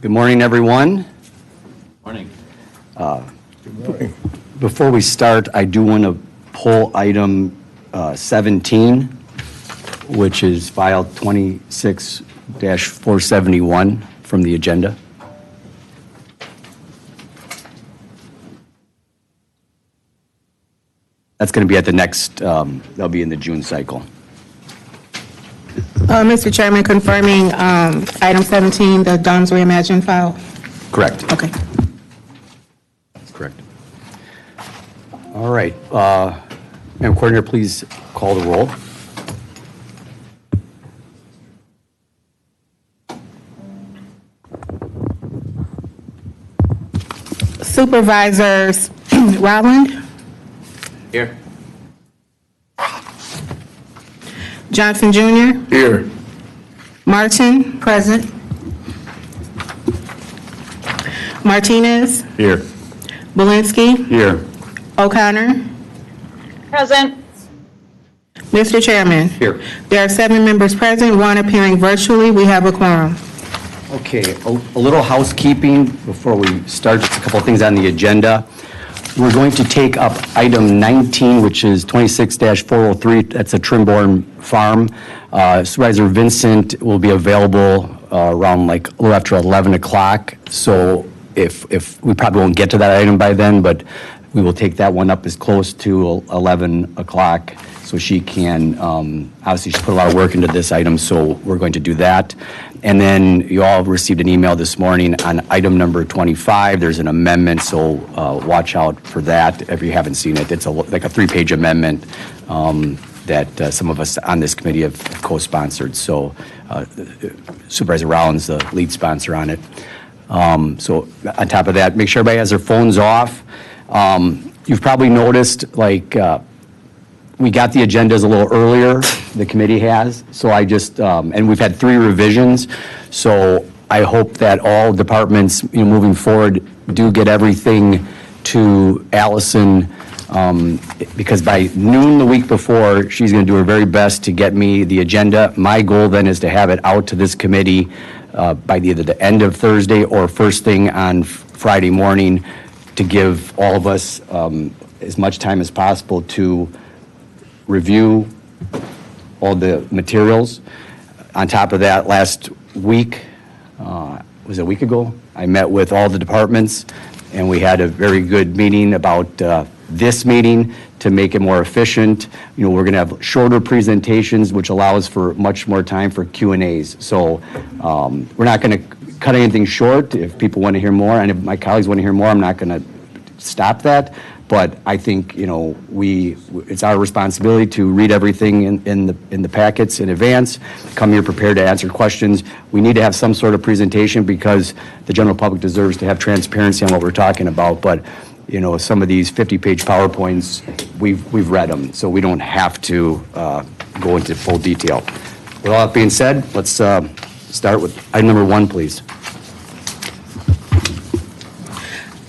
Good morning, everyone. Morning. Good morning. Before we start, I do want to pull item 17, which is file 26-471 from the agenda. That's going to be at the next, that'll be in the June cycle. Mr. Chairman, confirming item 17, the DOMS Reimagined file. Correct. Okay. That's correct. All right. Madam Coordinator, please call the roll. Supervisors Rowland, Here. Johnson Jr., Here. Martin, present. Martinez, Here. Belinsky, Here. O'Connor. Present. Mr. Chairman. Here. There are 7 members present, 1 appearing virtually. We have a quorum. Okay, a little housekeeping before we start, just a couple of things on the agenda. We're going to take up item 19, which is 26-403, that's a Trimborn Farm. Supervisor Vincent will be available around like a little after 11 o'clock, so if we probably won't get to that item by then, but we will take that one up as close to 11 o'clock so she can, obviously she's put a lot of work into this item, so we're going to do that. And then you all received an email this morning on item number 25. There's an amendment, so watch out for that if you haven't seen it. It's like a 3-page amendment that some of us on this committee have co-sponsored. So Supervisor Rollins, the lead sponsor on it. So on top of that, make sure everybody has their phones off. You've probably noticed, like, we got the agendas a little earlier, the committee has, so I just, and we've had 3 revisions, so I hope that all departments, moving forward, do get everything to Allison, because by noon the week before, she's going to do her very best to get me the agenda. My goal then is to have it out to this committee by either the end of Thursday or first thing on Friday morning to give all of us as much time as possible to review all the materials. On top of that, last week, was it a week ago? I met with all the departments, and we had a very good meeting about this meeting to make it more efficient. We're going to have shorter presentations, which allows for much more time for Q&As. So we're not going to cut anything short. If people want to hear more, and if my colleagues want to hear more, I'm not going to stop that. But I think, it's our responsibility to read everything in the packets in advance, come here prepared to answer questions. We need to have some sort of presentation because the general public deserves to have transparency on what we're talking about. But, some of these 50-page PowerPoints, we've read them, so we don't have to go into full detail. With all that being said, let's start with item number 1, please.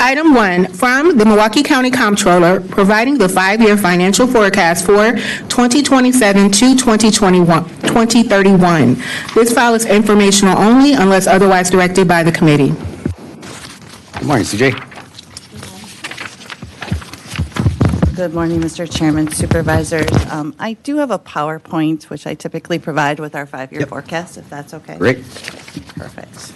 Item 1, from the Milwaukee County Comptroller, providing the 5-year financial forecast for 2027 to 2031. This file is informational only unless otherwise directed by the committee. Good morning, CJ. Good morning, Mr. Chairman, Supervisors. I do have a PowerPoint, which I typically provide with our 5-year forecast, if that's okay. Great. Perfect.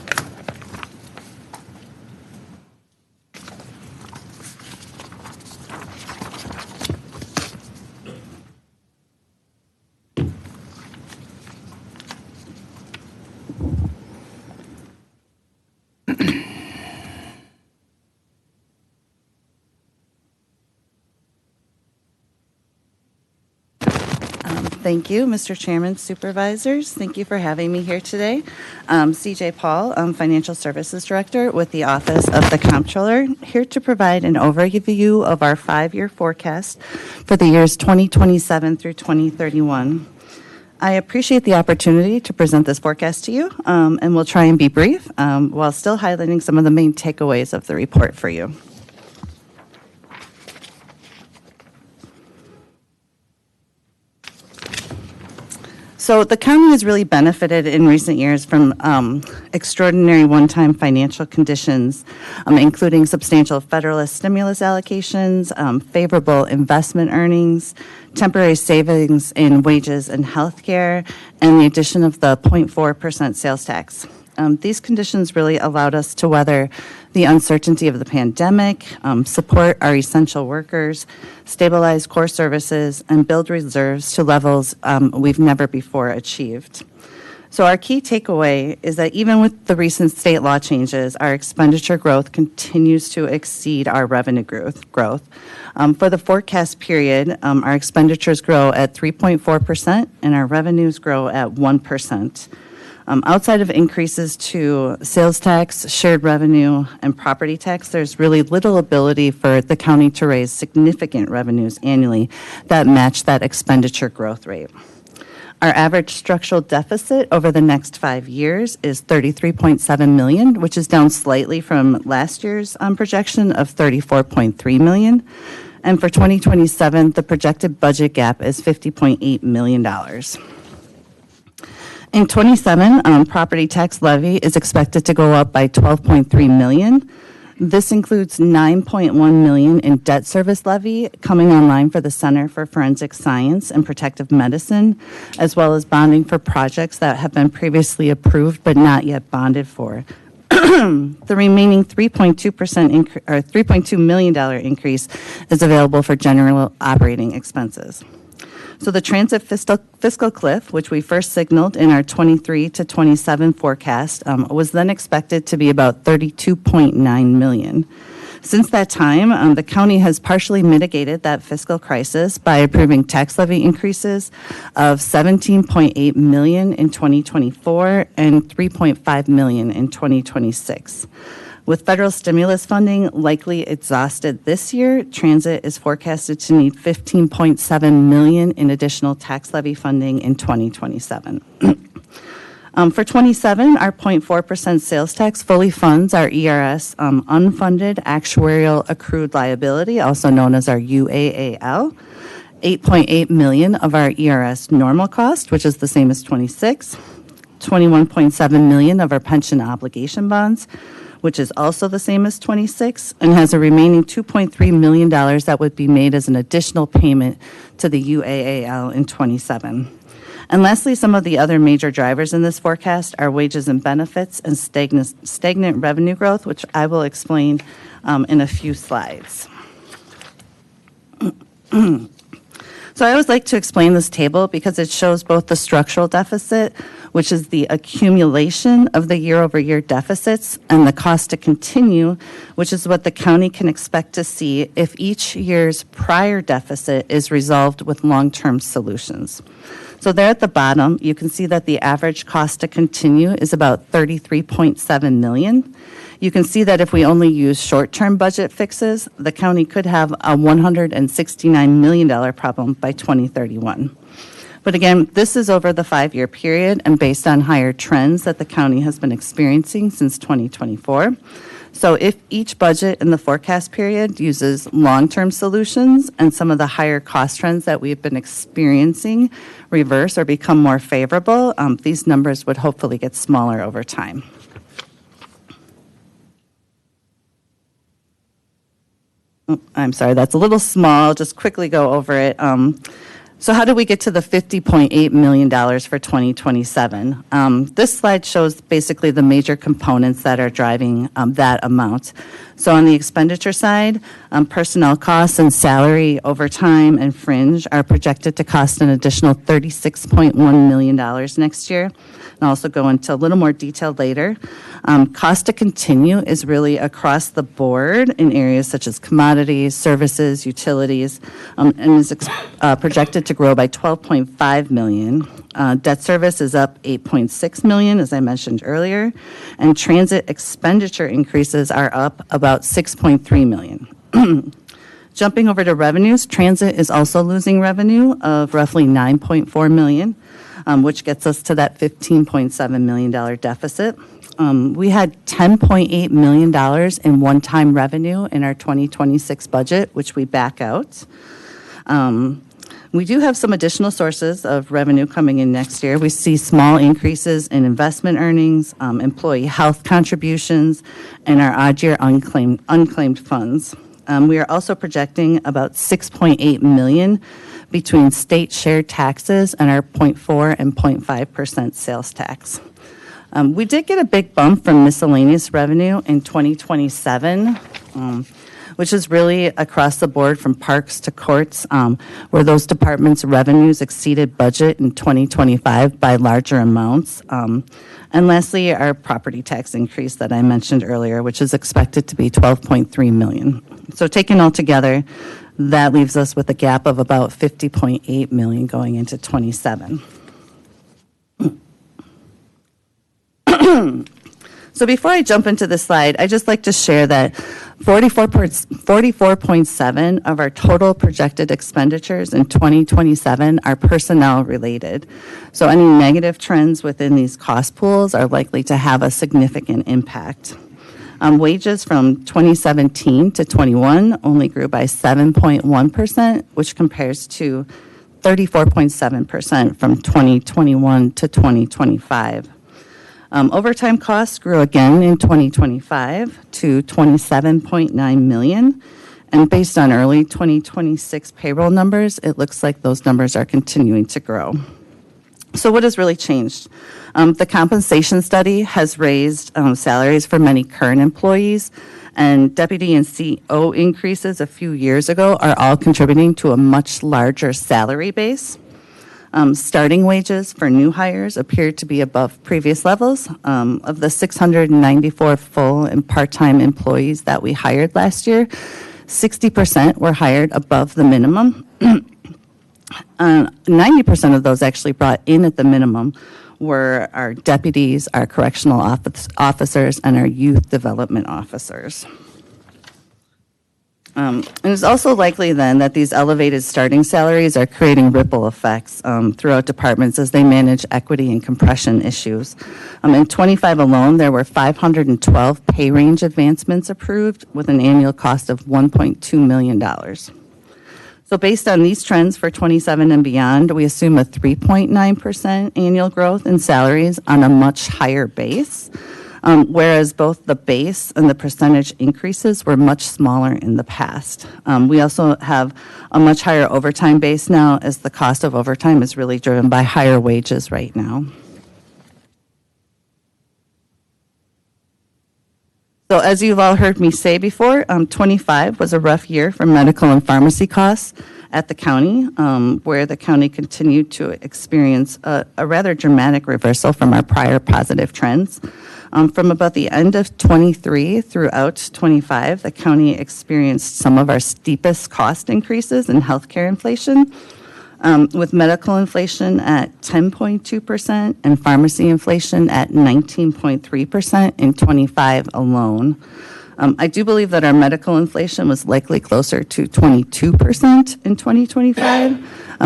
Thank you, Mr. Chairman, Supervisors. Thank you for having me here today. CJ Paul, I'm Financial Services Director with the Office of the Comptroller, here to provide an overview of our 5-year forecast for the years 2027 through 2031. I appreciate the opportunity to present this forecast to you, and we'll try and be brief while still highlighting some of the main takeaways of the report for you. So the county has really benefited in recent years from extraordinary one-time financial conditions, including substantial federal stimulus allocations, favorable investment earnings, temporary savings in wages and healthcare, and the addition of the 0.4% sales tax. These conditions really allowed us to weather the uncertainty of the pandemic, support our essential workers, stabilize core services, and build reserves to levels we've never before achieved. So our key takeaway is that even with the recent state law changes, our expenditure growth continues to exceed our revenue growth. For the forecast period, our expenditures grow at 3.4% and our revenues grow at 1%. Outside of increases to sales tax, shared revenue, and property tax, there's really little ability for the county to raise significant revenues annually that match that expenditure growth rate. Our average structural deficit over the next 5 years is $33.7 million, which is down slightly from last year's projection of $34.3 million. And for 2027, the projected budget gap is $50.8 million. In 27, property tax levy is expected to go up by $12.3 million. This includes $9.1 million in debt service levy coming online for the Center for Forensic Science and Protective Medicine, as well as bonding for projects that have been previously approved but not yet bonded for. The remaining 3.2 million dollar increase is available for general operating expenses. So the transit fiscal cliff, which we first signaled in our 23 to 27 forecast, was then expected to be about $32.9 million. Since that time, the county has partially mitigated that fiscal crisis by approving tax levy increases of $17.8 million in 2024 and $3.5 million in 2026. With federal stimulus funding likely exhausted this year, transit is forecasted to need $15.7 million in additional tax levy funding in 2027. For 27, our 0.4% sales tax fully funds our ERS unfunded actuarial accrued liability, also known as our UAAL. $8.8 million of our ERS normal cost, which is the same as 26. $21.7 million of our pension obligation bonds, which is also the same as 26, and has a remaining $2.3 million that would be made as an additional payment to the UAAL in 27. And lastly, some of the other major drivers in this forecast are wages and benefits and stagnant revenue growth, which I will explain in a few slides. So I always like to explain this table because it shows both the structural deficit, which is the accumulation of the year-over-year deficits, and the cost to continue, which is what the county can expect to see if each year's prior deficit is resolved with long-term solutions. So there at the bottom, you can see that the average cost to continue is about $33.7 million. You can see that if we only use short-term budget fixes, the county could have a $169 million problem by 2031. But again, this is over the 5-year period and based on higher trends that the county has been experiencing since 2024. So if each budget in the forecast period uses long-term solutions and some of the higher cost trends that we've been experiencing reverse or become more favorable, these numbers would hopefully get smaller over time. Oh, I'm sorry, that's a little small. Just quickly go over it. So how do we get to the $50.8 million for 2027? This slide shows basically the major components that are driving that amount. So on the expenditure side, personnel costs and salary, overtime, and fringe are projected to cost an additional $36.1 million next year. And I'll also go into a little more detail later. Cost to continue is really across the board in areas such as commodities, services, utilities, and is projected to grow by $12.5 million. Debt service is up $8.6 million, as I mentioned earlier, and transit expenditure increases are up about $6.3 million. Jumping over to revenues, transit is also losing revenue of roughly $9.4 million, which gets us to that $15.7 million deficit. We had $10.8 million in one-time revenue in our 2026 budget, which we back out. We do have some additional sources of revenue coming in next year. We see small increases in investment earnings, employee health contributions, and our odd-year unclaimed funds. We are also projecting about $6.8 million between state shared taxes and our 0.4 and 0.5% sales tax. We did get a big bump from miscellaneous revenue in 2027, which is really across the board from parks to courts, where those departments' revenues exceeded budget in 2025 by larger amounts. And lastly, our property tax increase that I mentioned earlier, which is expected to be $12.3 million. So taken all together, that leaves us with a gap of about $50.8 million going into 27. So before I jump into this slide, I'd just like to share that 44.7 of our total projected expenditures in 2027 are personnel related. So any negative trends within these cost pools are likely to have a significant impact. Wages from 2017 to 21 only grew by 7.1%, which compares to 34.7% from 2021 to 2025. Overtime costs grew again in 2025 to $27.9 million. And based on early 2026 payroll numbers, it looks like those numbers are continuing to grow. So what has really changed? The compensation study has raised salaries for many current employees, and deputy and CO increases a few years ago are all contributing to a much larger salary base. Starting wages for new hires appear to be above previous levels. Of the 694 full and part-time employees that we hired last year, 60% were hired above the minimum. 90% of those actually brought in at the minimum were our deputies, our correctional officers, and our youth development officers. And it's also likely then that these elevated starting salaries are creating ripple effects throughout departments as they manage equity and compression issues. In 25 alone, there were 512 pay range advancements approved with an annual cost of $1.2 million. So based on these trends for 27 and beyond, we assume a 3.9% annual growth in salaries on a much higher base. Whereas both the base and the percentage increases were much smaller in the past. We also have a much higher overtime base now, as the cost of overtime is really driven by higher wages right now. So as you've all heard me say before, 25 was a rough year for medical and pharmacy costs at the county, where the county continued to experience a rather dramatic reversal from our prior positive trends. From about the end of 23 throughout 25, the county experienced some of our steepest cost increases in healthcare inflation, with medical inflation at 10.2% and pharmacy inflation at 19.3% in 25 alone. I do believe that our medical inflation was likely closer to 22% in 2025,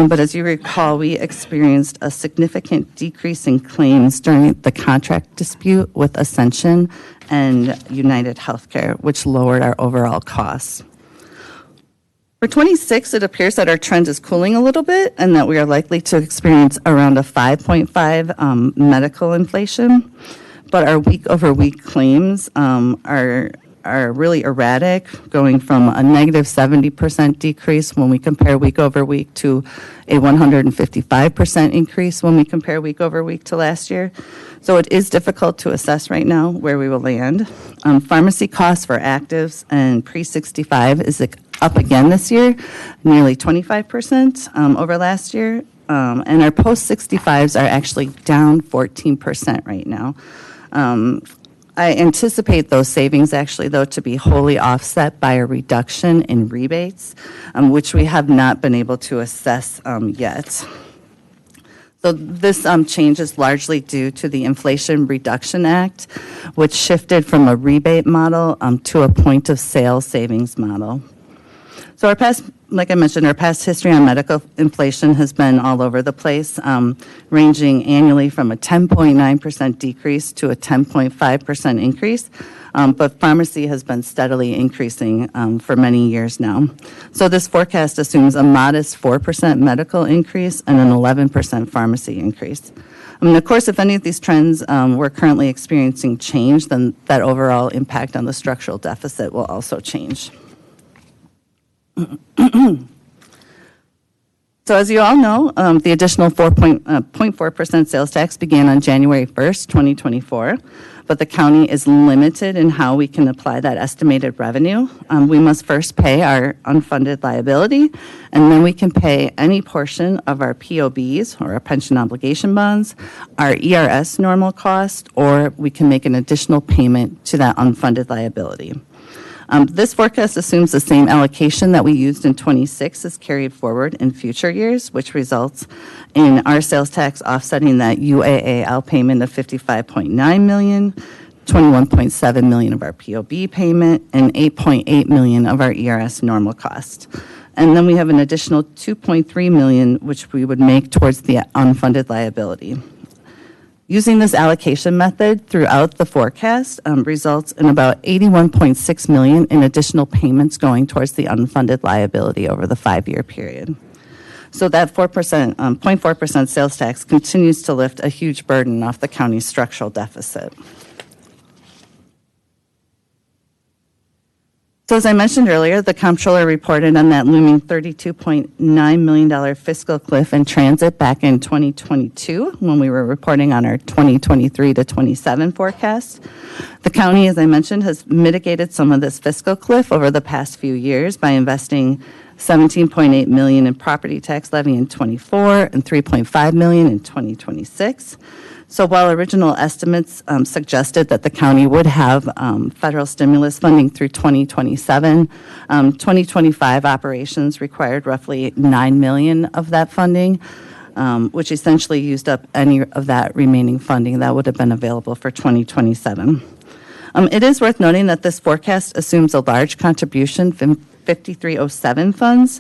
but as you recall, we experienced a significant decrease in claims during the contract dispute with Ascension and United Healthcare, which lowered our overall costs. For 26, it appears that our trend is cooling a little bit and that we are likely to experience around a 5.5 medical inflation, but our week-over-week claims are really erratic, going from a negative 70% decrease when we compare week over week to a 155% increase when we compare week over week to last year. So it is difficult to assess right now where we will land. Pharmacy costs for actives and pre-65 is up again this year, nearly 25% over last year. And our post-65s are actually down 14% right now. I anticipate those savings actually, though, to be wholly offset by a reduction in rebates, which we have not been able to assess yet. So this change is largely due to the Inflation Reduction Act, which shifted from a rebate model to a point of sale savings model. So like I mentioned, our past history on medical inflation has been all over the place, ranging annually from a 10.9% decrease to a 10.5% increase. but pharmacy has been steadily increasing for many years now. So this forecast assumes a modest 4% medical increase and an 11% pharmacy increase. Of course, if any of these trends we're currently experiencing change, then that overall impact on the structural deficit will also change. So as you all know, the additional 0.4% sales tax began on January 1st, 2024, but the county is limited in how we can apply that estimated revenue. We must first pay our unfunded liability, and then we can pay any portion of our POBs, or our pension obligation bonds, our ERS normal cost, or we can make an additional payment to that unfunded liability. This forecast assumes the same allocation that we used in '26 is carried forward in future years, which results in our sales tax offsetting that UAA outpayment of $55.9 million, $21.7 million of our POB payment, and $8.8 million of our ERS normal cost. And then we have an additional $2.3 million, which we would make towards the unfunded liability. Using this allocation method throughout the forecast results in about $81.6 million in additional payments going towards the unfunded liability over the 5-year period. So that 0.4% sales tax continues to lift a huge burden off the county's structural deficit. So as I mentioned earlier, the comptroller reported on that looming $32.9 million fiscal cliff in transit back in 2022 when we were reporting on our 2023 to 27 forecast. The county, as I mentioned, has mitigated some of this fiscal cliff over the past few years by investing $17.8 million in property tax levy in '24 and $3.5 million in 2026. So while original estimates suggested that the county would have federal stimulus funding through 2027, 2025 operations required roughly $9 million of that funding, which essentially used up any of that remaining funding that would have been available for 2027. It is worth noting that this forecast assumes a large contribution from 5307 funds.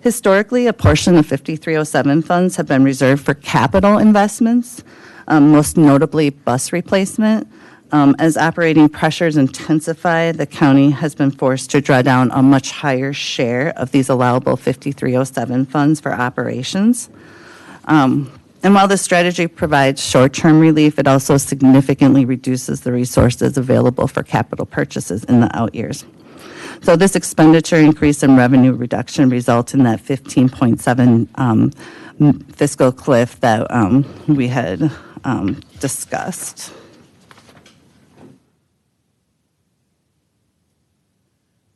Historically, a portion of 5307 funds have been reserved for capital investments, most notably bus replacement. As operating pressures intensify, the county has been forced to draw down a much higher share of these allowable 5307 funds for operations. And while this strategy provides short-term relief, it also significantly reduces the resources available for capital purchases in the out years. So this expenditure increase and revenue reduction results in that 15.7 fiscal cliff that we had discussed.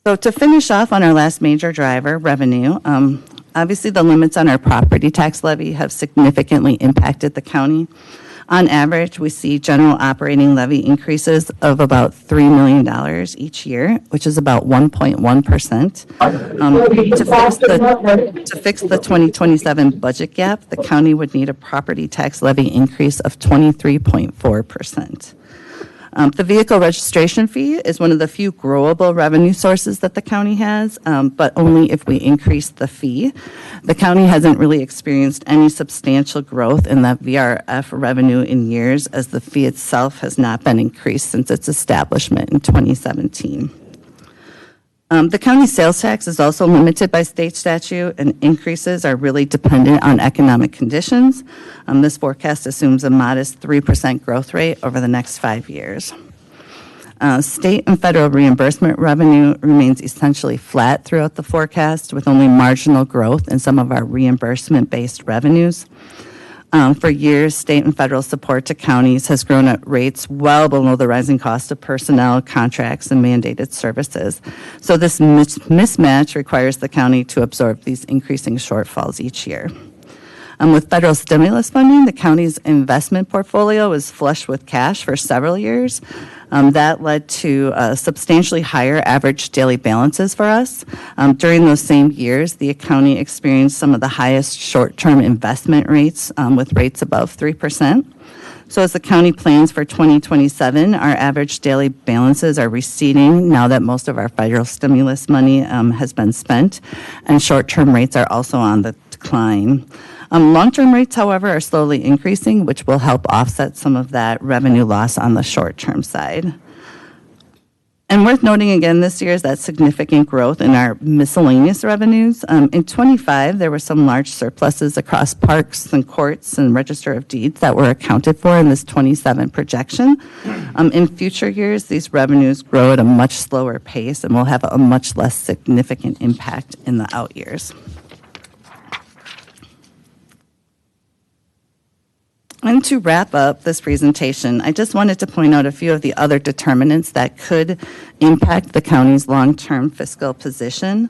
So to finish off on our last major driver, revenue, obviously the limits on our property tax levy have significantly impacted the county. On average, we see general operating levy increases of about $3 million each year, which is about 1.1%. To fix the 2027 budget gap, the county would need a property tax levy increase of 23.4%. The vehicle registration fee is one of the few growable revenue sources that the county has, but only if we increase the fee. The county hasn't really experienced any substantial growth in that VRF revenue in years, as the fee itself has not been increased since its establishment in 2017. The county sales tax is also limited by state statute, and increases are really dependent on economic conditions. This forecast assumes a modest 3% growth rate over the next 5 years. State and federal reimbursement revenue remains essentially flat throughout the forecast, with only marginal growth in some of our reimbursement-based revenues. For years, state and federal support to counties has grown at rates well below the rising cost of personnel, contracts, and mandated services. So this mismatch requires the county to absorb these increasing shortfalls each year. With federal stimulus funding, the county's investment portfolio was flush with cash for several years. That led to substantially higher average daily balances for us. During those same years, the county experienced some of the highest short-term investment rates, with rates above 3%. So as the county plans for 2027, our average daily balances are receding now that most of our federal stimulus money has been spent, and short-term rates are also on the decline. Long-term rates, however, are slowly increasing, which will help offset some of that revenue loss on the short-term side. And worth noting again this year is that significant growth in our miscellaneous revenues. In '25, there were some large surpluses across parks and courts and register of deeds that were accounted for in this '27 projection. In future years, these revenues grow at a much slower pace and will have a much less significant impact in the out years. And to wrap up this presentation, I just wanted to point out a few of the other determinants that could impact the county's long-term fiscal position.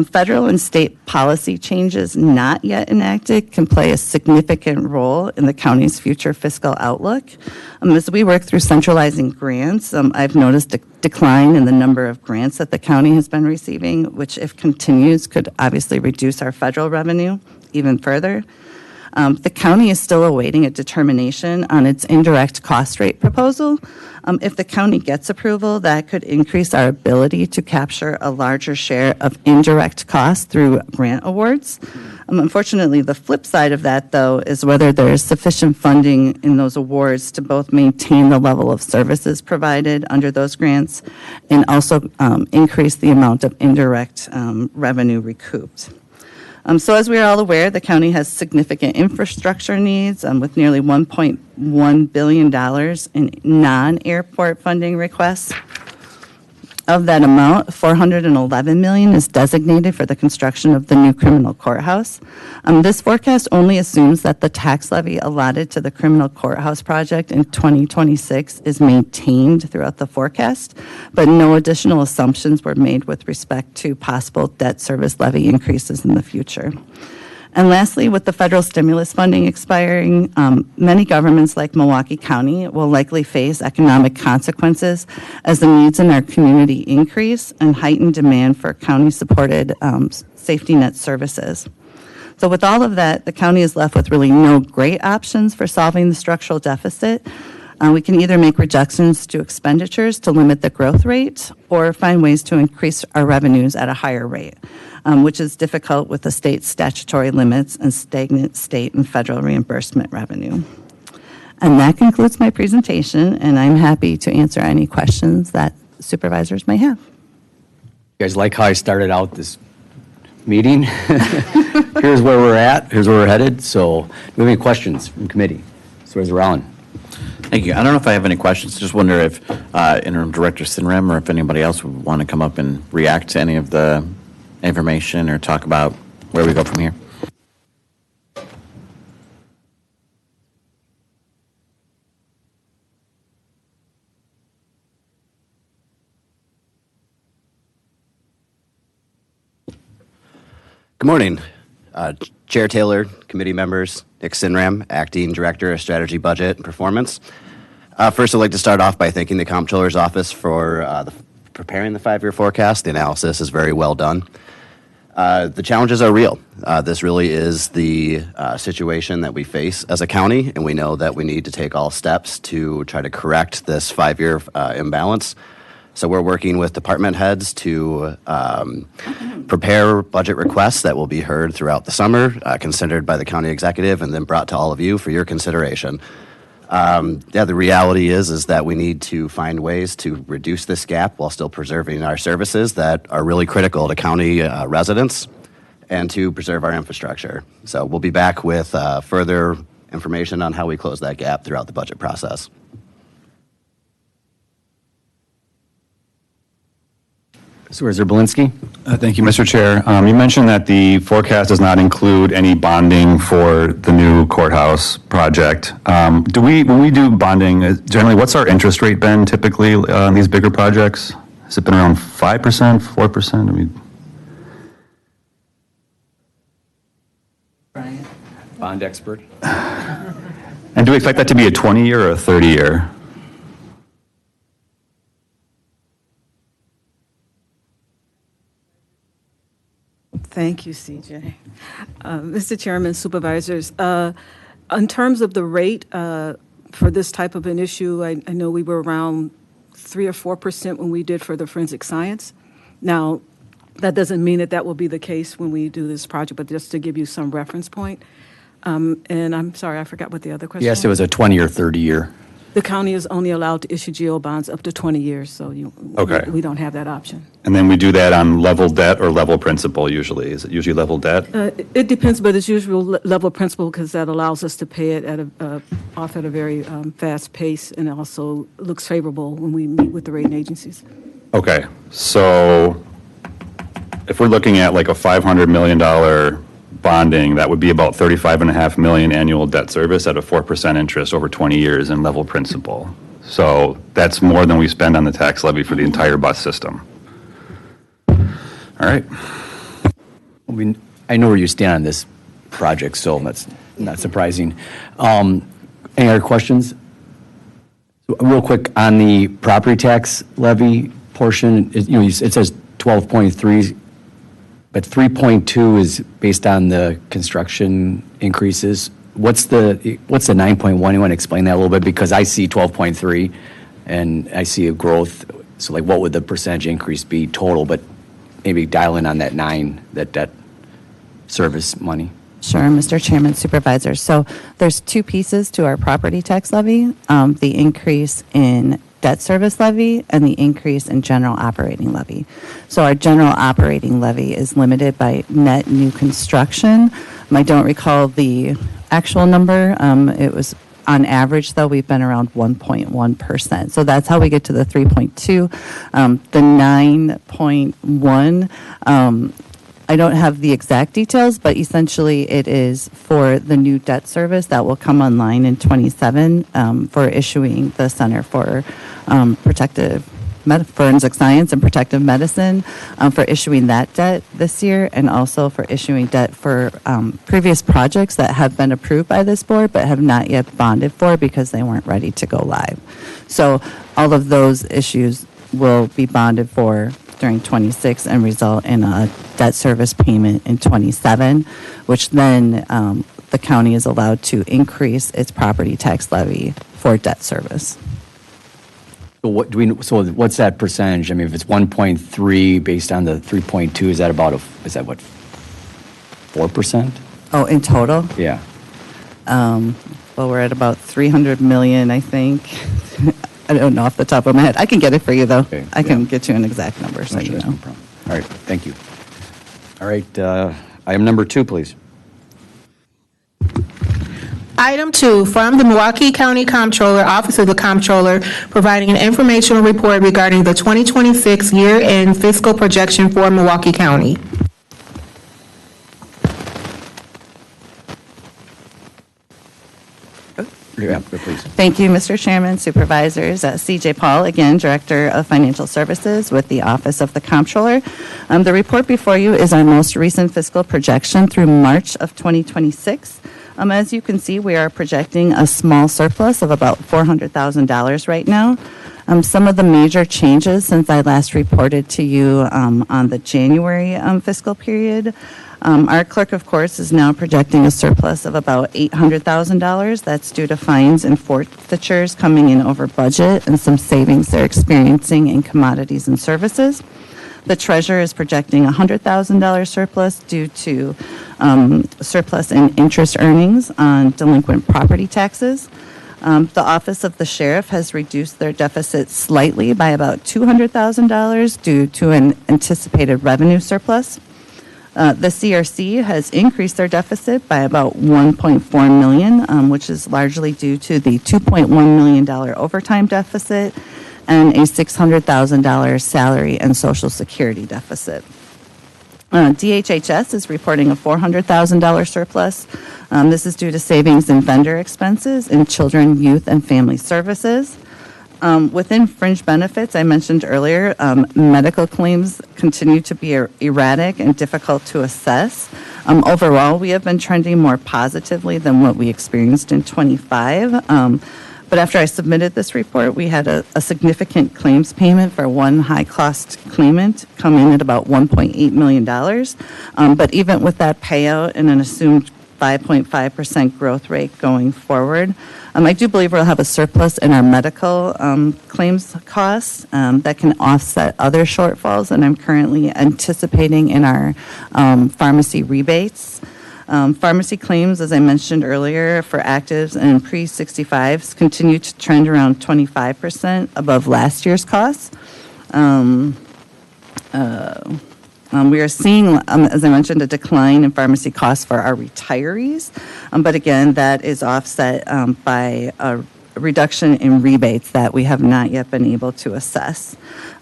Federal and state policy changes not yet enacted can play a significant role in the county's future fiscal outlook. As we work through centralizing grants, I've noticed a decline in the number of grants that the county has been receiving, which if continues could obviously reduce our federal revenue even further. The county is still awaiting a determination on its indirect cost rate proposal. If the county gets approval, that could increase our ability to capture a larger share of indirect costs through grant awards. Unfortunately, the flip side of that, though, is whether there is sufficient funding in those awards to both maintain the level of services provided under those grants and also increase the amount of indirect revenue recouped. So as we are all aware, the county has significant infrastructure needs with nearly $1.1 billion in non-airport funding requests. Of that amount, $411 million is designated for the construction of the new criminal courthouse. This forecast only assumes that the tax levy allotted to the criminal courthouse project in 2026 is maintained throughout the forecast, but no additional assumptions were made with respect to possible debt service levy increases in the future. And lastly, with the federal stimulus funding expiring, many governments like Milwaukee County will likely face economic consequences as the needs in our community increase and heightened demand for county-supported safety net services. So with all of that, the county is left with really no great options for solving the structural deficit. We can either make reductions to expenditures to limit the growth rate or find ways to increase our revenues at a higher rate, which is difficult with the state's statutory limits and stagnant state and federal reimbursement revenue. And that concludes my presentation, and I'm happy to answer any questions that supervisors may have. You guys like how I started out this meeting? Here's where we're at, here's where we're headed. So, do we have any questions from committee? Supervisor Rowland. Thank you. I don't know if I have any questions. Just wonder if Interim Director Sinrem or if anybody else would want to come up and react to any of the information or talk about where we go from here. Good morning. Chair Taylor, committee members, Nick Sinram, Acting Director of Strategy, Budget, and Performance. First, I'd like to start off by thanking the Comptroller's Office for preparing the five-year forecast. The analysis is very well done. The challenges are real. This really is the situation that we face as a county, and we know that we need to take all steps to try to correct this five-year imbalance. So we're working with department heads to prepare budget requests that will be heard throughout the summer, considered by the county executive, and then brought to all of you for your consideration. The reality is that we need to find ways to reduce this gap while still preserving our services that are really critical to county residents and to preserve our infrastructure. So we'll be back with further information on how we close that gap throughout the budget process. Supervisor Belinsky. Thank you, Mr. Chair. You mentioned that the forecast does not include any bonding for the new courthouse project. When we do bonding, generally, what's our interest rate been typically on these bigger projects? Has it been around 5%, 4%? Brian? Bond expert. And do we expect that to be a 20-year or a 30-year? Thank you, CJ. Mr. Chairman, supervisors, in terms of the rate for this type of an issue, I know we were around 3 or 4% when we did for the forensic science. Now, that doesn't mean that will be the case when we do this project, but just to give you some reference point. And I'm sorry, I forgot what the other question was. Yes, it was a 20 or 30 year. The county is only allowed to issue GO bonds up to 20 years, so Okay. we don't have that option. And then we do that on level debt or level principal usually? Is it usually level debt? It depends, but it's usual level principal because that allows us to pay it off at a very fast pace, and it also looks favorable when we meet with the rating agencies. Okay, so if we're looking at like a $500 million bonding, that would be about 35.5 million annual debt service at a 4% interest over 20 years in level principal. So that's more than we spend on the tax levy for the entire bus system. All right. I know where you stand on this project, so that's not surprising. Any other questions? Real quick, on the property tax levy portion, it says 12.3, but 3.2 is based on the construction increases. What's the 9.1? You want to explain that a little bit? Because I see 12.3 and I see a growth. So like, what would the percentage increase be total? But maybe dial in on that 9, that debt service money. Sure, Mr. Chairman, Supervisors. So there's two pieces to our property tax levy, the increase in debt service levy and the increase in general operating levy. So our general operating levy is limited by net new construction. I don't recall the actual number. It was on average, though, we've been around 1.1%. So that's how we get to the 3.2. The 9.1, I don't have the exact details, but essentially it is for the new debt service that will come online in 27 for issuing the Center for Forensic Science and Protective Medicine for issuing that debt this year, and also for issuing debt for previous projects that have been approved by this board but have not yet bonded for because they weren't ready to go live. So all of those issues will be bonded for during 26 and result in a debt service payment in 27, which then the county is allowed to increase its property tax levy for debt service. So what's that percentage? I mean, if it's 1.3 based on the 3.2, is that what, 4%? Oh, in total? Yeah. Well, we're at about 300 million, I think. I don't know off the top of my head. I can get it for you, though. Okay, I can get you an exact number, so you That's know. no problem. All right, thank you. All right, item number 2, please. Item 2, from the Milwaukee County Comptroller, Office of the Comptroller, providing an informational report regarding the 2026 year-end fiscal projection for Milwaukee County. Yeah, please. Thank you, Mr. Chairman, Supervisors. CJ Paul, again, Director of Financial Services with the Office of the Comptroller. The report before you is our most recent fiscal projection through March of 2026. As you can see, we are projecting a small surplus of about $400,000 right now. Some of the major changes since I last reported to you on the January fiscal period. Our clerk, of course, is now projecting a surplus of about $800,000. That's due to fines and forfeitures coming in over budget and some savings they're experiencing in commodities and services. The treasurer is projecting a $100,000 surplus due to surplus in interest earnings on delinquent property taxes. The Office of the Sheriff has reduced their deficit slightly by about $200,000 due to an anticipated revenue surplus. The CRC has increased their deficit by about $1.4 million, which is largely due to the $2.1 million overtime deficit and a $600,000 salary and Social Security deficit. DHHS is reporting a $400,000 surplus. This is due to savings in vendor expenses in children, youth, and family services. Within fringe benefits, I mentioned earlier, medical claims continue to be erratic and difficult to assess. Overall, we have been trending more positively than what we experienced in 25. But after I submitted this report, we had a significant claims payment for one high-cost claimant come in at about $1.8 million. But even with that payout and an assumed 5.5% growth rate going forward, I do believe we'll have a surplus in our medical claims costs that can offset other shortfalls, and I'm currently anticipating in our pharmacy rebates. Pharmacy claims, as I mentioned earlier, for actives and pre-65s continue to trend around 25% above last year's costs. We are seeing, as I mentioned, a decline in pharmacy costs for our retirees, but again, that is offset by a reduction in rebates that we have not yet been able to assess.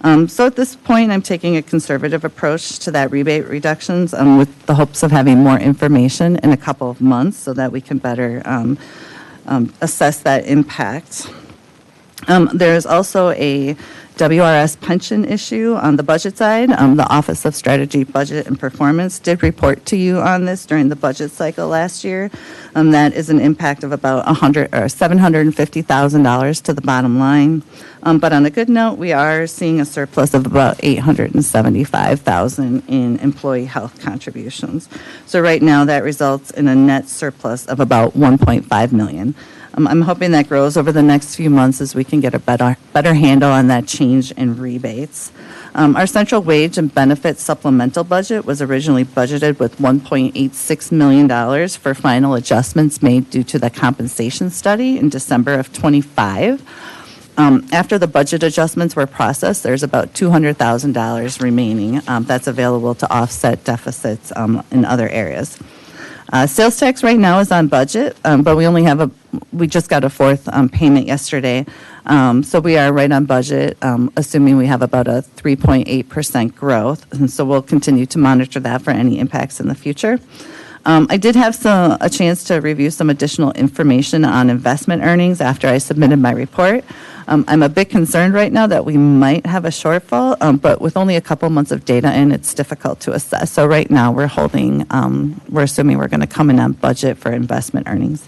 So at this point, I'm taking a conservative approach to that rebate reductions with the hopes of having more information in a couple of months so that we can better assess that impact. There is also a WRS pension issue on the budget side. The Office of Strategy, Budget, and Performance did report to you on this during the budget cycle last year. That is an impact of about $750,000 to the bottom line. But on a good note, we are seeing a surplus of about $875,000 in employee health contributions. So right now, that results in a net surplus of about $1.5 million. I'm hoping that grows over the next few months as we can get a better handle on that change in rebates. Our central wage and benefits supplemental budget was originally budgeted with $1.86 million for final adjustments made due to the compensation study in December of '25. After the budget adjustments were processed, there's about $200,000 remaining that's available to offset deficits in other areas. Sales tax right now is on budget, but we just got a fourth payment yesterday. So we are right on budget, assuming we have about a 3.8% growth. And so we'll continue to monitor that for any impacts in the future. I did have a chance to review some additional information on investment earnings after I submitted my report. I'm a bit concerned right now that we might have a shortfall, but with only a couple months of data in, it's difficult to assess. So right now, we're assuming we're going to come in on budget for investment earnings.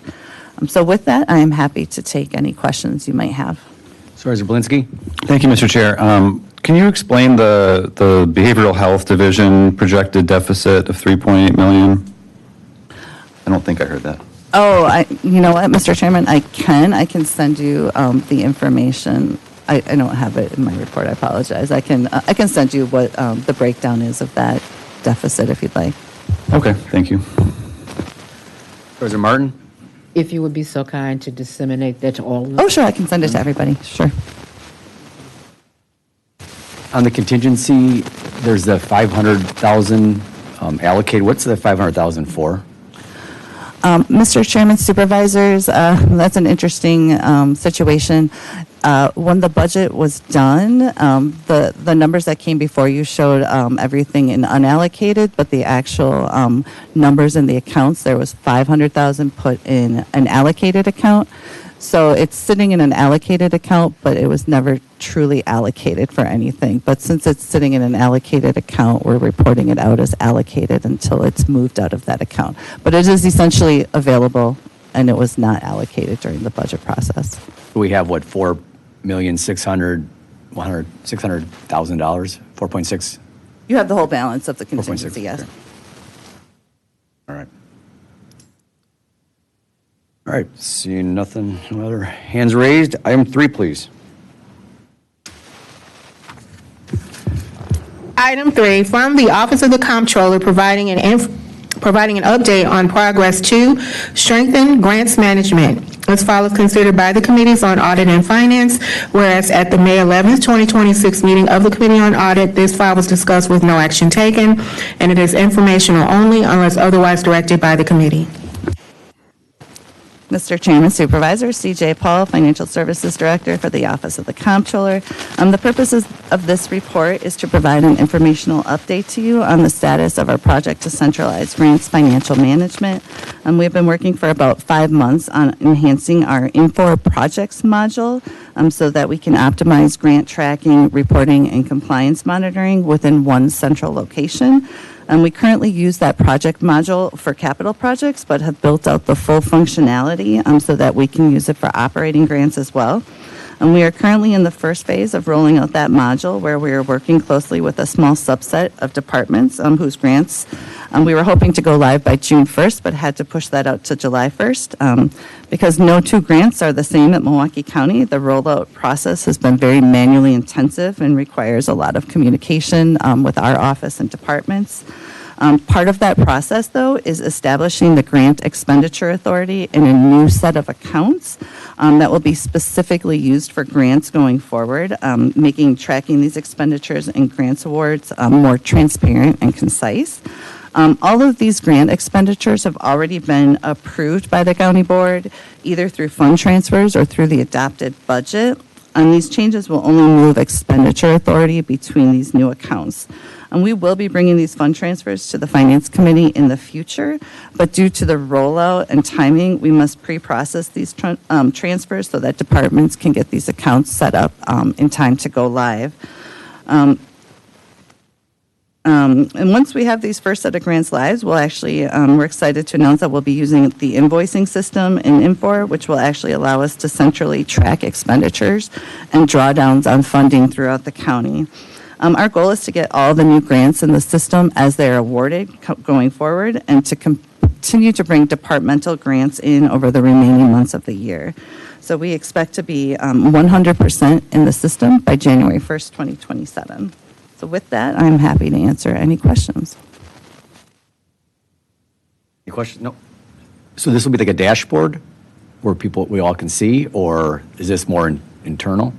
So with that, I am happy to take any questions you might have. Supervisor Blinsky? Thank you, Mr. Chair. Can you explain the Behavioral Health Division projected deficit of $3.8 million? I don't think I heard that. Oh, you know what, Mr. Chairman, I can send you the information. I don't have it in my report, I apologize. I can send you what the breakdown is of that deficit if you'd like. Okay, thank you. Supervisor Martin? If you would be so kind to disseminate that to all of us. Oh, sure, I can send it to everybody, sure. On the contingency, there's the 500,000 allocated. What's the 500,000 for? Mr. Chairman, supervisors, that's an interesting situation. When the budget was done, the numbers that came before you showed everything in unallocated, but the actual numbers in the accounts, there was 500,000 put in an allocated account. So it's sitting in an allocated account, but it was never truly allocated for anything. But since it's sitting in an allocated account, we're reporting it out as allocated until it's moved out of that account. But it is essentially available, and it was not allocated during the budget process. We have, what, $4,600,000, $4.6? You have the whole balance of the contingency, 4.6, yes. okay. All right. All right, seeing nothing, no other hands raised. Item 3, please. Item 3, from the Office of the Comptroller, providing an update on progress to strengthen grants management. As follows, considered by the Committees on Audit and Finance, whereas at the May 11th, 2026 meeting of the Committee on Audit, this file was discussed with no action taken, and it is informational only unless otherwise directed by the committee. Mr. Chairman, Supervisor, C.J. Paul, Financial Services Director for the Office of the Comptroller. The purposes of this report is to provide an informational update to you on the status of our project to centralize grants financial management. We've been working for about 5 months on enhancing our Infor Projects module so that we can optimize grant tracking, reporting, and compliance monitoring within one central location. We currently use that project module for capital projects, but have built out the full functionality so that we can use it for operating grants as well. And we are currently in the first phase of rolling out that module where we are working closely with a small subset of departments whose grants we were hoping to go live by June 1st, but had to push that out to July 1st. Because no two grants are the same at Milwaukee County, the rollout process has been very manually intensive and requires a lot of communication with our office and departments. Part of that process, though, is establishing the grant expenditure authority in a new set of accounts that will be specifically used for grants going forward, making tracking these expenditures and grants awards more transparent and concise. All of these grant expenditures have already been approved by the county board, either through fund transfers or through the adopted budget. And these changes will only move expenditure authority between these new accounts. And we will be bringing these fund transfers to the Finance Committee in the future, but due to the rollout and timing, we must pre-process these transfers so that departments can get these accounts set up in time to go live. And once we have these first set of grants live, we'll actually, we're excited to announce that we'll be using the invoicing system in Infor, which will actually allow us to centrally track expenditures and drawdowns on funding throughout the county. Our goal is to get all the new grants in the system as they're awarded going forward and to continue to bring departmental grants in over the remaining months of the year. So we expect to be 100% in the system by January 1st, 2027. So with that, I'm happy to answer any questions. Any questions? No. So this will be like a dashboard where we all can see, or is this more internal?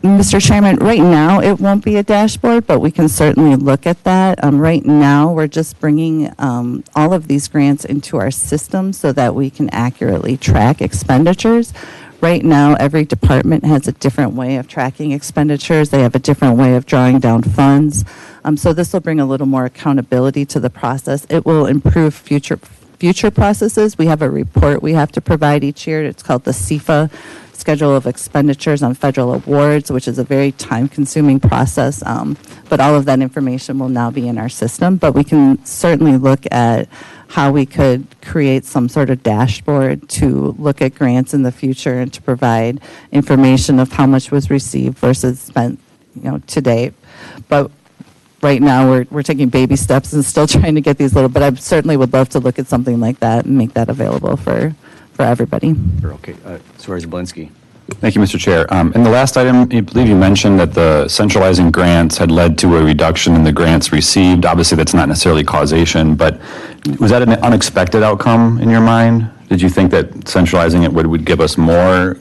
Mr. Chairman, right now, it won't be a dashboard, but we can certainly look at that. Right now, we're just bringing all of these grants into our system so that we can accurately track expenditures. Right now, every department has a different way of tracking expenditures. They have a different way of drawing down funds. So this will bring a little more accountability to the process. It will improve future processes. We have a report we have to provide each year. It's called the CFA, Schedule of Expenditures on Federal Awards, which is a very time-consuming process. But all of that information will now be in our system. But we can certainly look at how we could create some sort of dashboard to look at grants in the future and to provide information of how much was received versus spent, to date. But right now, we're taking baby steps and still trying to get these little. But I certainly would love to look at something like that and make that available for everybody. Okay. Supervisor Blinsky. Thank you, Mr. Chair. In the last item, I believe you mentioned that the centralizing grants had led to a reduction in the grants received. Obviously, that's not necessarily causation, but was that an unexpected outcome in your mind? Did you think that centralizing it would give us more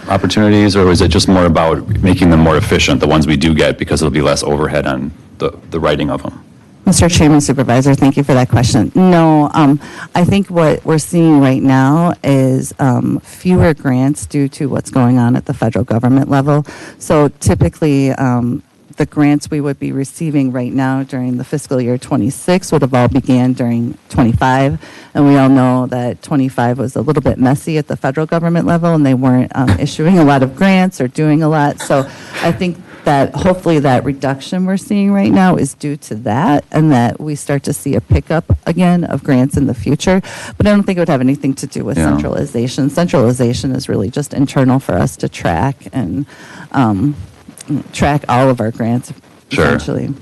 opportunities, or was it just more about making them more efficient, the ones we do get, because it'll be less overhead on the writing of them? Mr. Chairman, Supervisor, thank you for that question. No, I think what we're seeing right now is fewer grants due to what's going on at the federal government level. So typically, the grants we would be receiving right now during the fiscal year 26 would have all began during 25. And we all know that 25 was a little bit messy at the federal government level, and they weren't issuing a lot of grants or doing a lot. So I think that hopefully that reduction we're seeing right now is due to that, and that we start to see a pickup again of grants in the future. But I don't think it would have anything to do with centralization. Centralization is really just internal for us to track and track all of our grants, essentially.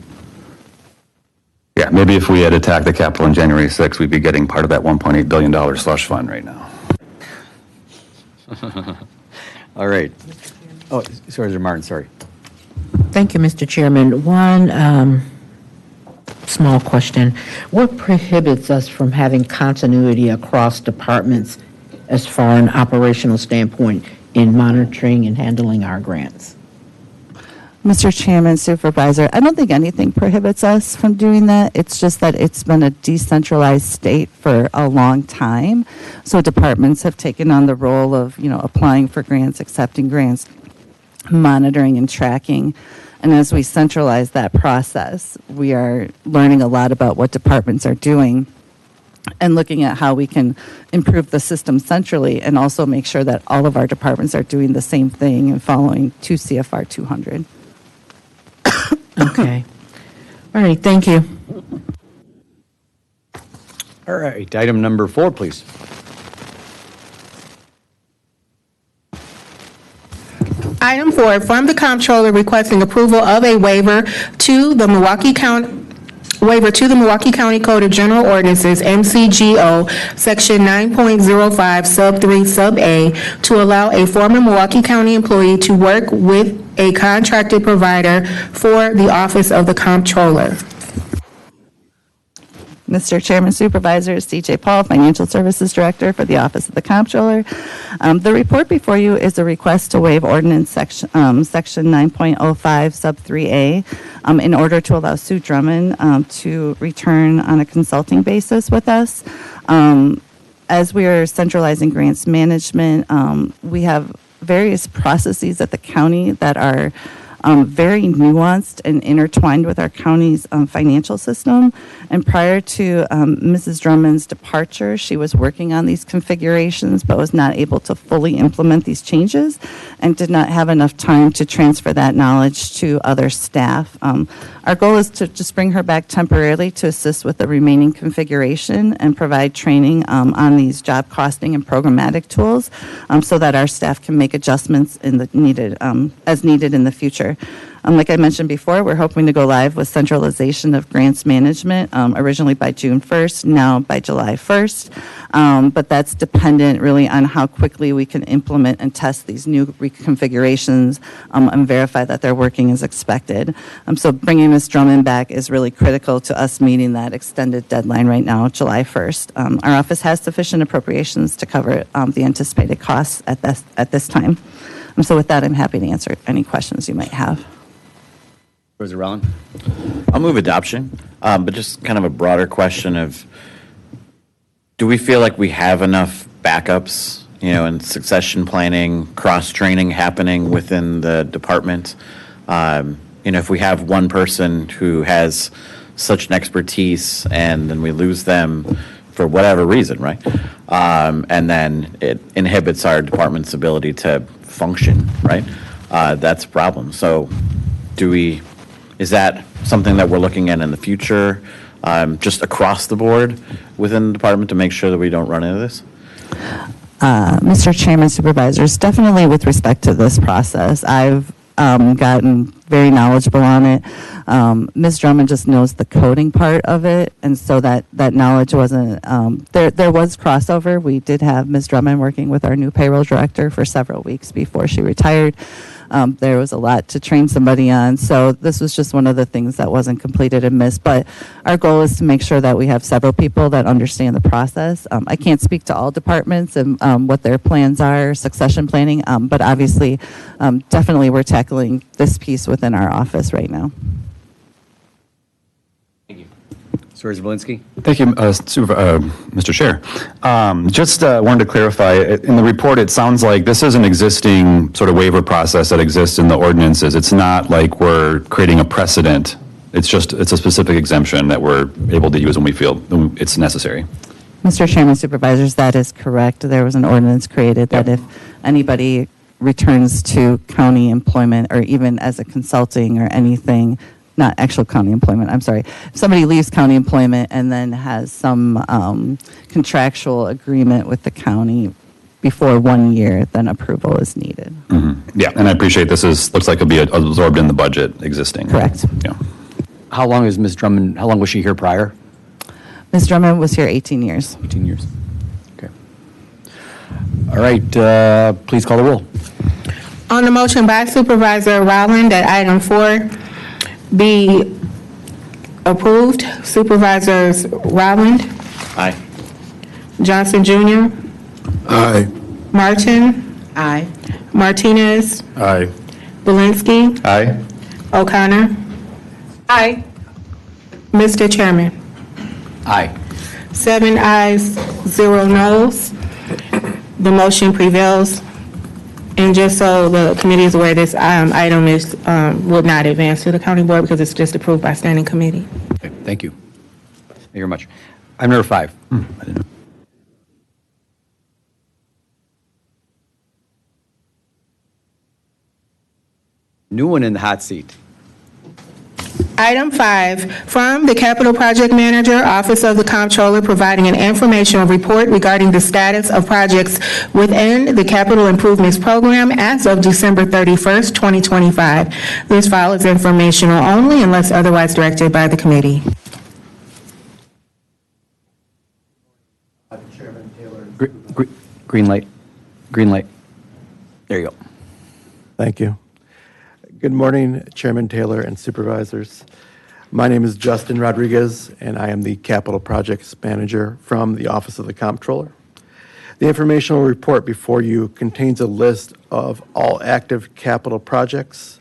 Yeah, maybe if we had attacked the Capitol on January 6th, we'd be getting part of that $1.8 billion slush fund right now. All right. Oh, Supervisor Martin, sorry. Thank you, Mr. Chairman. One small question. What prohibits us from having continuity across departments as far an operational standpoint in monitoring and handling our grants? Mr. Chairman, Supervisor, I don't think anything prohibits us from doing that. It's just that it's been a decentralized state for a long time. So departments have taken on the role of, applying for grants, accepting grants, monitoring and tracking. And as we centralize that process, we are learning a lot about what departments are doing and looking at how we can improve the system centrally and also make sure that all of our departments are doing the same thing and following 2 CFR 200. Okay. All right, thank you. All right, item number 4, please. Item 4, from the comptroller requesting approval of a waiver to the Milwaukee County Code of General Ordinances, MCGO, Section 9.05, Sub 3, Sub A, to allow a former Milwaukee County employee to work with a contracted provider for the Office of the Comptroller. Mr. Chairman, Supervisors, CJ Paul, Financial Services Director for the Office of the Comptroller. The report before you is a request to waive ordinance section 9.05 sub 3A in order to allow Sue Drummond to return on a consulting basis with us. As we are centralizing grants management, we have various processes at the county that are very nuanced and intertwined with our county's financial system. And prior to Mrs. Drummond's departure, she was working on these configurations, but was not able to fully implement these changes and did not have enough time to transfer that knowledge to other staff. Our goal is to just bring her back temporarily to assist with the remaining configuration and provide training on these job costing and programmatic tools so that our staff can make adjustments in the needed, as needed in the future. Like I mentioned before, we're hoping to go live with centralization of grants management, originally by June 1st, now by July 1st. But that's dependent really on how quickly we can implement and test these new reconfigurations and verify that they're working as expected. So bringing Ms. Drummond back is really critical to us meeting that extended deadline right now, July 1st. Our office has sufficient appropriations to cover the anticipated costs at this time. So with that, I'm happy to answer any questions you might have. Supervisor Rowland? I'll move adoption, but just kind of a broader question of, do we feel like we have enough backups, and succession planning, cross-training happening within the department? If we have one person who has such an expertise and then we lose them for whatever reason, right? And then it inhibits our department's ability to function, right? That's a problem. So is that something that we're looking at in the future, just across the board within the department to make sure that we don't run into this? Mr. Chairman, Supervisors, definitely with respect to this process, I've gotten very knowledgeable on it. Ms. Drummond just knows the coding part of it, and so that knowledge wasn't, there was crossover. We did have Ms. Drummond working with our new payroll director for several weeks before she retired. There was a lot to train somebody on, so this was just one of the things that wasn't completed and missed. But our goal is to make sure that we have several people that understand the process. I can't speak to all departments and what their plans are, succession planning, but obviously, definitely we're tackling this piece within our office right now. Supervisor Belinsky? Thank you, Mr. Chair. Just wanted to clarify, in the report, it sounds like this is an existing sort of waiver process that exists in the ordinances. It's not like we're creating a precedent. It's a specific exemption that we're able to use when we feel it's necessary. Mr. Chairman, Supervisors, that is correct. There was an ordinance created that if anybody returns to county employment or even as a consulting or anything, not actual county employment, I'm sorry. If somebody leaves county employment and then has some contractual agreement with the county before 1 year, then approval is needed. Mm-hmm. Yeah, and I appreciate looks like it'll be absorbed in the budget existing. Correct. Yeah. How long was Ms. Drummond, how long was she here prior? Ms. Drummond was here 18 years. 18 years. Okay. All right, please call the roll. On the motion by Supervisor Rowland that item 4 be approved, Supervisors Rowland, Aye. Johnson Jr., Aye. Martin, Aye. Martinez, Aye. Belinsky, Aye. O'Connor. Aye. Mr. Chairman, Aye. 7 ayes, 0 noes. The motion prevails. And just so the committee is aware, this item would not advance to the county board because it's just approved by standing committee. Okay, thank you. Thank you very much. Item number 5. New one in the hot seat. Item 5, from the Capital Project Manager, Office of the Comptroller, providing an informational report regarding the status of projects within the Capital Improvements Program as of December 31st, 2025. This file is informational only unless otherwise directed by the committee. Green light. Green light. There you go. Thank you. Good morning, Chairman Taylor and Supervisors. My name is Justin Rodriguez, and I am the Capital Projects Manager from the Office of the Comptroller. The informational report before you contains a list of all active capital projects,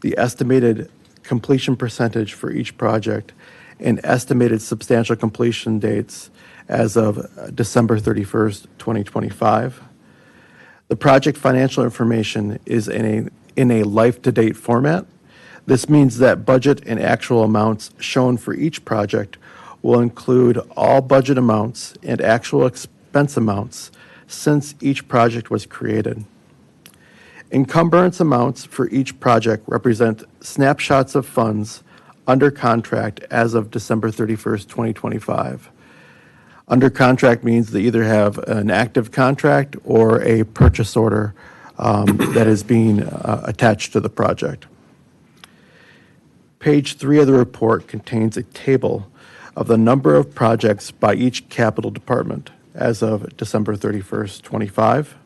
the estimated completion percentage for each project, and estimated substantial completion dates as of December 31st, 2025. The project financial information is in a life-to-date format. This means that budget and actual amounts shown for each project will include all budget amounts and actual expense amounts since each project was created. Encumbrance amounts for each project represent snapshots of funds under contract as of December 31st, 2025. Under contract means they either have an active contract or a purchase order that is being attached to the project. Page 3 of the report contains a table of the number of projects by each capital department as of December 31st, 25.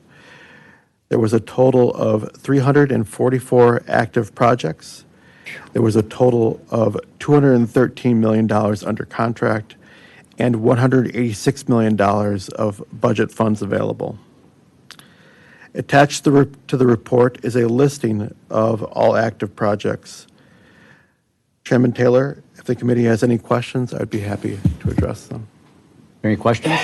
There was a total of 344 active projects. There was a total of $213 million under contract and $186 million of budget funds available. Attached to the report is a listing of all active projects. Chairman Taylor, if the committee has any questions, I'd be happy to address them. Any questions?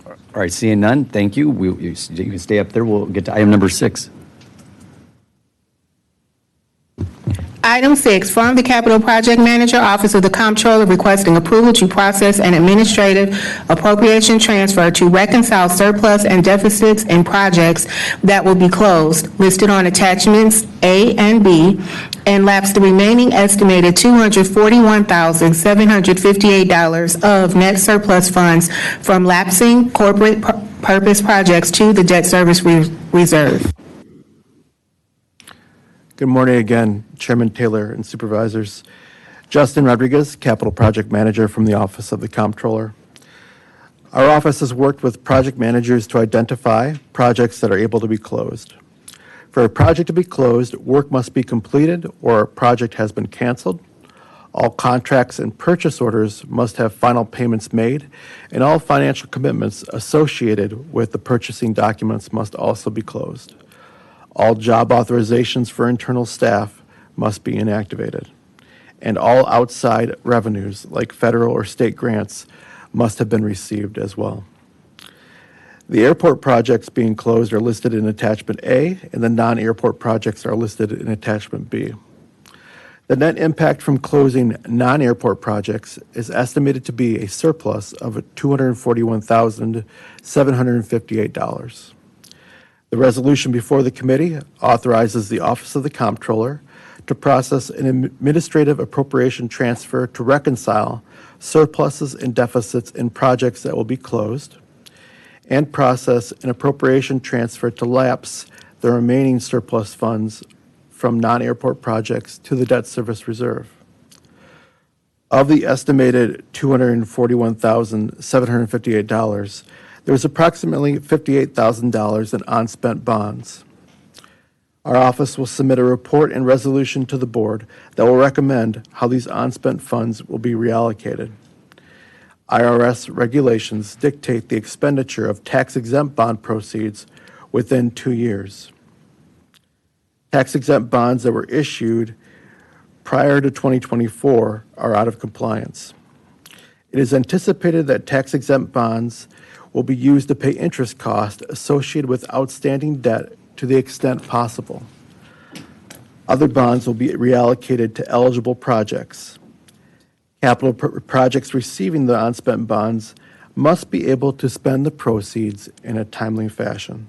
All right, seeing none, thank you. You can stay up there. We'll get to item number 6. Item 6, from the Capital Project Manager, Office of the Comptroller, requesting approval to process an administrative appropriation transfer to reconcile surplus and deficits in projects that will be closed, listed on attachments A and B, and lapse the remaining estimated $241,758 of net surplus funds from lapsing corporate purpose projects to the debt service reserve. Good morning again, Chairman Taylor and Supervisors. Justin Rodriguez, Capital Project Manager from the Office of the Comptroller. Our office has worked with project managers to identify projects that are able to be closed. For a project to be closed, work must be completed or a project has been canceled. All contracts and purchase orders must have final payments made, and all financial commitments associated with the purchasing documents must also be closed. All job authorizations for internal staff must be inactivated, and all outside revenues, like federal or state grants, must have been received as well. The airport projects being closed are listed in Attachment A, and the non-airport projects are listed in Attachment B. The net impact from closing non-airport projects is estimated to be a surplus of $241,758. The resolution before the committee authorizes the Office of the Comptroller to process an administrative appropriation transfer to reconcile surpluses and deficits in projects that will be closed, and process an appropriation transfer to lapse the remaining surplus funds from non-airport projects to the debt service reserve. Of the estimated $241,758, there was approximately $58,000 in unspent bonds. Our office will submit a report and resolution to the board that will recommend how these unspent funds will be reallocated. IRS regulations dictate the expenditure of tax-exempt bond proceeds within 2 years. Tax-exempt bonds that were issued prior to 2024 are out of compliance. It is anticipated that tax-exempt bonds will be used to pay interest costs associated with outstanding debt to the extent possible. Other bonds will be reallocated to eligible projects. Capital projects receiving the unspent bonds must be able to spend the proceeds in a timely fashion.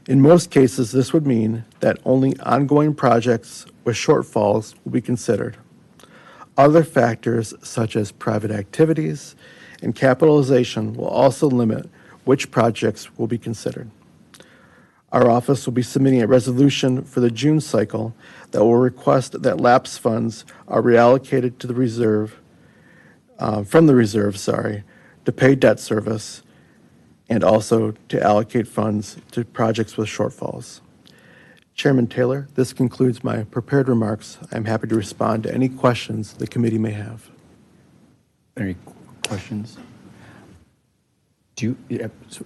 In most cases, this would mean that only ongoing projects with shortfalls will be considered. Other factors, such as private activities and capitalization, will also limit which projects will be considered. Our office will be submitting a resolution for the June cycle that will request that lapse funds are reallocated to the reserve, from the reserve, to pay debt service, and also to allocate funds to projects with shortfalls. Chairman Taylor, this concludes my prepared remarks. I'm happy to respond to any questions the committee may have. Any questions? Do you, yeah, so-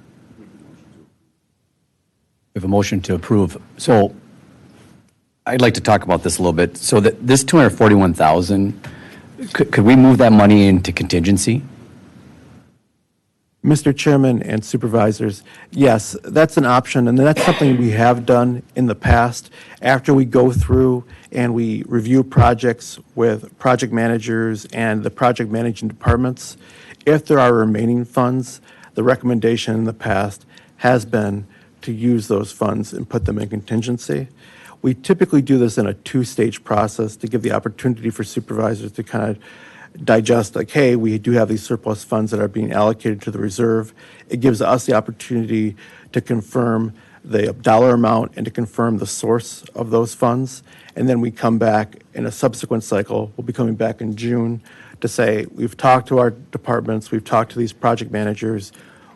we have a motion to approve. So I'd like to talk about this a little bit. So that this 241,000, could we move that money into contingency? Mr. Chairman and supervisors, yes, that's an option, and that's something we have done in the past. After we go through and we review projects with project managers and the project managing departments, if there are remaining funds, the recommendation in the past has been to use those funds and put them in contingency. We typically do this in a two-stage process to give the opportunity for supervisors to kind of digest, like, hey, we do have these surplus funds that are being allocated to the reserve. It gives us the opportunity to confirm the dollar amount and to confirm the source of those funds. And then we come back in a subsequent cycle. We'll be coming back in June to say, we've talked to our departments, we've talked to these project managers,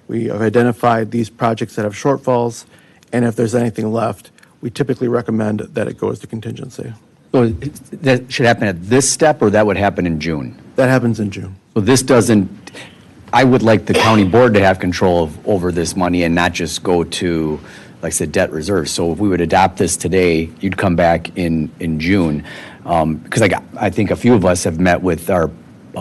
we have identified these projects that have shortfalls, and if there's anything left, we typically recommend that it goes to contingency. So that should happen at this step, or that would happen in June? That happens in June. So this doesn't, I would like the county board to have control over this money and not just go to, like I said, debt reserve. So if we would adopt this today, you'd come back in June. Because I think a few of us have met with our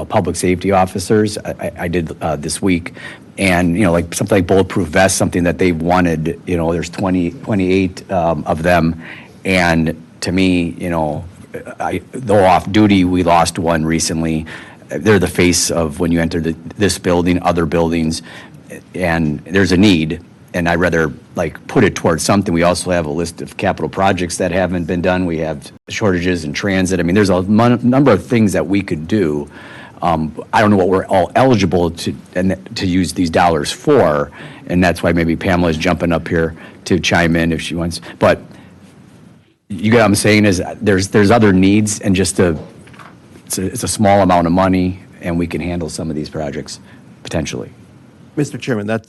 public safety officers. I did this week. And, you know, like something like bulletproof vests, something that they've wanted, you know, there's 28 of them. And to me, you know, though off duty, we lost one recently. They're the face of when you enter this building, other buildings, and there's a need. And I'd rather like put it towards something. We also have a list of capital projects that haven't been done. We have shortages in transit. I mean, there's a number of things that we could do. I don't know what we're all eligible to use these dollars for, and that's why maybe Pamela's jumping up here to chime in if she wants. But you get what I'm saying is there's other needs, and just it's a small amount of money, and we can handle some of these projects potentially. Mr. Chairman,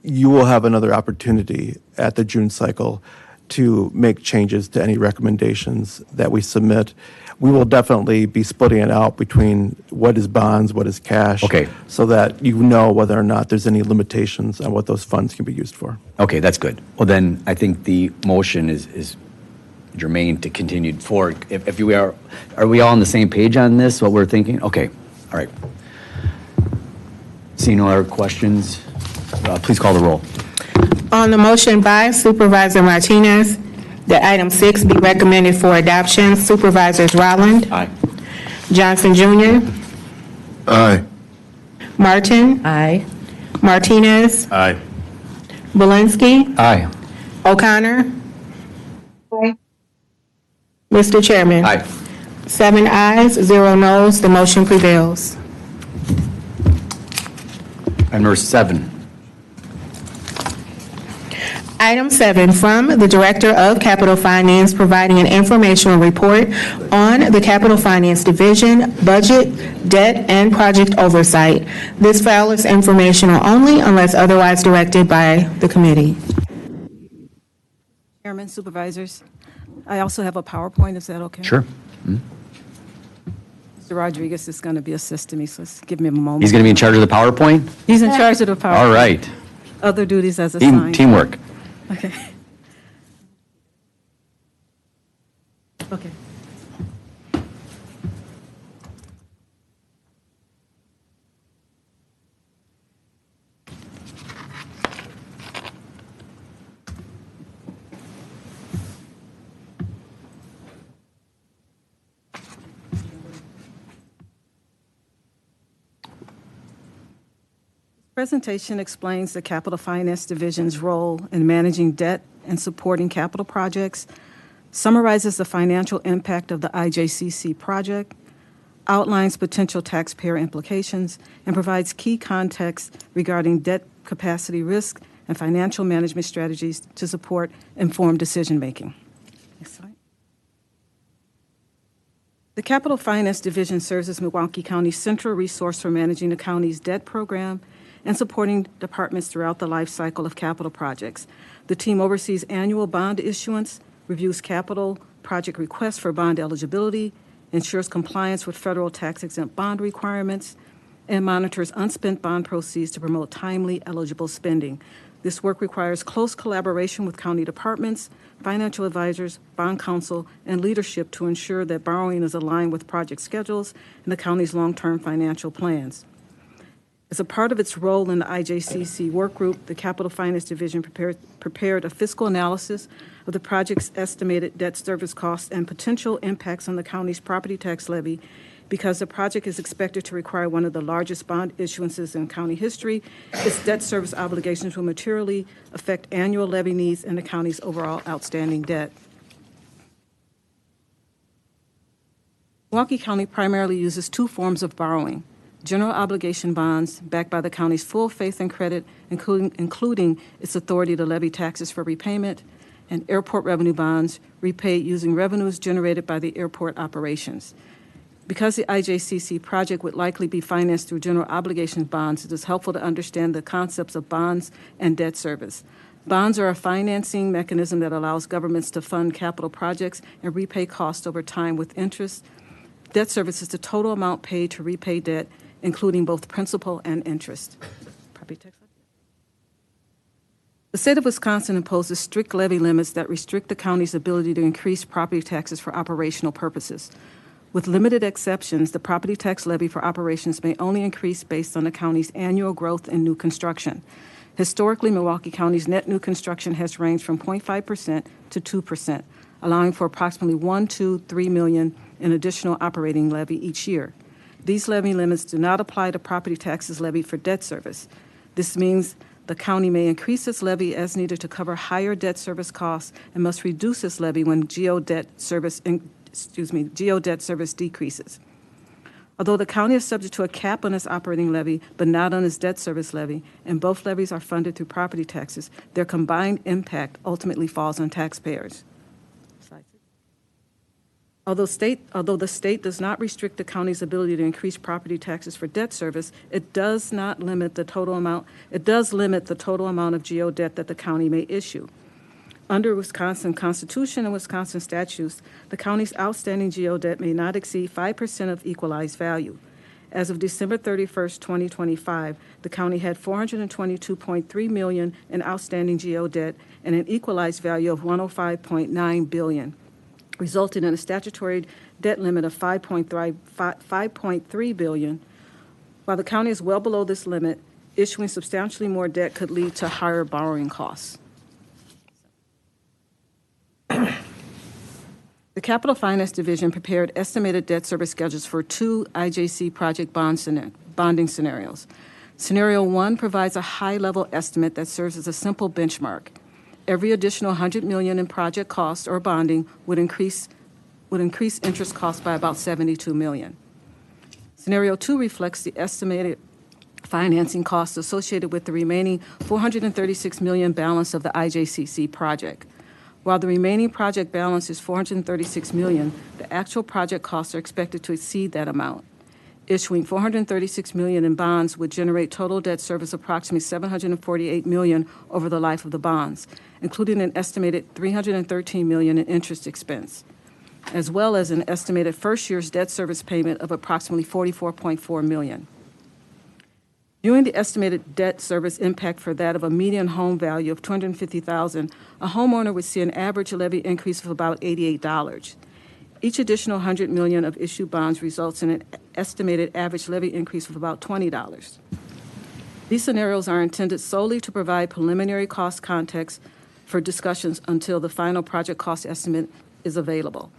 you will have another opportunity at the June cycle to make changes to any recommendations that we submit. We will definitely be splitting it out between what is bonds, what is cash. Okay. So that you know whether or not there's any limitations on what those funds can be used for. Okay, that's good. Well, then I think the motion is germane to continue forward. If you are we all on the same page on this, what we're thinking? Okay, all right. Seeing no other questions, please call the roll. On the motion by Supervisor Martinez, that item 6 be recommended for adoption, Supervisors Rowland, Aye. Johnson Jr., Aye. Martin, Aye. Martinez, Aye. Belinsky, Aye. O'Connor. Mr. Chairman. Aye. 7 ayes, 0 noes, the motion prevails. Item number 7. Item 7, from the Director of Capital Finance, providing an informational report on the Capital Finance Division, budget, debt, and project oversight. This file is informational only unless otherwise directed by the committee. Chairman, supervisors, I also have a PowerPoint. Is that okay? Sure. Mr. Rodriguez is going to be assisting me, so just give me a moment. He's going to be in charge of the PowerPoint? He's in charge of the PowerPoint. All right. Other duties as assigned. Teamwork. Okay. Okay. Presentation explains the Capital Finance Division's role in managing debt and supporting capital projects, summarizes the financial impact of the IJCC project, outlines potential taxpayer implications, and provides key context regarding debt capacity risk and financial management strategies to support informed decision-making. Next slide. The Capital Finance Division serves as Milwaukee County's central resource for managing the county's debt program and supporting departments throughout the life cycle of capital projects. The team oversees annual bond issuance, reviews capital project requests for bond eligibility, ensures compliance with federal tax-exempt bond requirements, and monitors unspent bond proceeds to promote timely eligible spending. This work requires close collaboration with county departments, financial advisors, bond counsel, and leadership to ensure that borrowing is aligned with project schedules and the county's long-term financial plans. As a part of its role in the IJCC work group, the Capital Finance Division prepared a fiscal analysis of the project's estimated debt service costs and potential impacts on the county's property tax levy. Because the project is expected to require one of the largest bond issuances in county history, its debt service obligations will materially affect annual levy needs and the county's overall outstanding debt. Milwaukee County primarily uses two forms of borrowing: general obligation bonds backed by the county's full faith and credit, including its authority to levy taxes for repayment, and airport revenue bonds repaid using revenues generated by the airport operations. Because the IJCC project would likely be financed through general obligation bonds, it is helpful to understand the concepts of bonds and debt service. Bonds are a financing mechanism that allows governments to fund capital projects and repay costs over time with interest. Debt service is the total amount paid to repay debt, including both principal and interest. Property tax levy. The state of Wisconsin imposes strict levy limits that restrict the county's ability to increase property taxes for operational purposes. With limited exceptions, the property tax levy for operations may only increase based on the county's annual growth in new construction. Historically, Milwaukee County's net new construction has ranged from 0.5% to 2%, allowing for approximately $1, $2, $3 million in additional operating levy each year. These levy limits do not apply to property taxes levied for debt service. This means the county may increase its levy as needed to cover higher debt service costs and must reduce its levy when GO debt service decreases. Although the county is subject to a cap on its operating levy, but not on its debt service levy, and both levies are funded through property taxes, their combined impact ultimately falls on taxpayers. Although the state does not restrict the county's ability to increase property taxes for debt service, it does limit the total amount of GO debt that the county may issue. Under Wisconsin Constitution and Wisconsin statutes, the county's outstanding GO debt may not exceed 5% of equalized value. As of December 31st, 2025, the county had $422.3 million in outstanding GO debt and an equalized value of $105.9 billion, resulting in a statutory debt limit of $5.3 billion. While the county is well below this limit, issuing substantially more debt could lead to higher borrowing costs. The Capital Finance Division prepared estimated debt service schedules for two IJC project bonding scenarios. Scenario 1 provides a high-level estimate that serves as a simple benchmark. Every additional $100 million in project costs or bonding would increase interest costs by about $72 million. Scenario 2 reflects the estimated financing costs associated with the remaining $436 million balance of the IJCC project. While the remaining project balance is $436 million, the actual project costs are expected to exceed that amount. Issuing $436 million in bonds would generate total debt service approximately $748 million over the life of the bonds, including an estimated $313 million in interest expense, as well as an estimated first year's debt service payment of approximately $44.4 million. Viewing the estimated debt service impact for that of a median home value of $250,000, a homeowner would see an average levy increase of about $88. Each additional $100 million of issued bonds results in an estimated average levy increase of about $20. These scenarios are intended solely to provide preliminary cost context for discussions until the final project cost estimate is available.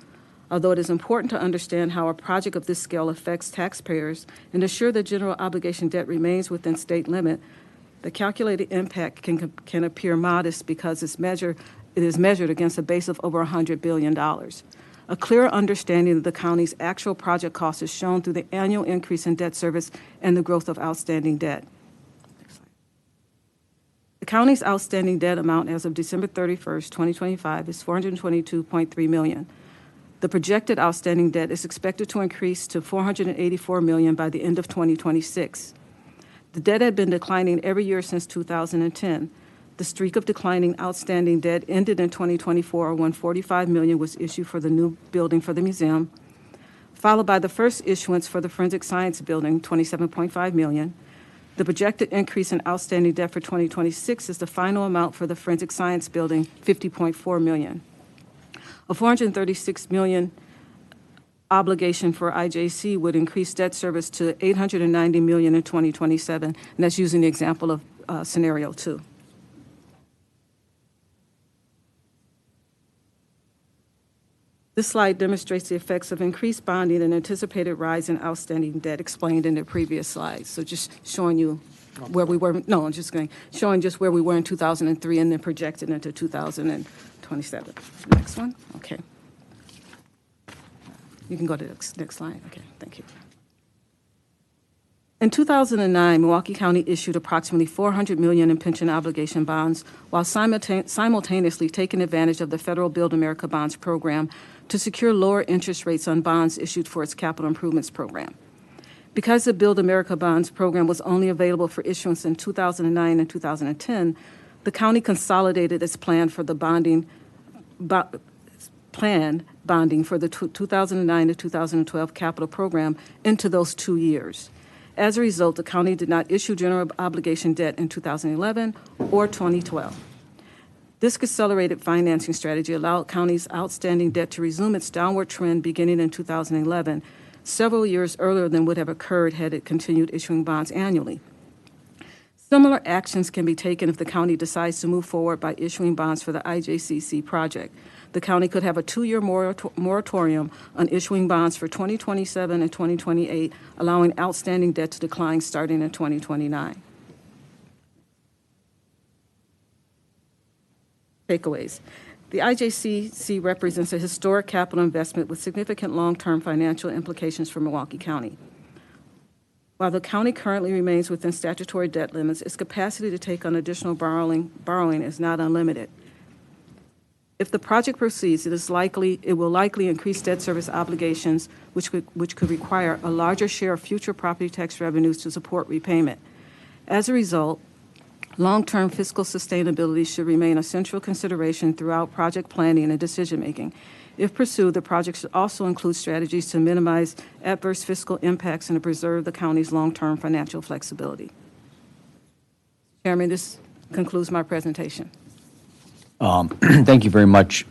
Although it is important to understand how a project of this scale affects taxpayers and ensure that general obligation debt remains within state limit, the calculated impact can appear modest because it is measured against a base of over $100 billion. A clear understanding of the county's actual project cost is shown through the annual increase in debt service and the growth of outstanding debt. The county's outstanding debt amount as of December 31st, 2025 is $422.3 million. The projected outstanding debt is expected to increase to $484 million by the end of 2026. The debt had been declining every year since 2010. The streak of declining outstanding debt ended in 2024 when $45 million was issued for the new building for the museum, followed by the first issuance for the Forensic Science Building, $27.5 million. The projected increase in outstanding debt for 2026 is the final amount for the Forensic Science Building, $50.4 million. A $436 million obligation for IJC would increase debt service to $890 million in 2027, and that's using the example of scenario 2. This slide demonstrates the effects of increased bonding and anticipated rise in outstanding debt explained in the previous slide. So just showing you where we were, no, I'm just going, showing just where we were in 2003 and then projected into 2027. Next one, okay. You can go to the next slide, okay, thank you. In 2009, Milwaukee County issued approximately $400 million in pension obligation bonds while simultaneously taking advantage of the federal Build America Bonds program to secure lower interest rates on bonds issued for its capital improvements program. Because the Build America Bonds program was only available for issuance in 2009 and 2010, the county consolidated its plan for the bonding for the 2009 to 2012 capital program into those 2 years. As a result, the county did not issue general obligation debt in 2011 or 2012. This accelerated financing strategy allowed county's outstanding debt to resume its downward trend beginning in 2011, several years earlier than would have occurred had it continued issuing bonds annually. Similar actions can be taken if the county decides to move forward by issuing bonds for the IJCC project. The county could have a 2-year moratorium on issuing bonds for 2027 and 2028, allowing outstanding debt to decline starting in 2029. Takeaways. The IJCC represents a historic capital investment with significant long-term financial implications for Milwaukee County. While the county currently remains within statutory debt limits, its capacity to take on additional borrowing is not unlimited. If the project proceeds, it will likely increase debt service obligations, which could require a larger share of future property tax revenues to support repayment. As a result, long-term fiscal sustainability should remain a central consideration throughout project planning and decision-making. If pursued, the project should also include strategies to minimize adverse fiscal impacts and to preserve the county's long-term financial flexibility. Chairman, this concludes my presentation. Thank you very much.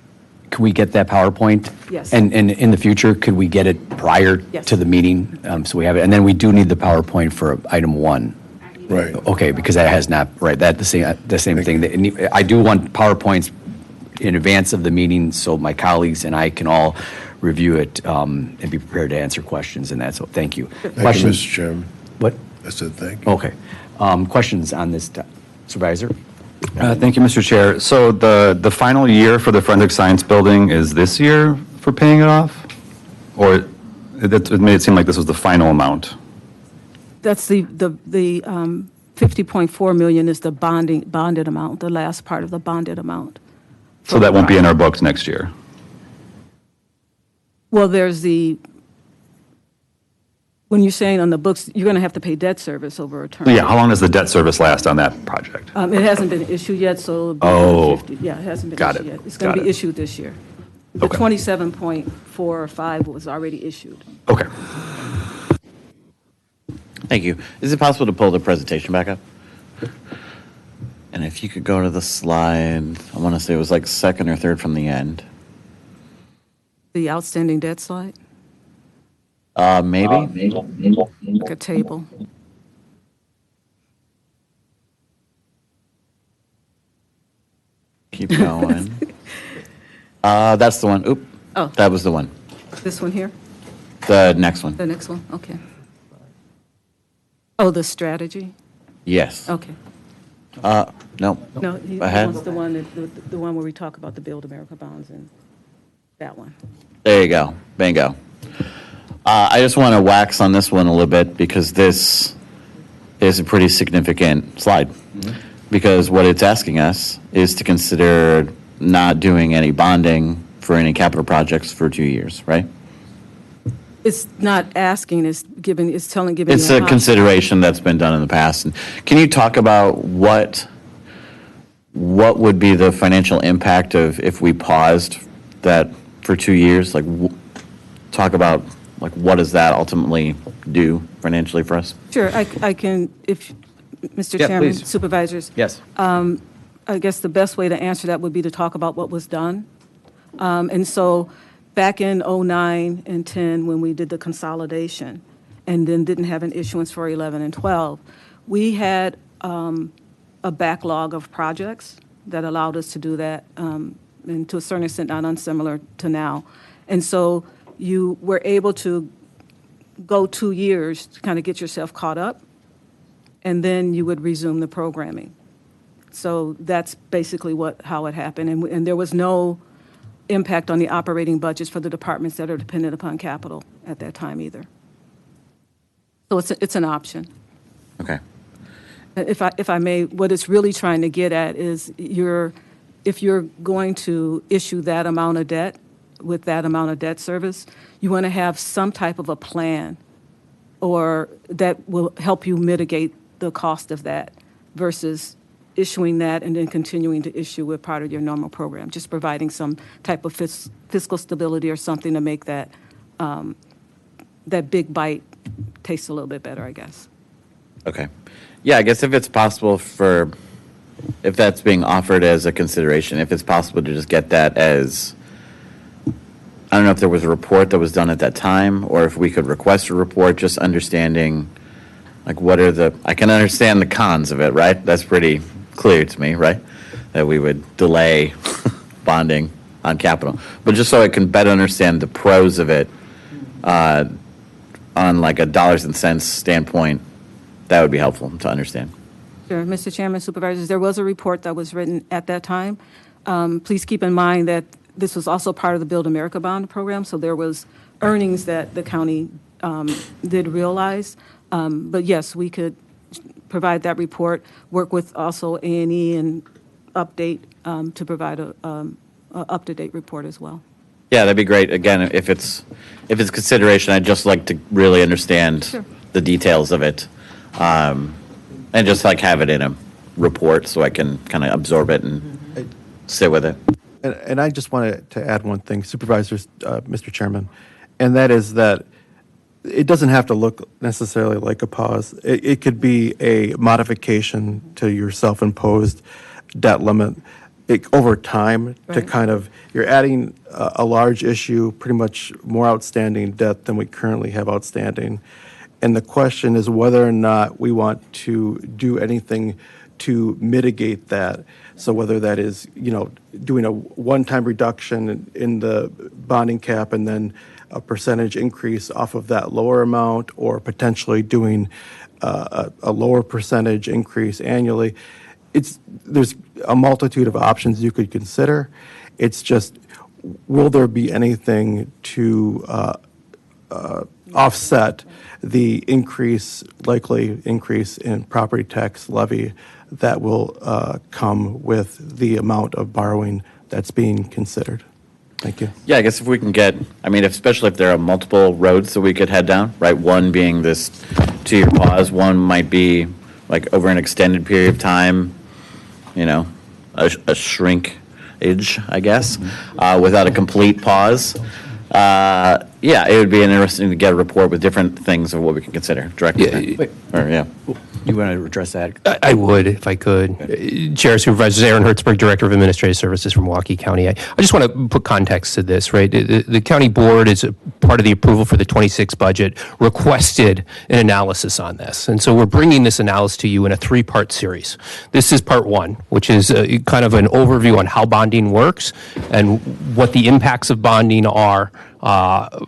Could we get that PowerPoint? Yes. And in the future, could we get it prior Yes. to the meeting? So we have it, and then we do need the PowerPoint for item 1. Right. Okay, because that has not, right, the same thing. I do want PowerPoints in advance of the meeting so my colleagues and I can all review it and be prepared to answer questions and that, so thank you. Thank you, Mr. Chairman. What? I said thank you. Okay. Questions on this, Supervisor? Thank you, Mr. Chair. So the final year for the Forensic Science Building is this year for paying it off? Or it made it seem like this was the final amount? That's the $50.4 million is the bonded amount, the last part of the bonded amount. So that won't be in our books next year? Well, there's when you're saying on the books, you're going to have to pay debt service over a term. Yeah, how long does the debt service last on that project? It hasn't been issued yet, so. Oh. 50. Yeah, it hasn't been Got issued it. yet. It's going to Got be it. issued this year. The Okay. 27.45 was already issued. Okay. Thank you. Is it possible to pull the presentation back up? And if you could go to the slide, I want to say it was like second or third from the end. The outstanding debt slide, Maybe? like a table. Keep going. That's the one. Oop. Oh. That was the one. This one here, The next one. the next one, okay. Oh, the strategy, Yes. okay. No. No, he Ahead. wants the one where we talk about the Build America bonds and that one. There you go. Bingo. I just want to wax on this one a little bit because this is a pretty significant slide. Because what it's asking us is to consider not doing any bonding for any capital projects for 2 years, right? It's not asking, it's giving It's you a an option. consideration that's been done in the past. And can you talk about what what would be the financial impact of if we paused that for 2 years? Like, talk about, like, what does that ultimately do financially for us? Sure, I can, if, Mr. Yeah, Chairman, please. supervisors. Yes. I guess the best way to answer that would be to talk about what was done. And so back in '09 and '10, when we did the consolidation and then didn't have an issuance for 11 and 12, we had a backlog of projects that allowed us to do that, and to a certain extent, not unsimilar to now. And so you were able to go 2 years to kind of get yourself caught up, and then you would resume the programming. So that's basically how it happened. And there was no impact on the operating budgets for the departments that are dependent upon capital at that time either. So it's an option. Okay. If I may, what it's really trying to get at is if you're going to issue that amount of debt with that amount of debt service, you want to have some type of a plan or that will help you mitigate the cost of that versus issuing that and then continuing to issue with part of your normal program, just providing some type of fiscal stability or something to make that that big bite taste a little bit better, I guess. Okay. Yeah, I guess if it's possible if that's being offered as a consideration, if it's possible to just get that as, I don't know if there was a report that was done at that time, or if we could request a report, just understanding, like, I can understand the cons of it, right? That's pretty clear to me, right? That we would delay bonding on capital. But just so I can better understand the pros of it, on like a dollars and cents standpoint, that would be helpful to understand. Sure. Mr. Chairman, supervisors, there was a report that was written at that time. Please keep in mind that this was also part of the Build America Bond program, so there was earnings that the county did realize. But yes, we could provide that report, work with also A&E and update to provide a up-to-date report as well. Yeah, that'd be great. Again, if it's consideration, I'd just like to really understand Sure. the details of it, and just like have it in a report so I can kind of absorb it and sit with it. And I just wanted to add one thing, Supervisors, Mr. Chairman, and that is that it doesn't have to look necessarily like a pause. It could be a modification to your self-imposed debt limit over time to Right. kind of, you're adding a large issue, pretty much more outstanding debt than we currently have outstanding. And the question is whether or not we want to do anything to mitigate that. So whether that is, doing a one-time reduction in the bonding cap and then a percentage increase off of that lower amount, or potentially doing a lower percentage increase annually. There's a multitude of options you could consider. It's just, will there be anything to offset the likely increase in property tax levy that will come with the amount of borrowing that's being considered? Thank you. Yeah, I guess if we can especially if there are multiple roads that we could head down, right? One being this 2-year pause, one might be like over an extended period of time, a shrinkage, I guess, without a complete pause. Yeah, it would be interesting to get a report with different things of what we can consider. Director? Yeah. You want to address that? I would, if I could. Chair Supervisors, Aaron Hertzberg, Director of Administrative Services from Milwaukee County. I just want to put context to this, right? The county board, is a part of the approval for the 26 budget, requested an analysis on this. And so we're bringing this analysis to you in a 3-part series. This is part 1, which is kind of an overview on how bonding works and what the impacts of bonding are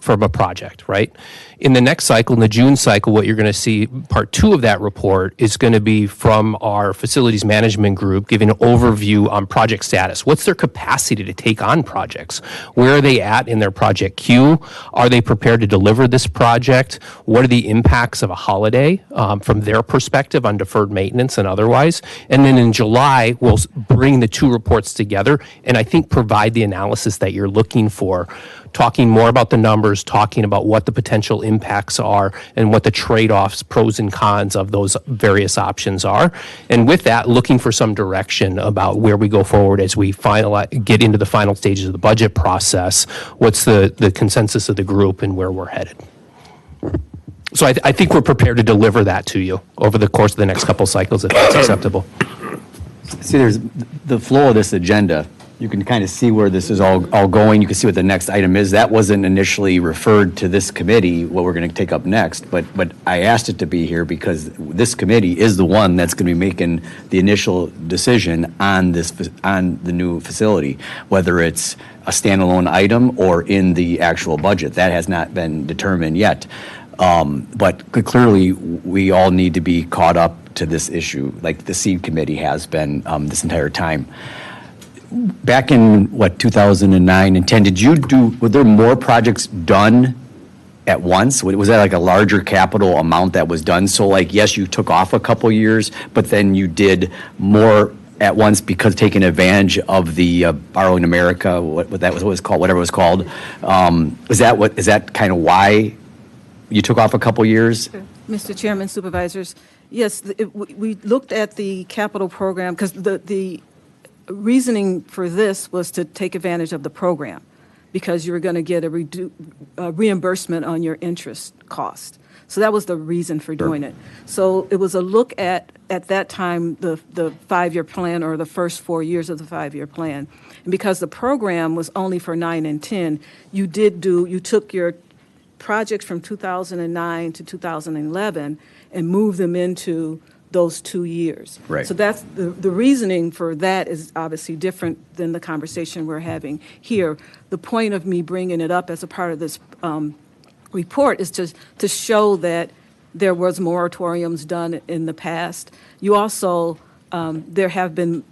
from a project, right? In the next cycle, in the June cycle, what you're going to see, part 2 of that report is going to be from our facilities management group, giving an overview on project status. What's their capacity to take on projects? Where are they at in their project queue? Are they prepared to deliver this project? What are the impacts of a holiday from their perspective on deferred maintenance and otherwise? And then in July, we'll bring the 2 reports together and I think provide the analysis that you're looking for talking more about the numbers, talking about what the potential impacts are and what the trade-offs, pros and cons of those various options are. And with that, looking for some direction about where we go forward as we get into the final stages of the budget process. What's the consensus of the group and where we're headed? So I think we're prepared to deliver that to you over the course of the next couple cycles, if that's acceptable. See, there's the flow of this agenda. You can kind of see where this is all going. You can see what the next item is. That wasn't initially referred to this committee, what we're going to take up next, but I asked it to be here because this committee is the one that's going to be making the initial decision on the new facility, whether it's a standalone item or in the actual budget. That has not been determined yet. But clearly, we all need to be caught up to this issue, like the seed committee has been this entire time. Back in, 2009 and 10, were there more projects done at once? Was that like a larger capital amount that was done? So like, yes, you took off a couple years, but then you did more at once because taking advantage of the Borrowing America, whatever it was called. Is that kind of why you took off a couple years? Mr. Chairman, Supervisors, yes, we looked at the capital program because the reasoning for this was to take advantage of the program because you were going to get a reimbursement on your interest cost. So that was the reason for doing it. So it was a look at that time, the 5-year plan or the first 4 years of the 5-year plan. And because the program was only for 9 and 10, you took your projects from 2009 to 2011 and moved them into those 2 years. Right. So that's the reasoning for that is obviously different than the conversation we're having here. The point of me bringing it up as a part of this report is to show that there was moratoriums done in the past. You also, there have been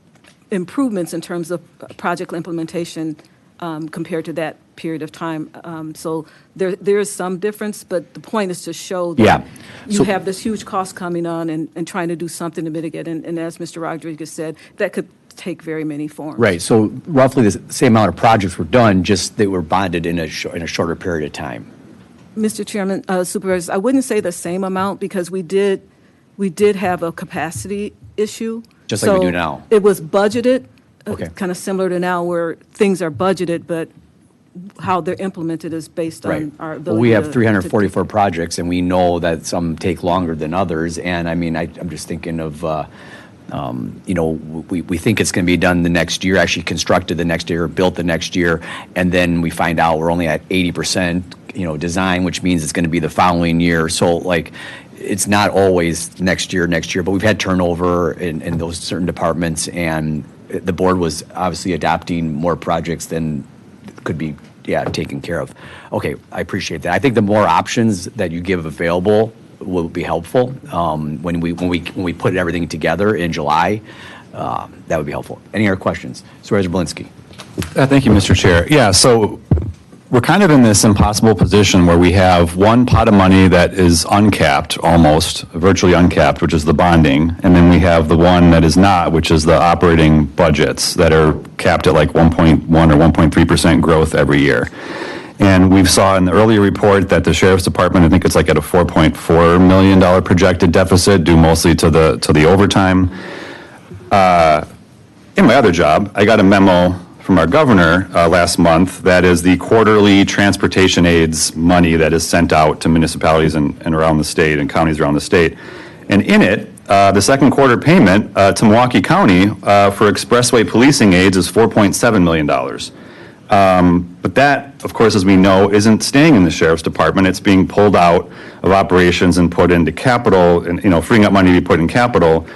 improvements in terms of project implementation compared to that period of time. So there is some difference, but the point is to show that you have this huge cost coming on and trying to do something to mitigate. And as Mr. Rodriguez said, that could take very many forms. Right. So roughly the same amount of projects were done, just they were bonded in a shorter period of time. Mr. Chairman, Supervisors, I wouldn't say the same amount because we did have a capacity issue. Just like we do now. It was budgeted, Okay. kind of similar to now where things are budgeted, but how they're implemented is based Right. on our Well, ability we have to- 344 projects, and we know that some take longer than others. And I mean, I'm just thinking of, we think it's going to be done the next year, actually constructed the next year, built the next year, and then we find out we're only at 80%, design, which means it's going to be the following year. So like, it's not always next year, but we've had turnover in those certain departments, and the board was obviously adopting more projects than could be taken care of. Okay, I appreciate that. I think the more options that you give available will be helpful when we put everything together in July. That would be helpful. Any other questions? Supervisor Belinsky. Thank you, Mr. Chair. Yeah, so we're kind of in this impossible position where we have one pot of money that is uncapped, almost, virtually uncapped, which is the bonding, and then we have the one that is not, which is the operating budgets that are capped at like 1.1 or 1.3% growth every year. And we saw in the earlier report that the Sheriff's Department, I think it's like at a $4.4 million projected deficit due mostly to the overtime. In my other job, I got a memo from our governor last month that is the quarterly transportation aids money that is sent out to municipalities and around the state and counties around the state. And in it, the second quarter payment to Milwaukee County for expressway policing aids is $4.7 million. But that, of course, as we know, isn't staying in the Sheriff's Department. It's being pulled out of operations and put into capital and, freeing up money to be put in capital.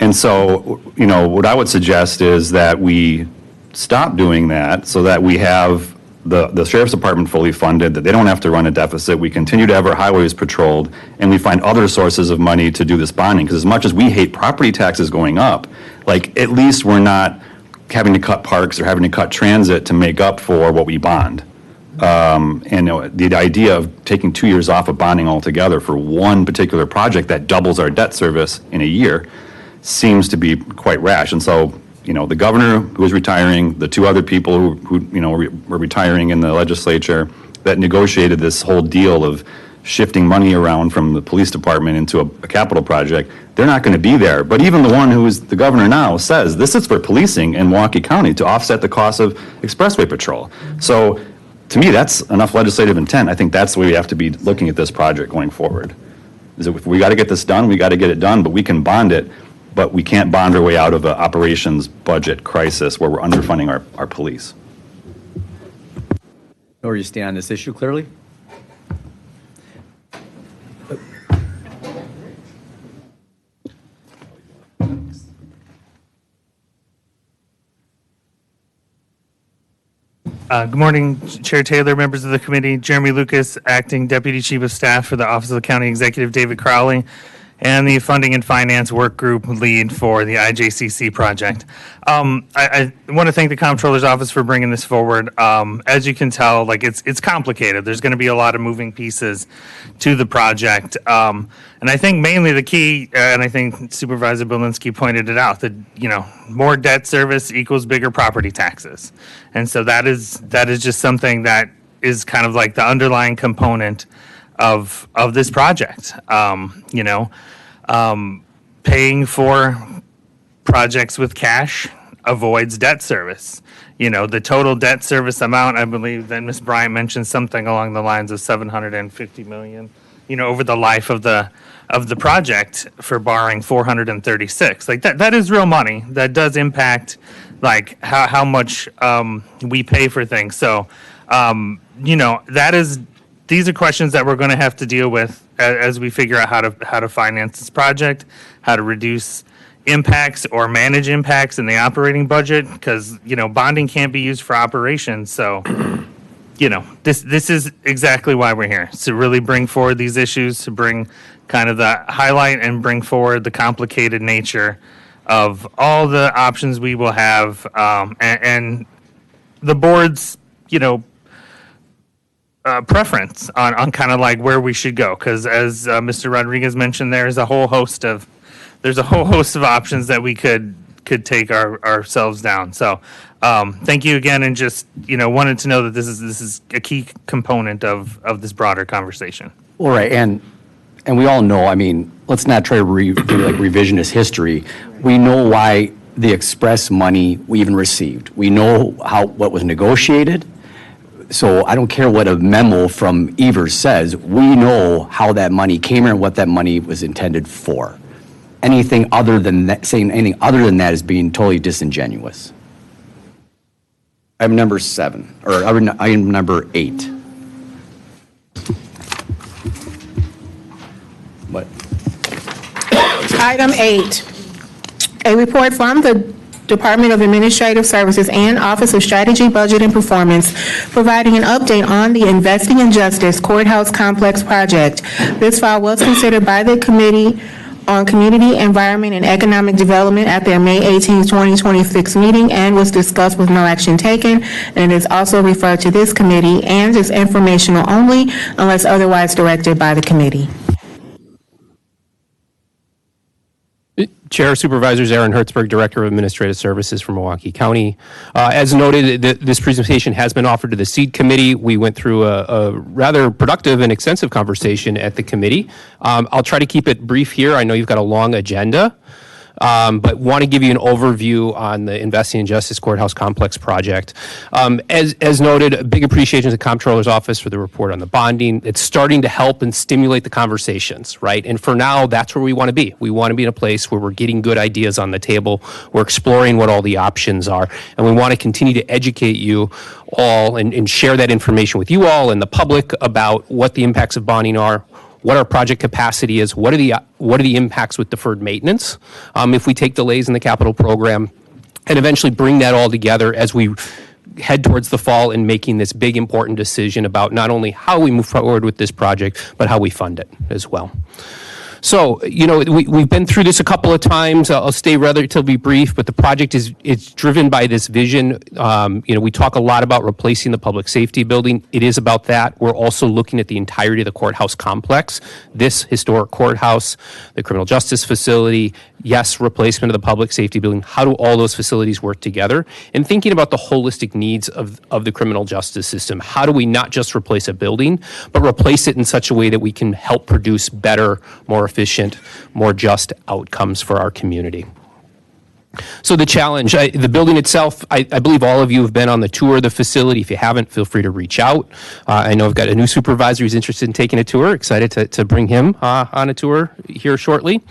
And so, what I would suggest is that we stop doing that so that we have the Sheriff's Department fully funded, that they don't have to run a deficit. We continue to have our highways patrolled, and we find other sources of money to do this bonding. Because as much as we hate property taxes going up, like at least we're not having to cut parks or having to cut transit to make up for what we bond. And the idea of taking 2 years off of bonding altogether for one particular project that doubles our debt service in a year seems to be quite rash. And so the governor who was retiring, the two other people who were retiring in the legislature that negotiated this whole deal of shifting money around from the police department into a capital project, they're not going to be there. But even the one who is the governor now says this is for policing in Milwaukee County to offset the cost of expressway patrol. So to me, that's enough legislative intent. I think that's the way we have to be looking at this project going forward. Is that if we got to get this done, we got to get it done, but we can bond it, but we can't bond our way out of an operations budget crisis where we're underfunding our police. Or you stand on this issue clearly? Good morning, Chair Taylor, members of the committee, Jeremy Lucas, Acting Deputy Chief of Staff for the Office of the County Executive, David Crowley, and the Funding and Finance Work Group Lead for the IJCC project. I want to thank the Comptroller's Office for bringing this forward. As you can tell, it's complicated. There's going to be a lot of moving pieces to the project. And I think mainly the key, and I think Supervisor Belinsky pointed it out, that more debt service equals bigger property taxes. And so that is just something that is kind of like the underlying component of this project. Paying for projects with cash avoids debt service. The total debt service amount, I believe that Ms. Bryant mentioned something along the lines of $750 million, over the life of the project for borrowing 436. That is real money. That does impact how much we pay for things. So, these are questions that we're going to have to deal with as we figure out how to finance this project, how to reduce impacts or manage impacts in the operating budget, because bonding can't be used for operations. So this is exactly why we're here, to really bring forward these issues, to bring kind of the highlight and bring forward the complicated nature of all the options we will have, and the board's preference on kind of where we should go, because as Mr. Rodriguez mentioned, there's a whole host of options that we could take ourselves down. So thank you again, and just wanted to know that this is a key component of this broader conversation. All right, and we all know, let's not try to do revisionist history. We know why the express money we even received. We know what was negotiated. So I don't care what a memo from Evers says. We know how that money came here and what that money was intended for. Anything other than that, saying anything other than that is being totally disingenuous. Item number 7, or item number 8. What? Item 8, a report from the Department of Administrative Services and Office of Strategy, Budget, and Performance, providing an update on the Investing in Justice Courthouse Complex project. This file was considered by the Committee on Community, Environment, and Economic Development at their May 18, 2026 meeting and was discussed with no action taken, and is also referred to this committee and is informational only unless otherwise directed by the committee. Chair, Supervisors, Aaron Hertzberg, Director of Administrative Services for Milwaukee County. As noted, this presentation has been offered to the SEED Committee. We went through a rather productive and extensive conversation at the committee. I'll try to keep it brief here. I know you've got a long agenda. But want to give you an overview on the Investing in Justice Courthouse Complex project. As noted, a big appreciation to the Comptroller's Office for the report on the bonding. It's starting to help and stimulate the conversations, right? And for now, that's where we want to be. We want to be in a place where we're getting good ideas on the table. We're exploring what all the options are. And we want to continue to educate you all and share that information with you all and the public about what the impacts of bonding are, what our project capacity is, what are the impacts with deferred maintenance if we take delays in the capital program, and eventually bring that all together as we head towards the fall in making this big important decision about not only how we move forward with this project, but how we fund it as well. So, we've been through this a couple of times. I'll stay relatively brief, but the project it's driven by this vision. We talk a lot about replacing the public safety building. It is about that. We're also looking at the entirety of the courthouse complex, this historic courthouse, the criminal justice facility, yes, replacement of the public safety building. How do all those facilities work together? And thinking about the holistic needs of the criminal justice system. How do we not just replace a building, but replace it in such a way that we can help produce better, more efficient, more just outcomes for our community? So the challenge, the building itself, I believe all of you have been on the tour of the facility. If you haven't, feel free to reach out. I know I've got a new supervisor who's interested in taking a tour. Excited to bring him on a tour here shortly.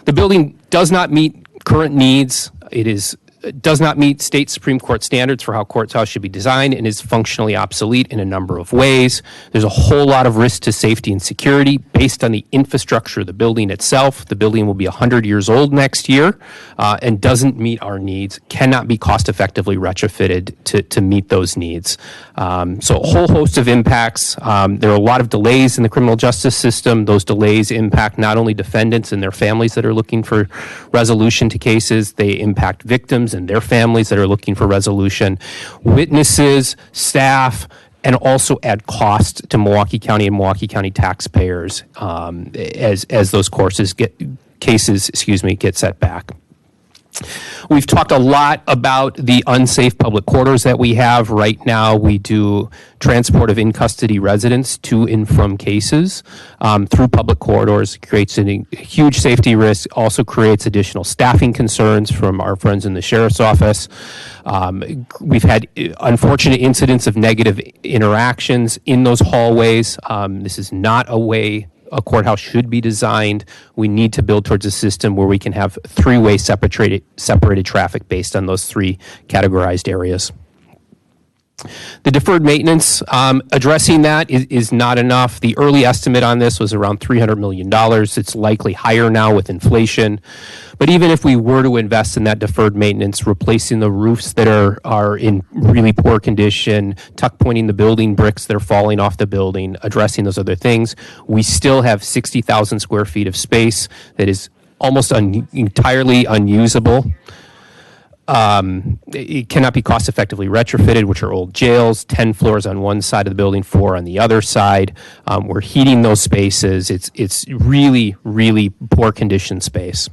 The building does not meet current needs. It does not meet state Supreme Court standards for how courthouse should be designed and is functionally obsolete in a number of ways. There's a whole lot of risk to safety and security based on the infrastructure of the building itself. The building will be 100 years old next year and doesn't meet our needs, cannot be cost effectively retrofitted to meet those needs. So a whole host of impacts. There are a lot of delays in the criminal justice system. Those delays impact not only defendants and their families that are looking for resolution to cases, they impact victims and their families that are looking for resolution, witnesses, staff, and also add cost to Milwaukee County and Milwaukee County taxpayers as those cases get set back. We've talked a lot about the unsafe public corridors that we have. Right now, we do transport of in-custody residents to and from cases through public corridors. It creates a huge safety risk, also creates additional staffing concerns from our friends in the sheriff's office. We've had unfortunate incidents of negative interactions in those hallways. This is not a way a courthouse should be designed. We need to build towards a system where we can have three-way separated traffic based on those three categorized areas. The deferred maintenance, addressing that is not enough. The early estimate on this was around $300 million. It's likely higher now with inflation. But even if we were to invest in that deferred maintenance, replacing the roofs that are in really poor condition, tuck pointing the building bricks that are falling off the building, addressing those other things, we still have 60,000 square feet of space that is almost entirely unusable. It cannot be cost effectively retrofitted, which are old jails, 10 floors on one side of the building, 4 on the other side. We're heating those spaces. It's really, really poor condition space.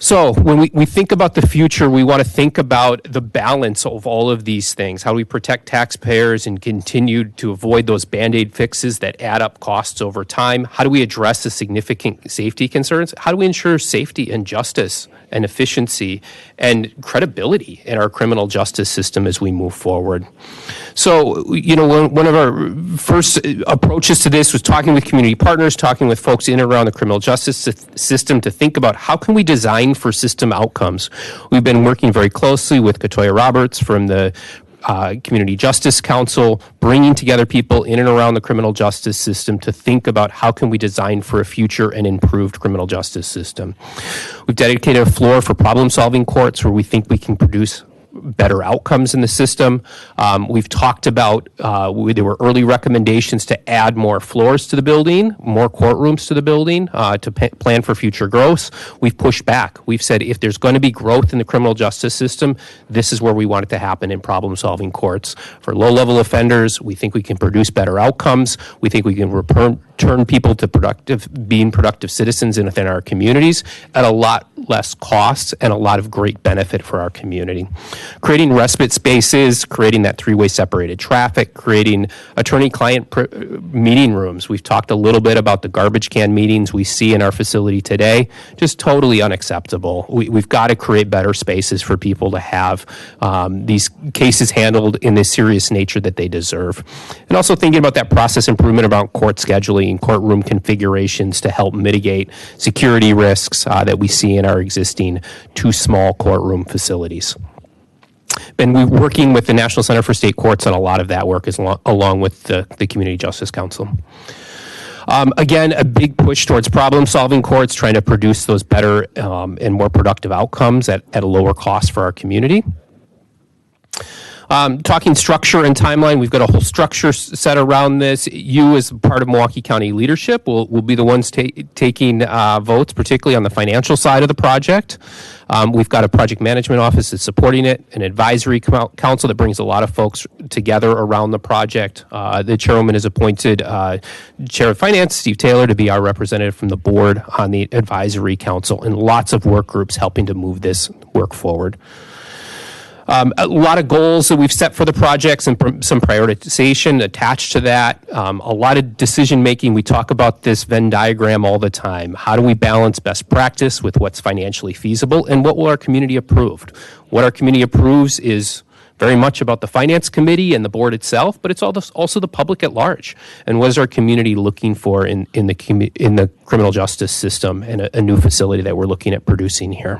So when we think about the future, we want to think about the balance of all of these things. How do we protect taxpayers and continue to avoid those Band-Aid fixes that add up costs over time? How do we address the significant safety concerns? How do we ensure safety and justice and efficiency and credibility in our criminal justice system as we move forward? So, one of our first approaches to this was talking with community partners, talking with folks in and around the criminal justice system to think about how can we design for system outcomes. We've been working very closely with Katoya Roberts from the Community Justice Council, bringing together people in and around the criminal justice system to think about how can we design for a future and improved criminal justice system. We've dedicated a floor for problem-solving courts where we think we can produce better outcomes in the system. We've talked about, there were early recommendations to add more floors to the building, more courtrooms to the building, to plan for future growth. We've pushed back. We've said if there's going to be growth in the criminal justice system, this is where we want it to happen in problem-solving courts. For low-level offenders, we think we can produce better outcomes. We think we can return people to being productive citizens within our communities at a lot less cost and a lot of great benefit for our community. Creating respite spaces, creating that three-way separated traffic, creating attorney-client meeting rooms. We've talked a little bit about the garbage can meetings we see in our facility today. Just totally unacceptable. We've got to create better spaces for people to have these cases handled in the serious nature that they deserve. And also thinking about that process improvement about court scheduling and courtroom configurations to help mitigate security risks that we see in our existing too small courtroom facilities. And we're working with the National Center for State Courts on a lot of that work along with the Community Justice Council. Again, a big push towards problem-solving courts, trying to produce those better and more productive outcomes at a lower cost for our community. Talking structure and timeline, we've got a whole structure set around this. You, as part of Milwaukee County leadership, will be the ones taking votes, particularly on the financial side of the project. We've got a project management office that's supporting it, an advisory council that brings a lot of folks together around the project. The chairwoman has appointed Chair of Finance, Steve Taylor, to be our representative from the board on the advisory council, and lots of work groups helping to move this work forward. A lot of goals that we've set for the projects and some prioritization attached to that. A lot of decision making. We talk about this Venn diagram all the time. How do we balance best practice with what's financially feasible, and what will our community approve? What our community approves is very much about the finance committee and the board itself, but it's also the public at large. And what is our community looking for in the criminal justice system and a new facility that we're looking at producing here?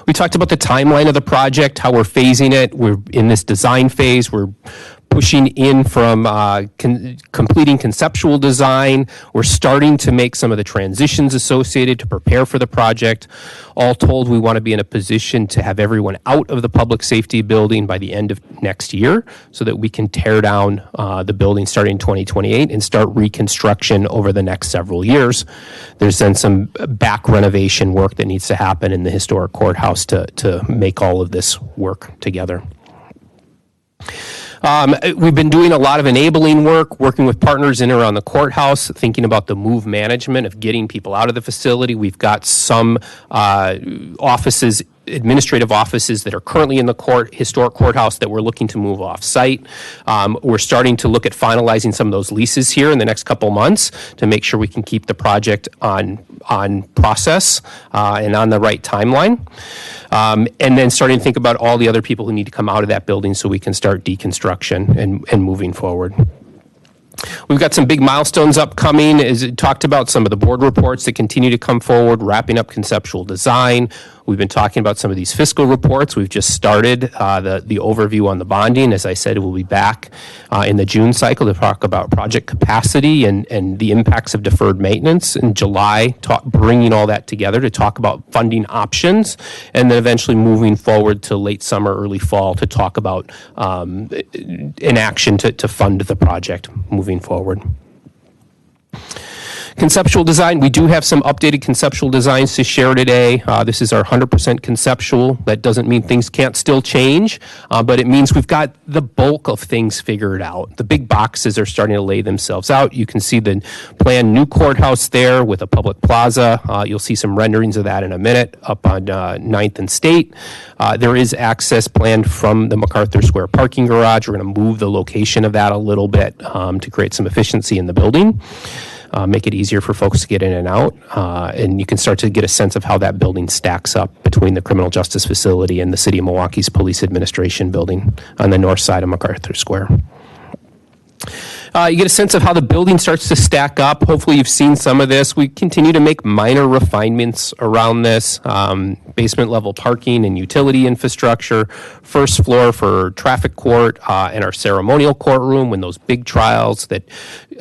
We talked about the timeline of the project, how we're phasing it. We're in this design phase. We're pushing in from completing conceptual design. We're starting to make some of the transitions associated to prepare for the project. All told, we want to be in a position to have everyone out of the public safety building by the end of next year so that we can tear down the building starting in 2028 and start reconstruction over the next several years. There's then some back renovation work that needs to happen in the historic courthouse to make all of this work together. We've been doing a lot of enabling work, working with partners in and around the courthouse, thinking about the move management of getting people out of the facility. We've got some offices, administrative offices that are currently in the historic courthouse that we're looking to move off-site. We're starting to look at finalizing some of those leases here in the next couple months to make sure we can keep the project on process and on the right timeline. And then starting to think about all the other people who need to come out of that building so we can start deconstruction and moving forward. We've got some big milestones upcoming. As it talked about, some of the board reports that continue to come forward, wrapping up conceptual design. We've been talking about some of these fiscal reports. We've just started the overview on the bonding. As I said, we'll be back in the June cycle to talk about project capacity and the impacts of deferred maintenance. In July, bringing all that together to talk about funding options, and then eventually moving forward to late summer, early fall to talk about an action to fund the project moving forward. Conceptual design, we do have some updated conceptual designs to share today. This is our 100% conceptual. That doesn't mean things can't still change, but it means we've got the bulk of things figured out. The big boxes are starting to lay themselves out. You can see the planned new courthouse there with a public plaza. You'll see some renderings of that in a minute up on 9th and State. There is access planned from the MacArthur Square parking garage. We're going to move the location of that a little bit to create some efficiency in the building. Make it easier for folks to get in and out, and you can start to get a sense of how that building stacks up between the criminal justice facility and the City of Milwaukee's police administration building on the north side of MacArthur Square. You get a sense of how the building starts to stack up. Hopefully you've seen some of this. We continue to make minor refinements around this. Basement level parking and utility infrastructure, first floor for traffic court and our ceremonial courtroom when those big trials that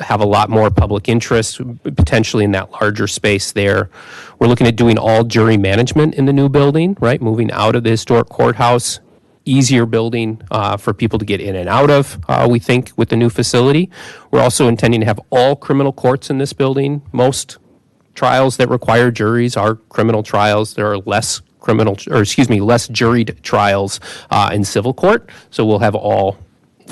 have a lot more public interest, potentially in that larger space there. We're looking at doing all jury management in the new building, right? Moving out of the historic courthouse. Easier building for people to get in and out of, we think, with the new facility. We're also intending to have all criminal courts in this building. Most trials that require juries are criminal trials. There are less juried trials in civil court. So we'll have all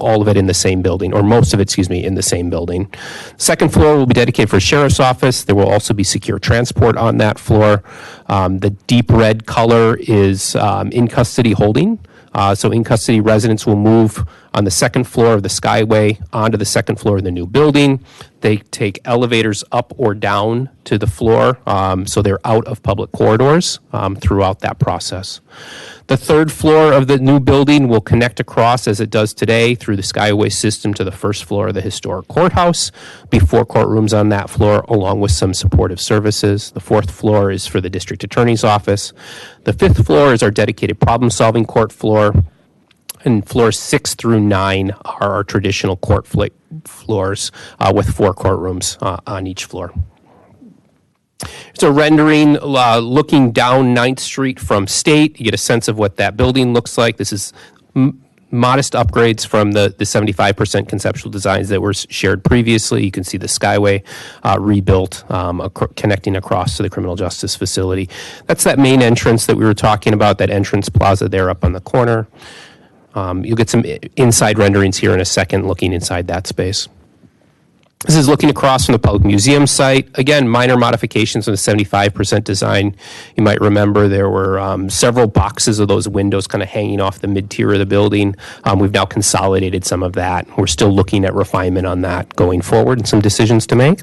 of it in the same building, or most of it, in the same building. Second floor will be dedicated for sheriff's office. There will also be secure transport on that floor. The deep red color is in custody holding. So in-custody residents will move on the second floor of the Skyway onto the second floor of the new building. They take elevators up or down to the floor, so they're out of public corridors throughout that process. The third floor of the new building will connect across, as it does today, through the Skyway system to the first floor of the historic courthouse. Be4 courtrooms on that floor, along with some supportive services. The fourth floor is for the district attorney's office. The fifth floor is our dedicated problem-solving court floor. And floors 6 through 9 are our traditional court floors with 4 courtrooms on each floor. It's a rendering looking down 9th Street from State. You get a sense of what that building looks like. This is modest upgrades from the 75% conceptual designs that were shared previously. You can see the Skyway rebuilt, connecting across to the criminal justice facility. That's that main entrance that we were talking about, that entrance plaza there up on the corner. You'll get some inside renderings here in a second, looking inside that space. This is looking across from the Public Museum site. Again, minor modifications on the 75% design. You might remember there were several boxes of those windows kind of hanging off the mid-tier of the building. We've now consolidated some of that. We're still looking at refinement on that going forward and some decisions to make.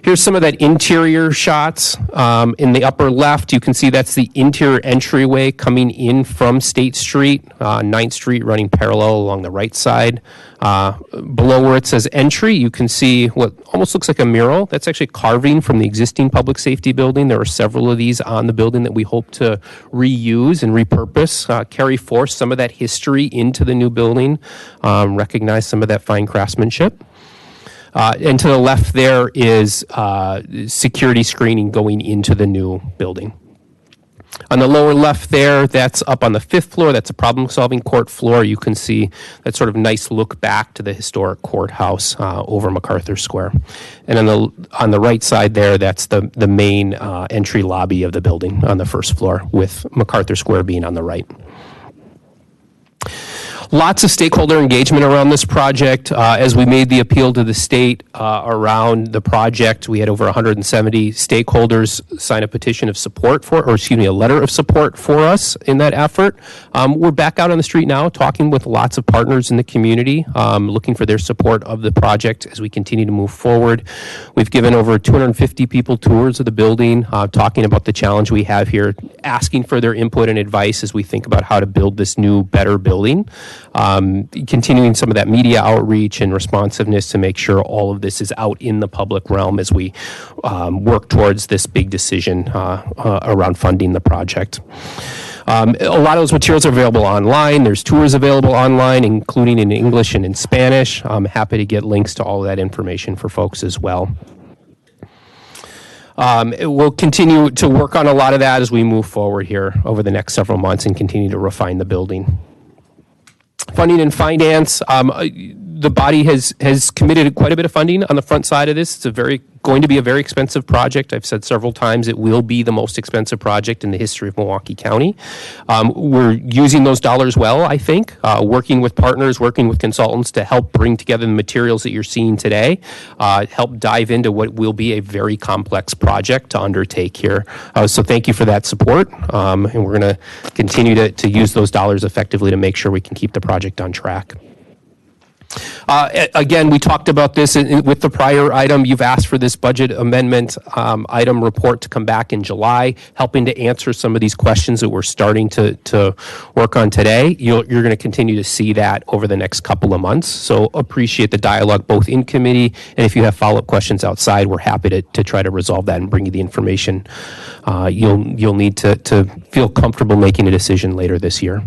Here's some of that interior shots. In the upper left, you can see that's the interior entryway coming in from State Street, 9th Street running parallel along the right side. Below where it says entry, you can see what almost looks like a mural. That's actually carving from the existing public safety building. There are several of these on the building that we hope to reuse and repurpose, carry forth some of that history into the new building, recognize some of that fine craftsmanship. And to the left there is security screening going into the new building. On the lower left there, that's up on the 5th floor. That's a problem-solving court floor. You can see that sort of nice look back to the historic courthouse over MacArthur Square. And on the right side there, that's the main entry lobby of the building on the 1st floor, with MacArthur Square being on the right. Lots of stakeholder engagement around this project. As we made the appeal to the state around the project, we had over 170 stakeholders sign a petition of support a letter of support for us in that effort. We're back out on the street now, talking with lots of partners in the community, looking for their support of the project as we continue to move forward. We've given over 250 people tours of the building, talking about the challenge we have here, asking for their input and advice as we think about how to build this new, better building. Continuing some of that media outreach and responsiveness to make sure all of this is out in the public realm as we work towards this big decision around funding the project. A lot of those materials are available online. There's tours available online, including in English and in Spanish. I'm happy to get links to all of that information for folks as well. We'll continue to work on a lot of that as we move forward here over the next several months and continue to refine the building. Funding and finance, the body has committed quite a bit of funding on the front side of this. It's going to be a very expensive project. I've said several times it will be the most expensive project in the history of Milwaukee County. We're using those dollars well, I think, working with partners, working with consultants to help bring together the materials that you're seeing today, help dive into what will be a very complex project to undertake here. So thank you for that support, and we're going to continue to use those dollars effectively to make sure we can keep the project on track. Again, we talked about this with the prior item. You've asked for this budget amendment item report to come back in July, helping to answer some of these questions that we're starting to work on today. You're going to continue to see that over the next couple of months. So appreciate the dialogue both in committee, and if you have follow-up questions outside, we're happy to try to resolve that and bring you the information you'll need to feel comfortable making a decision later this year.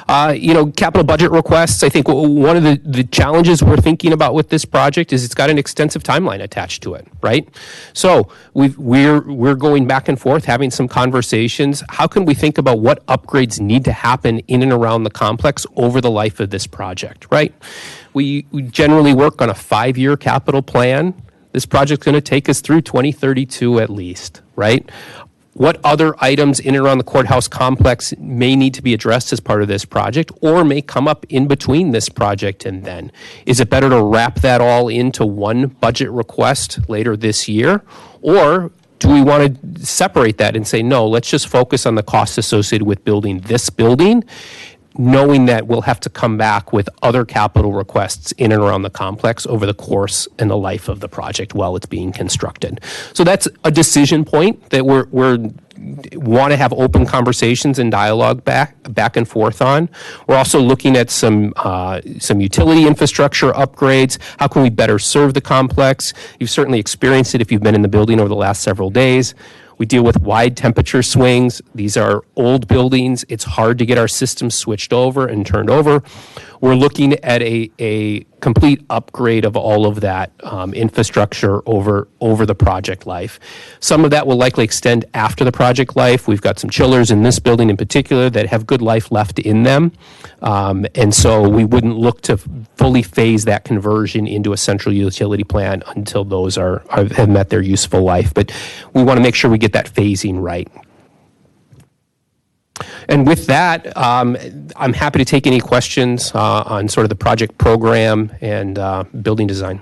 Capital budget requests, I think one of the challenges we're thinking about with this project is it's got an extensive timeline attached to it, right? So we're going back and forth, having some conversations. How can we think about what upgrades need to happen in and around the complex over the life of this project, right? We generally work on a 5-year capital plan. This project's going to take us through 2032 at least, right? What other items in and around the courthouse complex may need to be addressed as part of this project or may come up in between this project and then? Is it better to wrap that all into one budget request later this year? Or do we want to separate that and say, no, let's just focus on the costs associated with building this building, knowing that we'll have to come back with other capital requests in and around the complex over the course and the life of the project while it's being constructed. So that's a decision point that we're want to have open conversations and dialogue back and forth on. We're also looking at some utility infrastructure upgrades. How can we better serve the complex? You've certainly experienced it if you've been in the building over the last several days. We deal with wide temperature swings. These are old buildings. It's hard to get our systems switched over and turned over. We're looking at a complete upgrade of all of that infrastructure over the project life. Some of that will likely extend after the project life. We've got some chillers in this building in particular that have good life left in them. And so we wouldn't look to fully phase that conversion into a central utility plant until those have met their useful life. But we want to make sure we get that phasing right. And with that, I'm happy to take any questions on sort of the project program and building design.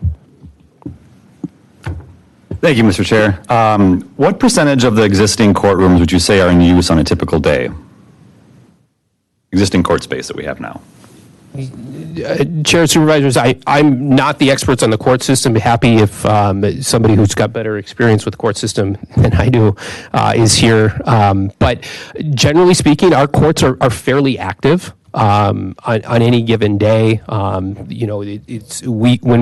Thank you, Mr. Chair. What percentage of the existing courtrooms would you say are in use on a typical day? Existing court space that we have now. Chair, supervisors, I'm not the experts on the court system. Be happy if somebody who's got better experience with the court system than I do is here. But generally speaking, our courts are fairly active. On any given day. When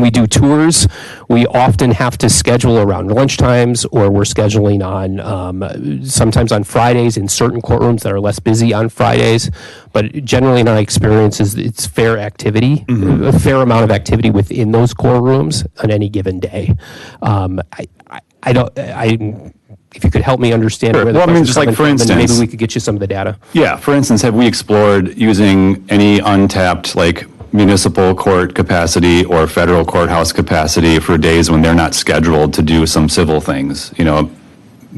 we do tours, we often have to schedule around lunchtimes, or we're scheduling on sometimes on Fridays in certain courtrooms that are less busy on Fridays. But generally, in our experience, it's fair activity, a fair amount of activity within those courtrooms on any given day. If you could help me understand where the well, I mean, just question's like for coming from, then instance, maybe we could get you some of the data. Yeah, for instance, have we explored using any untapped like municipal court capacity or federal courthouse capacity for days when they're not scheduled to do some civil things? You know,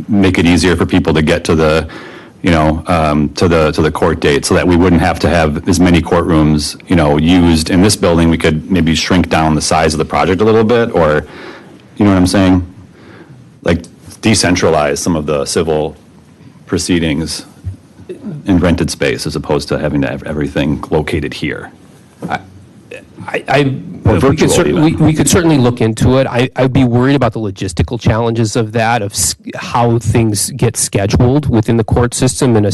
make it easier for people to get to the, to the court date, so that we wouldn't have to have as many courtrooms, used in this building. We could maybe shrink down the size of the project a little bit, or, you know what I'm saying? Like, decentralize some of the civil proceedings in rented space as opposed to having to have everything located here. We could certainly look into it. I'd be worried about the logistical challenges of that, of how things get scheduled within the court system, and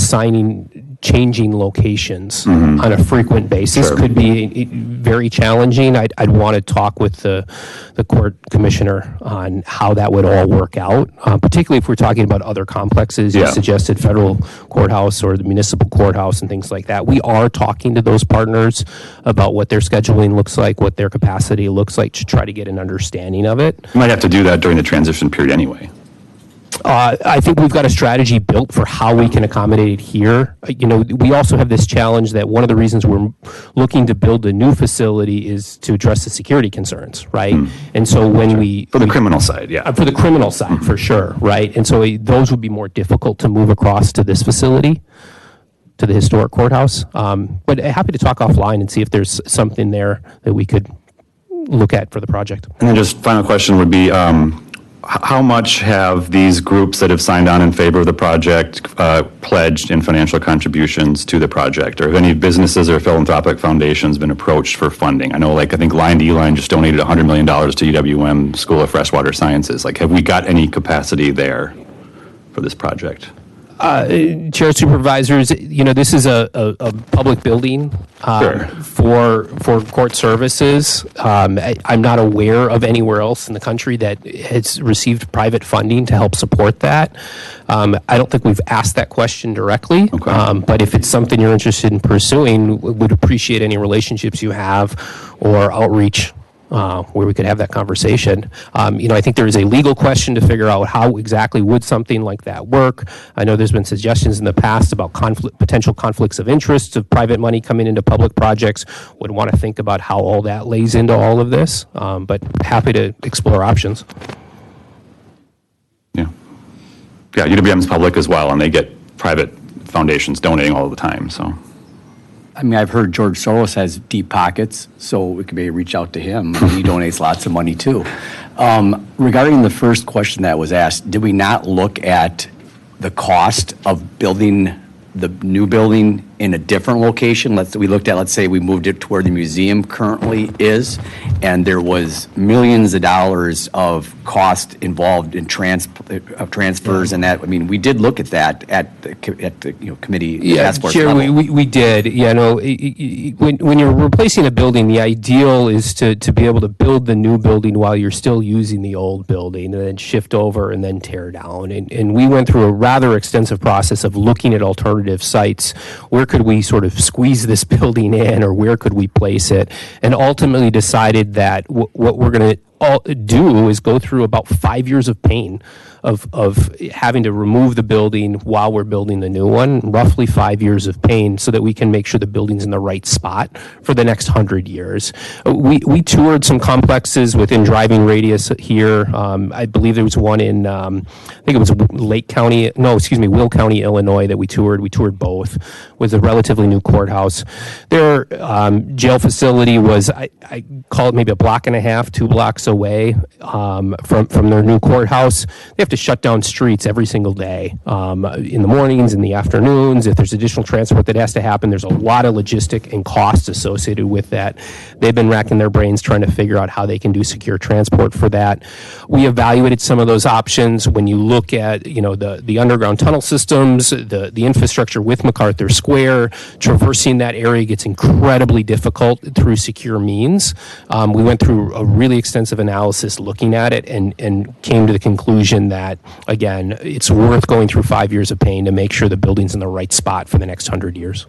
changing locations on a frequent basis could be very challenging. I'd want to talk with the court commissioner on how that would all work out, particularly if we're talking about other complexes. You suggested federal courthouse or the municipal courthouse and things like that. We are talking to those partners about what their scheduling looks like, what their capacity looks like, to try to get an understanding of it. You might have to do that during the transition period anyway. I think we've got a strategy built for how we can accommodate it here. We also have this challenge that one of the reasons we're looking to build a new facility is to address the security concerns, right? And so for the criminal side, for the criminal side, for sure, right? And so those would be more difficult to move across to this facility, to the historic courthouse. But happy to talk offline and see if there's something there that we could look at for the project. And then just final question would be, how much have these groups that have signed on in favor of the project pledged in financial contributions to the project? Or have any businesses or philanthropic foundations been approached for funding? I know, I think Line to Line just donated $100 million to UWM School of Freshwater Sciences. Have we got any capacity there for this project? Chair, supervisors, this is a public building for court services. I'm not aware of anywhere else in the country that has received private funding to help support that. I don't think we've asked that question directly, but if it's something you're interested in pursuing, would appreciate any relationships you have or outreach where we could have that conversation. I think there is a legal question to figure out how exactly would something like that work. I know there's been suggestions in the past about potential conflicts of interest of private money coming into public projects. Would want to think about how all that lays into all of this, but happy to explore options. Yeah, UWM's public as well, and they get private foundations donating all the time, so. I mean, I've heard George Soros has deep pockets, so we could maybe reach out to him. He donates lots of money too. Regarding the first question that was asked, did we not look at the cost of building the new building in a different location? Let's say we moved it to where the museum currently is, and there was millions of dollars of cost involved in transfers and that. I mean, we did look at that at the committee task force Chair, level. we did. When you're replacing a building, the ideal is to be able to build the new building while you're still using the old building, and then shift over and then tear down. And we went through a rather extensive process of looking at alternative sites. Where could we sort of squeeze this building in, or where could we place it? And ultimately decided that what we're going to do is go through about 5 years of pain of having to remove the building while we're building the new one, roughly 5 years of pain, so that we can make sure the building's in the right spot for the next 100 years. We toured some complexes within driving radius here. I believe there was one in, I think it was Will County, Illinois that we toured. We toured both. Was a relatively new courthouse. Their jail facility was, I call it maybe a block and a half, 2 blocks away from their new courthouse. They have to shut down streets every single day, in the mornings, in the afternoons. If there's additional transport that has to happen, there's a lot of logistic and costs associated with that. They've been racking their brains trying to figure out how they can do secure transport for that. We evaluated some of those options. When you look at, the underground tunnel systems, the infrastructure with MacArthur Square, traversing that area gets incredibly difficult through secure means. We went through a really extensive analysis looking at it and came to the conclusion that, again, it's worth going through 5 years of pain to make sure the building's in the right spot for the next 100 years.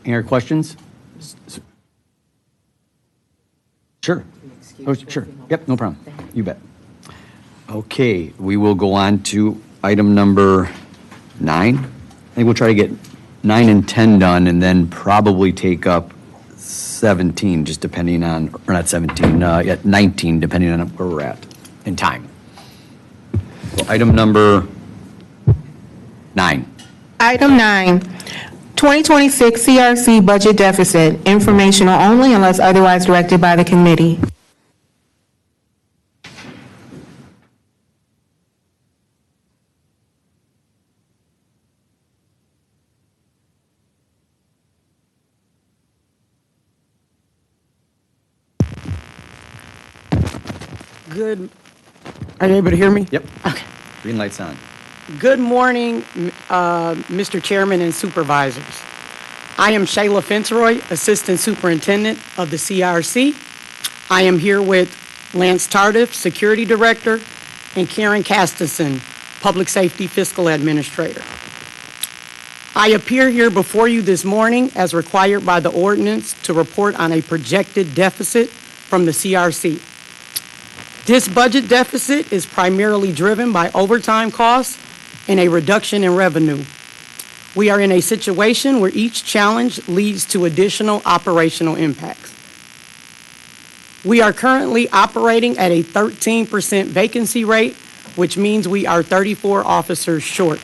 Any other questions? Sure. Oh, sure. Yep, no problem. You bet. Okay, we will go on to item number 9. I think we'll try to get 9 and 10 done and then probably take up 17, just depending on, or not 17, 19, depending on where we're at in time. So item number 9. Item 9, 2026 CRC budget deficit, informational only unless otherwise directed by the committee. Good. Are you able to hear me? Yep. Okay. Green light's on. Good morning, Mr. Chairman and Supervisors. I am Shayla Fitzroy, Assistant Superintendent of the CRC. I am here with Lance Tardif, Security Director, and Karen Castenson, Public Safety Fiscal Administrator. I appear here before you this morning as required by the ordinance to report on a projected deficit from the CRC. This budget deficit is primarily driven by overtime costs and a reduction in revenue. We are in a situation where each challenge leads to additional operational impacts. We are currently operating at a 13% vacancy rate, which means we are 34 officers short.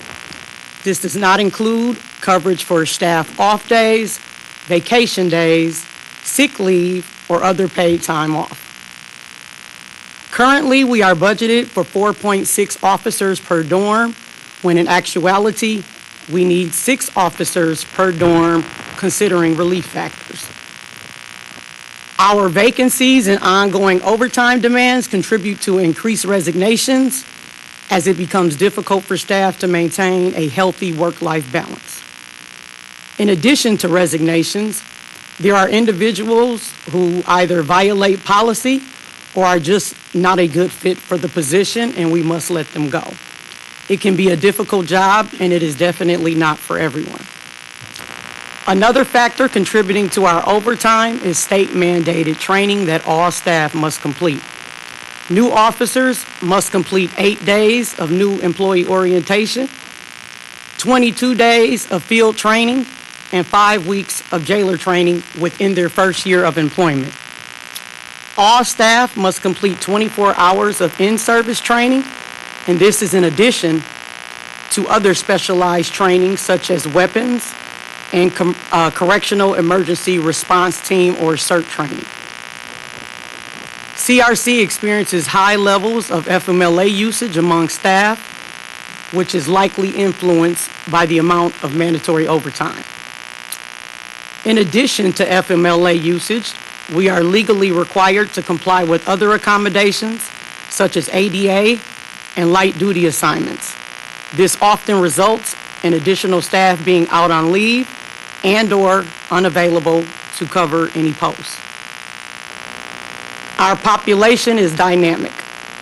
This does not include coverage for staff off days, vacation days, sick leave, or other paid time off. Currently, we are budgeted for 4.6 officers per dorm, when in actuality, we need 6 officers per dorm, considering relief factors. Our vacancies and ongoing overtime demands contribute to increased resignations, as it becomes difficult for staff to maintain a healthy work-life balance. In addition to resignations, there are individuals who either violate policy or are just not a good fit for the position, and we must let them go. It can be a difficult job, and it is definitely not for everyone. Another factor contributing to our overtime is state-mandated training that all staff must complete. New officers must complete 8 days of new employee orientation, 22 days of field training, and 5 weeks of jailer training within their first year of employment. All staff must complete 24 hours of in-service training, and this is in addition to other specialized training such as weapons and correctional emergency response team or CERT training. CRC experiences high levels of FMLA usage among staff, which is likely influenced by the amount of mandatory overtime. In addition to FMLA usage, we are legally required to comply with other accommodations, such as ADA and light duty assignments. This often results in additional staff being out on leave and/or unavailable to cover any posts. Our population is dynamic.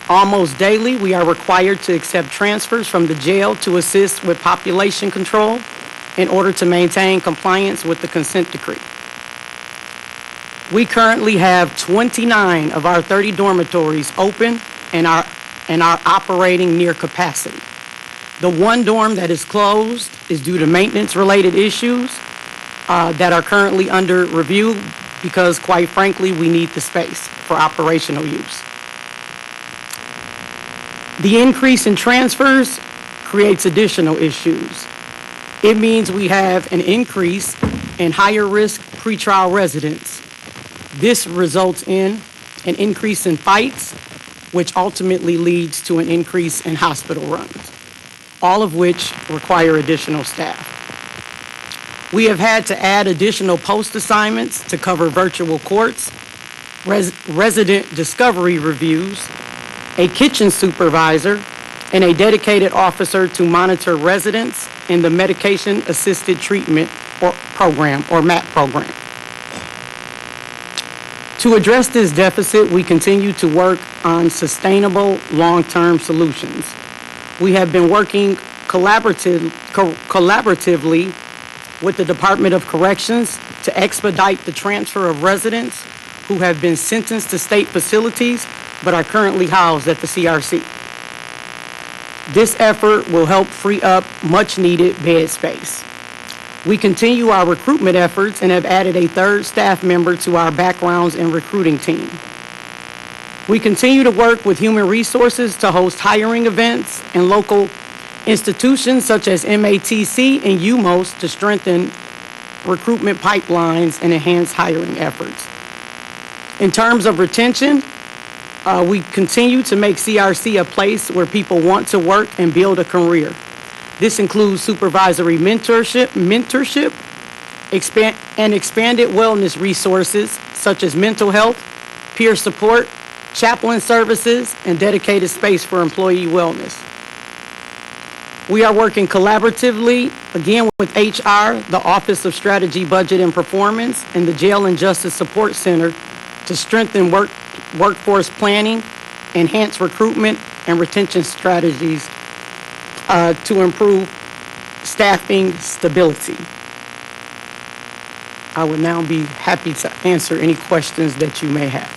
Almost daily, we are required to accept transfers from the jail to assist with population control in order to maintain compliance with the consent decree. We currently have 29 of our 30 dormitories open and are operating near capacity. The one dorm that is closed is due to maintenance-related issues that are currently under review because, quite frankly, we need the space for operational use. The increase in transfers creates additional issues. It means we have an increase in higher-risk pretrial residents. This results in an increase in fights, which ultimately leads to an increase in hospital runs, all of which require additional staff. We have had to add additional post assignments to cover virtual courts, resident discovery reviews, a kitchen supervisor, and a dedicated officer to monitor residents in the medication-assisted treatment program, or MAT program. To address this deficit, we continue to work on sustainable long-term solutions. We have been working collaboratively with the Department of Corrections to expedite the transfer of residents who have been sentenced to state facilities but are currently housed at the CRC. This effort will help free up much-needed bed space. We continue our recruitment efforts and have added a third staff member to our backgrounds and recruiting team. We continue to work with human resources to host hiring events and local institutions such as MATC and UMOS to strengthen recruitment pipelines and enhance hiring efforts. In terms of retention, we continue to make CRC a place where people want to work and build a career. This includes supervisory mentorship, expanded wellness resources such as mental health, peer support, chaplain services, and dedicated space for employee wellness. We are working collaboratively, again, with HR, the Office of Strategy, Budget, and Performance, and the Jail and Justice Support Center to strengthen workforce planning, enhance recruitment and retention strategies to improve staffing stability. I would now be happy to answer any questions that you may have.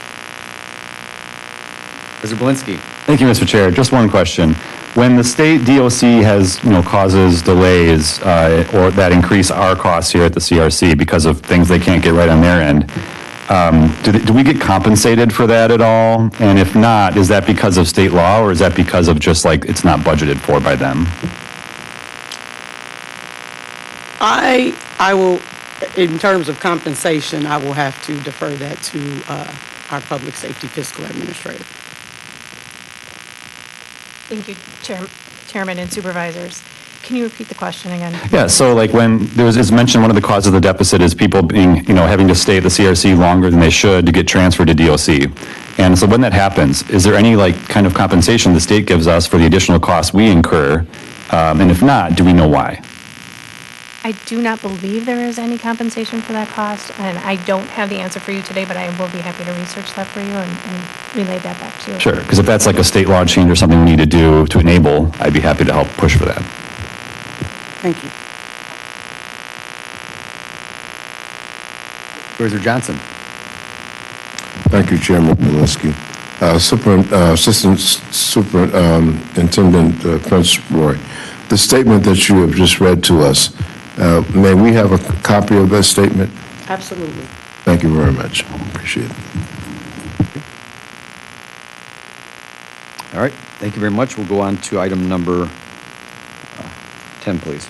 Mr. Blinsky. Thank you, Mr. Chair. Just one question. When the state DOC has, causes delays or that increase our costs here at the CRC because of things they can't get right on their end, do we get compensated for that at all? And if not, is that because of state law or is that because of just it's not budgeted for by them? I will, in terms of compensation, I will have to defer that to our public safety fiscal administrator. Thank you, Chairman and Supervisors. Can you repeat the question again? Yeah, so when it's mentioned one of the causes of the deficit is people being, having to stay at the CRC longer than they should to get transferred to DOC. And so when that happens, is there any kind of compensation the state gives us for the additional costs we incur? And if not, do we know why? I do not believe there is any compensation for that cost, and I don't have the answer for you today, but I will be happy to research that for you and relay that back to you. Sure, because if that's a state law change or something we need to do to enable, I'd be happy to help push for that. Thank you. Supervisor Johnson. Thank you, Chairman Malinsky. Assistant Superintendent Prince Roy, the statement that you have just read to us, may we have a copy of that statement? Absolutely. Thank you very much. Appreciate it. All right, thank you very much. We'll go on to item number 10, please.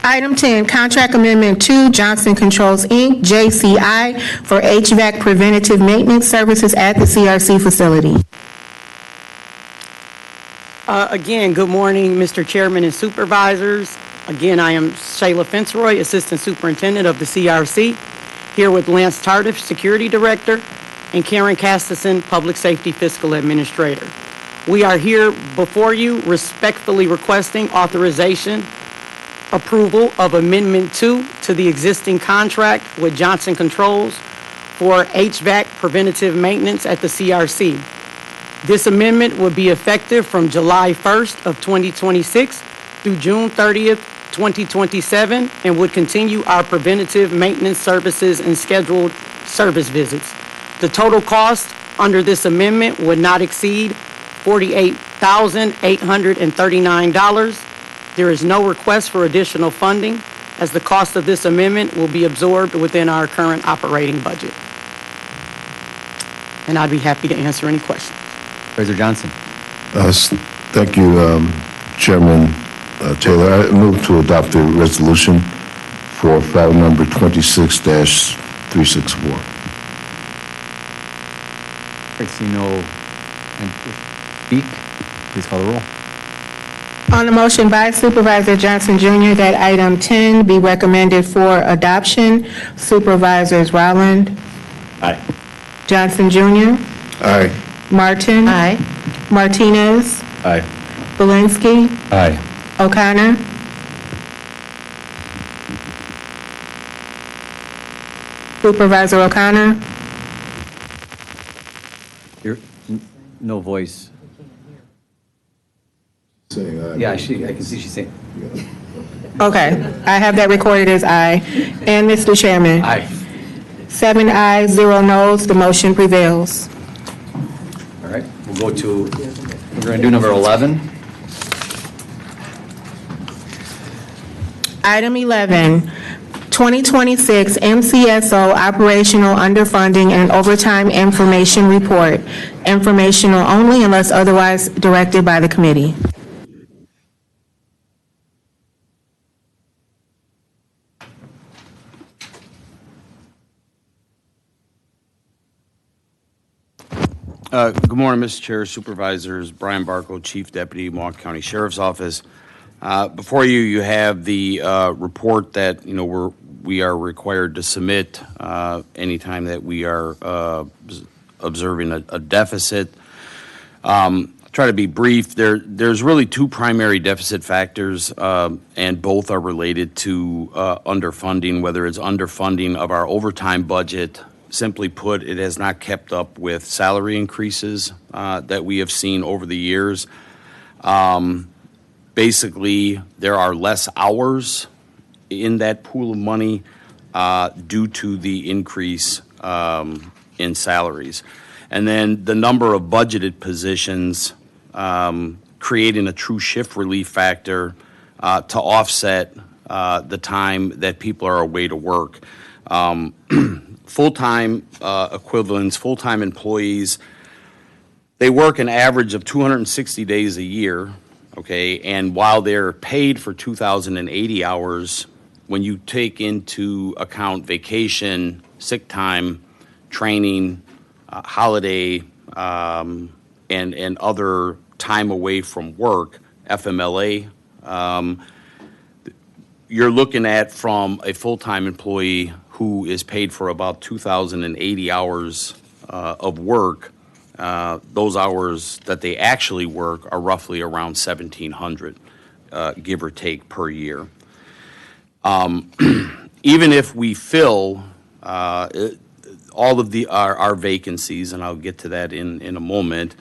Item 10, Contract Amendment 2, Johnson Controls, Inc., JCI, for HVAC preventative maintenance services at the CRC facility. Again, good morning, Mr. Chairman and Supervisors. Again, I am Shayla Fitzroy, Assistant Superintendent of the CRC, here with Lance Tardif, Security Director, and Karen Castison, Public Safety Fiscal Administrator. We are here before you respectfully requesting authorization, approval of Amendment 2 to the existing contract with Johnson Controls for HVAC preventative maintenance at the CRC. This amendment will be effective from July 1st of 2026 through June 30th, 2027 and would continue our preventative maintenance services and scheduled service visits. The total cost under this amendment would not exceed $48,839. There is no request for additional funding, as the cost of this amendment will be absorbed within our current operating budget. And I'd be happy to answer any questions. Supervisor Johnson. Thank you, Chairman Taylor. I move to adopt the resolution for file number 26-364. I see no speak. Please call the roll. On the motion by Supervisor Johnson Jr. that item 10 be recommended for adoption, Supervisors Rowland. Aye. Johnson Jr. Aye. Martin. Aye. Martinez. Aye. Belinsky. Aye. O'Connor. Supervisor O'Connor. No voice. Saying aye. Yeah, I can see she's saying. Okay, I have that recorded as aye. And Mr. Chairman? Aye. 7 ayes, 0 noes, the motion prevails. All right, we'll go to, we're going to do number 11. Item 11, 2026 MCSO Operational Underfunding and Overtime Information Report. Informational only unless otherwise directed by the committee. Good morning, Mr. Chair, Supervisors. Brian Barco, Chief Deputy, Milwaukee County Sheriff's Office. Before you, you have the report that we are required to submit anytime that we are observing a deficit. Try to be brief. There's really two primary deficit factors, and both are related to underfunding, whether it's underfunding of our overtime budget. Simply put, it has not kept up with salary increases that we have seen over the years. Basically, there are less hours in that pool of money due to the increase in salaries. And then the number of budgeted positions creating a true shift relief factor to offset the time that people are away to work. Full-time equivalents, full-time employees, they work an average of 260 days a year, okay? And while they're paid for 2,080 hours, when you take into account vacation, sick time, training, holiday, and other time away from work, FMLA, you're looking at from a full-time employee who is paid for about 2,080 hours of work. Those hours that they actually work are roughly around 1,700, give or take, per year. Even if we fill all of our vacancies, and I'll get to that in a moment,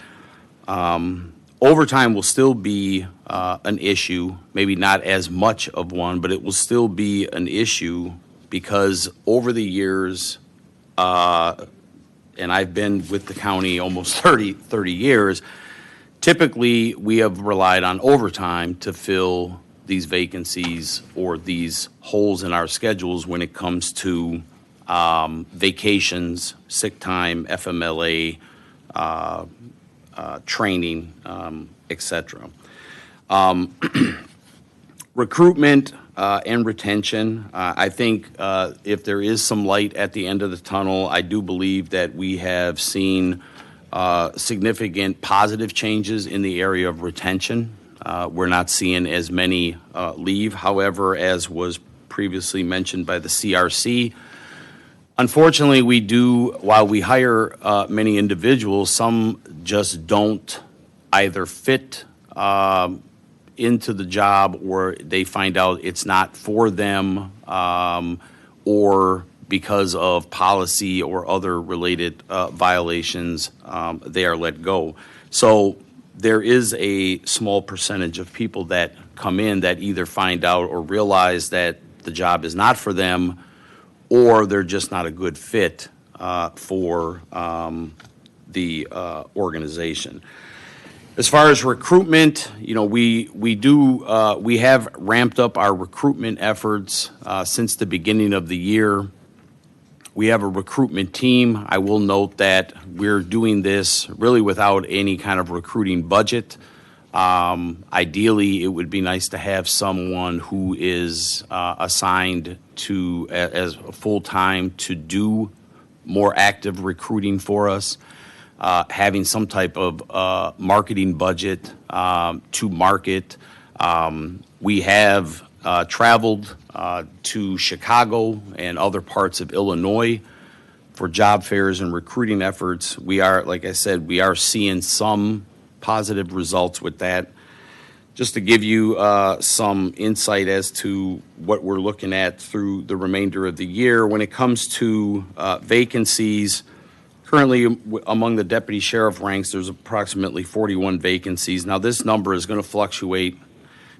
overtime will still be an issue, maybe not as much of one, but it will still be an issue because over the years, and I've been with the county almost 30 years, typically we have relied on overtime to fill these vacancies or these holes in our schedules when it comes to vacations, sick time, FMLA, training, etc. Recruitment and retention. I think if there is some light at the end of the tunnel, I do believe that we have seen significant positive changes in the area of retention. We're not seeing as many leave, however, as was previously mentioned by the CRC. Unfortunately, we do, while we hire many individuals, some just don't either fit into the job or they find out it's not for them or because of policy or other related violations, they are let go. So there is a small percentage of people that come in that either find out or realize that the job is not for them, or they're just not a good fit for the organization. As far as recruitment, we have ramped up our recruitment efforts since the beginning of the year. We have a recruitment team. I will note that we're doing this really without any kind of recruiting budget. Ideally, it would be nice to have someone who is assigned to as full-time to do more active recruiting for us, having some type of marketing budget to market. We have traveled to Chicago and other parts of Illinois for job fairs and recruiting efforts. We are, like I said, we are seeing some positive results with that. Just to give you some insight as to what we're looking at through the remainder of the year, when it comes to vacancies, currently among the deputy sheriff ranks, there's approximately 41 vacancies. Now, this number is going to fluctuate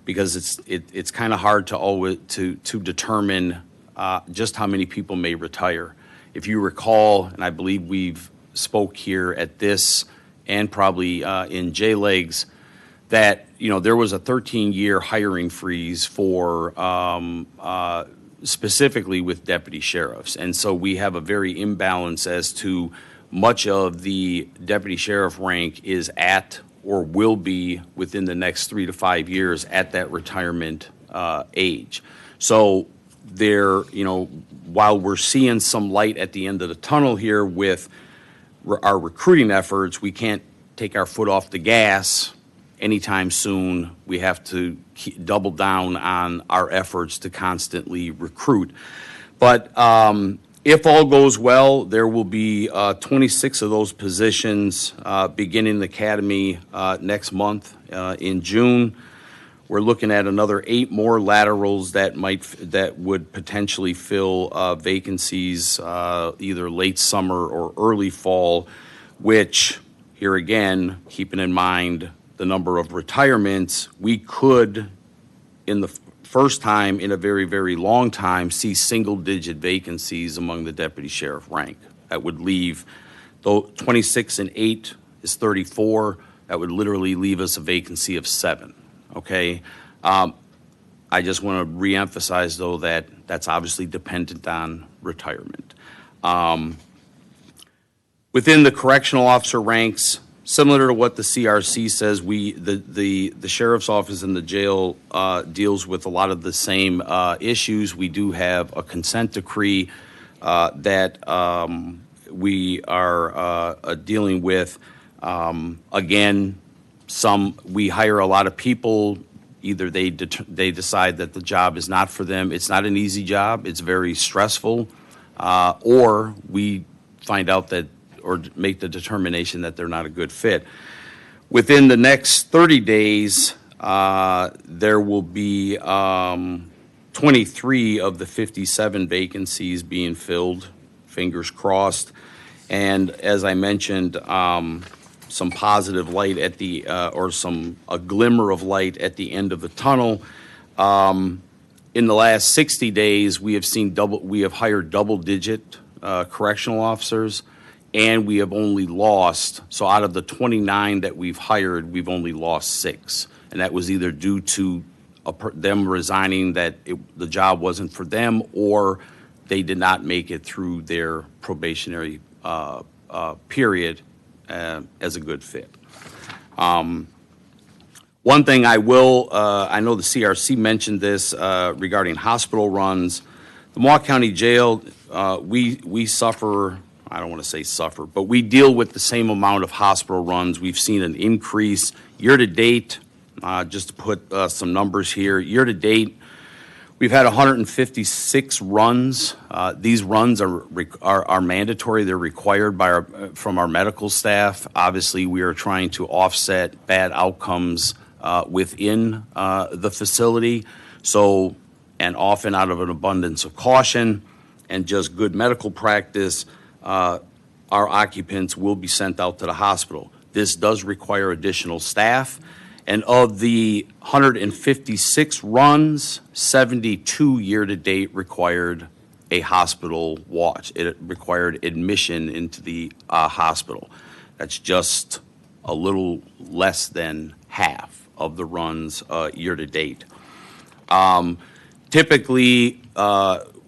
because it's kind of hard to always to determine just how many people may retire. If you recall, and I believe we've spoke here at this and probably in J-Legs, that there was a 13-year hiring freeze for specifically with deputy sheriffs, and so we have a very imbalance as to much of the deputy sheriff rank is at or will be within the next 3 to 5 years at that retirement age. So there, while we're seeing some light at the end of the tunnel here with our recruiting efforts, we can't take our foot off the gas anytime soon. We have to double down on our efforts to constantly recruit. But if all goes well, there will be 26 of those positions beginning the academy next month in June. We're looking at another 8 more laterals that would potentially fill vacancies either late summer or early fall, which, here again, keeping in mind the number of retirements, we could, in the first time in a very, very long time, see single-digit vacancies among the deputy sheriff rank. That would leave, though 26 and 8 is 34, that would literally leave us a vacancy of 7, okay? I just want to reemphasize, though, that that's obviously dependent on retirement. Within the correctional officer ranks, similar to what the CRC says, the sheriff's office in the jail deals with a lot of the same issues. We do have a consent decree that we are dealing with. Again, we hire a lot of people. Either they decide that the job is not for them. It's not an easy job. It's very stressful. Or we find out that or make the determination that they're not a good fit. Within the next 30 days, there will be 23 of the 57 vacancies being filled, fingers crossed. And as I mentioned, some positive light at the, a glimmer of light at the end of the tunnel. In the last 60 days, we have hired double-digit correctional officers. And we have only lost, so out of the 29 that we've hired, we've only lost 6. And that was either due to them resigning that the job wasn't for them, or they did not make it through their probationary period as a good fit. One thing I know the CRC mentioned this regarding hospital runs. The Milwaukee County Jail, we suffer, I don't want to say suffer, but we deal with the same amount of hospital runs. We've seen an increase year to date. Just to put some numbers here, year to date, we've had 156 runs. These runs are mandatory. They're required from our medical staff. Obviously, we are trying to offset bad outcomes within the facility. So, and often out of an abundance of caution and just good medical practice, our occupants will be sent out to the hospital. This does require additional staff, And of the 156 runs, 72 year-to-date required a hospital watch. It required admission into the hospital. That's just a little less than half of the runs year-to-date. Typically,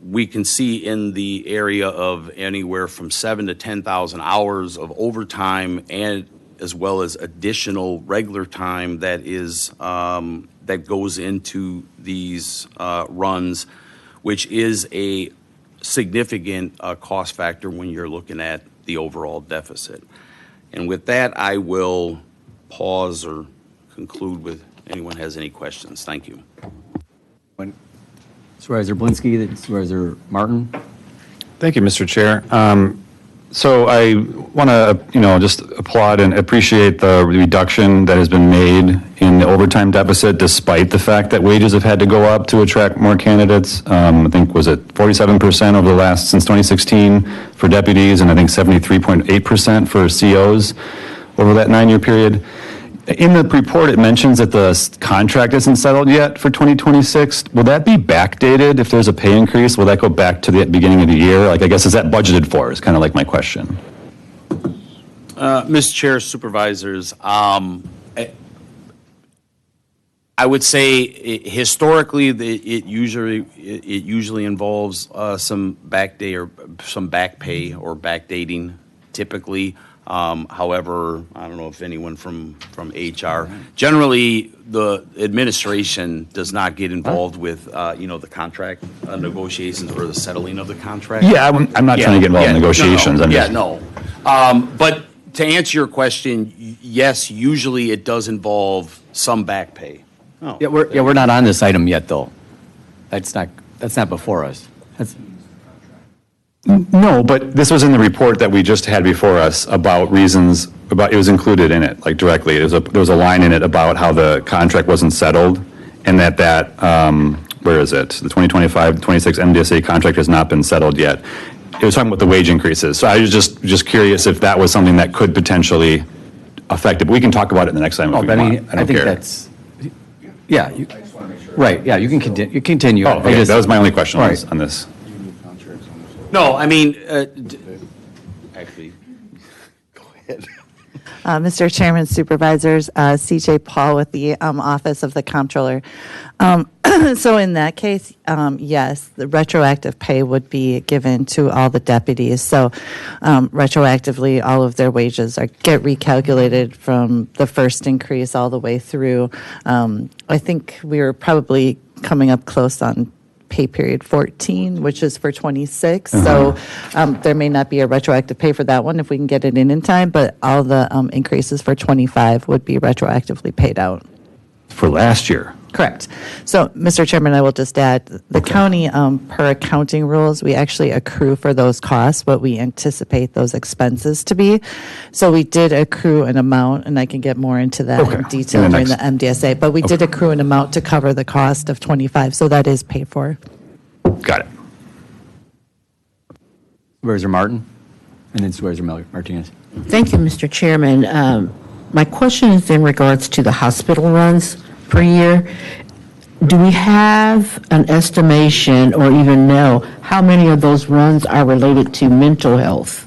we can see in the area of anywhere from 7,000 to 10,000 hours of overtime, and as well as additional regular time that is that goes into these runs, which is a significant cost factor when you're looking at the overall deficit. And with that, I will pause or conclude with anyone has any questions. Thank you. Supervisor Blinsky, then Supervisor Martin. Thank you, Mr. Chair. So I want to, just applaud and appreciate the reduction that has been made in the overtime deficit, despite the fact that wages have had to go up to attract more candidates. I think, was it 47% over the last, since 2016 for deputies, and I think 73.8% for COs over that 9-year period. In the report, it mentions that the contract isn't settled yet for 2026. Will that be backdated if there's a pay increase? Will that go back to the beginning of the year? Like, I guess, is that budgeted for, is kind of like my question. Mr. Chair, Supervisors, I would say historically it usually involves some back pay or backdating typically. However, I don't know if anyone from HR, generally the administration does not get involved with, the contract negotiations or the settling of the contract. Yeah, I'm not trying to get involved in negotiations. But to answer your question, yes, usually it does involve some back pay. Oh. Yeah, we're not on this item yet, though. That's not before us. No, but this was in the report that we just had before us about reasons, it was included in it, like directly. There was a line in it about how the contract wasn't settled, and that where is it? The 2025-26 MDSA contract has not been settled yet. It was talking about the wage increases. So I was just curious if that was something that could potentially affect it. But we can talk about it in the next time if we want. I don't think care. That's, yeah. Right, yeah, you can continue. Oh, okay, that was my only question on this. No, I mean, actually, go ahead. Mr. Chairman, Supervisors, CJ Paul with the Office of the Comptroller. So in that case, yes, the retroactive pay would be given to all the deputies. So retroactively, all of their wages get recalculated from the first increase all the way through. I think we were probably coming up close on pay period 14, which is for 26. So there may not be a retroactive pay for that one if we can get it in time, but all the increases for 25 would be retroactively paid out. For last year? Correct. So, Mr. Chairman, I will just add, the county, per accounting rules, we actually accrue for those costs, what we anticipate those expenses to be. So we did accrue an amount, and I can get more into that in detail during the MDSA, but we did accrue an amount to cover the cost of 25, so that is paid for. Got it. Supervisor Martin, and then Supervisor Martinez. Thank you, Mr. Chairman. My question is in regards to the hospital runs per year. Do we have an estimation or even know how many of those runs are related to mental health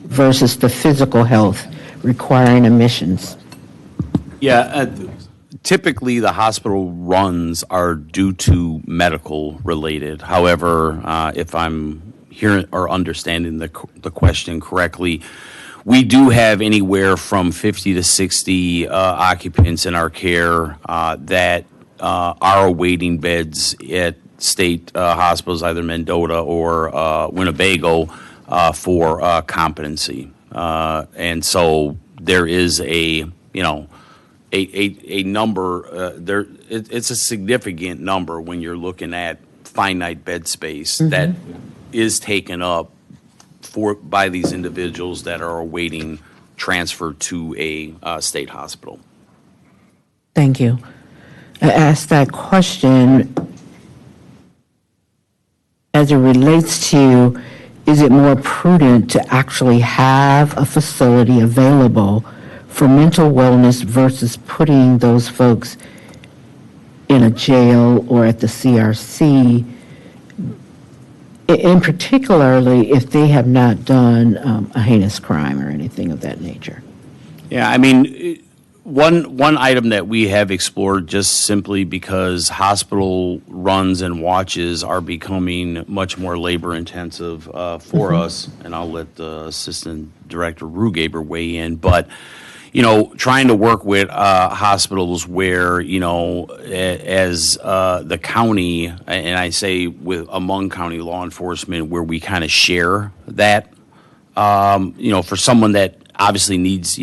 versus the physical health requiring admissions? Yeah, typically the hospital runs are due to medical related. However, if I'm hearing or understanding the question correctly, we do have anywhere from 50 to 60 occupants in our care that are awaiting beds at state hospitals, either Mendota or Winnebago, for competency. And so there is a number, it's a significant number when you're looking at finite bed space that is taken up by these individuals that are awaiting transfer to a state hospital. Thank you. I asked that question as it relates to, is it more prudent to actually have a facility available for mental wellness versus putting those folks in a jail or at the CRC, in particularly if they have not done a heinous crime or anything of that nature? Yeah, I mean, one item that we have explored just simply because hospital runs and watches are becoming much more labor intensive for us, and I'll let Assistant Director Rugaber weigh in, but trying to work with hospitals where, as the county, and I say among county law enforcement, where we kind of share that, for someone that obviously needs,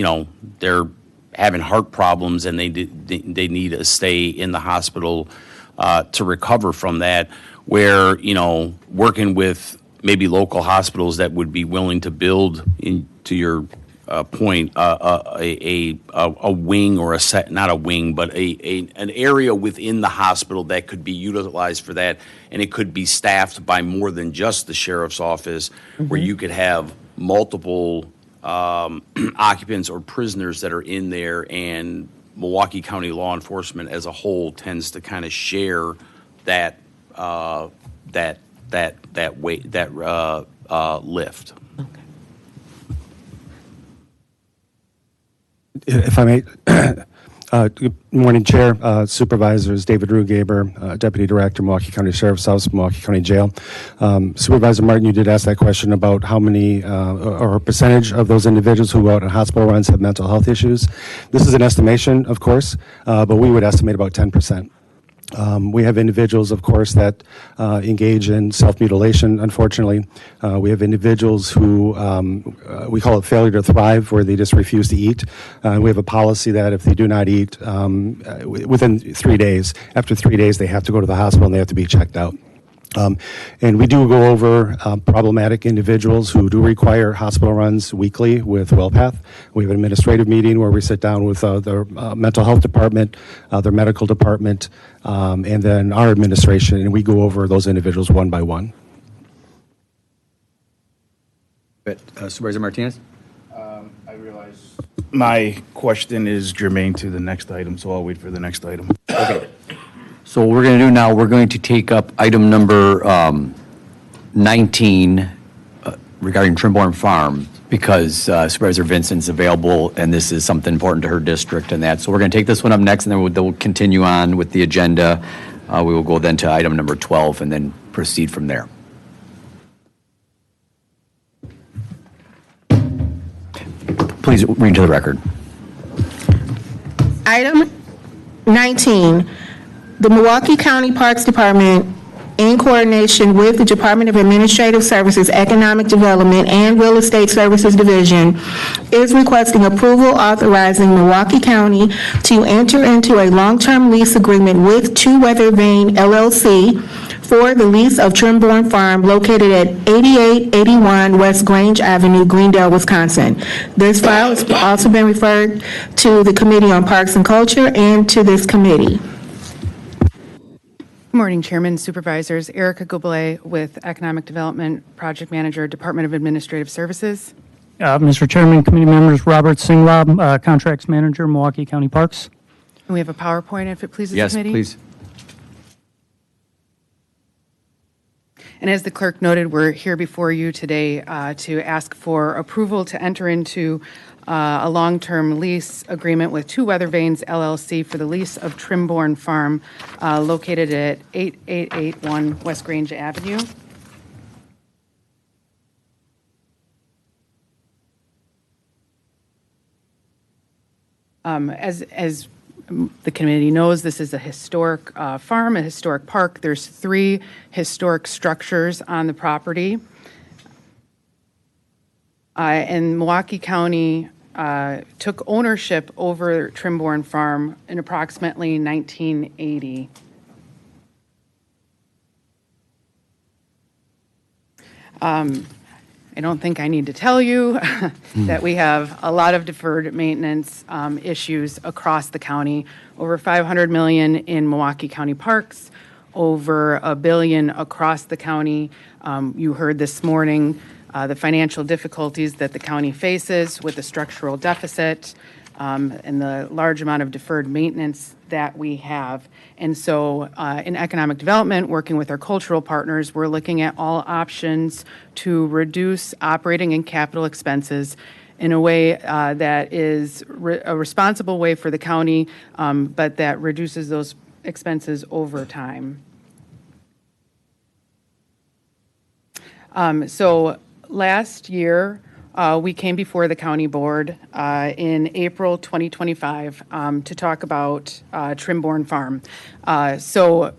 they're having heart problems and they need to stay in the hospital to recover from that, where, working with maybe local hospitals that would be willing to build, into your point, a wing or a set, not a wing, but an area within the hospital that could be utilized for that, and it could be staffed by more than just the sheriff's office, where you could have multiple occupants or prisoners that are in there, and Milwaukee County law enforcement as a whole tends to kind of share that lift. If I may, good morning, Chair, Supervisors, David Rugaber, Deputy Director, Milwaukee County Sheriff's Office, Milwaukee County Jail. Supervisor Martin, you did ask that question about how many or a percentage of those individuals who go out on hospital runs have mental health issues. This is an estimation, of course, but we would estimate about 10%. We have individuals, of course, that engage in self-mutilation, unfortunately. We have individuals who, we call it failure to thrive, where they just refuse to eat. We have a policy that if they do not eat within 3 days, after 3 days, they have to go to the hospital and they have to be checked out. And we do go over problematic individuals who do require hospital runs weekly with WellPath. We have an administrative meeting where we sit down with their mental health department, their medical department, and then our administration, and we go over those individuals one by one. Supervisor Martinez? I realize my question is germane to the next item, so I'll wait for the next item. Okay. So what we're going to do now, we're going to take up item number 19 regarding Trimborn Farm, because Supervisor Vincent's available, and this is something important to her district and that. So we're going to take this one up next, and then we'll continue on with the agenda. We will go then to item number 12 and then proceed from there. Please read to the record. Item 19, the Milwaukee County Parks Department, in coordination with the Department of Administrative Services, Economic Development, and Real Estate Services Division, is requesting approval authorizing Milwaukee County to enter into a long-term lease agreement with Two Weather Vane LLC for the lease of Trimborn Farm located at 8881 West Grange Avenue, Greendale, Wisconsin. This file has also been referred to the Committee on Parks and Culture and to this committee. Good morning, Chairman, Supervisors. Erica Goubelet with Economic Development, Project Manager, Department of Administrative Services. Mr. Chairman, committee members, Robert Singlab, Contracts Manager, Milwaukee County Parks. And we have a PowerPoint, if it pleases Yes, the committee. please. And as the clerk noted, we're here before you today to ask for approval to enter into a long-term lease agreement with Two Weather Vanes LLC for the lease of Trimborn Farm located at 8881 West Grange Avenue. As the committee knows, this is a historic farm, a historic park. There's 3 historic structures on the property. And Milwaukee County took ownership over Trimborn Farm in approximately 1980. I don't think I need to tell you that we have a lot of deferred maintenance issues across the county. Over $500 million in Milwaukee County parks, over $1 billion across the county. You heard this morning the financial difficulties that the county faces with the structural deficit. and the large amount of deferred maintenance that we have. And so in economic development, working with our cultural partners, we're looking at all options to reduce operating and capital expenses in a way that is a responsible way for the county, but that reduces those expenses over time. So last year, we came before the county board in April 2025 to talk about Trimborn Farm. So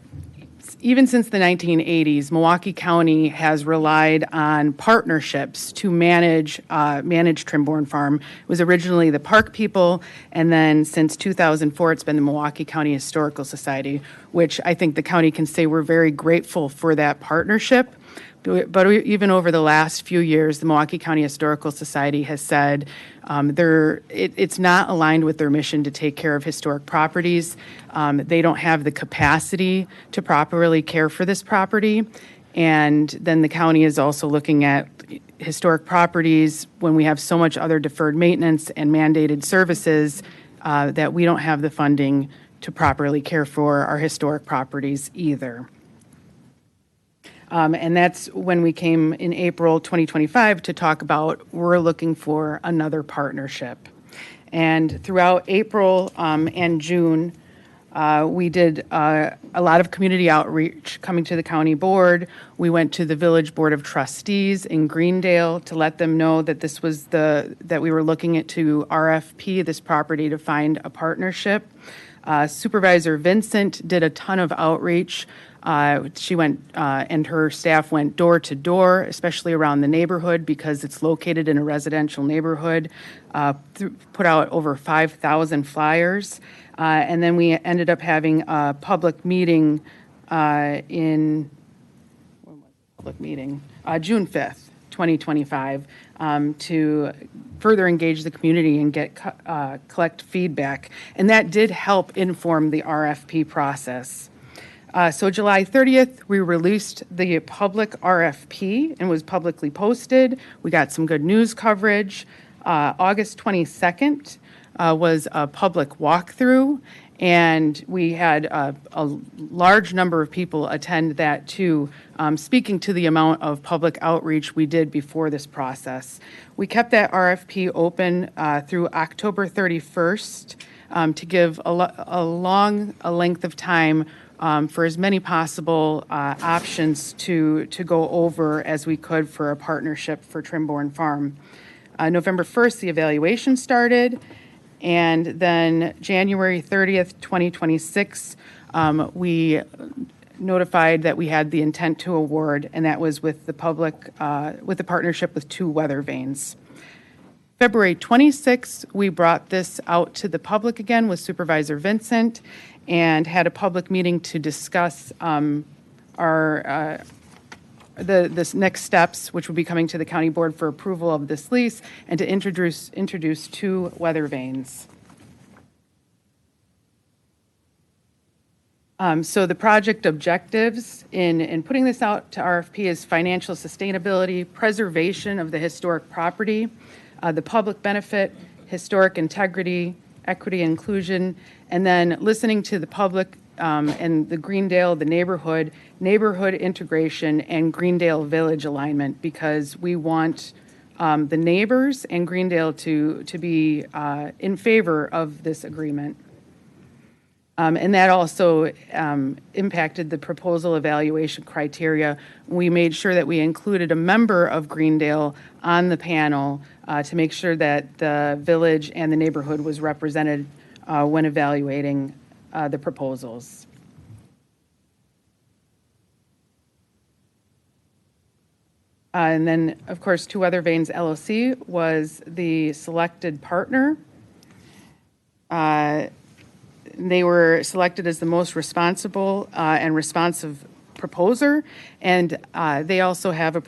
even since the 1980s, Milwaukee County has relied on partnerships to manage Trimborn Farm. It was originally the park people, and then since 2004, it's been the Milwaukee County Historical Society, which I think the county can say we're very grateful for that partnership. But even over the last few years, the Milwaukee County Historical Society has said it's not aligned with their mission to take care of historic properties. They don't have the capacity to properly care for this property. And then the county is also looking at historic properties when we have so much other deferred maintenance and mandated services that we don't have the funding to properly care for our historic properties either. And that's when we came in April 2025 to talk about we're looking for another partnership. And throughout April and June, we did a lot of community outreach coming to the county board. We went to the village board of trustees in Greendale to let them know that this was that we were looking at to RFP this property to find a partnership. Supervisor Vincent did a ton of outreach. She went and her staff went door to door, especially around the neighborhood because it's located in a residential neighborhood, put out over 5,000 flyers. And then we ended up having a public meeting June 5th, 2025, to further engage the community and collect feedback. And that did help inform the RFP process. So July 30th, we released the public RFP and was publicly posted. We got some good news coverage. August 22nd was a public walkthrough, and we had a large number of people attend that too, speaking to the amount of public outreach we did before this process. We kept that RFP open through October 31st to give a length of time for as many possible options to go over as we could for a partnership for Trimborn Farm. November 1st, the evaluation started, and then January 30th, 2026, we notified that we had the intent to award, and that was with the partnership with 2 weather vanes. February 26th, we brought this out to the public again with Supervisor Vincent and had a public meeting to discuss the next steps, which will be coming to the county board for approval of this lease, and to introduce 2 weather vanes. So the project objectives in putting this out to RFP is financial sustainability, preservation of the historic property, the public benefit, historic integrity, equity, inclusion, and then listening to the public and the Greendale, the neighborhood integration, and Greendale Village alignment, because we want the neighbors and Greendale to be in favor of this agreement. And that also impacted the proposal evaluation criteria. We made sure that we included a member of Greendale on the panel to make sure that the village and the neighborhood was represented when evaluating the proposals. And then, of course, 2 Weather Vanes LLC was the selected partner. They were selected as the most responsible and responsive proposer, and they also have a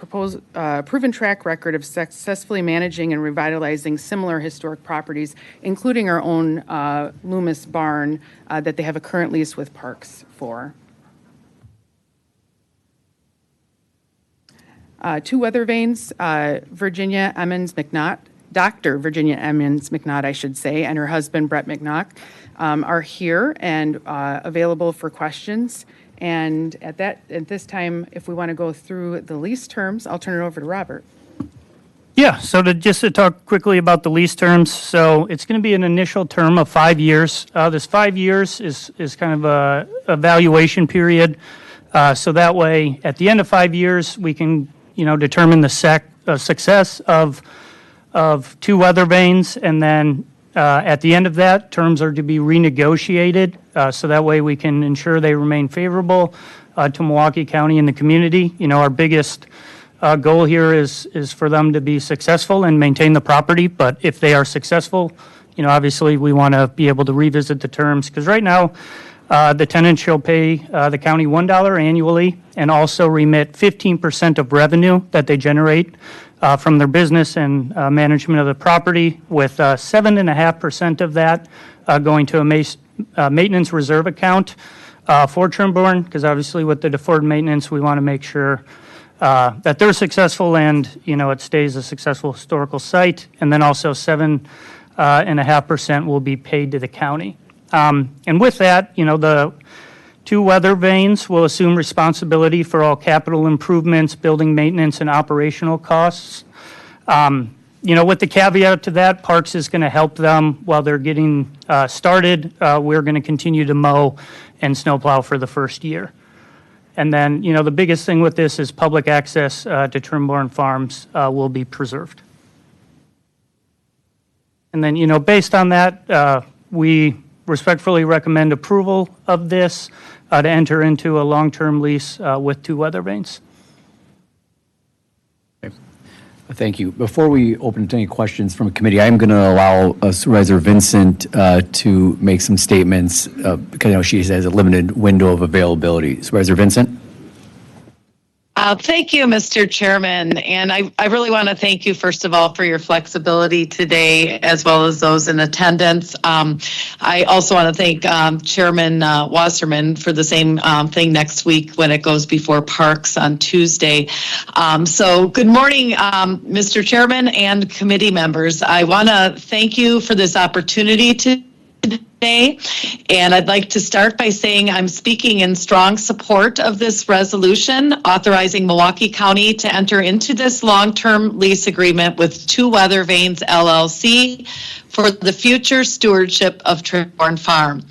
proven track record of successfully managing and revitalizing similar historic properties, including our own Loomis Barn that they have a current lease with Parks for. 2 weather vanes, Virginia Emmons McNaught Dr. Virginia Emmons McNaught, I should say, and her husband, Brett McNaught, are here and available for questions. And at this time, if we want to go through the lease terms, I'll turn it over to Robert. Yeah, so just to talk quickly about the lease terms, so it's going to be an initial term of 5 years. This 5 years is kind of a evaluation period. So that way, at the end of 5 years, we can, determine the success of 2 weather vanes, and then at the end of that, terms are to be renegotiated. So that way, we can ensure they remain favorable to Milwaukee County and the community. Our biggest goal here is for them to be successful and maintain the property. But if they are successful, obviously we want to be able to revisit the terms, because right now the tenant shall pay the county $1 annually and also remit 15% of revenue that they generate from their business and management of the property, with 7.5% of that going to a maintenance reserve account for Trimborn, because obviously with the deferred maintenance, we want to make sure that they're successful and, it stays a successful historical site. And then also 7.5% will be paid to the county. And with that, the 2 weather vanes will assume responsibility for all capital improvements, building maintenance, and operational costs. With the caveat to that, Parks is going to help them while they're getting started. We're going to continue to mow and snowplow for the first year. And then, the biggest thing with this is public access to Trimborn Farms will be preserved. And then, based on that, we respectfully recommend approval of this to enter into a long-term lease with 2 weather vanes. Thank you. Before we open to any questions from a committee, I'm going to allow Supervisor Vincent to make some statements because I know she has a limited window of availability. Supervisor Vincent? Thank you, Mr. Chairman. And I really want to thank you, first of all, for your flexibility today, as well as those in attendance. I also want to thank Chairman Wasserman for the same thing next week when it goes before Parks on Tuesday. So good morning, Mr. Chairman and committee members. I want to thank you for this opportunity today. And I'd like to start by saying I'm speaking in strong support of this resolution authorizing Milwaukee County to enter into this long-term lease agreement with 2 Weather Vanes LLC for the future stewardship of Trimborn Farm.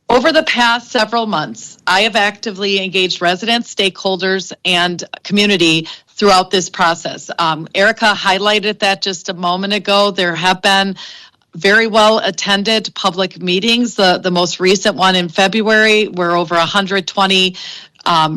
Over the past several months, I have actively engaged residents, stakeholders, and community throughout this process. Erica highlighted that just a moment ago. There have been very well attended public meetings. The most recent one in February, where over 120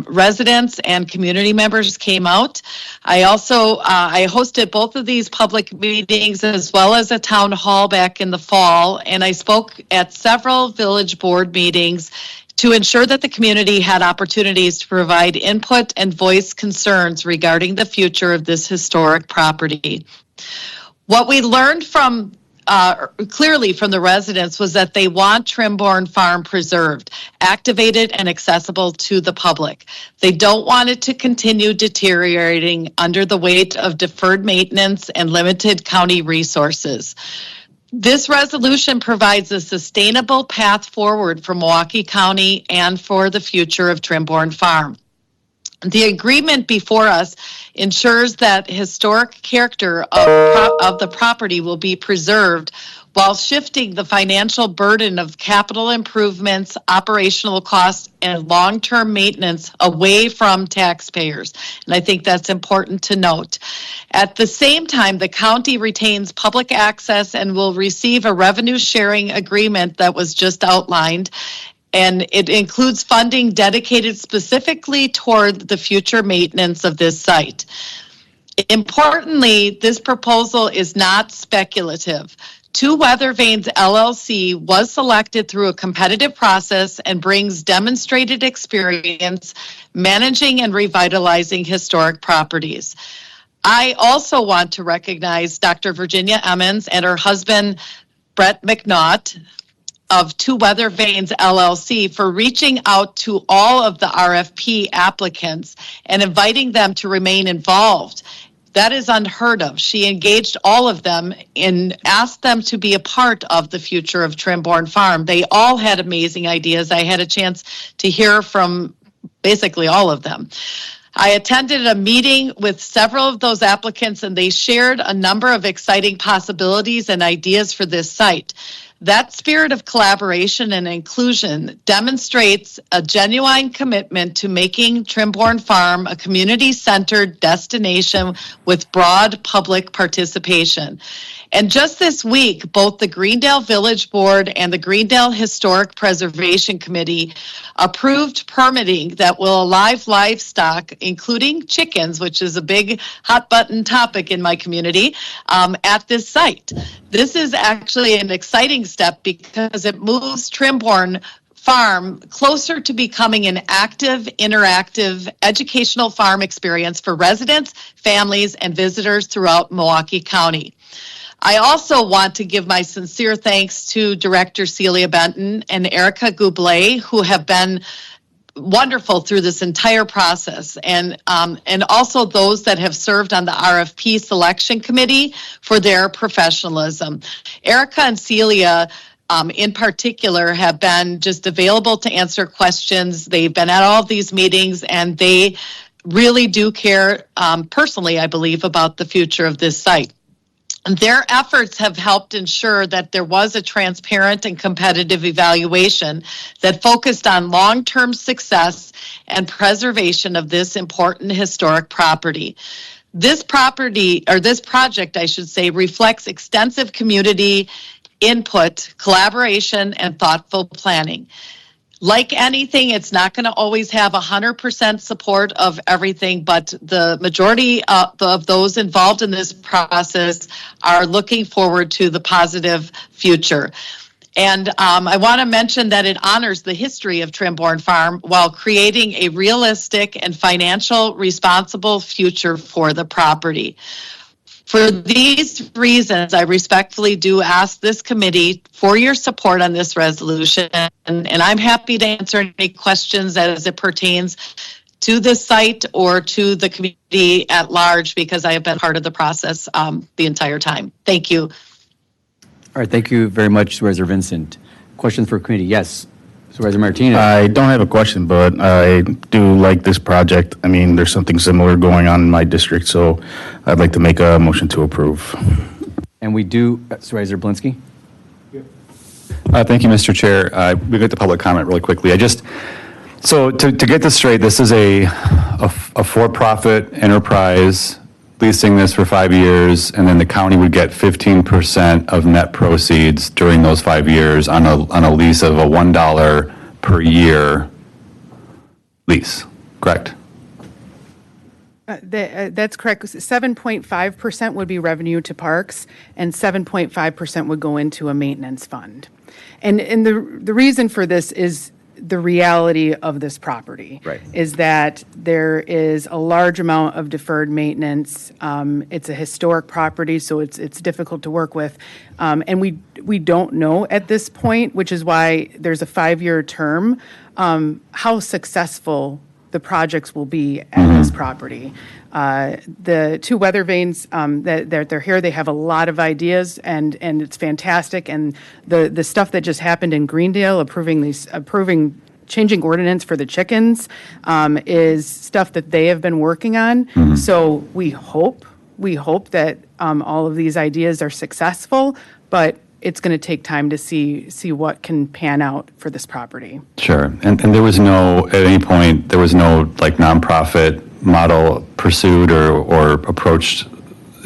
residents and community members came out. I also I hosted both of these public meetings as well as a town hall back in the fall, and I spoke at several village board meetings to ensure that the community had opportunities to provide input and voice concerns regarding the future of this historic property. What we learned from clearly from the residents was that they want Trimborn Farm preserved, activated, and accessible to the public. They don't want it to continue deteriorating under the weight of deferred maintenance and limited county resources. This resolution provides a sustainable path forward for Milwaukee County and for the future of Trimborn Farm. The agreement before us ensures that historic character of the property will be preserved while shifting the financial burden of capital improvements, operational costs, and long-term maintenance away from taxpayers. And I think that's important to note. At the same time, the county retains public access and will receive a revenue sharing agreement that was just outlined. And it includes funding dedicated specifically toward the future maintenance of this site. Importantly, this proposal is not speculative. 2 Weather Vanes LLC was selected through a competitive process and brings demonstrated experience managing and revitalizing historic properties. I also want to recognize Dr. Virginia Emmons and her husband, Brett McNaught, of 2 Weather Vanes LLC for reaching out to all of the RFP applicants and inviting them to remain involved That is unheard of. She engaged all of them and asked them to be a part of the future of Trimborn Farm. They all had amazing ideas. I had a chance to hear from basically all of them. I attended a meeting with several of those applicants, and they shared a number of exciting possibilities and ideas for this site. That spirit of collaboration and inclusion demonstrates a genuine commitment to making Trimborn Farm a community-centered destination with broad public participation. And just this week, both the Greendale Village Board and the Greendale Historic Preservation Committee approved permitting that will allow livestock, including chickens, which is a big hot button topic in my community, at this site. This is actually an exciting step because it moves Trimborn Farm closer to becoming an active, interactive, educational farm experience for residents, families, and visitors throughout Milwaukee County. I also want to give my sincere thanks to Director Celia Benton and Erica Goublé, who have been wonderful through this entire process, and also those that have served on the RFP selection committee for their professionalism. Erica and Celia in particular have been just available to answer questions. They've been at all of these meetings, and they really do care personally, I believe, about the future of this site. Their efforts have helped ensure that there was a transparent and competitive evaluation that focused on long-term success and preservation of this important historic property. This project, I should say, reflects extensive community input, collaboration, and thoughtful planning. Like anything, it's not going to always have 100% support of everything, but the majority of those involved in this process are looking forward to the positive future. And I want to mention that it honors the history of Trimborn Farm while creating a realistic and financial responsible future for the property. For these reasons, I respectfully do ask this committee for your support on this resolution, and I'm happy to answer any questions as it pertains to this site or to the community at large, because I have been part of the process the entire time. Thank you. All right, thank you very much, Supervisor Vincent. Questions for committee? Yes, Supervisor Martinez. I don't have a question, but I do like this project. I mean, there's something similar going on in my district, so I'd like to make a motion to approve. And we do, Supervisor Blinsky? Thank you, Mr. Chair. We get to public comment really quickly. So to get this straight, this is a for-profit enterprise leasing this for 5 years, and then the county would get 15% of net proceeds during those 5 years on a lease of a $1 per year lease, correct? That's correct. 7.5% would be revenue to parks, and 7.5% would go into a maintenance fund. And the reason for this is the reality of this property. Right. Is that there is a large amount of deferred maintenance. It's a historic property, so it's difficult to work with. And we don't know at this point, which is why there's a 5-year term, how successful the projects will be at this property. The two weather vanes that they're here, they have a lot of ideas, and it's fantastic. And the stuff that just happened in Greendale, approving changing ordinance for the chickens, is stuff that they have been working on. So we hope that all of these ideas are successful, but it's going to take time to see what can pan out for this property. Sure. And there was at any point, there was no like nonprofit model pursued or approached.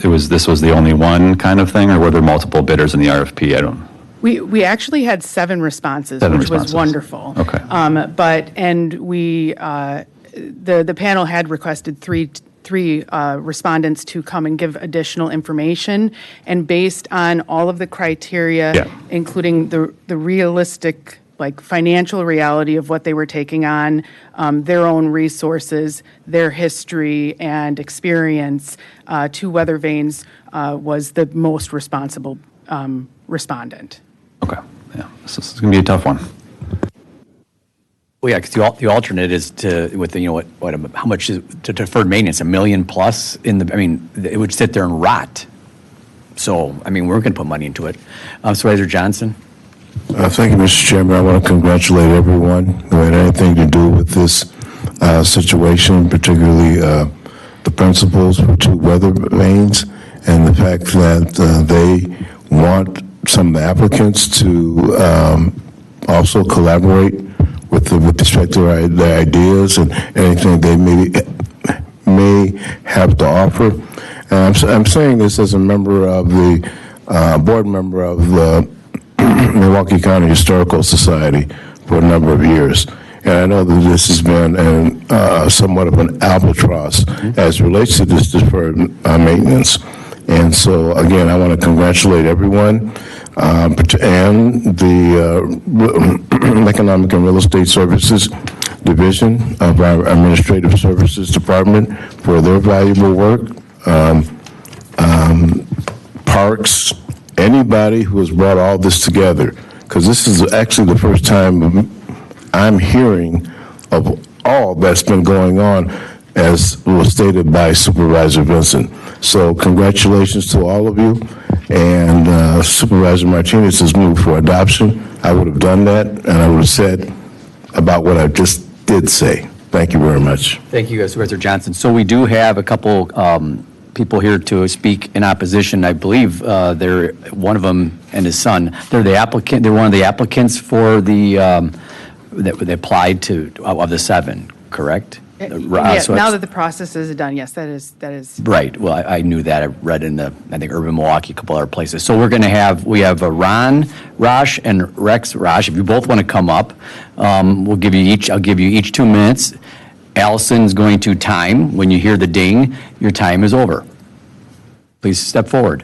This was the only one kind of thing, or were there multiple bidders in the RFP? I don't. We actually had 7 responses, which was wonderful. Okay. The panel had requested three respondents to come and give additional information, and based on all of the criteria, including the realistic, like financial reality of what they were taking on, their own resources, their history and experience, Two Weather Vanes was the most responsible respondent. Okay. Yeah, this is going to be a tough one. Well, yeah, because the alternate is to, with the, how much is, to deferred maintenance, $1 million plus in the, it would sit there and rot. So, we're going to put money into it. Supervisor Johnson? Thank you, Mr. Chairman. I want to congratulate everyone who had anything to do with this situation, particularly the principals for 2 weather vanes, and the fact that they want some of the applicants to also collaborate with respect to their ideas and anything they may have to offer. And I'm saying this as a member of the board member of the Milwaukee County Historical Society for a number of years. And I know that this has been somewhat of an albatross as it relates to this deferred maintenance. And so, again, I want to congratulate everyone and the Economic and Real Estate Services Division of our Administrative Services Department for their valuable work. Parks, anybody who has brought all this together, because this is actually the first time I'm hearing of all that's been going on, as was stated by Supervisor Vincent. So congratulations to all of you. And Supervisor Martinez has moved for adoption. I would have done that, and I would have said about what I just did say. Thank you very much. Thank you, Supervisor Johnson. So we do have a couple people here to speak in opposition. I believe they're one of them and his son. They're the applicant. They're one of the applicants for the that they applied to of the 7. Correct? Now that the process is done, yes, that is. Right. Well, I knew that. I read in I think Urban Milwaukee, a couple other places. So we have Ron Rosh and Rex Rosh. If you both want to come up, I'll give you each 2 minutes. Allison's going to time. When you hear the ding, your time is over. Please step forward.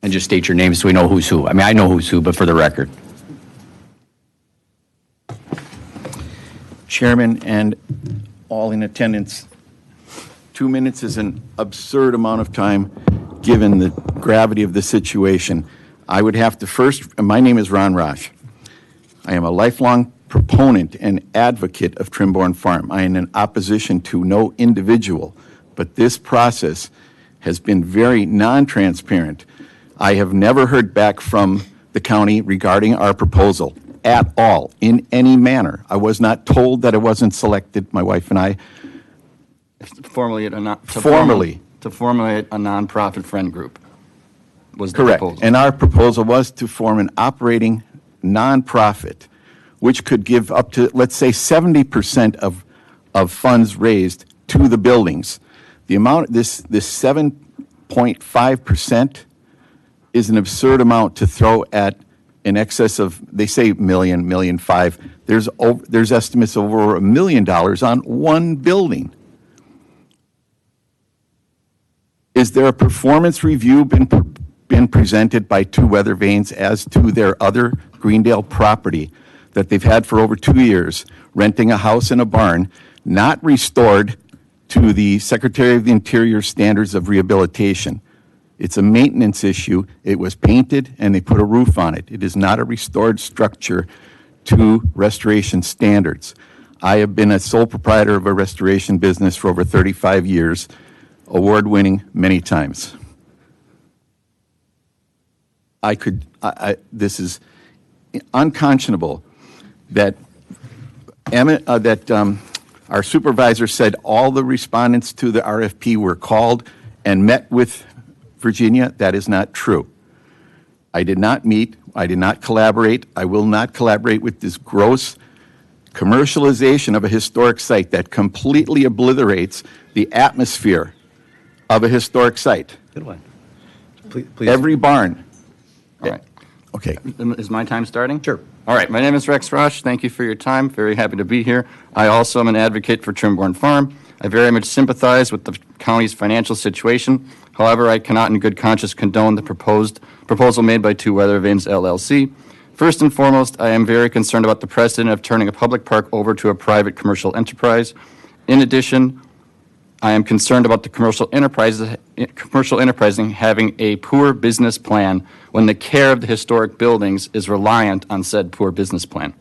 And just state your name so we know who's who. I know who's who, but for the record. Chairman and all in attendance, 2 minutes is an absurd amount of time given the gravity of the situation. I would have to first, my name is Ron Rosh. I am a lifelong proponent and advocate of Trimborn Farm. I am in opposition to no individual, but this process has been very non-transparent. I have never heard back from the county regarding our proposal at all, in any manner. I was not told that I wasn't selected, my wife and I. To formulate a nonprofit friend group was the correct. proposal. And our proposal was to form an operating nonprofit, which could give up to, let's say, 70% of funds raised to the buildings. The amount, this 7.5% is an absurd amount to throw at in excess of, they say $1.5 million. There's estimates of over $1 million on one building. Is there a performance review been presented by 2 weather vanes as to their other Greendale property that they've had for over 2 years, renting a house and a barn, not restored to the Secretary of the Interior standards of rehabilitation? It's a maintenance issue. It was painted and they put a roof on it. It is not a restored structure to restoration standards. I have been a sole proprietor of a restoration business for over 35 years, award-winning many times. This is unconscionable that our supervisor said all the respondents to the RFP were called and met with Virginia. That is not true. I did not meet. I did not collaborate. I will not collaborate with this gross commercialization of a historic site that completely obliterates the atmosphere of a historic site. Good one. Please. Every barn. All right. Okay. Is my time starting? Sure. All right. My name is Rex Rosh. Thank you for your time. Very happy to be here. I also am an advocate for Trimborn Farm. I very much sympathize with the county's financial situation. However, I cannot in good conscience condone the proposal made by 2 Weather Vanes LLC. First and foremost, I am very concerned about the precedent of turning a public park over to a private commercial enterprise. In addition, I am concerned about the commercial enterprising having a poor business plan when the care of the historic buildings is reliant on said poor business plan.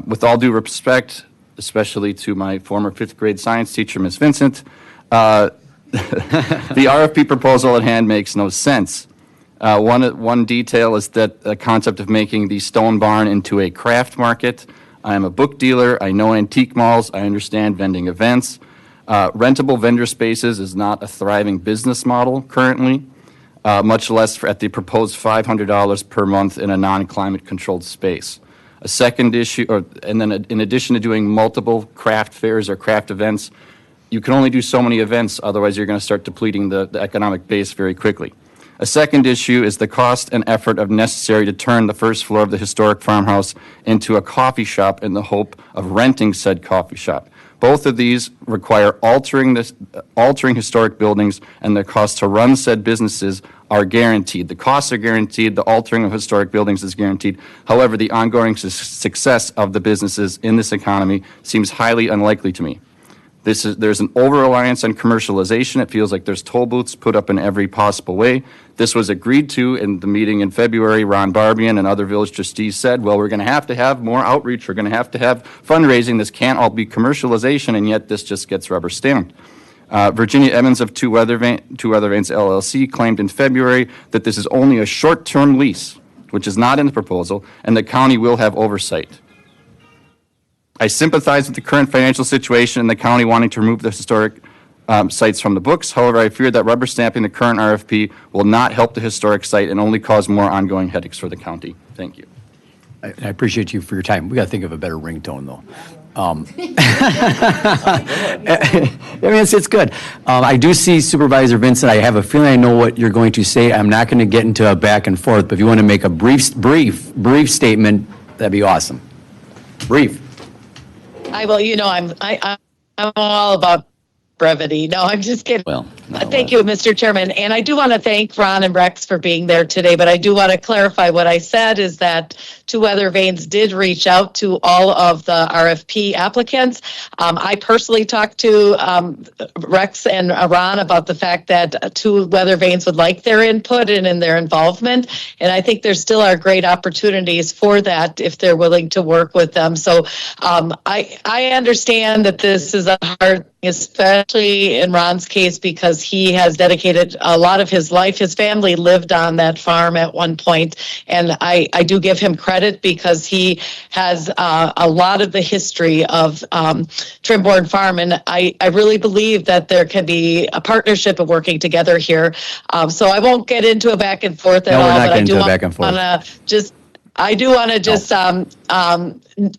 With all due respect, especially to my former fifth grade science teacher, Ms. Vincent, the RFP proposal at hand makes no sense. One detail is that the concept of making the stone barn into a craft market. I am a book dealer. I know antique malls. I understand vending events. Rentable vendor spaces is not a thriving business model currently, much less at the proposed $500 per month in a non-climate controlled space. A second issue, and then in addition to doing multiple craft fairs or craft events, you can only do so many events, otherwise you're going to start depleting the economic base very quickly. A second issue is the cost and effort of necessary to turn the first floor of the historic farmhouse into a coffee shop in the hope of renting said coffee shop. Both of these require altering historic buildings, and the cost to run said businesses are guaranteed. The costs are guaranteed. The altering of historic buildings is guaranteed. However, the ongoing success of the businesses in this economy seems highly unlikely to me. There's an over-reliance on commercialization. It feels like there's toll booths put up in every possible way. This was agreed to in the meeting in February. Ron Barbian and other village trustees said, well, we're going to have more outreach. We're going to have fundraising. This can't all be commercialization, and yet this just gets rubber stamped. Virginia Evans of Two Weather Vanes LLC claimed in February that this is only a short-term lease, which is not in the proposal, and the county will have oversight. I sympathize with the current financial situation and the county wanting to remove the historic sites from the books. However, I fear that rubber stamping the current RFP will not help the historic site and only cause more ongoing headaches for the county. Thank you. I appreciate you for your time. We got to think of a better ringtone, though. I mean, it's good. I do see Supervisor Vincent. I have a feeling I know what you're going to say. I'm not going to get into a back and forth, but if you want to make a brief statement, that'd be awesome. Brief. I'm all about brevity. No, I'm just kidding. Well, thank you, Mr. Chairman. And I do want to thank Ron and Rex for being there today, but I do want to clarify what I said is that Two Weather Vanes did reach out to all of the RFP applicants. I personally talked to Rex and Ron about the fact that Two Weather Vanes would like their input and in their involvement. And I think there still are great opportunities for that if they're willing to work with them. So I understand that this is a hard thing, especially in Ron's case, because he has dedicated a lot of his life. His family lived on that farm at one point, and I do give him credit because he has a lot of the history of Trimborn Farm, and I really believe that there can be a partnership of working together here. So I won't get into a back and forth at all. No, we're not getting into a back and forth. I do want to just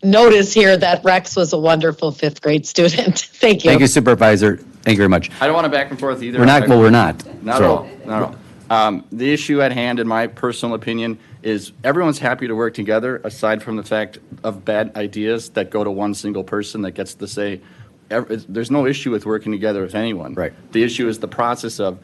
notice here that Rex was a wonderful fifth grade student. Thank you. Thank you, Supervisor. Thank you very much. I don't want to back and forth either. We're not. Well, we're not. Not at all. Not at all. The issue at hand, in my personal opinion, is everyone's happy to work together, aside from the fact of bad ideas that go to one single person that gets to say, there's no issue with working together with anyone. Right. The issue is the process of,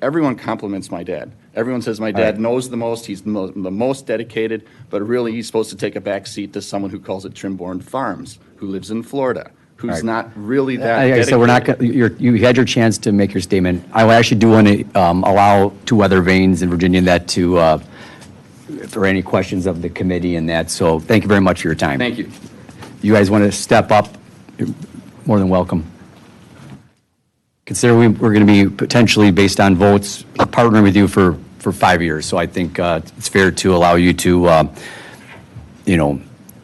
everyone compliments my dad. Everyone says my dad knows the most, he's the most dedicated, but really he's supposed to take a back seat to someone who calls it Trimborn Farms, who lives in Florida, who's not really that dedicated. So we're not. You had your chance to make your statement. I actually do want to allow Two Weather Vanes in Virginia that to for any questions of the committee and that. So thank you very much for your time. Thank you. You guys want to step up? You're more than welcome. Consider we're going to be potentially, based on votes, partnering with you for 5 years. So I think it's fair to allow you to,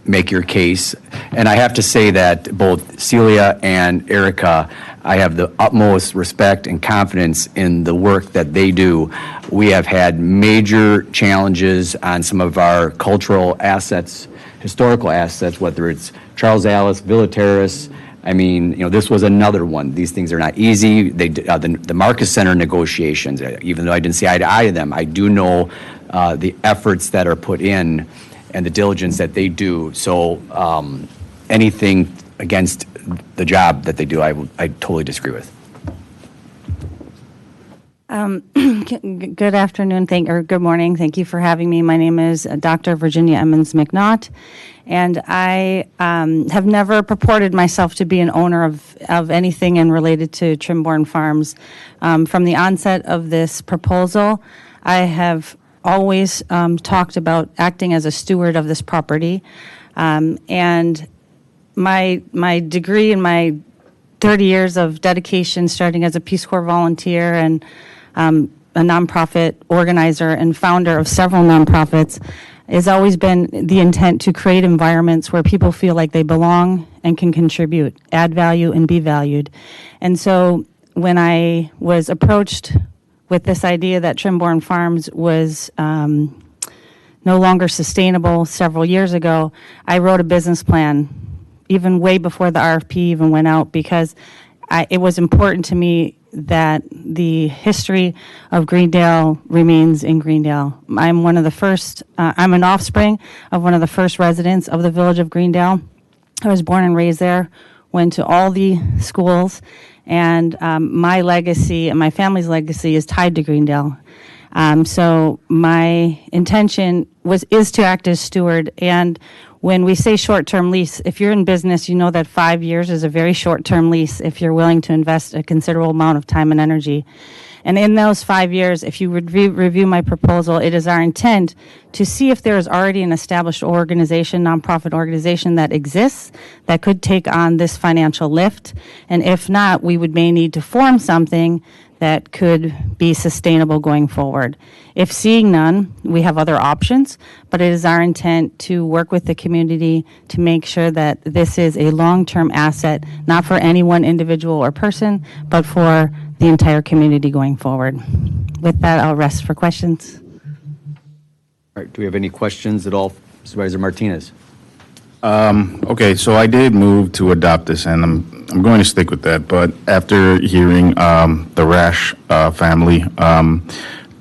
make your case. And I have to say that both Celia and Erica, I have the utmost respect and confidence in the work that they do. We have had major challenges on some of our cultural assets, historical assets, whether it's Charles Alice, Villa Terrace. I mean, this was another one. These things are not easy. The Marcus Center negotiations, even though I didn't see eye to eye to them, I do know the efforts that are put in and the diligence that they do. So anything against the job that they do, I totally disagree with. Good afternoon, or good morning. Thank you for having me. My name is Dr. Virginia Emmons McNaught, and I have never purported myself to be an owner of anything and related to Trimborn Farms. From the onset of this proposal, I have always talked about acting as a steward of this property, and my degree and my 30 years of dedication, starting as a Peace Corps volunteer and a nonprofit organizer and founder of several nonprofits, has always been the intent to create environments where people feel like they belong and can contribute, add value, and be valued. And so when I was approached with this idea that Trimborn Farms was no longer sustainable several years ago, I wrote a business plan even way before the RFP even went out, because it was important to me that the history of Greendale remains in Greendale. I'm one of the first, I'm an offspring of one of the first residents of the village of Greendale. I was born and raised there, went to all the schools, and my legacy and my family's legacy is tied to Greendale. So my intention is to act as steward. And when we say short-term lease, if you're in business, you know that 5 years is a very short-term lease if you're willing to invest a considerable amount of time and energy. And in those 5 years, if you review my proposal, it is our intent to see if there is already an established organization, nonprofit organization that exists that could take on this financial lift. And if not, we may need to form something that could be sustainable going forward. If seeing none, we have other options, but it is our intent to work with the community to make sure that this is a long-term asset, not for any one individual or person, but for the entire community going forward. With that, I'll rest for questions. All right, do we have any questions at all, Supervisor Martinez? Okay, so I did move to adopt this, and I'm going to stick with that. But after hearing the Rash family,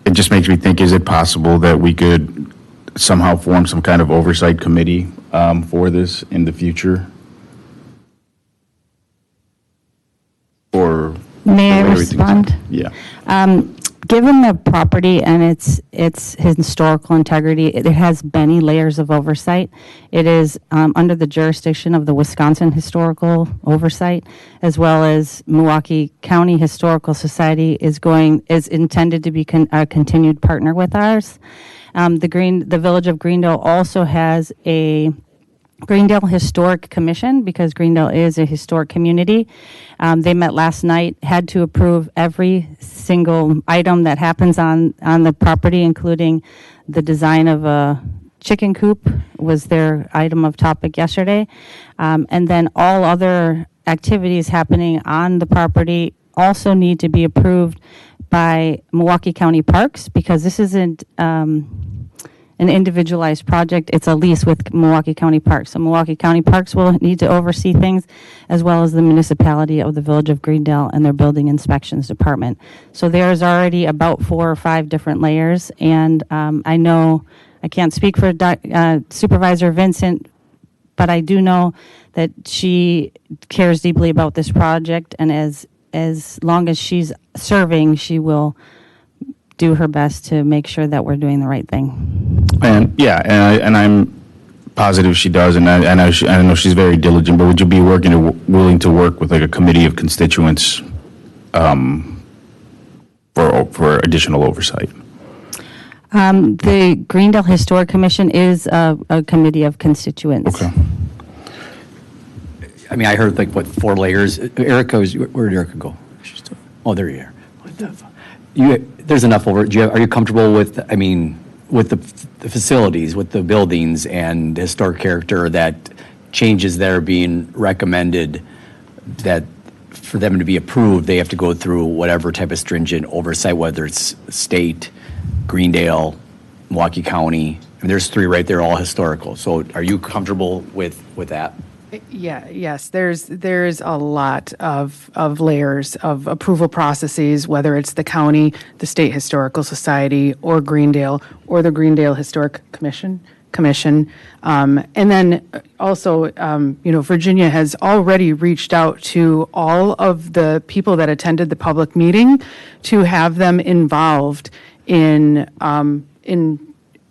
it just makes me think: is it possible that we could somehow form some kind of oversight committee for this in the future? Or may I respond? Yeah. Given the property and its historical integrity, it has many layers of oversight. It is under the jurisdiction of the Wisconsin Historical Oversight, as well as Milwaukee County Historical Society is intended to be a continued partner with ours. The Village of Greendale also has a Greendale Historic Commission, because Greendale is a historic community. They met last night, had to approve every single item that happens on the property, including the design of a chicken coop was their item of topic yesterday. And then all other activities happening on the property also need to be approved by Milwaukee County Parks, because this isn't an individualized project. It's a lease with Milwaukee County Parks. So Milwaukee County Parks will need to oversee things, as well as the municipality of the Village of Greendale and their building inspections department. So there's already about 4 or 5 different layers, and I know I can't speak for Supervisor Vincent, but I do know that she cares deeply about this project, and as long as she's serving, she will do her best to make sure that we're doing the right thing. And yeah, and I'm positive she does, and I know she's very diligent. But would you be willing to work with like a committee of constituents for additional oversight? The Greendale Historic Commission is a committee of constituents. Okay. I mean, I heard like, what, 4 layers? Erica, where did Erica go? Oh, there you are. What the fuck? There's enough over. Are you comfortable with, I mean, with the facilities, with the buildings and historic character, that changes that are being recommended, that for them to be approved, they have to go through whatever type of stringent oversight, whether it's state, Greendale, Milwaukee County? I mean, there's 3 right there, all historical. So are you comfortable with that? Yeah, yes, there's a lot of layers of approval processes, whether it's the county, the State Historical Society, or Greendale, or the Greendale Historic Commission. Commission. And then also, Virginia has already reached out to all of the people that attended the public meeting to have them involved in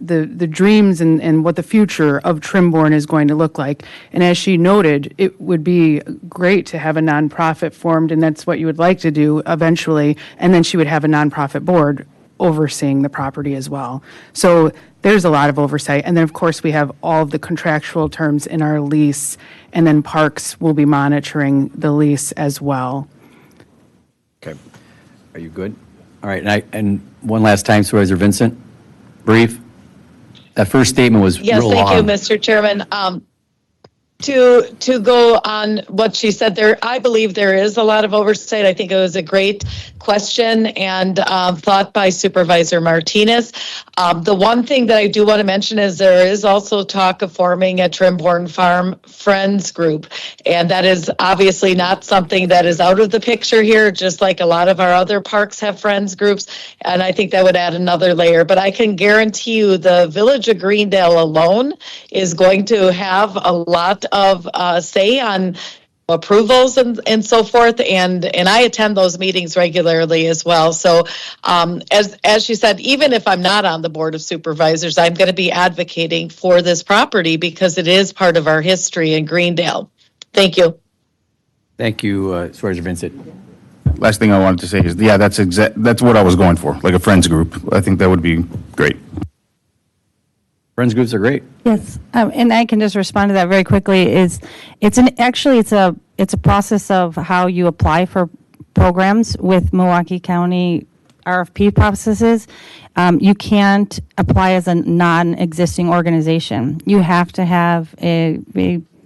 the dreams and what the future of Trimborn is going to look like. And as she noted, it would be great to have a nonprofit formed, and that's what you would like to do eventually. And then she would have a nonprofit board overseeing the property as well. So there's a lot of oversight. And then, of course, we have all of the contractual terms in our lease, and then Parks will be monitoring the lease as well. Okay. Are you good? All right, and one last time, Supervisor Vincent, brief. That first statement was Yes, real thank long. you, Mr. Chairman. To go on what she said there, I believe there is a lot of oversight. I think it was a great question and thought by Supervisor Martinez. The one thing that I do want to mention is there is also talk of forming a Trimborn Farm Friends group, and that is obviously not something that is out of the picture here, just like a lot of our other parks have friends groups, and I think that would add another layer. But I can guarantee you the Village of Greendale alone is going to have a lot of say on approvals and so forth, and I attend those meetings regularly as well. So as she said, even if I'm not on the Board of Supervisors, I'm going to be advocating for this property because it is part of our history in Greendale. Thank you. Thank you, Supervisor Vincent. Last thing I wanted to say is, yeah, that's what I was going for, like a friends group. I think that would be great. Friends groups are great. Yes, and I can just respond to that very quickly. It's a process of how you apply for programs with Milwaukee County RFP processes. You can't apply as a non-existing organization. You have to have a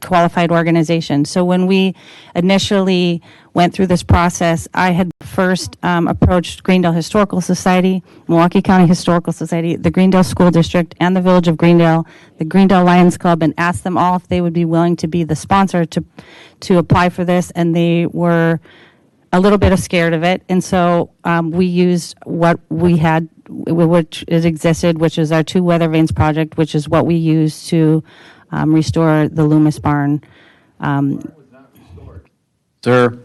qualified organization. So when we initially went through this process, I had first approached Greendale Historical Society, Milwaukee County Historical Society, the Greendale School District, and the Village of Greendale, the Greendale Lions Club, and asked them all if they would be willing to be the sponsor to apply for this, and they were a little bit scared of it. And so we used what we had, which existed, which is our 2 weather vanes project, which is what we used to restore the Loomis Barn. Sir.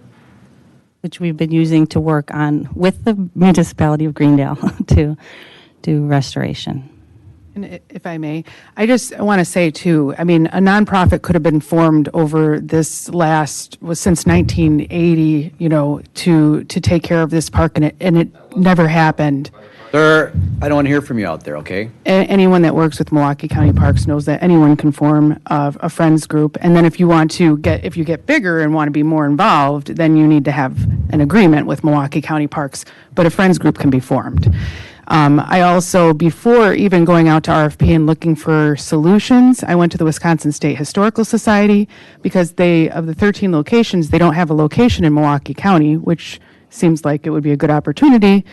Which we've been using to work on with the municipality of Greendale to do restoration. And if I may, I just want to say too, I mean, a nonprofit could have been formed over this since 1980, to take care of this park, and it never happened. Sir, I don't want to hear from you out there, okay? Anyone that works with Milwaukee County Parks knows that anyone can form a friends group. And then if you get bigger and want to be more involved, then you need to have an agreement with Milwaukee County Parks. But a friends group can be formed. I also, before even going out to RFP and looking for solutions, I went to the Wisconsin State Historical Society because of the 13 locations, they don't have a location in Milwaukee County, which seems like it would be a good opportunity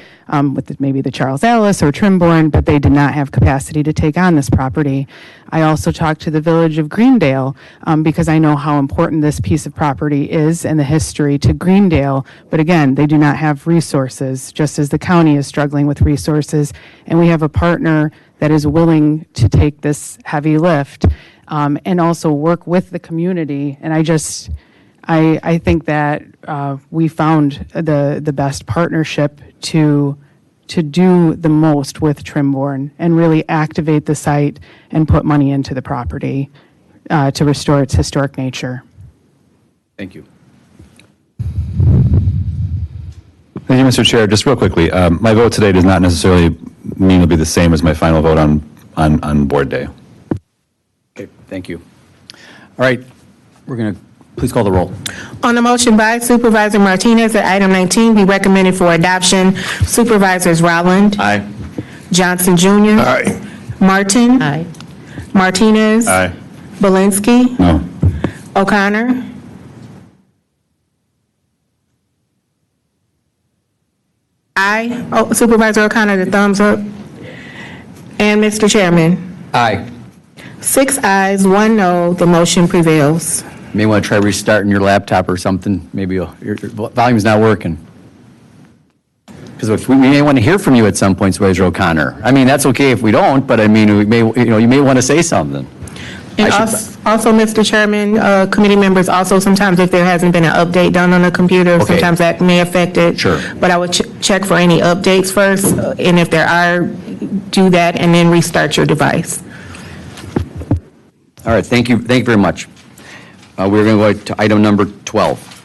with maybe the Charles Alice or Trimborn, but they did not have capacity to take on this property. I also talked to the Village of Greendale because I know how important this piece of property is and the history to Greendale, but again, they do not have resources, just as the county is struggling with resources, and we have a partner that is willing to take this heavy lift and also work with the community, and I think that we found the best partnership to do the most with Trimborn and really activate the site and put money into the property to restore its historic nature. Thank you. Thank you, Mr. Chair. Just real quickly, my vote today does not necessarily mean it'll be the same as my final vote on board day. Okay, thank you. All right, we're going to please call the roll. On the motion by Supervisor Martinez that item 19 be recommended for adoption, Supervisors Rowland. Aye. Johnson Jr. Aye. Martin. Aye. Martinez. Aye. Belinsky. No. O'Connor. Aye. Oh, Supervisor O'Connor, the thumbs up. And Mr. Chairman, Aye. 6 ayes, 1 no, the motion prevails. May want to try restarting your laptop or something. Maybe your volume's not working. Because we may want to hear from you at some point, Supervisor O'Connor. I mean, that's okay if we don't, but I mean, we may, you may want to say something. And also, Mr. Chairman, committee members, also sometimes if there hasn't been an update done on the computer, Okay. sometimes that may affect it. Sure. But I would check for any updates first, and if there are, do that, and then restart your device. All right, thank you very much. We're going to go to item number 12.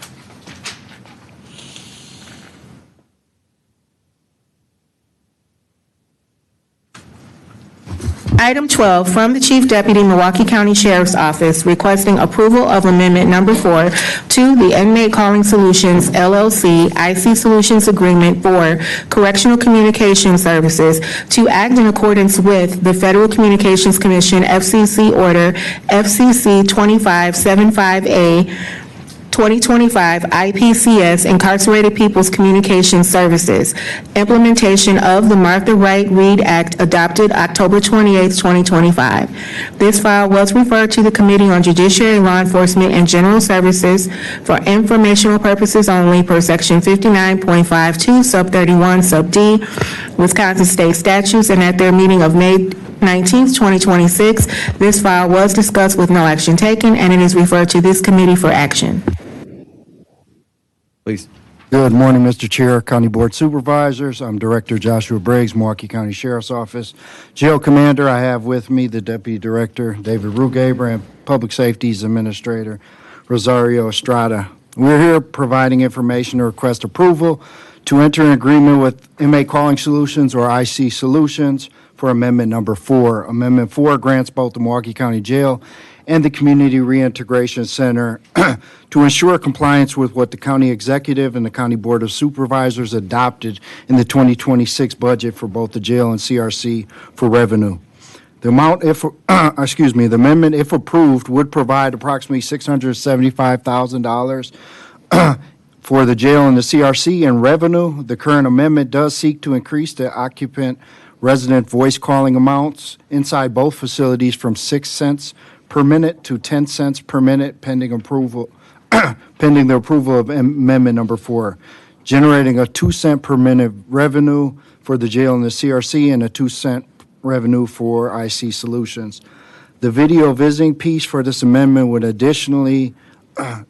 Item 12, from the Chief Deputy, Milwaukee County Sheriff's Office, requesting approval of Amendment Number 4 to the Inmate Calling Solutions LLC IC Solutions Agreement for Correctional Communication Services to act in accordance with the Federal Communications Commission FCC Order FCC 2575A 2025 IPCS Incarcerated People's Communication Services, implementation of the Martha Wright Reed Act adopted October 28, 2025. This file was referred to the Committee on Judiciary, Law Enforcement, and General Services for informational purposes only per Section 59.52, Sub 31, Sub D, Wisconsin State Statutes, and at their meeting of May 19th, 2026. This file was discussed with no action taken, and it is referred to this committee for action. Please. Good morning, Mr. Chair, County Board Supervisors. I'm Director Joshua Briggs, Milwaukee County Sheriff's Office. Jail Commander, I have with me the Deputy Director, David Rugaber, and Public Safety's Administrator, Rosario Estrada. We're here providing information to request approval to enter an agreement with Inmate Calling Solutions, or IC Solutions, for Amendment Number 4. Amendment 4 grants both the Milwaukee County Jail and the Community Reintegration Center to ensure compliance with what the County Executive and the County Board of Supervisors adopted in the 2026 budget for both the jail and CRC for revenue. The amount, if the amendment, if approved, would provide approximately $675,000 for the jail and the CRC in revenue. The current amendment does seek to increase the occupant resident voice calling amounts inside both facilities from 6 cents per minute to 10 cents per minute pending approval, pending the approval of Amendment Number 4, generating a 2 cent per minute revenue for the jail and the CRC and a 2 cent revenue for IC Solutions. The video visiting piece for this amendment would additionally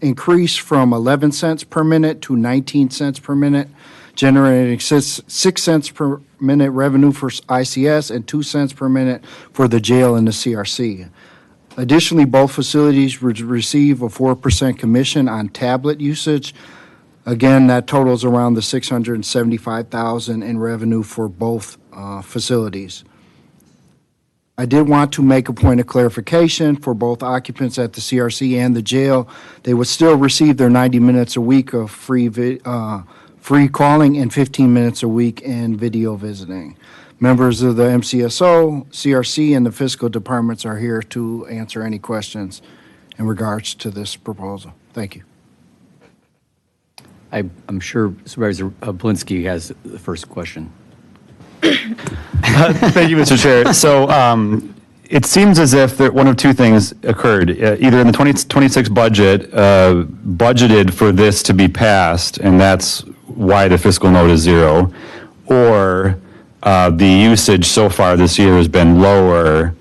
increase from 11 cents per minute to 19 cents per minute, generating 6 cents per minute revenue for ICS and 2 cents per minute for the jail and the CRC. Additionally, both facilities would receive a 4% commission on tablet usage. Again, that totals around the $675,000 in revenue for both facilities. I did want to make a point of clarification for both occupants at the CRC and the jail. They would still receive their 90 minutes a week of free calling and 15 minutes a week in video visiting. Members of the MCSO, CRC, and the fiscal departments are here to answer any questions in regards to this proposal. Thank you. I'm sure Supervisor Blinsky has the first question. Thank you, Mr. Chair. So it seems as if one of two things occurred. Either in the 2026 budget, budgeted for this to be passed, and that's why the fiscal note is 0, or the usage so far this year has been lower,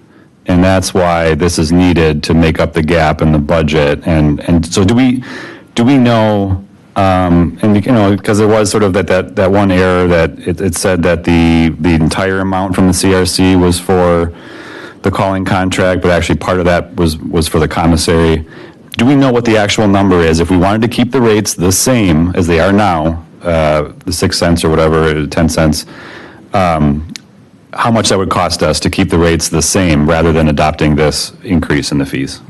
and that's why this is needed to make up the gap in the budget. And so do we know? And because there was sort of that one error that it said that the entire amount from the CRC was for the calling contract, but actually part of that was for the commissary. Do we know what the actual number is? If we wanted to keep the rates the same as they are now, the 6 cents or whatever, 10 cents, how much that would cost us to keep the rates the same rather than adopting this increase in the fees?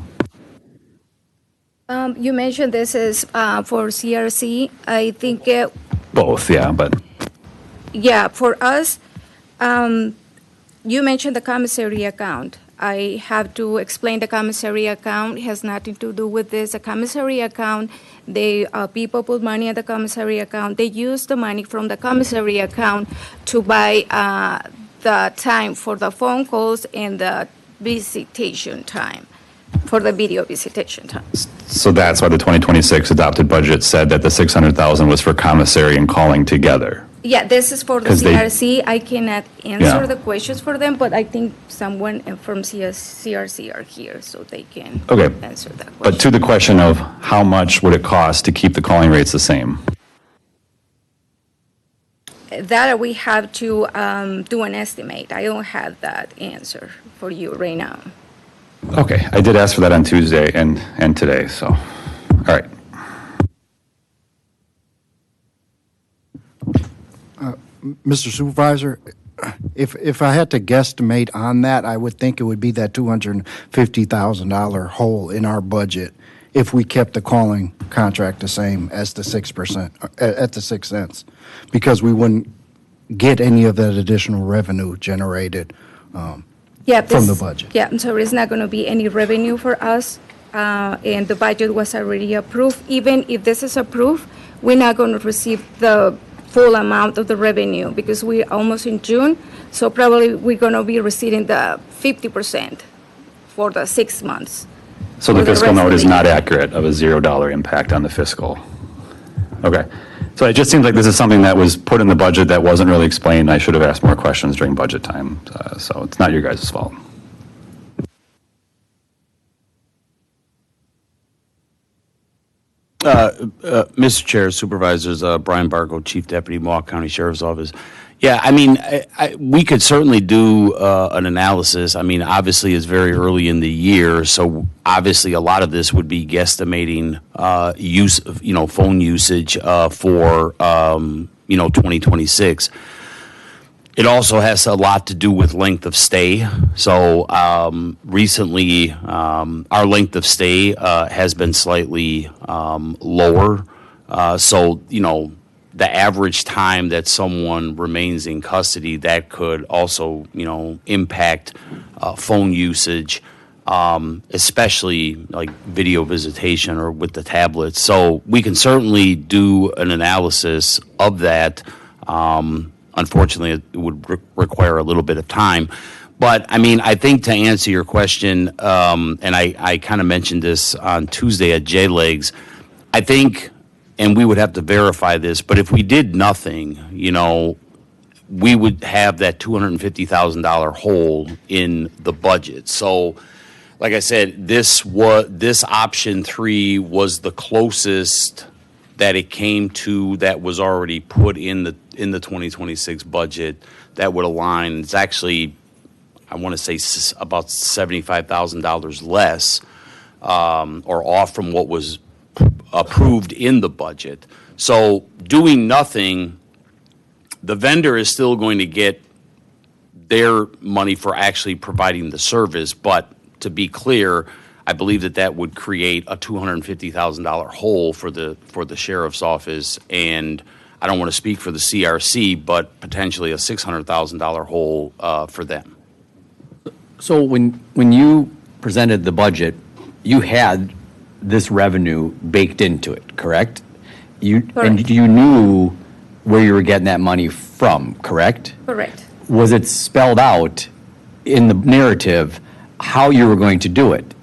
You mentioned this is for CRC. I think Both, yeah, but. yeah, for us, you mentioned the commissary account. I have to explain the commissary account. It has nothing to do with this. A commissary account, people put money in the commissary account. They use the money from the commissary account to buy the time for the phone calls and the visitation time, for the video visitation time. So that's why the 2026 adopted budget said that the 600,000 was for commissary and calling together. Yeah, this is for the 'Cause they- CRC. I cannot answer Yeah. the questions for them, but I think someone from CRC are here, so they can Okay. answer that question. But to the question of how much would it cost to keep the calling rates the same? That we have to do an estimate. I don't have that answer for you right now. Okay, I did ask for that on Tuesday and today, so, all right. Mr. Supervisor, if I had to guesstimate on that, I would think it would be that $250,000 hole in our budget if we kept the calling contract the same as the 6%, at the 6 cents, because we wouldn't get any of that additional revenue generated from the budget. Yeah, I'm sorry, it's not going to be any revenue for us, and the budget was already approved. Even if this is approved, we're not going to receive the full amount of the revenue because we're almost in June, so probably we're going to be receiving the 50% for the 6 months. So the For the fiscal rest of note the is year. not accurate of a $0 impact on the fiscal. Okay. So it just seems like this is something that was put in the budget that wasn't really explained. I should have asked more questions during budget time. So it's not your guys' fault. Mr. Chair, Supervisors, Brian Barco, Chief Deputy, Mohawk County Sheriff's Office. Yeah, I mean, we could certainly do an analysis. I mean, obviously, it's very early in the year, so obviously a lot of this would be guesstimating use of, phone usage for, 2026. It also has a lot to do with length of stay. So recently, our length of stay has been slightly lower. So, the average time that someone remains in custody, that could also, impact phone usage, especially like video visitation or with the tablets. So we can certainly do an analysis of that. Unfortunately, it would require a little bit of time. But, I mean, I think to answer your question, and I kind of mentioned this on Tuesday at J-Legs, I think, and we would have to verify this, but if we did nothing, we would have that $250,000 hole in the budget. So, like I said, this option 3 was the closest that it came to that was already put in the 2026 budget that would align. It's actually, I want to say, about $75,000 less or off from what was approved in the budget. So doing nothing, the vendor is still going to get their money for actually providing the service, but to be clear, I believe that would create a $250,000 hole for the sheriff's office, and I don't want to speak for the CRC, but potentially a $600,000 hole for them. So when you presented the budget, you had this revenue baked into it, correct? And you knew where you were getting that money from, correct? Correct. Was it spelled out in the narrative how you were going to do it?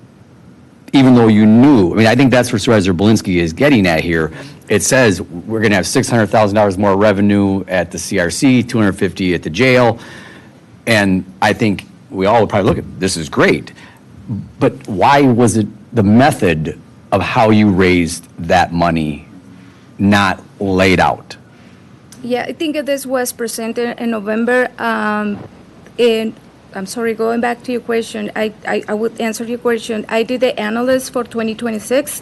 Even though you knew, I mean, I think that's where Supervisor Belinsky is getting at here. It says we're going to have $600,000 more revenue at the CRC, $250,000 at the jail, and I think we all would probably look at this is great. But why was it the method of how you raised that money not laid out? Yeah, I think this was presented in November. And I'm sorry, going back to your question, I would answer your question. I did the analysis for 2026,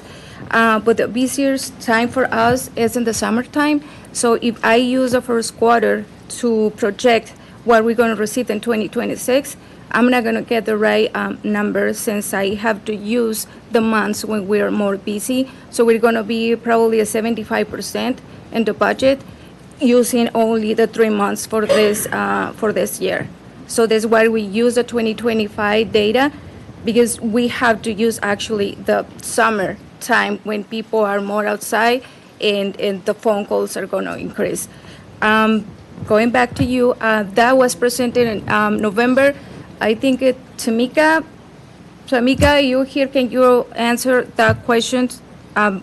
but the busiest time for us is in the summertime. So if I use the first quarter to project what we're going to receive in 2026, I'm not going to get the right number since I have to use the months when we're more busy. So we're going to be probably a 75% in the budget using only the 3 months for this year. So that's why we use the 2025 data, because we have to use actually the summer time when people are more outside and the phone calls are going to increase. Going back to you, that was presented in November. I think Tamika, you here, can you answer that question?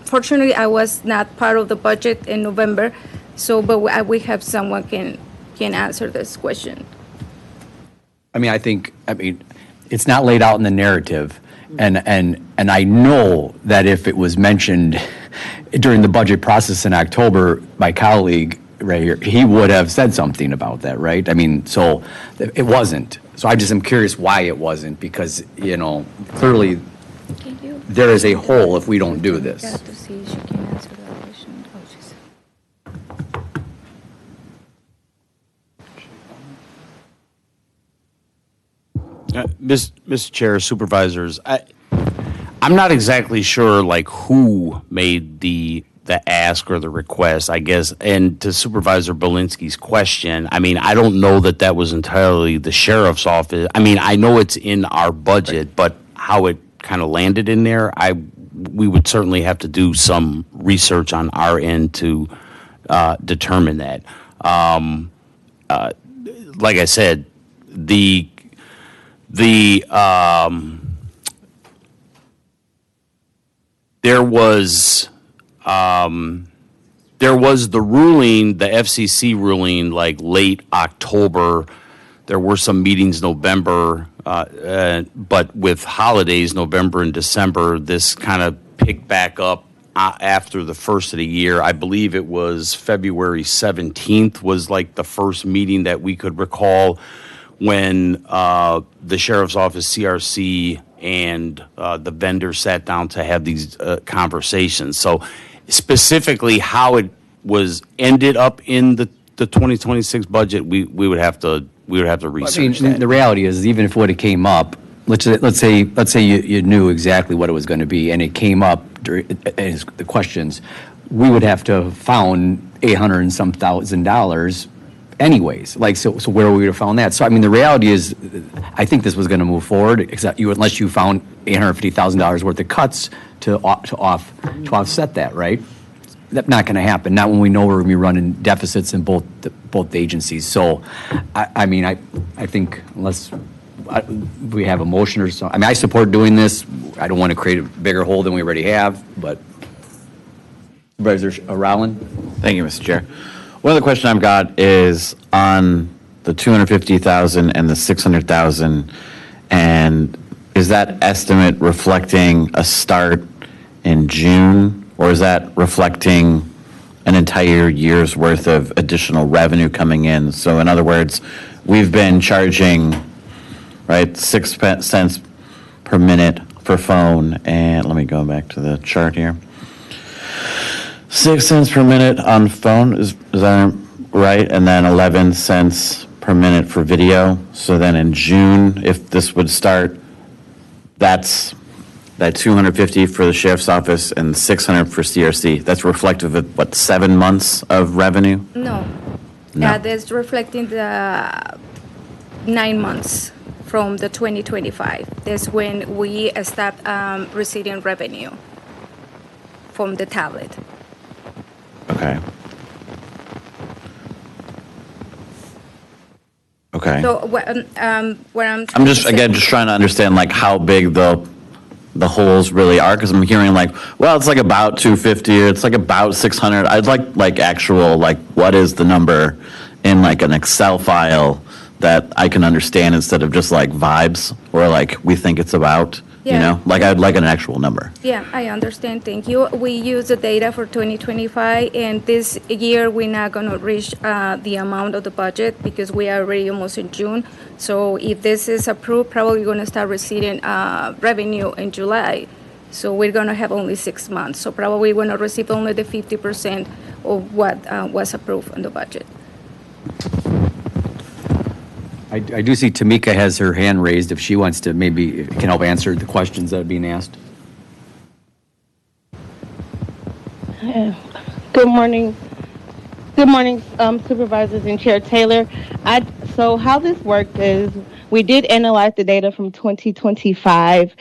Fortunately, I was not part of the budget in November, So, but we have someone can answer this question. I mean, it's not laid out in the narrative, and I know that if it was mentioned during the budget process in October, my colleague right here, he would have said something about that, right? I mean, so it wasn't. So I just am curious why it wasn't, because, clearly there is a hole if we don't do this. Mr. Chair, Supervisors, I'm not exactly sure like who made the ask or the request, I guess. And to Supervisor Belinsky's question, I mean, I don't know that was entirely the sheriff's office. I mean, I know it's in our budget, but how it kind of landed in there, we would certainly have to do some research on our end to determine that. Like I said, there was the ruling, the FCC ruling, like late October. There were some meetings November, but with holidays, November and December, this kind of picked back up after the first of the year. I believe it was February 17th was like the first meeting that we could recall when the Sheriff's Office, CRC, and the vendor sat down to have these conversations. So specifically how it was ended up in the 2026 budget, we would have to research that. The reality is, even if it came up, let's say you knew exactly what it was going to be, and it came up during the questions, we would have to have found $800 and some thousand anyways. Like, so where would we have found that? So I mean, the reality is, I think this was going to move forward, except unless you found $850,000 worth of cuts to offset that, right? That's not going to happen. Not when we know we're going to be running deficits in both agencies. So, I mean, I think unless we have a motion or something, I mean, I support doing this. I don't want to create a bigger hole than we already have. But, Supervisor Rowland. Thank you, Mr. Chair. One other question I've got is on the 250,000 and the 600,000, and is that estimate reflecting a start in June, or is that reflecting an entire year's worth of additional revenue coming in? So in other words, we've been charging, right, 6 cents per minute for phone, and let me go back to the chart here. 6 cents per minute on phone, is that right? And then 11 cents per minute for video. So then in June, if this would start, that's that 250 for the sheriff's office and 600 for CRC. That's reflective of what, 7 months of revenue? No. No. That's reflecting the 9 months from the 2025. That's when we start receiving revenue from the tablet. Okay. Okay. So what I'm just trying to understand like how big the holes really are, because I'm hearing like, well, it's like about 250, or it's like about 600. I'd like actual, like, what is the number in like an Excel file that I can understand instead of just like vibes or like we think it's about, you know? Like I'd like an actual number. Yeah, I understand. Thank you. We use the data for 2025, and this year we're not going to reach the amount of the budget because we are already almost in June. So if this is approved, probably going to start receiving revenue in July. So we're going to have only 6 months. So probably we're going to receive only the 50% of what was approved in the budget. I do see Tamika has her hand raised. If she wants to, maybe can help answer the questions that are being asked. Good morning. Good morning, Supervisors and Chair Taylor. So how this worked is we did analyze the data from 2025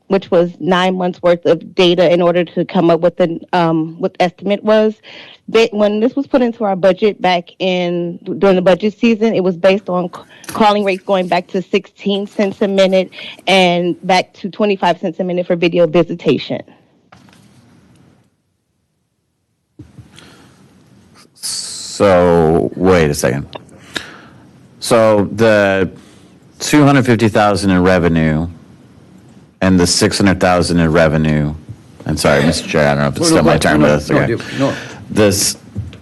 which was 9 months worth of data in order to come up with what estimate was. When this was put into our budget during the budget season, it was based on calling rates going back to 16 cents a minute and back to 25 cents a minute for video visitation. So, wait a second. So the 250,000 in revenue and the 600,000 in revenue, and sorry, Mr. Chair, I don't know if it's still my turn, but that's okay.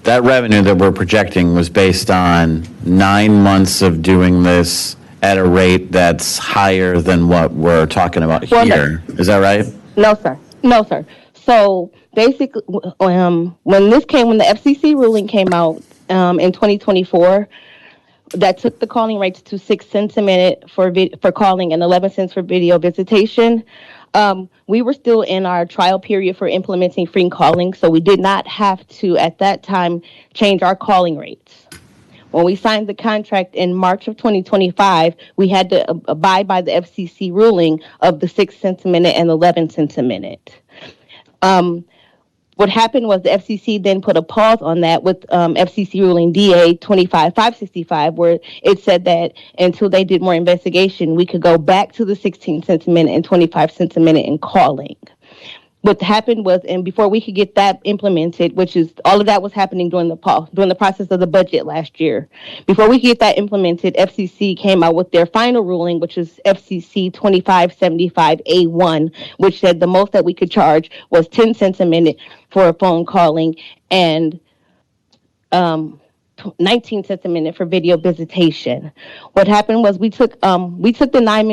That revenue that we're projecting was based on 9 months of doing this at a rate that's higher than what we're talking about Well, here. Is that right? No, sir. No, sir. So basically, when the FCC ruling came out in 2024, that took the calling rates to 6 cents a minute for calling and 11 cents for video visitation. We were still in our trial period for implementing free calling, so we did not have to, at that time, change our calling rates. When we signed the contract in March of 2025, we had to abide by the FCC ruling of the 6 cents a minute and 11 cents a minute. What happened was the FCC then put a pause on that with FCC ruling DA 25565, where it said that until they did more investigation, we could go back to the 16 cents a minute and 25 cents a minute in calling. What happened was, and before we could get that implemented, which is all of that was happening during the process of the budget last year. Before we could get that implemented, FCC came out with their final ruling, which is FCC 2575A1, which said the most that we could charge was 10 cents a minute for a phone calling and 19 cents a minute for video visitation. What happened was we took the 9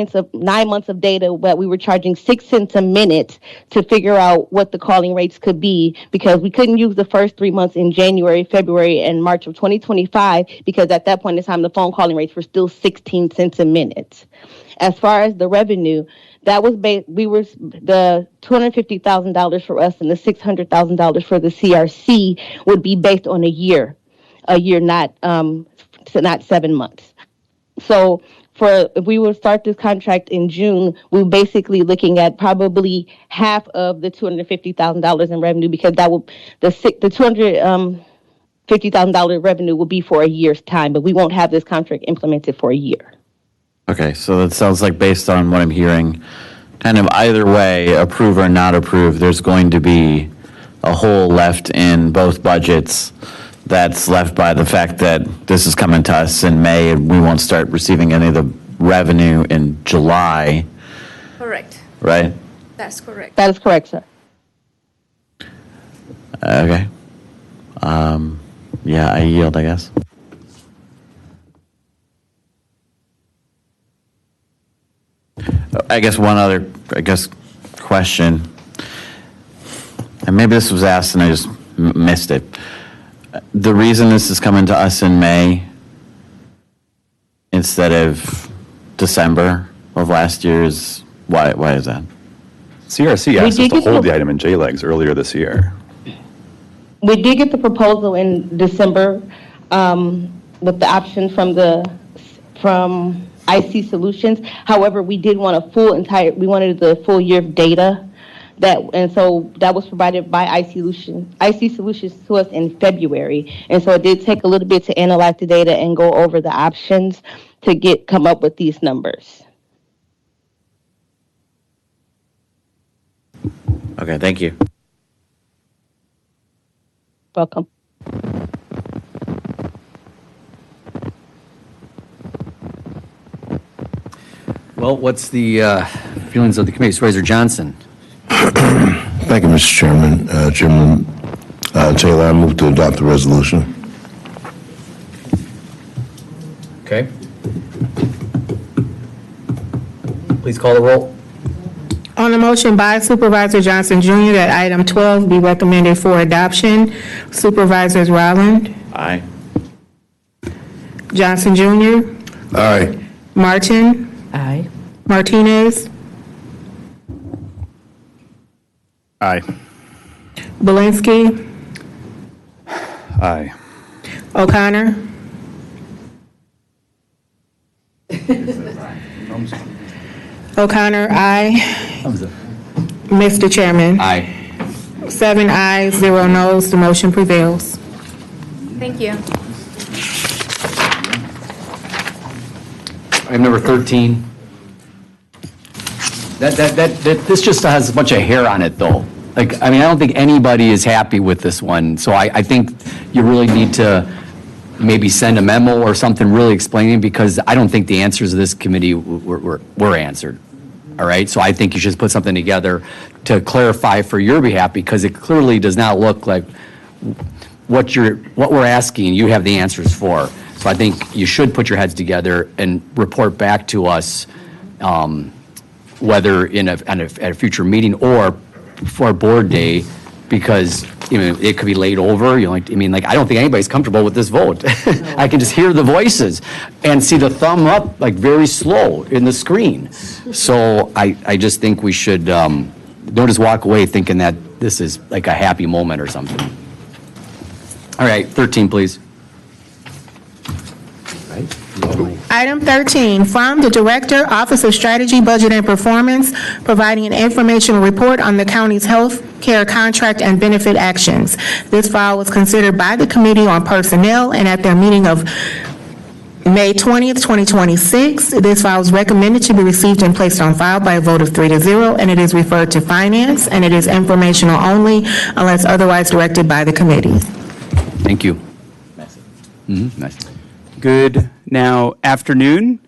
months of data that we were charging 6 cents a minute to figure out what the calling rates could be, because we couldn't use the first 3 months in January, February, and March of 2025, because at that point in time the phone calling rates were still 16 cents a minute. As far as the revenue, that was the $250,000 for us and the $600,000 for the CRC would be based on a year, not 7 months. So if we would start this contract in June, we're basically looking at probably half of the $250,000 in revenue, because the $250,000 revenue will be for a year's time, but we won't have this contract implemented for a year. Okay, so that sounds like, based on what I'm hearing, kind of either way, approve or not approve, there's going to be a hole left in both budgets that's left by the fact that this is coming to us in May and we won't start receiving any of the revenue in July, Correct. right? That's correct. That is correct, sir. Okay. Yeah, I yield, I guess. I guess one other, question, and maybe this was asked and I just missed it. The reason this is coming to us in May instead of December of last year is, why is that? CRC asked us to hold the item in JLEGS earlier this year. We did get the proposal in December with the option from IC Solutions. However, we did want we wanted the full year of data, and so that was provided by IC Solutions to us in February. And so it did take a little bit to analyze the data and go over the options to come up with these numbers. Okay, thank you. Welcome. Well, what's the feelings of the committee? Supervisor Johnson. Thank you, Mr. Chairman. Chairman Taylor, I move to adopt the resolution. Okay. Please call the roll. On the motion by Supervisor Johnson Jr. that item 12 be recommended for adoption, Supervisors Rowland, Aye. Johnson Jr., Aye. Martin, Aye. Martinez, Aye. Belinsky, Aye. O'Connor, O'Connor, aye. Mr. Chairman. Aye. 7 ayes, 0 noes, the motion prevails. Thank you. Item number 13. This just has a bunch of hair on it, though. I don't think anybody is happy with this one. So I think you really need to maybe send a memo or something really explaining, because I don't think the answers of this committee were answered. All right, so I think you should put something together to clarify for your behalf, because it clearly does not look like what we're asking, you have the answers for. So I think you should put your heads together and report back to us, whether at a future meeting or for board day, because it could be laid over. I don't think anybody's comfortable with this vote. I can just hear the voices and see the thumb up like very slow in the screen. So I just think we should don't just walk away thinking that this is like a happy moment or something. All right, 13, please. Item 13, from the Director, Office of Strategy, Budget, and Performance, providing an informational report on the county's health care contract and benefit actions. This file was considered by the Committee on Personnel, and at their meeting of May 20th, 2026, this file is recommended to be received and placed on file by a vote of 3-0, and it is referred to Finance, and it is informational only unless otherwise directed by the committee. Thank you. Nice. Good afternoon,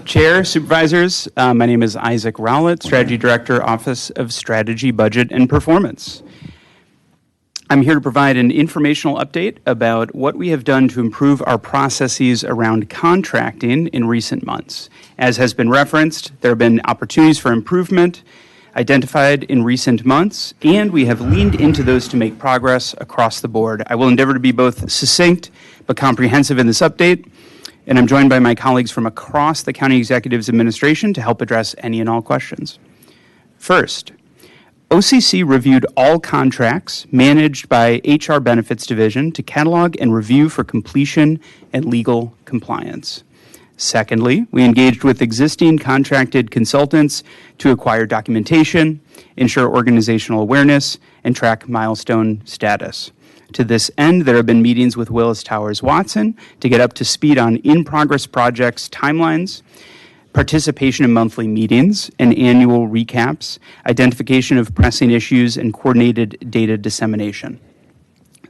Chair, Supervisors. My name is Isaac Rowlett, Strategy Director, Office of Strategy, Budget, and Performance. I'm here to provide an informational update about what we have done to improve our processes around contracting in recent months. As has been referenced, there have been opportunities for improvement identified in recent months, and we have leaned into those to make progress across the board. I will endeavor to be both succinct but comprehensive in this update, and I'm joined by my colleagues from across the County Executive's administration to help address any and all questions. First, OCC reviewed all contracts managed by HR Benefits Division to catalog and review for completion and legal compliance. Secondly, we engaged with existing contracted consultants to acquire documentation, ensure organizational awareness, and track milestone status. To this end, there have been meetings with Willis Towers Watson to get up to speed on in-progress projects timelines, participation in monthly meetings and annual recaps, identification of pressing issues, and coordinated data dissemination.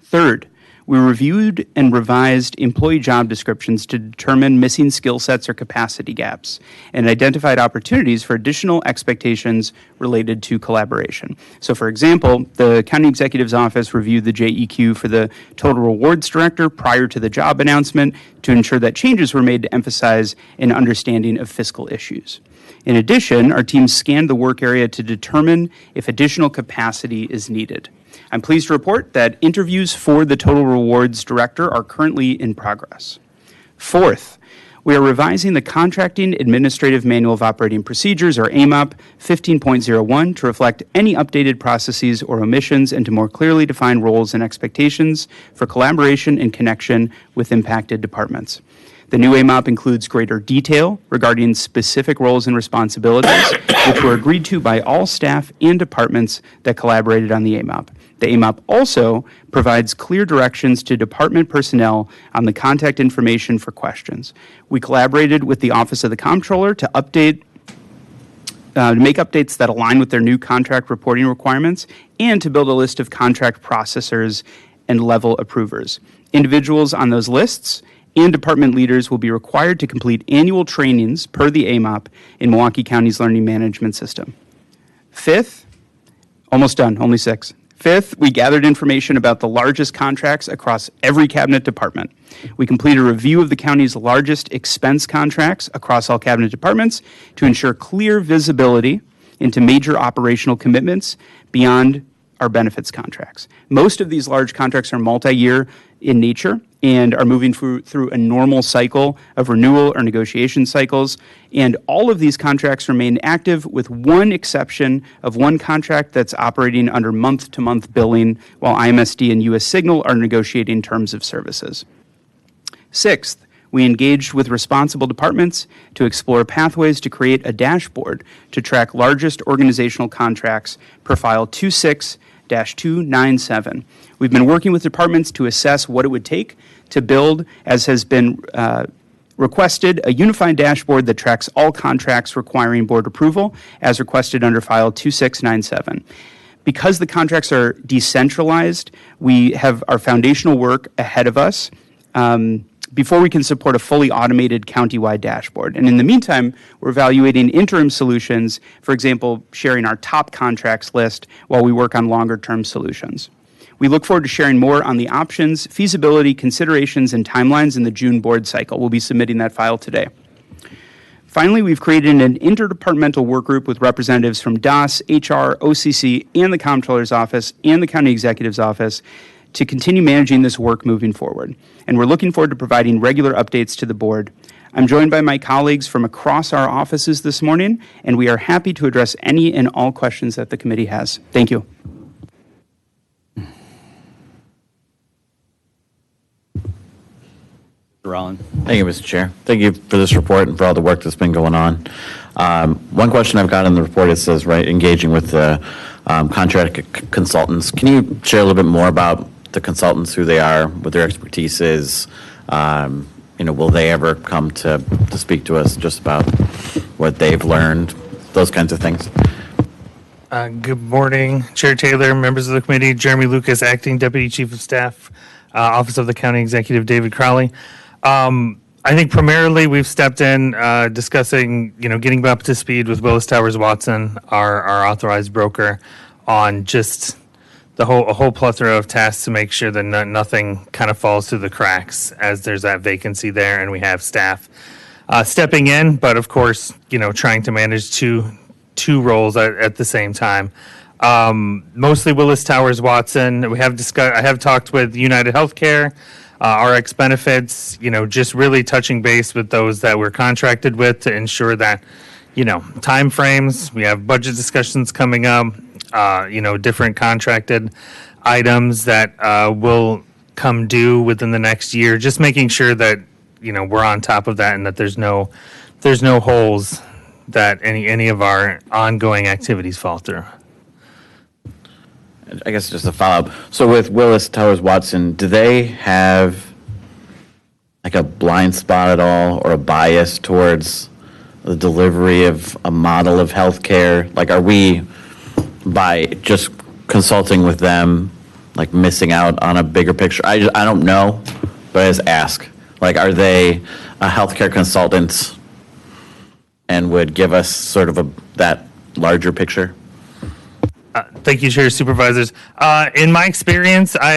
Third, we reviewed and revised employee job descriptions to determine missing skill sets or capacity gaps, and identified opportunities for additional expectations related to collaboration. So, for example, the County Executive's Office reviewed the JEQ for the Total Rewards Director prior to the job announcement to ensure that changes were made to emphasize an understanding of fiscal issues. In addition, our team scanned the work area to determine if additional capacity is needed. I'm pleased to report that interviews for the Total Rewards Director are currently in progress. Fourth, we are revising the Contracting Administrative Manual of Operating Procedures, or AMOP 15.01, to reflect any updated processes or omissions and to more clearly define roles and expectations for collaboration and connection with impacted departments. The new AMOP includes greater detail regarding specific roles and responsibilities, which were agreed to by all staff and departments that collaborated on the AMOP. The AMOP also provides clear directions to department personnel on the contact information for questions. We collaborated with the Office of the Comptroller to make updates that align with their new contract reporting requirements and to build a list of contract processors and level approvers. Individuals on those lists and department leaders will be required to complete annual trainings per the AMOP in Milwaukee County's learning management system. Fifth, almost done, only 6. Fifth, we gathered information about the largest contracts across every cabinet department. We completed a review of the county's largest expense contracts across all cabinet departments to ensure clear visibility into major operational commitments beyond our benefits contracts. Most of these large contracts are multi-year in nature and are moving through a normal cycle of renewal or negotiation cycles, and all of these contracts remain active with one exception of one contract that's operating under month-to-month billing while IMSD and US Signal are negotiating terms of services. Sixth, we engaged with responsible departments to explore pathways to create a dashboard to track largest organizational contracts per file 26-297. We've been working with departments to assess what it would take to build, as has been requested, a unified dashboard that tracks all contracts requiring board approval as requested under file 2697. Because the contracts are decentralized, we have our foundational work ahead of us before we can support a fully automated countywide dashboard. And in the meantime, we're evaluating interim solutions, for example, sharing our top contracts list while we work on longer-term solutions. We look forward to sharing more on the options, feasibility, considerations, and timelines in the June board cycle. We'll be submitting that file today. Finally, we've created an interdepartmental work group with representatives from DOS, HR, OCC, and the Comptroller's Office and the County Executive's Office to continue managing this work moving forward. And we're looking forward to providing regular updates to the board. I'm joined by my colleagues from across our offices this morning, and we are happy to address any and all questions that the committee has. Thank you. Rollin. Thank you, Mr. Chair. Thank you for this report and for all the work that's been going on. One question I've got in the report, it says, right, engaging with the contract consultants. Can you share a little bit more about the consultants, who they are, what their expertise is? Will they ever come to speak to us just about what they've learned, those kinds of things? Good morning, Chair Taylor, members of the committee. Jeremy Lucas, Acting Deputy Chief of Staff, Office of the County Executive, David Crowley. I think primarily we've stepped in discussing, getting up to speed with Willis Towers Watson, our authorized broker, on just a whole plethora of tasks to make sure that nothing kind of falls through the cracks as there's that vacancy there and we have staff stepping in, but of course, trying to manage two roles at the same time. Mostly Willis Towers Watson. I have talked with United Healthcare, RX Benefits, just really touching base with those that we're contracted with to ensure that, time frames, we have budget discussions coming up, different contracted items that will come due within the next year, just making sure that, we're on top of that and that there's no holes that any of our ongoing activities fall through. I guess just a follow-up. So with Willis Towers Watson, do they have like a blind spot at all or a bias towards the delivery of a model of healthcare? Like, are we, by just consulting with them, like missing out on a bigger picture? I don't know, but I just ask. Like, are they a healthcare consultant and would give us sort of that larger picture? Thank you, Chair, Supervisors. In my experience, I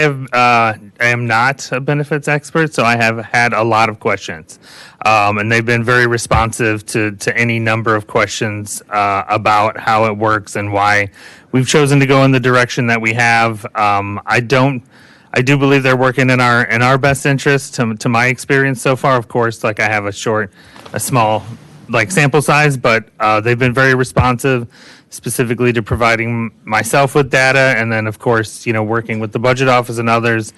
am not a benefits expert, so I have had a lot of questions. And they've been very responsive to any number of questions about how it works and why we've chosen to go in the direction that we have. I do believe they're working in our best interest to my experience so far. Of course, like I have a small sample size, but they've been very responsive, specifically to providing myself with data, and then of course, working with the budget office and others,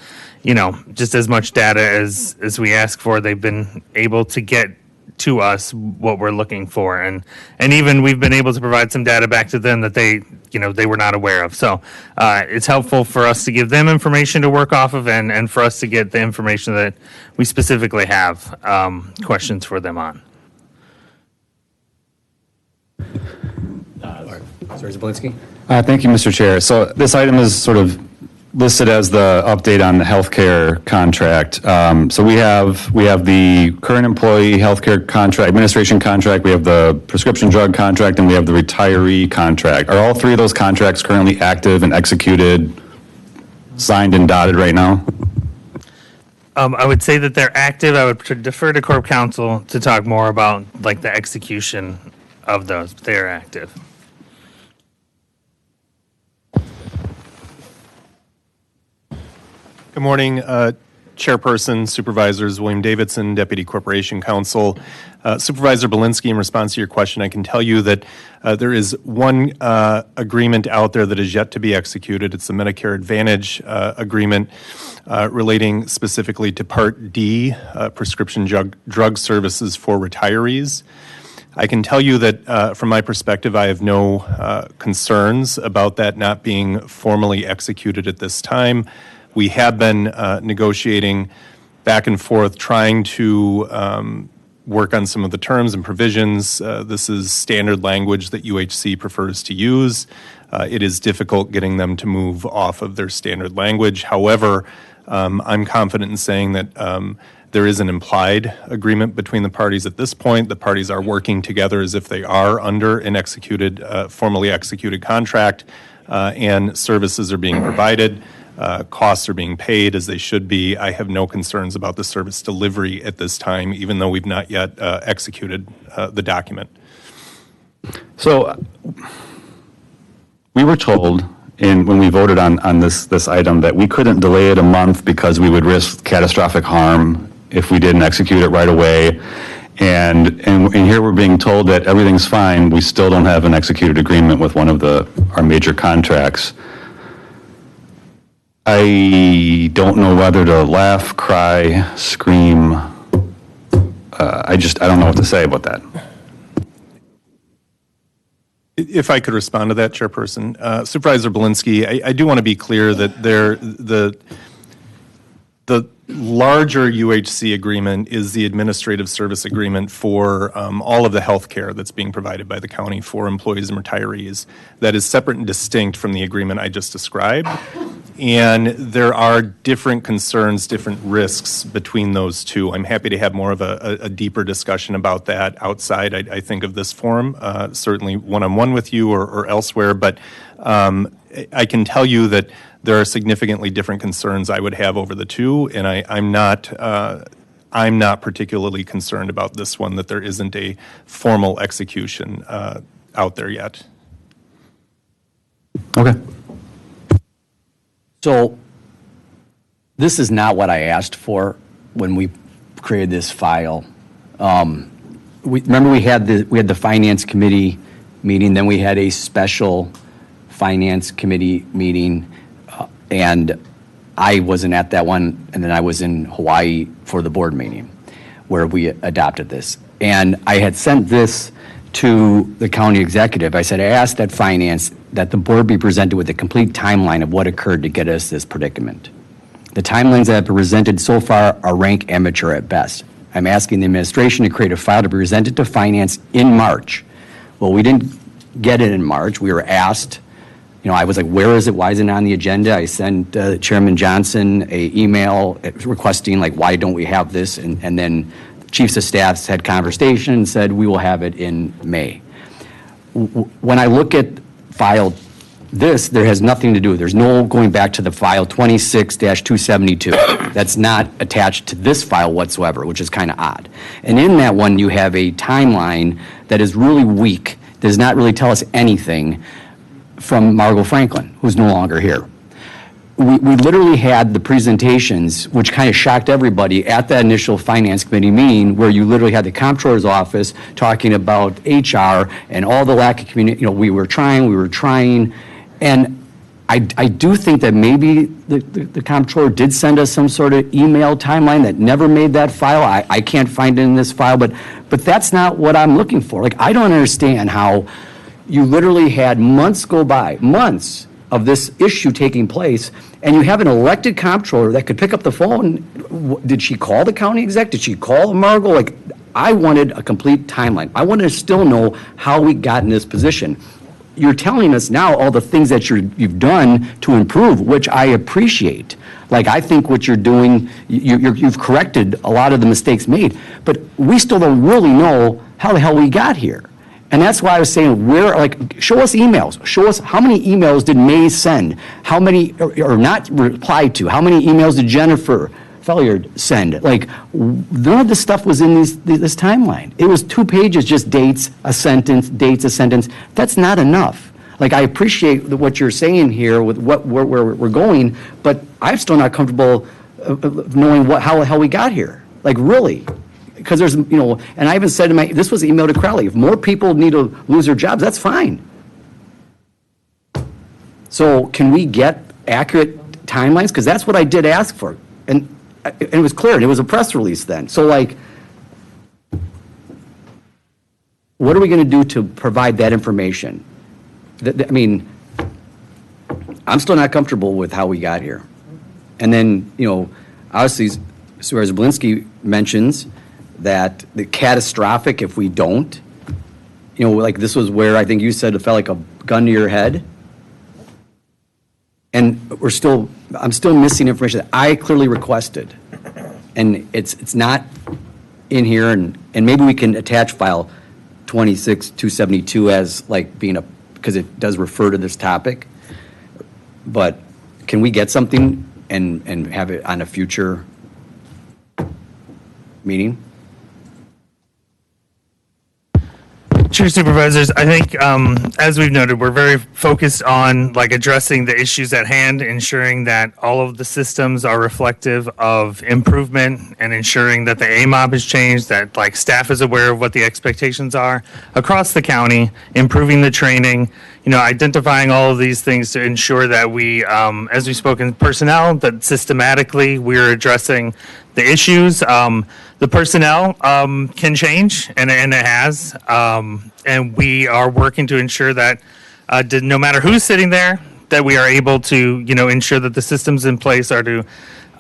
just as much data as we ask for. They've been able to get to us what we're looking for, and even we've been able to provide some data back to them that they were not aware of. So it's helpful for us to give them information to work off of, and for us to get the information that we specifically have questions for them on. Sorry, Zablinski. Thank you, Mr. Chair. So this item is sort of listed as the update on the healthcare contract. So we have the current employee healthcare contract, administration contract, we have the prescription drug contract, and we have the retiree contract. Are all three of those contracts currently active and executed, signed and dotted right now? I would say that they're active. I would defer to Corp Counsel to talk more about the execution of those. But they are active. Good morning, Chairperson, Supervisors, William Davidson, Deputy Corporation Counsel. Supervisor Belinsky, in response to your question, I can tell you that there is one agreement out there that is yet to be executed. It's the Medicare Advantage agreement relating specifically to Part D, prescription drug services for retirees. I can tell you that from my perspective, I have no concerns about that not being formally executed at this time. We have been negotiating back and forth, trying to work on some of the terms and provisions. This is standard language that UHC prefers to use. It is difficult getting them to move off of their standard language. However, I'm confident in saying that there is an implied agreement between the parties at this point. The parties are working together as if they are under an executed, formally executed contract, and services are being provided. Costs are being paid as they should be. I have no concerns about the service delivery at this time, even though we've not yet executed the document. So we were told when we voted on this item that we couldn't delay it a month because we would risk catastrophic harm if we didn't execute it right away. And here we're being told that everything's fine. We still don't have an executed agreement with one of our major contracts. I don't know whether to laugh, cry, scream. I don't know what to say about that. If I could respond to that, Chairperson. Supervisor Belinsky, I do want to be clear that the larger UHC agreement is the administrative service agreement for all of the health care that's being provided by the county for employees and retirees. That is separate and distinct from the agreement I just described. And there are different concerns, different risks between those two. I'm happy to have more of a deeper discussion about that outside, I think, of this forum, certainly one-on-one with you or elsewhere. But I can tell you that there are significantly different concerns I would have over the two, and I'm not particularly concerned about this one, that there isn't a formal execution out there yet. Okay. So this is not what I asked for when we created this file. Remember we had the finance committee meeting, then we had a special finance committee meeting, and I wasn't at that one, and then I was in Hawaii for the board meeting where we adopted this. And I had sent this to the county executive. I said, I asked that finance that the board be presented with a complete timeline of what occurred to get us this predicament. The timelines that have been presented so far are rank amateur at best. I'm asking the administration to create a file to be presented to finance in March. Well, we didn't get it in March. We were asked, I was like, where is it? Why isn't it on the agenda? I sent Chairman Johnson an email requesting, why don't we have this? And then chiefs of staffs had conversation and said, we will have it in May. When I look at file this, there has nothing to do. There's no going back to the file 26-272. That's not attached to this file whatsoever, which is kind of odd. And in that one, you have a timeline that is really weak, does not really tell us anything, from Margot Franklin, who's no longer here. We literally had the presentations, which kind of shocked everybody at that initial finance committee meeting, where you literally had the comptroller's office talking about HR and all the lack of community. We were trying, and I do think that maybe the comptroller did send us some sort of email timeline that never made that file. I can't find it in this file, but that's not what I'm looking for. I don't understand how you literally had months go by, months of this issue taking place, and you have an elected comptroller that could pick up the phone. Did she call the county exec? Did she call Margot? I wanted a complete timeline. I wanted to still know how we got in this position. You're telling us now all the things that you've done to improve, which I appreciate. I think what you're doing, you've corrected a lot of the mistakes made, but we still don't really know how the hell we got here. And that's why I was saying, show us emails. Show us how many emails did May send? How many, or not reply to? How many emails did Jennifer Felliard send? None of this stuff was in this timeline. It was 2 pages, just dates, a sentence, dates, a sentence. That's not enough. I appreciate what you're saying here with where we're going, but I'm still not comfortable knowing how the hell we got here. Really. Because there's, and I even said this was emailed to Crowley, if more people need to lose their jobs, that's fine. So can we get accurate timelines? Because that's what I did ask for. And it was clear, and it was a press release then. So what are we going to do to provide that information? I'm still not comfortable with how we got here. And then, obviously, Supervisor Belinsky mentions that the catastrophic if we don't, this was where I think you said it felt like a gun to your head. And we're still I'm still missing information that I clearly requested. And it's not in here, and maybe we can attach file 26272 as like being because it does refer to this topic. But can we get something and have it on a future meeting? Chair Supervisors, I think, as we've noted, we're very focused on like addressing the issues at hand, ensuring that all of the systems are reflective of improvement, and ensuring that the AMOB has changed, that like staff is aware of what the expectations are across the county, improving the training, identifying all of these things to ensure that we, as we spoke in personnel, that systematically we're addressing the issues. The personnel can change, and it has, and we are working to ensure that no matter who's sitting there, that we are able to, ensure that the systems in place are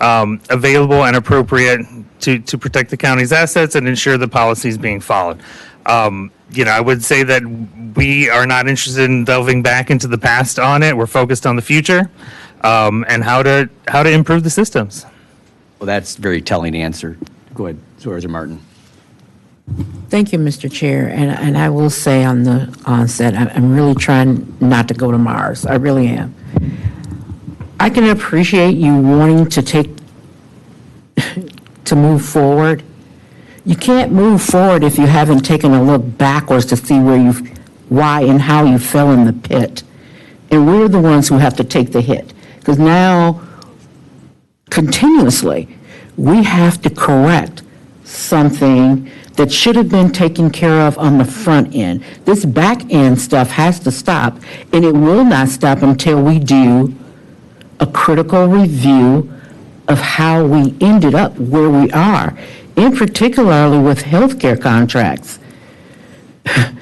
available and appropriate to protect the county's assets and ensure the policy is being followed. I would say that we are not interested in delving back into the past on it. We're focused on the future and how to improve the systems. Well, that's a very telling answer. Go ahead, Supervisor Martin. Thank you, Mr. Chair. And I will say on the onset, I'm really trying not to go to Mars. I really am. I can appreciate you wanting to move forward. You can't move forward if you haven't taken a look backwards to see why and how you fell in the pit. And we're the ones who have to take the hit. Because now, continuously, we have to correct something that should have been taken care of on the front end. This back end stuff has to stop, and it will not stop until we do a critical review of how we ended up where we are, in particularly with healthcare contracts. I'm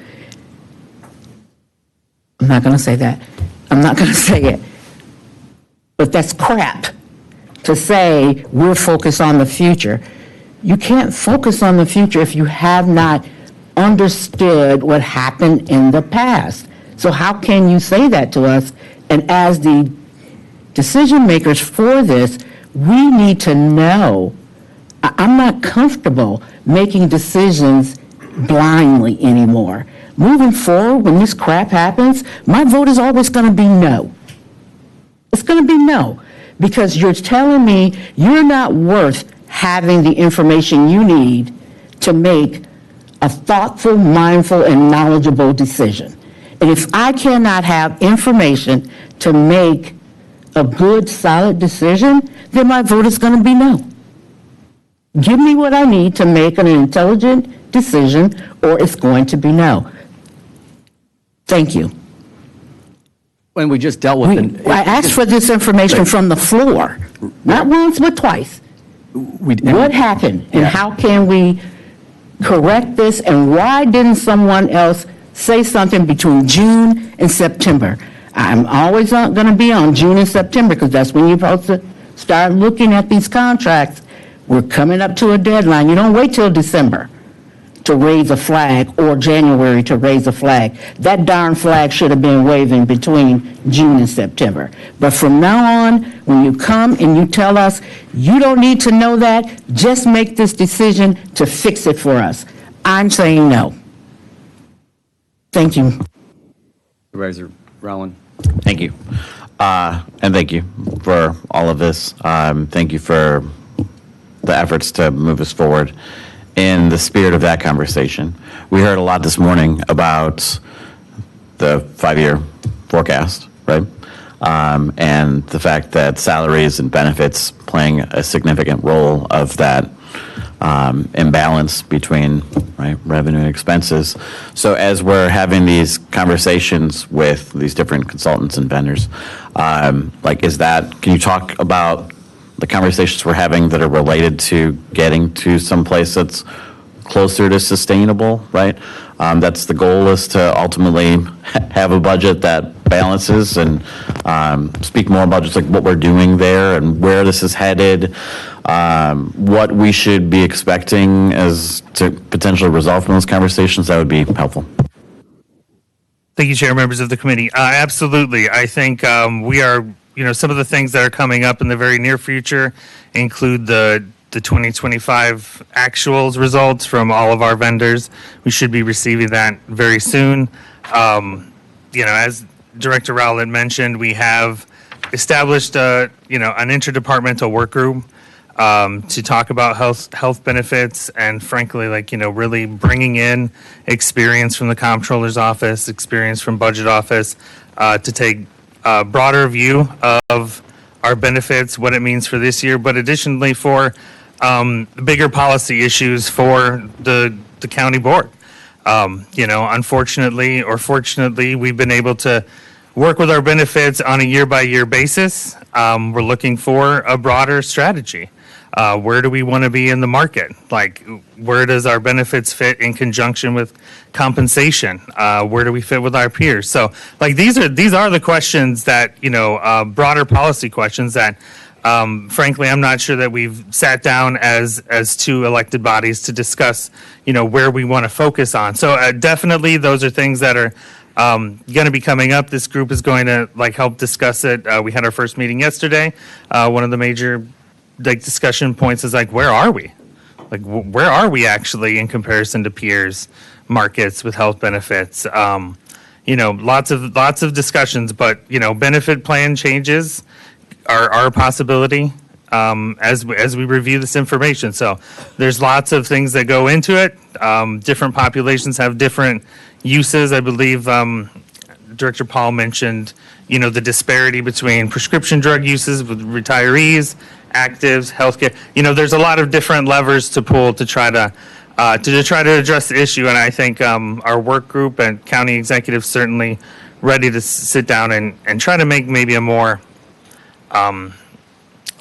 not going to say that. I'm not going to say it. But that's crap to say we're focused on the future. You can't focus on the future if you have not understood what happened in the past. So how can you say that to us? And as the decision makers for this, we need to know. I'm not comfortable making decisions blindly anymore. Moving forward, when this crap happens, my vote is always going to be no. It's going to be no, because you're telling me you're not worth having the information you need to make a thoughtful, mindful, and knowledgeable decision. And if I cannot have information to make a good, solid decision, then my vote is going to be no. Give me what I need to make an intelligent decision, or it's going to be no. Thank you. When we just dealt with I asked for this information from the floor, not once, but twice. What happened, and how can we correct this, and why didn't someone else say something between June and September? I'm always going to be on June and September, because that's when you're supposed to start looking at these contracts. We're coming up to a deadline. You don't wait till December to raise a flag, or January to raise a flag. That darn flag should have been waving between June and September. But from now on, when you come and you tell us, you don't need to know that, just make this decision to fix it for us. I'm saying no. Thank you. Supervisor Rowland. Thank you. And thank you for all of this. Thank you for the efforts to move us forward. In the spirit of that conversation, we heard a lot this morning about the 5-year forecast, right? And the fact that salaries and benefits playing a significant role of that imbalance between revenue and expenses. So as we're having these conversations with these different consultants and vendors, can you talk about the conversations we're having that are related to getting to some place that's closer to sustainable, right? That's the goal, is to ultimately have a budget that balances, and speak more about just like what we're doing there and where this is headed, what we should be expecting as to potentially resolve from those conversations. That would be helpful. Thank you, Chair, members of the committee. Absolutely. I think we are some of the things that are coming up in the very near future include the 2025 actuals results from all of our vendors. We should be receiving that very soon. As Director Rowlett mentioned, we have established an interdepartmental work group to talk about health benefits and frankly, really bringing in experience from the comptroller's office, experience from budget office, to take a broader view of our benefits, what it means for this year, but additionally for bigger policy issues for the county board. Unfortunately or fortunately, we've been able to work with our benefits on a year-by-year basis. We're looking for a broader strategy. Where do we want to be in the market? Where does our benefits fit in conjunction with compensation? Where do we fit with our peers? So, these are the questions that, broader policy questions that, frankly, I'm not sure that we've sat down as two elected bodies to discuss, where we want to focus on. So definitely those are things that are going to be coming up. This group is going to help discuss it. We had our first meeting yesterday. One of the major discussion points is where are we? Where are we actually in comparison to peers, markets with health benefits? Lots of discussions, but benefit plan changes are a possibility as we review this information. So there's lots of things that go into it. Different populations have different uses. I believe Director Paul mentioned, the disparity between prescription drug uses with retirees, actives, healthcare. There's a lot of different levers to pull to try to address the issue. And I think our work group and county executives certainly ready to sit down and try to make maybe a more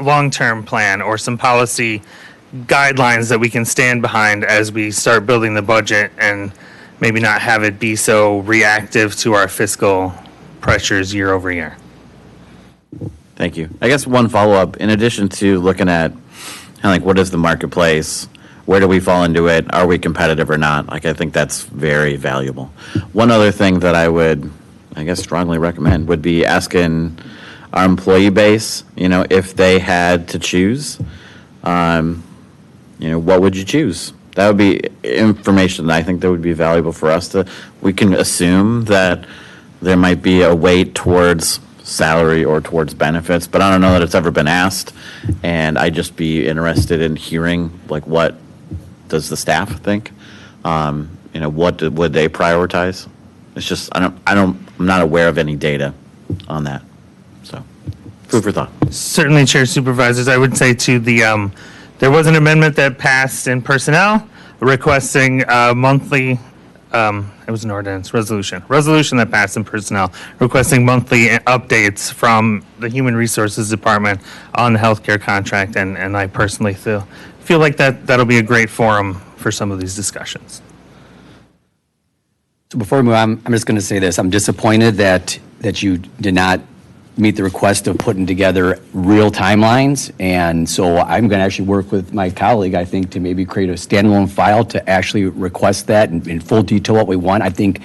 long-term plan or some policy guidelines that we can stand behind as we start building the budget and maybe not have it be so reactive to our fiscal pressures year over year. Thank you. I guess one follow-up, in addition to looking at what is the marketplace, where do we fall into it, are we competitive or not? I think that's very valuable. One other thing that I would, strongly recommend would be asking our employee base, if they had to choose, what would you choose? That would be information that I think that would be valuable for us we can assume that there might be a weight towards salary or towards benefits, but I don't know that it's ever been asked, and I'd just be interested in hearing, what does the staff think? What would they prioritize? It's just, I'm not aware of any data on that. So, food for thought. Certainly, Chair Supervisors, I would say to there was an amendment that passed in personnel requesting monthly, it was an ordinance, resolution that passed in personnel requesting monthly updates from the Human Resources Department on the healthcare contract, and I personally feel like that'll be a great forum for some of these discussions. So before we move on, I'm just going to say this. I'm disappointed that you did not meet the request of putting together real timelines. And so I'm going to actually work with my colleague, I think, to maybe create a standalone file to actually request that in full detail what we want. I think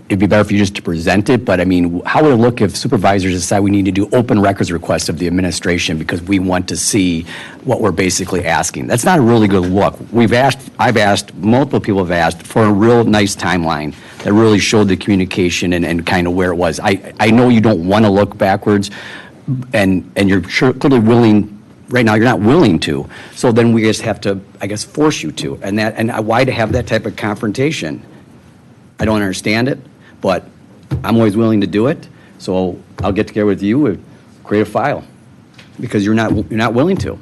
it'd be better for you just to present it, but how would it look if supervisors decide we need to do open records requests of the administration because we want to see what we're basically asking? That's not a really good look. I've asked, multiple people have asked for a real nice timeline that really showed the communication and kind of where it was. I know you don't want to look backwards, and you're clearly willing. Right now, you're not willing to. So then we just have to, force you to. And why to have that type of confrontation? I don't understand it, but I'm always willing to do it. So I'll get together with you and create a file because you're not willing to.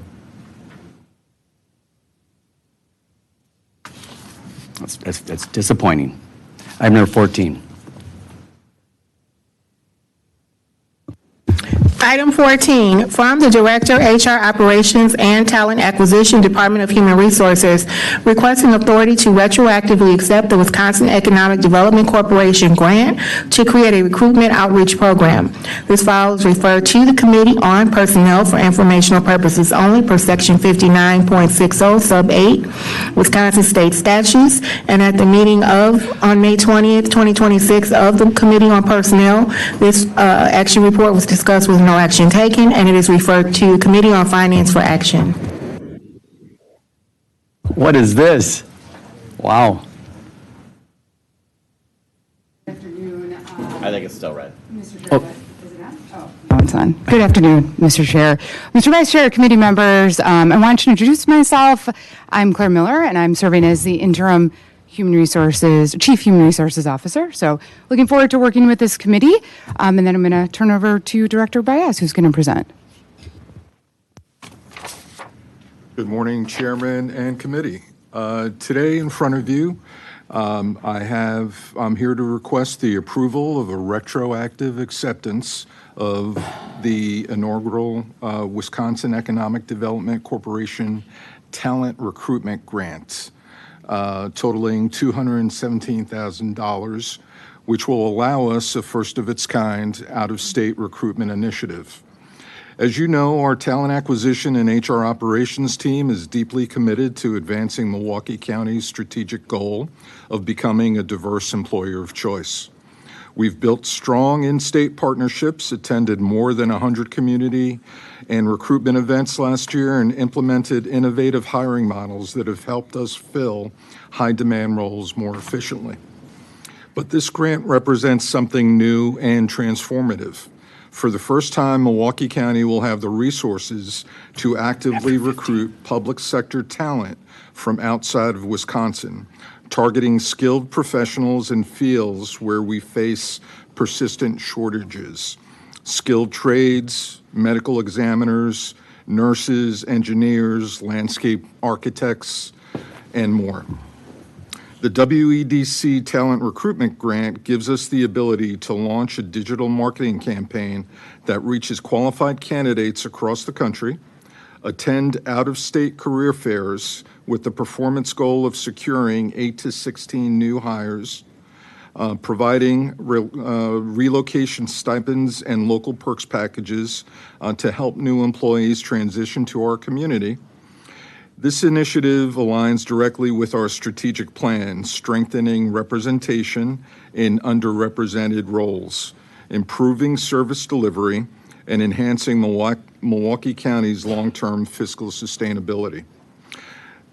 That's disappointing. Item number 14. Item 14, from the Director, HR Operations and Talent Acquisition, Department of Human Resources, requesting authority to retroactively accept the Wisconsin Economic Development Corporation grant to create a recruitment outreach program. This file is referred to the Committee on Personnel for informational purposes only per Section 59.60, Sub 8, Wisconsin State Statutes, and at the meeting on May 20th, 2026 of the Committee on Personnel, this action report was discussed with an no action taken, and it is referred to Committee on Finance for action. What is this? Wow. I think it's still red. Oh. Oh, it's on. Good afternoon, Mr. Chair. Mr. Vice Chair, committee members, I want to introduce myself. I'm Claire Miller, and I'm serving as the interim Chief Human Resources Officer. So looking forward to working with this committee. And then I'm going to turn over to Director Baez, who's going to present. Good morning, Chairman and Committee. Today in front of you, I'm here to request the approval of a retroactive acceptance of the inaugural Wisconsin Economic Development Corporation Talent Recruitment Grant, totaling $217,000, which will allow us a first of its kind out-of-state recruitment initiative. As you know, our talent acquisition and HR operations team is deeply committed to advancing Milwaukee County's strategic goal of becoming a diverse employer of choice. We've built strong in-state partnerships, attended more than 100 community and recruitment events last year, and implemented innovative hiring models that have helped us fill high-demand roles more efficiently. But this grant represents something new and transformative. For the first time, Milwaukee County will have the resources to actively recruit public sector talent from outside of Wisconsin, targeting skilled professionals in fields where we face persistent shortages: skilled trades, medical examiners, nurses, engineers, landscape architects, and more. The WEDC Talent Recruitment Grant gives us the ability to launch a digital marketing campaign that reaches qualified candidates across the country, attend out-of-state career fairs with the performance goal of securing 8 to 16 new hires, providing relocation stipends and local perks packages to help new employees transition to our community. This initiative aligns directly with our strategic plan, strengthening representation in underrepresented roles, improving service delivery, and enhancing Milwaukee County's long-term fiscal sustainability.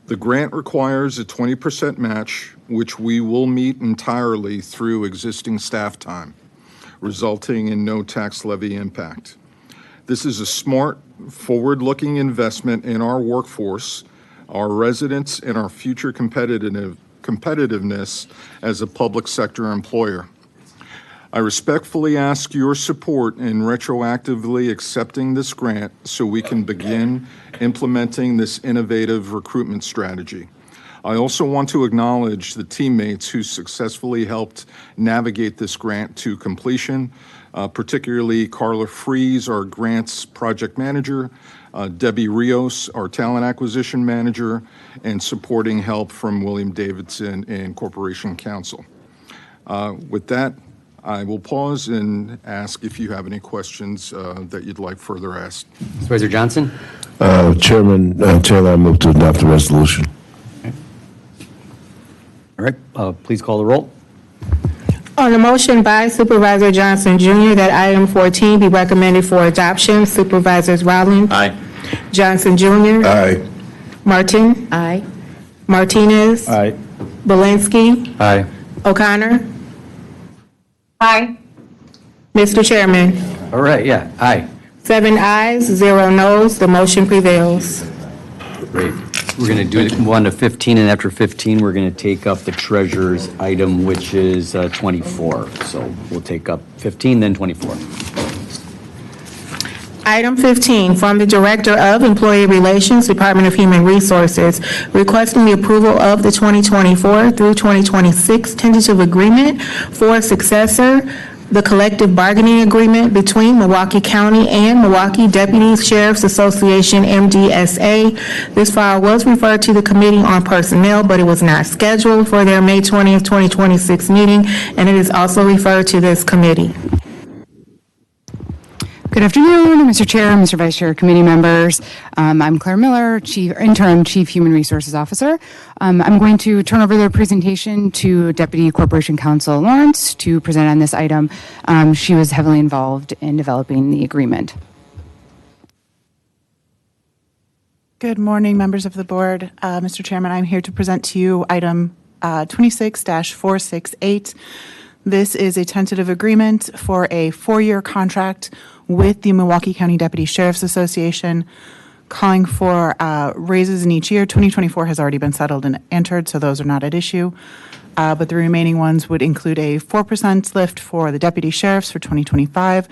The grant requires a 20% match, which we will meet entirely through existing staff time, resulting in no tax levy impact. This is a smart, forward-looking investment in our workforce, our residents, and our future competitiveness as a public sector employer. I respectfully ask your support in retroactively accepting this grant so we can begin implementing this innovative recruitment strategy. I also want to acknowledge the teammates who successfully helped navigate this grant to completion, particularly Carla Fries, our grants project manager, Debbie Rios, our talent acquisition manager, and supporting help from William Davidson and Corporation Counsel. With that, I will pause and ask if you have any questions that you'd like further asked. Supervisor Johnson? Chairman Taylor, I move to adopt the resolution. Okay. All right, please call the roll. On the motion by Supervisor Johnson Jr. that item 14 be recommended for adoption, Supervisors Rowland. Aye. Johnson Jr. Aye. Martin. Aye. Martinez. Aye. Belinsky. Aye. O'Connor. Aye. Mr. Chairman, All right, yeah, aye. 7 ayes, 0 noes, the motion prevails. Great. We're going to do 1 to 15, and after 15, we're going to take up the treasurer's item, which is 24. So we'll take up 15, then 24. Item 15, from the Director of Employee Relations, Department of Human Resources, requesting the approval of the 2024 through 2026 tentative agreement for a successor, the collective bargaining agreement between Milwaukee County and Milwaukee Deputy Sheriff's Association, MDSA. This file was referred to the Committee on Personnel, but it was not scheduled for their May 20th, 2026 meeting, and it is also referred to this committee. Good afternoon, Mr. Chair, Mr. Vice Chair, committee members. I'm Claire Miller, Interim Chief Human Resources Officer. I'm going to turn over the presentation to Deputy Corporation Counsel Lawrence to present on this item. She was heavily involved in developing the agreement. Good morning, members of the board. Mr. Chairman, I'm here to present to you item 26-468. This is a tentative agreement for a 4-year contract with the Milwaukee County Deputy Sheriff's Association, calling for raises in each year. 2024 has already been settled and entered, so those are not at issue. But the remaining ones would include a 4% lift for the deputy sheriffs for 2025.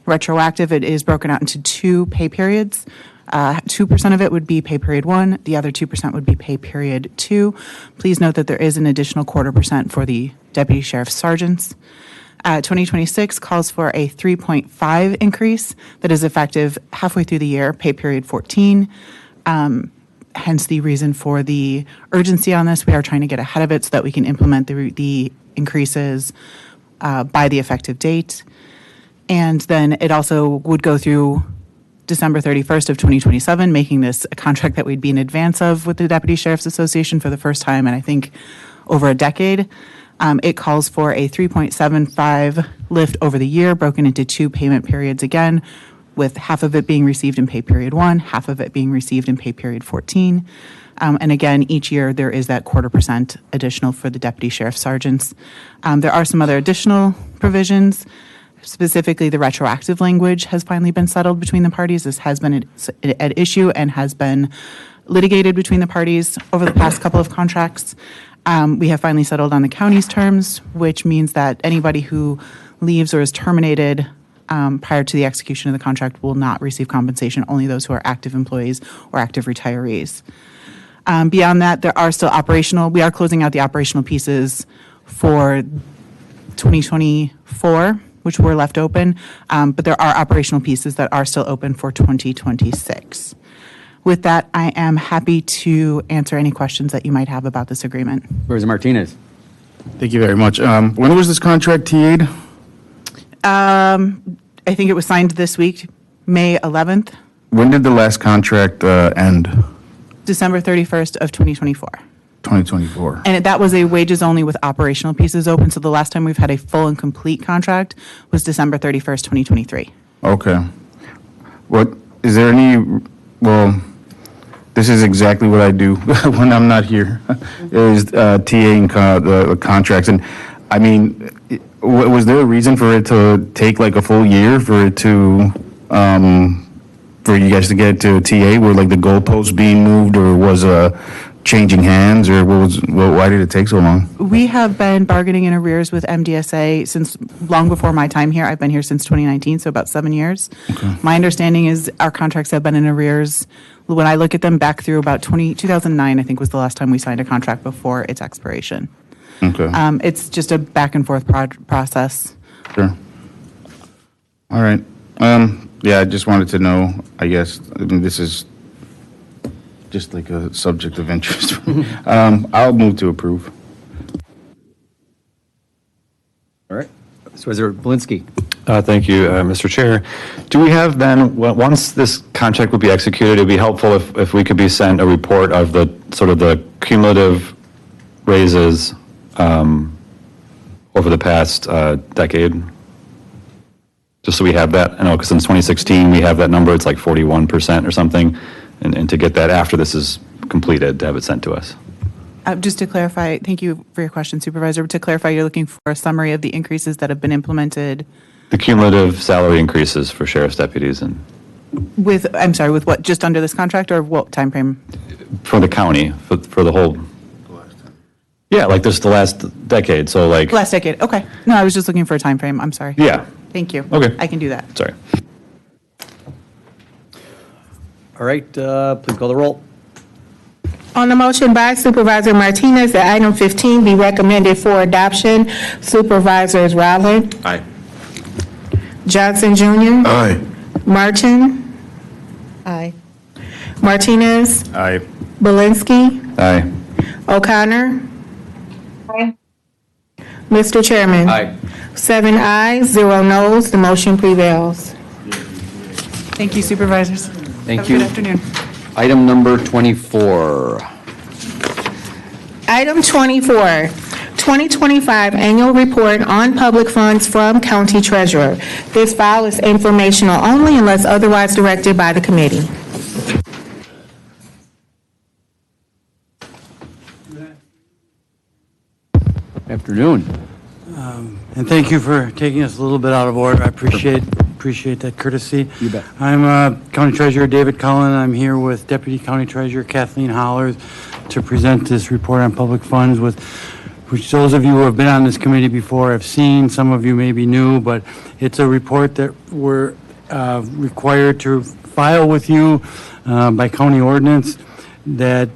Retroactive, it is broken out into 2 pay periods. 2% of it would be pay period 1. The other 2% would be pay period 2. Please note that there is an additional 0.25% for the deputy sheriff sergeants. 2026 calls for a 3.5 increase that is effective halfway through the year, pay period 14. Hence the reason for the urgency on this. We are trying to get ahead of it so that we can implement the increases by the effective date. And then it also would go through December 31st of 2027, making this a contract that we'd be in advance of with the Deputy Sheriff's Association for the first time in, I think, over a decade. It calls for a 3.75 lift over the year, broken into 2 payment periods again, with half of it being received in pay period 1, half of it being received in pay period 14. And again, each year there is that 0.25% additional for the deputy sheriff sergeants. There are some other additional provisions. Specifically, the retroactive language has finally been settled between the parties. This has been at issue and has been litigated between the parties over the past couple of contracts. We have finally settled on the county's terms, which means that anybody who leaves or is terminated prior to the execution of the contract will not receive compensation, only those who are active employees or active retirees. Beyond that, there are still we are closing out the operational pieces for 2024, which were left open, but there are operational pieces that are still open for 2026. With that, I am happy to answer any questions that you might have about this agreement. Supervisor Martinez. Thank you very much. When was this contract TA'd? I think it was signed this week, May 11th, When did the last contract end? December 31st of 2024. 2024. And that was a wages only with operational pieces open. So the last time we've had a full and complete contract was December 31st, 2023. Okay. What, is there any, well, this is exactly what I do when I'm not here, is TAing the contracts. And I mean, was there a reason for it to take like a full year for it to, for you guys to get to TA? Were like the goalposts being moved, or was changing hands, or why did it take so long? We have been bargaining in arrears with MDSA since long before my time here. I've been here since 2019, so about 7 years. Okay. My understanding is our contracts have been in arrears. When I look at them back through about 2009, I think was the last time we signed a contract before its expiration. Okay. It's just a back and forth process. Sure. All right. Yeah, I just wanted to know, I guess, I mean, this is just like a subject of interest for me. I'll move to approve. All right. Supervisor Belinsky. Thank you, Mr. Chair. Do we have then, once this contract would be executed, it'd be helpful if we could be sent a report of the sort of the cumulative raises over the past decade? Just so we have that. I know because since 2016 we have that number, it's like 41% or something. And to get that after this is completed, to have it sent to us. Just to clarify, thank you for your question, Supervisor. To clarify, you're looking for a summary of the increases that have been implemented The cumulative salary increases for sheriff's deputies and with, I'm sorry, with what, just under this contract or what time frame? for the county, for the whole. Yeah, like this the last decade, so like. Last decade, okay. No, I was just looking for a time frame. I'm sorry. Yeah. Thank you. Okay. I can do that. Sorry. All right, please call the roll. On the motion by Supervisor Martinez that item 15 be recommended for adoption, Supervisors Rowland, Aye. Johnson Jr., Aye. Martin, Aye. Martinez, Aye. Belinsky, Aye. O'Connor. Aye. Mr. Chairman. Aye. 7 ayes, 0 noes. The motion prevails. Thank you, Supervisors. Thank Have you. a good afternoon. Item number 24. Item 24, 2025 Annual Report on Public Funds from County Treasurer. This file is informational only unless otherwise directed by the committee. Afternoon. And thank you for taking us a little bit out of order. I appreciate that courtesy. You bet. I'm County Treasurer David Cullen. I'm here with Deputy County Treasurer Kathleen Hollers to present this report on public funds, which those of you who have been on this committee before have seen. Some of you may be new, but it's a report that we're required to file with you by county ordinance that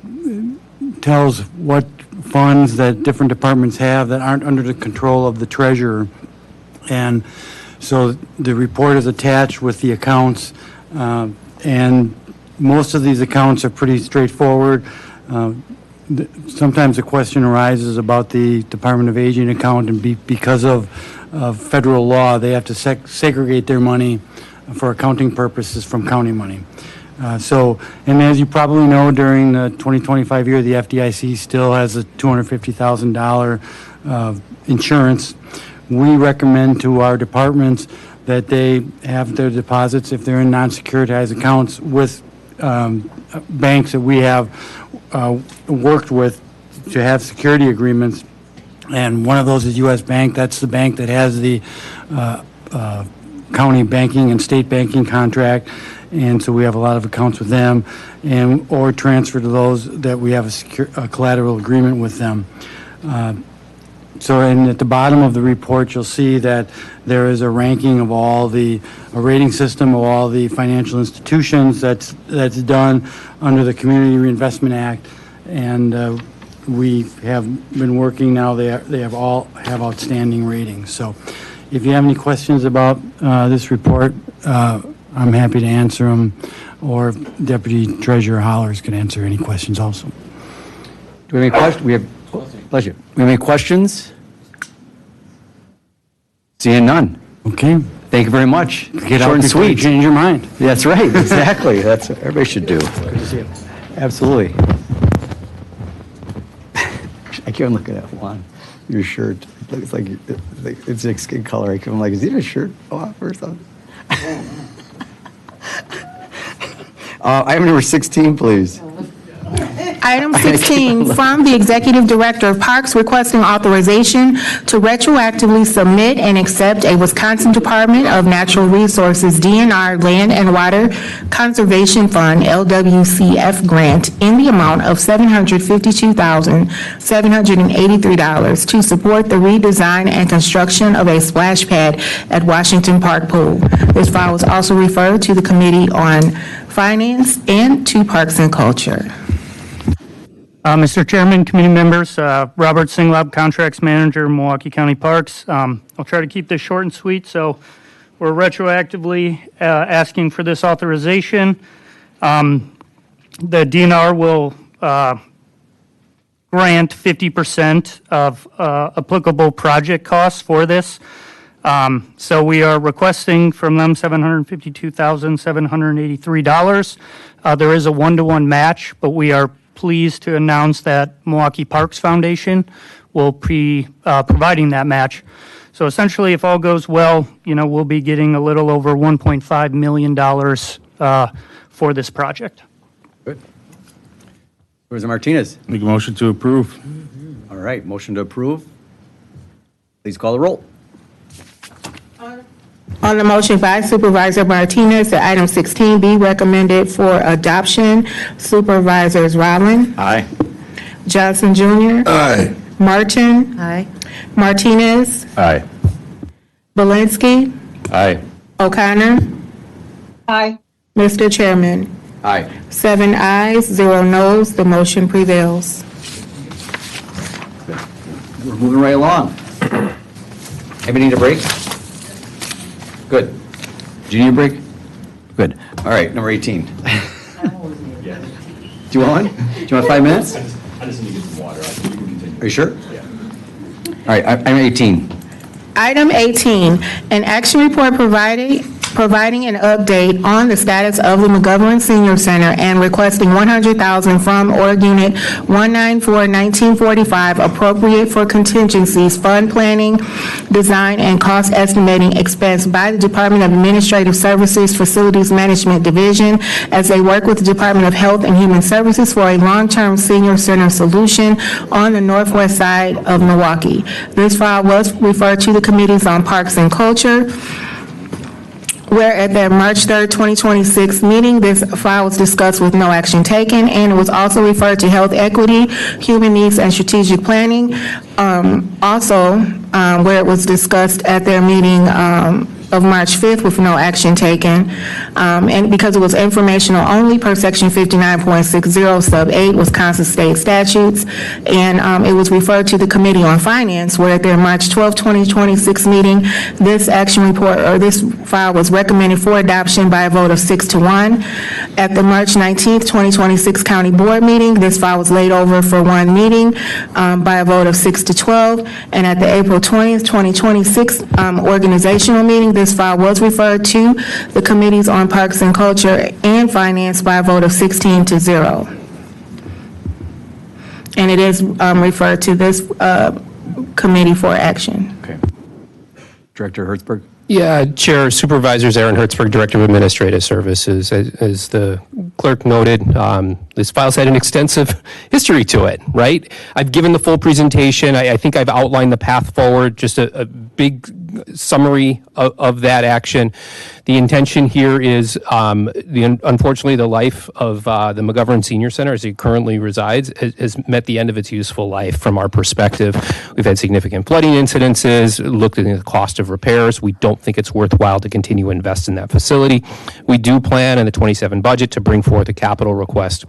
tells what funds that different departments have that aren't under the control of the treasurer. And so the report is attached with the accounts, and most of these accounts are pretty straightforward. Sometimes a question arises about the Department of Aging account, and because of federal law, they have to segregate their money for accounting purposes from county money. And as you probably know, during the 2025 year, the FDIC still has a $250,000 insurance. We recommend to our departments that they have their deposits, if they're in non-securitized accounts, with banks that we have worked with to have security agreements. And one of those is U.S. Bank. That's the bank that has the county banking and state banking contract. And so we have a lot of accounts with them, or transfer to those that we have a collateral agreement with them. And at the bottom of the report, you'll see that there is a ranking of a rating system of all the financial institutions that's done under the Community Reinvestment Act. And we have been working now, they all have outstanding ratings. So if you have any questions about this report, I'm happy to answer them, or Deputy Treasurer Hollers can answer any questions also. Do we have any questions? Bless you. We have any questions? Seeing none. Okay. Thank you very much. Get Short out and before you sweet. change your mind. That's right, exactly. That's what everybody should do. Good to see you. Absolutely. I keep on looking at Juan, your shirt. It looks like it's like skin color. I keep on like, is he a shirt off or something? Item number 16, please. Item 16, from the Executive Director of Parks requesting authorization to retroactively submit and accept a Wisconsin Department of Natural Resources DNR Land and Water Conservation Fund LWCF grant in the amount of $752,783 to support the redesign and construction of a splash pad at Washington Park Pool. This file was also referred to the Committee on Finance and to Parks and Culture. Mr. Chairman, committee members, Robert Singlob, Contracts Manager, Milwaukee County Parks. I'll try to keep this short and sweet. So we're retroactively asking for this authorization. The DNR will grant 50% of applicable project costs for this. So we are requesting from them $752,783. There is a one-to-one match, but we are pleased to announce that Milwaukee Parks Foundation will be providing that match. So essentially, if all goes well, we'll be getting a little over $1.5 million for this project. Good. Supervisor Martinez. Make a motion to approve. All right, motion to approve. Please call the roll. On the motion by Supervisor Martinez that item 16 be recommended for adoption, Supervisors Rowland. Aye. Johnson Jr. Aye. Martin. Aye. Martinez. Aye. Belinsky. Aye. O'Connor. Aye. Mr. Chairman, Aye. 7 ayes, 0 noes. The motion prevails. We're moving right along. Anybody need a break? Good. Do you need a break? Good. All right, number 18. Do you want one? Do you want 5 minutes? I just need to get some water. You can continue. Are you sure? Yeah. All right, I'm 18. Item 18, an action report provided providing an update on the status of the McGovern Senior Center and requesting $100,000 from Org Unit 194-1945 appropriate for contingencies, fund planning, design, and cost estimating expense by the Department of Administrative Services Facilities Management Division as they work with the Department of Health and Human Services for a long-term senior center solution on the northwest side of Milwaukee. This file was referred to the committees on Parks and Culture, where at their March 3rd, 2026 meeting, this file was discussed with no action taken, and it was also referred to Health Equity, Human Needs, and Strategic Planning, where it was discussed at their meeting of March 5th with no action taken. And because it was informational only per section 59.60 sub 8 Wisconsin state statutes. And it was referred to the Committee on Finance, where at their March 12, 2026 meeting, this action report or this file was recommended for adoption by a vote of 6-1. At the March 19th, 2026 County Board meeting, this file was laid over for one meeting by a vote of 6-12. And at the April 20th, 2026 organizational meeting, this file was referred to the Committees on Parks and Culture and Finance by a vote of 16-0. And it is referred to this committee for action. Okay. Director Hertzberg? Yeah, Chair, Supervisors, Aaron Hertzberg, Director of Administrative Services. As the clerk noted, this file's had an extensive history to it, right? I've given the full presentation. I think I've outlined the path forward, just a big summary of that action. The intention here is, unfortunately, the life of the McGovern Senior Center, as it currently resides, has met the end of its useful life from our perspective. We've had significant flooding incidences, looked at the cost of repairs. We don't think it's worthwhile to continue to invest in that facility. We do plan in the 27 budget to bring forth a capital request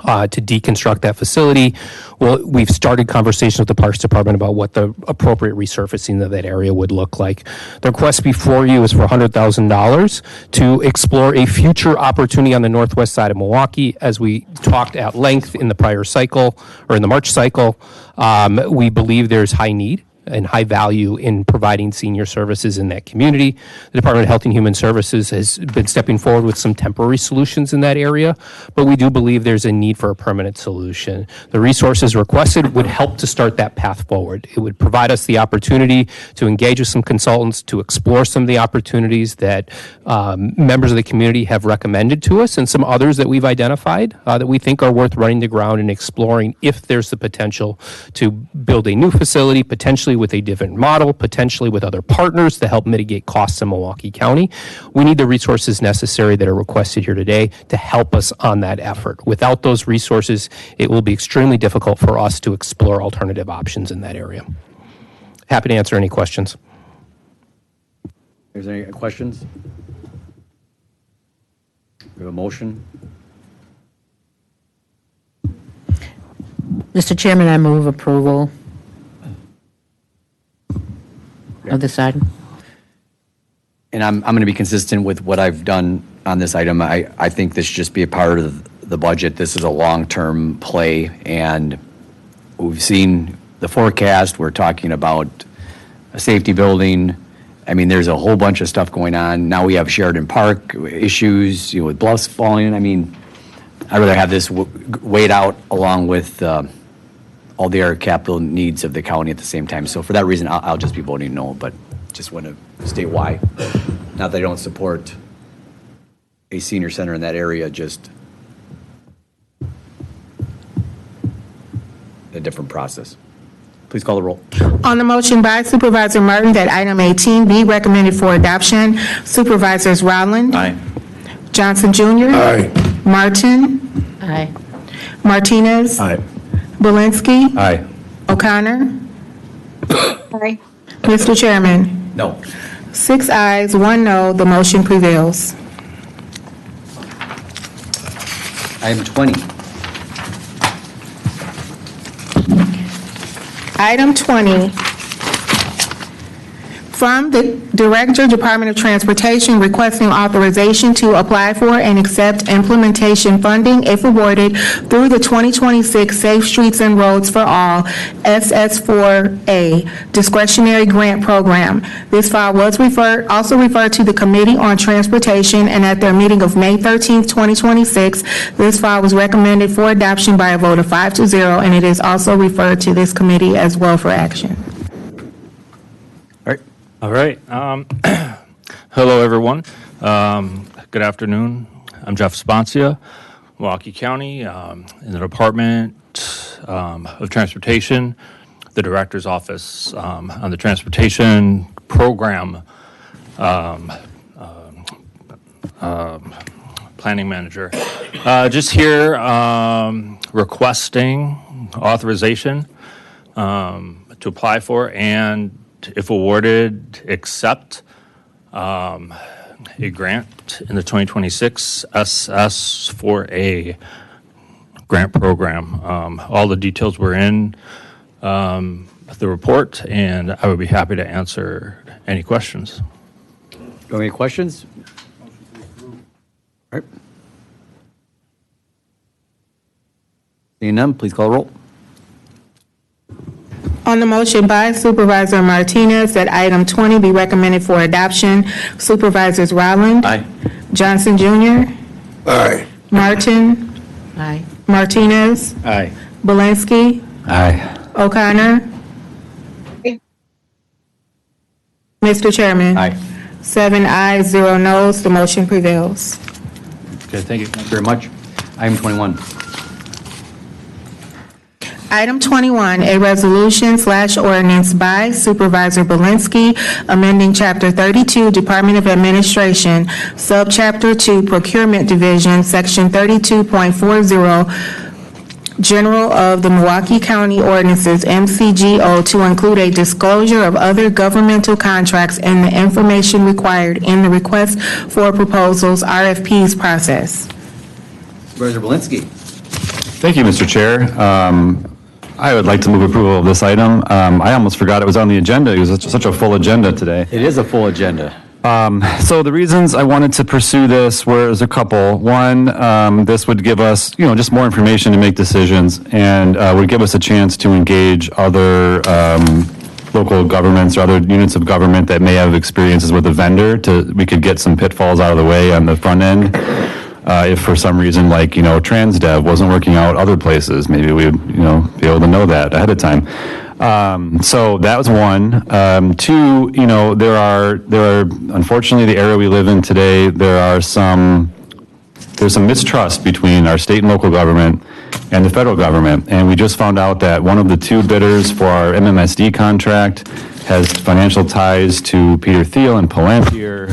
to deconstruct that facility. Well, we've started conversations with the Parks Department about what the appropriate resurfacing of that area would look like. The request before you is for $100,000 to explore a future opportunity on the northwest side of Milwaukee. As we talked at length in the prior cycle, or in the March cycle, we believe there's high need and high value in providing senior services in that community. The Department of Health and Human Services has been stepping forward with some temporary solutions in that area, but we do believe there's a need for a permanent solution. The resources requested would help to start that path forward. It would provide us the opportunity to engage with some consultants to explore some of the opportunities that members of the community have recommended to us, and some others that we've identified that we think are worth running the ground and exploring if there's the potential to build a new facility, potentially with a different model, potentially with other partners to help mitigate costs in Milwaukee County. We need the resources necessary that are requested here today to help us on that effort. Without those resources, it will be extremely difficult for us to explore alternative options in that area. Happy to answer any questions. Is there any questions? We have a motion. Mr. Chairman, I move approval of this item. And I'm going to be consistent with what I've done on this item. I think this should just be a part of the budget. This is a long-term play, and we've seen the forecast. We're talking about a safety building. I mean, there's a whole bunch of stuff going on. Now we have Sheridan Park issues, with bluffs falling. I mean, I'd rather have this weighed out along with all the other capital needs of the county at the same time. So for that reason, I'll just be voting no, but just want to state why. Not that I don't support a senior center in that area, just a different process. Please call the roll. On the motion by Supervisor Martin that item 18 be recommended for adoption, Supervisors Rowland. Aye. Johnson Jr. Aye. Martin. Aye. Martinez. Aye. Belinsky. Aye. O'Connor. Aye. Mr. Chairman, No. 6 ayes, 1 no, the motion prevails. Item 20. Item 20, From the Director, Department of Transportation, requesting authorization to apply for and accept implementation funding, if awarded, through the 2026 Safe Streets and Roads for All, SS4A, discretionary grant program. This file was also referred to the Committee on Transportation, and at their meeting of May 13th, 2026, this file was recommended for adoption by a vote of 5-0, and it is also referred to this committee as well for action. All right. Hello, everyone. Good afternoon. I'm Jeff Sponcia, Milwaukee County, in the Department of Transportation, the Director's Office on the Transportation Program Planning Manager. Just here requesting authorization to apply for and, if awarded, accept a grant in the 2026 SS4A grant program. All the details were in the report, and I would be happy to answer any questions. Do you have any questions? All right. Seeing none, please call the roll. On the motion by Supervisor Martinez that item 20 be recommended for adoption, Supervisors Rowland. Aye. Johnson Jr. Aye. Martin. Aye. Martinez. Aye. Belinsky. Aye. O'Connor. Mr. Chairman. Aye. 7 ayes, 0 noes. The motion prevails. Okay, thank you very much. Item 21. Item 21, a resolution/ordinance by Supervisor Belinsky amending Chapter 32, Department of Administration, Subchapter 2, Procurement Division, Section 32.40, General of the Milwaukee County Ordinances, MCGO, to include a disclosure of other governmental contracts and the information required in the request for proposals, RFPs process. Supervisor Belinsky. Thank you, Mr. Chair. I would like to move approval of this item. I almost forgot it was on the agenda. It was such a full agenda today. It is a full agenda. So the reasons I wanted to pursue this was a couple. One, this would give us, just more information to make decisions, and would give us a chance to engage other local governments or other units of government that may have experiences with a vendor. We could get some pitfalls out of the way on the front end. If for some reason, like, TransDev wasn't working out other places, maybe we would, be able to know that ahead of time. So that was one. Two, there are, unfortunately, the era we live in today, there's some mistrust between our state and local government and the federal government. And we just found out that one of the two bidders for our MMSD contract has financial ties to Peter Thiel and Palantir.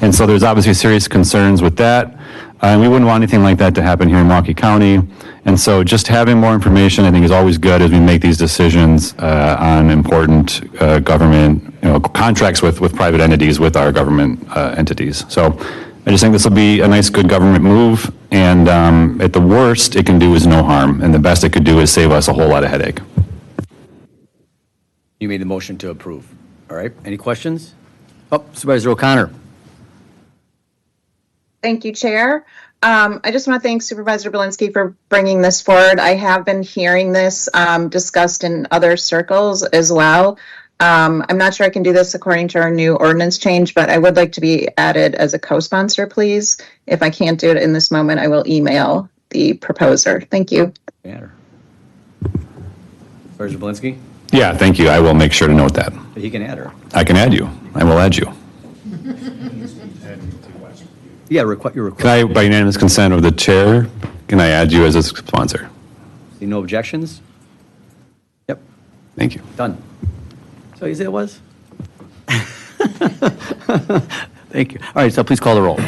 And so there's obviously serious concerns with that. And we wouldn't want anything like that to happen here in Milwaukee County. And so just having more information, I think, is always good as we make these decisions on important government, contracts with private entities, with our government entities. So I just think this will be a nice, good government move. And at the worst it can do is no harm. And the best it could do is save us a whole lot of headache. You made the motion to approve. All right. Any questions? Oh, Supervisor O'Connor. Thank you, Chair. I just want to thank Supervisor Belinsky for bringing this forward. I have been hearing this discussed in other circles as well. I'm not sure I can do this according to our new ordinance change, but I would like to be added as a co-sponsor, please. If I can't do it in this moment, I will email the proposer. Thank you. Supervisor Belinsky? Yeah, thank you. I will make sure to note that. He can add her. I can add you. I will add you. Yeah, your request. Can I, by unanimous consent of the chair, can I add you as a sponsor? See no objections? Yep. Thank you. Done. So you say it was? Thank you. All right, so please call the roll.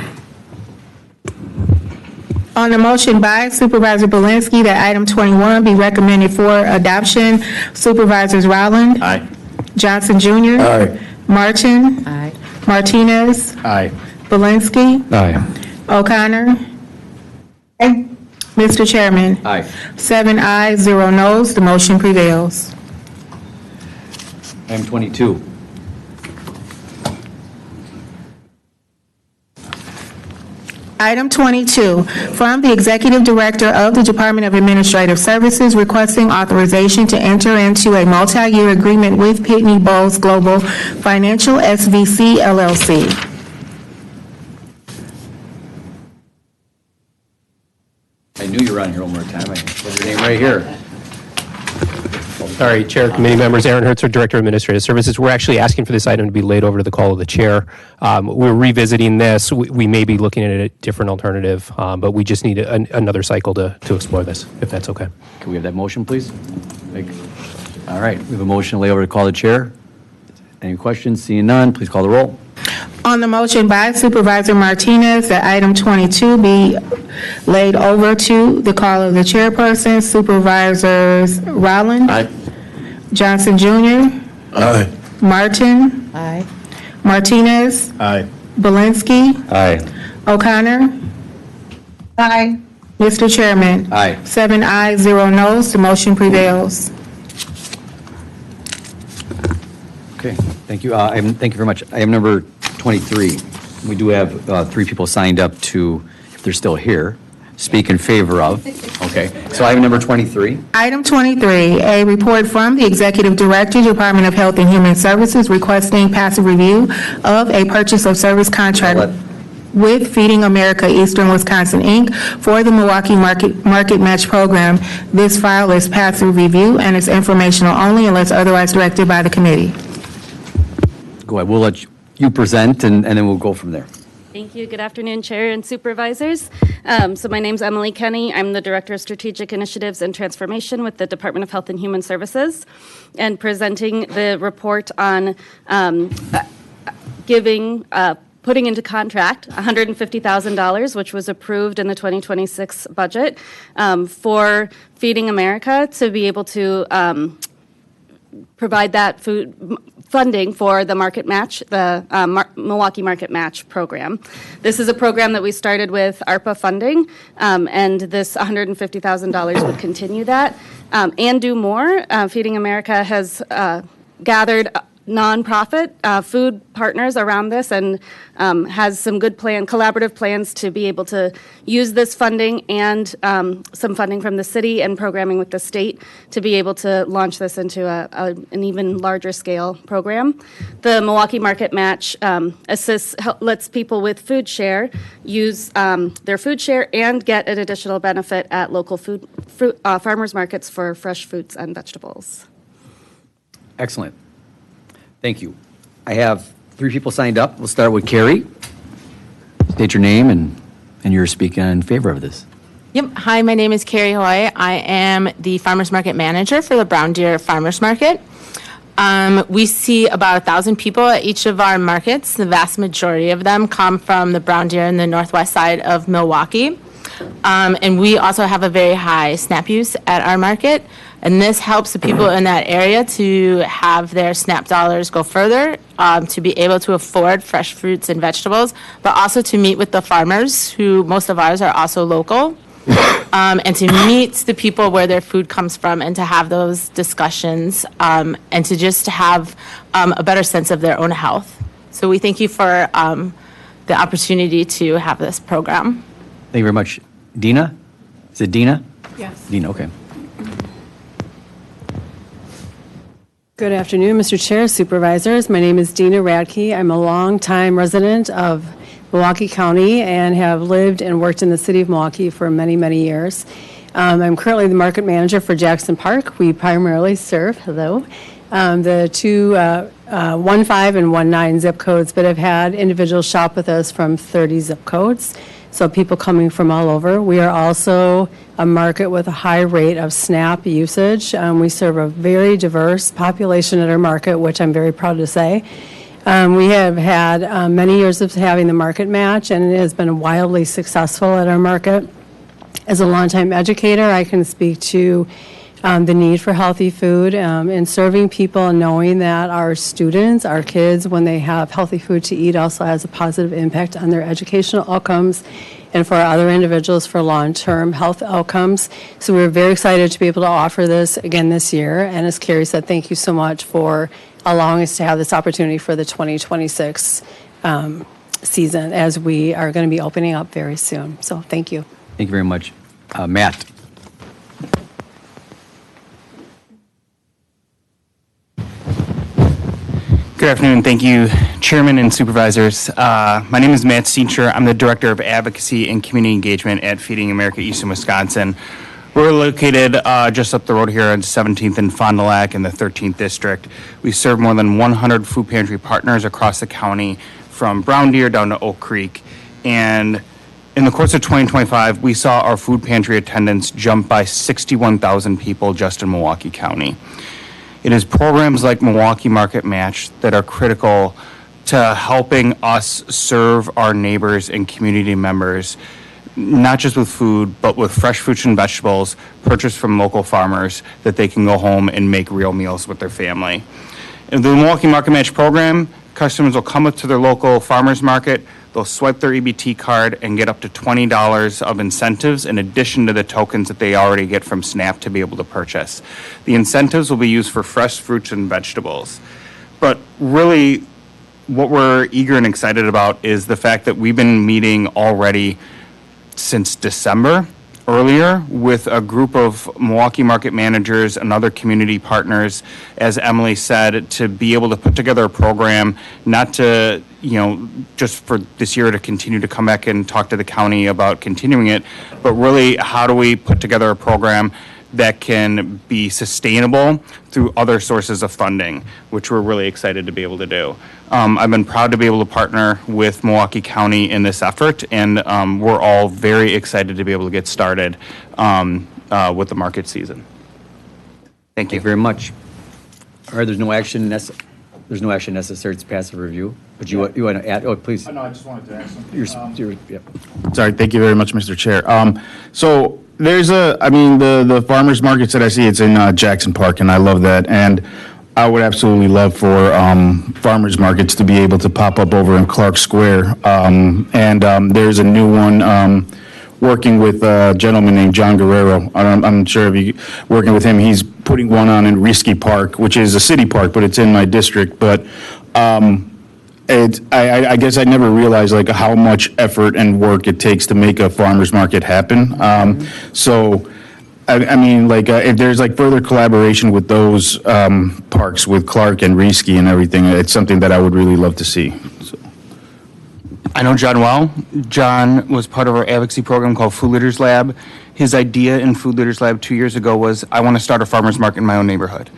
On the motion by Supervisor Belinsky that item 21 be recommended for adoption, Supervisors Rowland. Aye. Johnson Jr. Aye. Martin. Aye. Martinez. Aye. Belinsky. Aye. O'Connor. Mr. Chairman. Aye. 7 ayes, 0 noes. The motion prevails. Item 22. Item 22, from the Executive Director of the Department of Administrative Services requesting authorization to enter into a multi-year agreement with Pitney Bowes Global Financial SVC LLC. I knew you were on here one more time. I put your name right here. Sorry, Chair, committee members, Aaron Hertzer, Director of Administrative Services. We're actually asking for this item to be laid over to the call of the chair. We're revisiting this. We may be looking at a different alternative, but we just need another cycle to explore this, if that's okay. Can we have that motion, please? All right, we have a motion to lay over to call the chair. Any questions? Seeing none, please call the roll. On the motion by Supervisor Martinez that item 22 be laid over to the call of the chairperson, Supervisors Rowland. Aye. Johnson Jr. Aye. Martin. Aye. Martinez. Aye. Belinsky. Aye. O'Connor. Aye. Mr. Chairman. Aye. 7 ayes, 0 noes. The motion prevails. Okay, thank you. Thank you very much. Item number 23. We do have 3 people signed up to, if they're still here, speak in favor of. Okay, so item number 23. Item 23, a report from the Executive Director, Department of Health and Human Services requesting passive review of a purchase of service contract with Feeding America Eastern Wisconsin, Inc. for the Milwaukee Market Match Program. This file is passive review and is informational only unless otherwise directed by the committee. Go ahead, we'll let you present and then we'll go from there. Thank you. Good afternoon, Chair and Supervisors. So my name's Emily Kenny. I'm the Director of Strategic Initiatives and Transformation with the Department of Health and Human Services, and presenting the report on putting into contract $150,000, which was approved in the 2026 budget, for Feeding America to be able to provide that food funding for the Market Match, the Milwaukee Market Match program. This is a program that we started with ARPA funding, and this $150,000 would continue that and do more. Feeding America has gathered nonprofit food partners around this and has some good collaborative plans to be able to use this funding and some funding from the city and programming with the state to be able to launch this into an even larger scale program. The Milwaukee Market Match lets people with food share use their food share and get an additional benefit at local farmers markets for fresh fruits and vegetables. Excellent. Thank you. I have 3 people signed up. We'll start with Carrie. State your name and you're speaking in favor of this. Yep. Hi, my name is Carrie Hoy. I am the Farmers Market Manager for the Brown Deer Farmers Market. We see about 1,000 people at each of our markets. The vast majority of them come from the Brown Deer and the northwest side of Milwaukee. And we also have a very high SNAP use at our market. And this helps the people in that area to have their SNAP dollars go further, to be able to afford fresh fruits and vegetables, but also to meet with the farmers, who most of ours are also local, and to meet the people where their food comes from and to have those discussions, and to just have a better sense of their own health. So we thank you for the opportunity to have this program. Thank you very much. Dina? Is it Dina? Yes. Dina, okay. Good afternoon, Mr. Chair, Supervisors. My name is Dina Radke. I'm a longtime resident of Milwaukee County and have lived and worked in the city of Milwaukee for many, many years. I'm currently the market manager for Jackson Park. We primarily serve, the 215 and 19 zip codes, but have had individuals shop with us from 30 zip codes. So people coming from all over. We are also a market with a high rate of SNAP usage. We serve a very diverse population at our market, which I'm very proud to say. We have had many years of having the market match, and it has been wildly successful at our market. As a longtime educator, I can speak to the need for healthy food and serving people and knowing that our students, our kids, when they have healthy food to eat, also has a positive impact on their educational outcomes and for other individuals for long-term health outcomes. So we're very excited to be able to offer this again this year. And as Carrie said, thank you so much for allowing us to have this opportunity for the 2026 season as we are going to be opening up very soon. So thank you. Thank you very much. Matt? Good afternoon. Thank you, Chairman and Supervisors. My name is Matt Steencher. I'm the Director of Advocacy and Community Engagement at Feeding America Eastern Wisconsin. We're located just up the road here on 17th and Fond du Lac in the 13th District. We serve more than 100 food pantry partners across the county from Brown Deer down to Oak Creek. And in the course of 2025, we saw our food pantry attendance jump by 61,000 people just in Milwaukee County. It is programs like Milwaukee Market Match that are critical to helping us serve our neighbors and community members, not just with food, but with fresh fruits and vegetables purchased from local farmers that they can go home and make real meals with their family. In the Milwaukee Market Match program, customers will come up to their local farmers market, they'll swipe their EBT card and get up to $20 of incentives in addition to the tokens that they already get from SNAP to be able to purchase. The incentives will be used for fresh fruits and vegetables. But really, what we're eager and excited about is the fact that we've been meeting already since December earlier with a group of Milwaukee market managers and other community partners, as Emily said, to be able to put together a program, not to, just for this year to continue to come back and talk to the county about continuing it, but really how do we put together a program that can be sustainable through other sources of funding, which we're really excited to be able to do. I've been proud to be able to partner with Milwaukee County in this effort, and we're all very excited to be able to get started with the market season. Thank you very much. All right, there's no action necessary. It's passive review. But you want to add? Oh, please. No, I just wanted to ask something. Yep. Sorry, thank you very much, Mr. Chair. So there's the farmers markets that I see, it's in Jackson Park, and I love that. And I would absolutely love for farmers markets to be able to pop up over in Clark Square. There's a new one working with a gentleman named John Guerrero. I'm sure if you working with him, he's putting one on in Risky Park, which is a city park, but it's in my district. But I guess I never realized like how much effort and work it takes to make a farmer's market happen. If there's like further collaboration with those parks with Clark and Risky and everything, it's something that I would really love to see. So. I know John well. John was part of our advocacy program called Food Leaders Lab. His idea in Food Leaders Lab 2 years ago was, I want to start a farmer's market in my own neighborhood.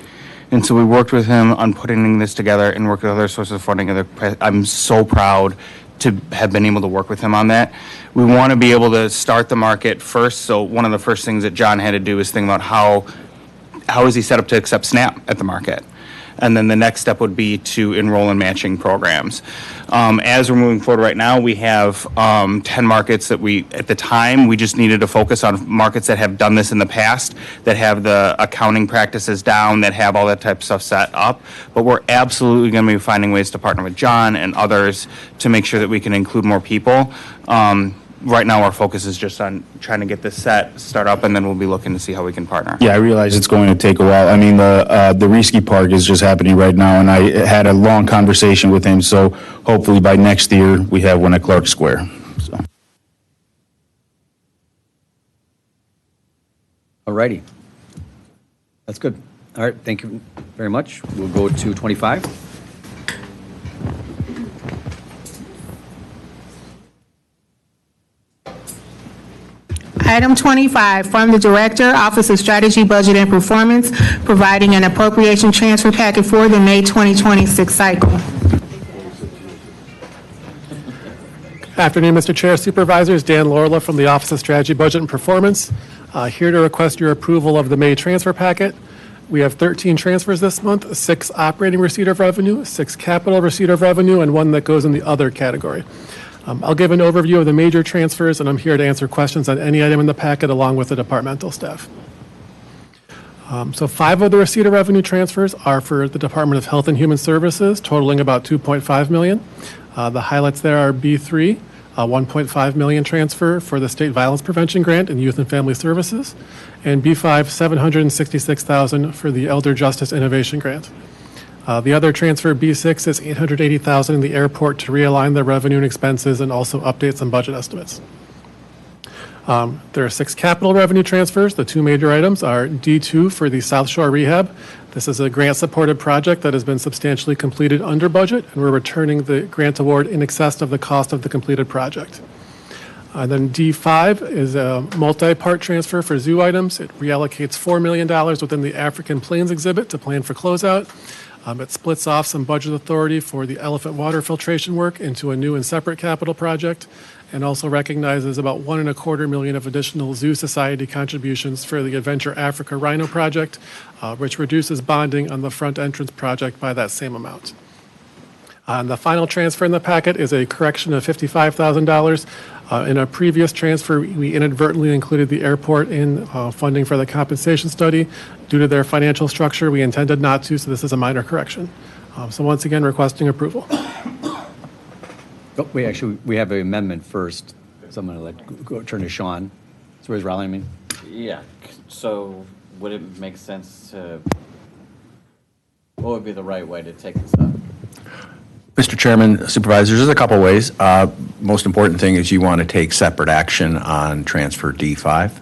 And so we worked with him on putting this together and worked with other sources of funding. I'm so proud to have been able to work with him on that. We want to be able to start the market first. So one of the first things that John had to do is think about how is he set up to accept SNAP at the market. And then the next step would be to enroll in matching programs. As we're moving forward right now, we have 10 markets that at the time, we just needed to focus on markets that have done this in the past, that have the accounting practices down, that have all that type of stuff set up. But we're absolutely going to be finding ways to partner with John and others to make sure that we can include more people. Right now, our focus is just on trying to get this start up, and then we'll be looking to see how we can partner. Yeah, I realize it's going to take a while. I mean, the Risky Park is just happening right now, and I had a long conversation with him, so hopefully by next year, we have one at Clark Square. So. All righty. That's good. All right, thank you very much. We'll go to 25. Item 25, from the Director, Office of Strategy, Budget, and Performance, providing an appropriation transfer packet for the May 2026 cycle. Afternoon, Mr. Chair, Supervisors. Dan Lorla from the Office of Strategy, Budget, and Performance. Here to request your approval of the May transfer packet. We have 13 transfers this month, 6 operating receipt of revenue, 6 capital receipt of revenue, and 1 that goes in the other category. I'll give an overview of the major transfers, and I'm here to answer questions on any item in the packet along with the departmental staff. So 5 of the receipt of revenue transfers are for the Department of Health and Human Services, totaling about $2.5 million. The highlights there are B3, a $1.5 million transfer for the State Violence Prevention Grant and Youth and Family Services, and B5, $766,000 for the Elder Justice Innovation Grant. The other transfer, B6, is $880,000 in the airport to realign the revenue and expenses and also update some budget estimates. There are 6 capital revenue transfers. The 2 major items are D2 for the South Shore Rehab. This is a grant-supported project that has been substantially completed under budget, and we're returning the grant award in excess of the cost of the completed project. Then D5 is a multi-part transfer for zoo items. It reallocates $4 million within the African Plains exhibit to plan for closeout. It splits off some budget authority for the elephant water filtration work into a new and separate capital project, and also recognizes about $1.25 million of additional Zoo Society contributions for the Adventure Africa Rhino project, which reduces bonding on the front entrance project by that same amount. And the final transfer in the packet is a correction of $55,000. In a previous transfer, we inadvertently included the airport in funding for the compensation study. Due to their financial structure, we intended not to, so this is a minor correction. So once again, requesting approval. Oh, we have an amendment first, so I'm going to turn to Sean. So where's Raleigh, I mean? Yeah, so would it make sense to, what would be the right way to take this up? Mr. Chairman, Supervisors, there's a couple ways. Most important thing is you want to take separate action on transfer D5.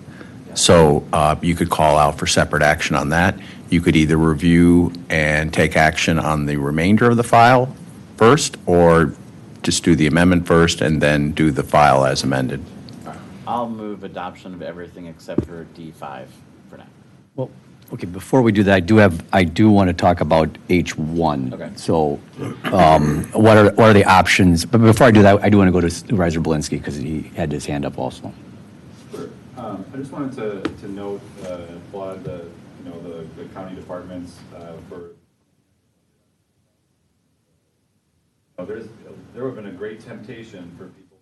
So you could call out for separate action on that. You could either review and take action on the remainder of the file first, or just do the amendment first and then do the file as amended. I'll move adoption of everything except for D5 for now. Well, okay, before we do that, I do want to talk about H1. Okay. So what are the options? But before I do that, I do want to go to Supervisor Belinsky because he had his hand up also. Sure. I just wanted to note and applaud the county departments for. There would have been a great temptation for people.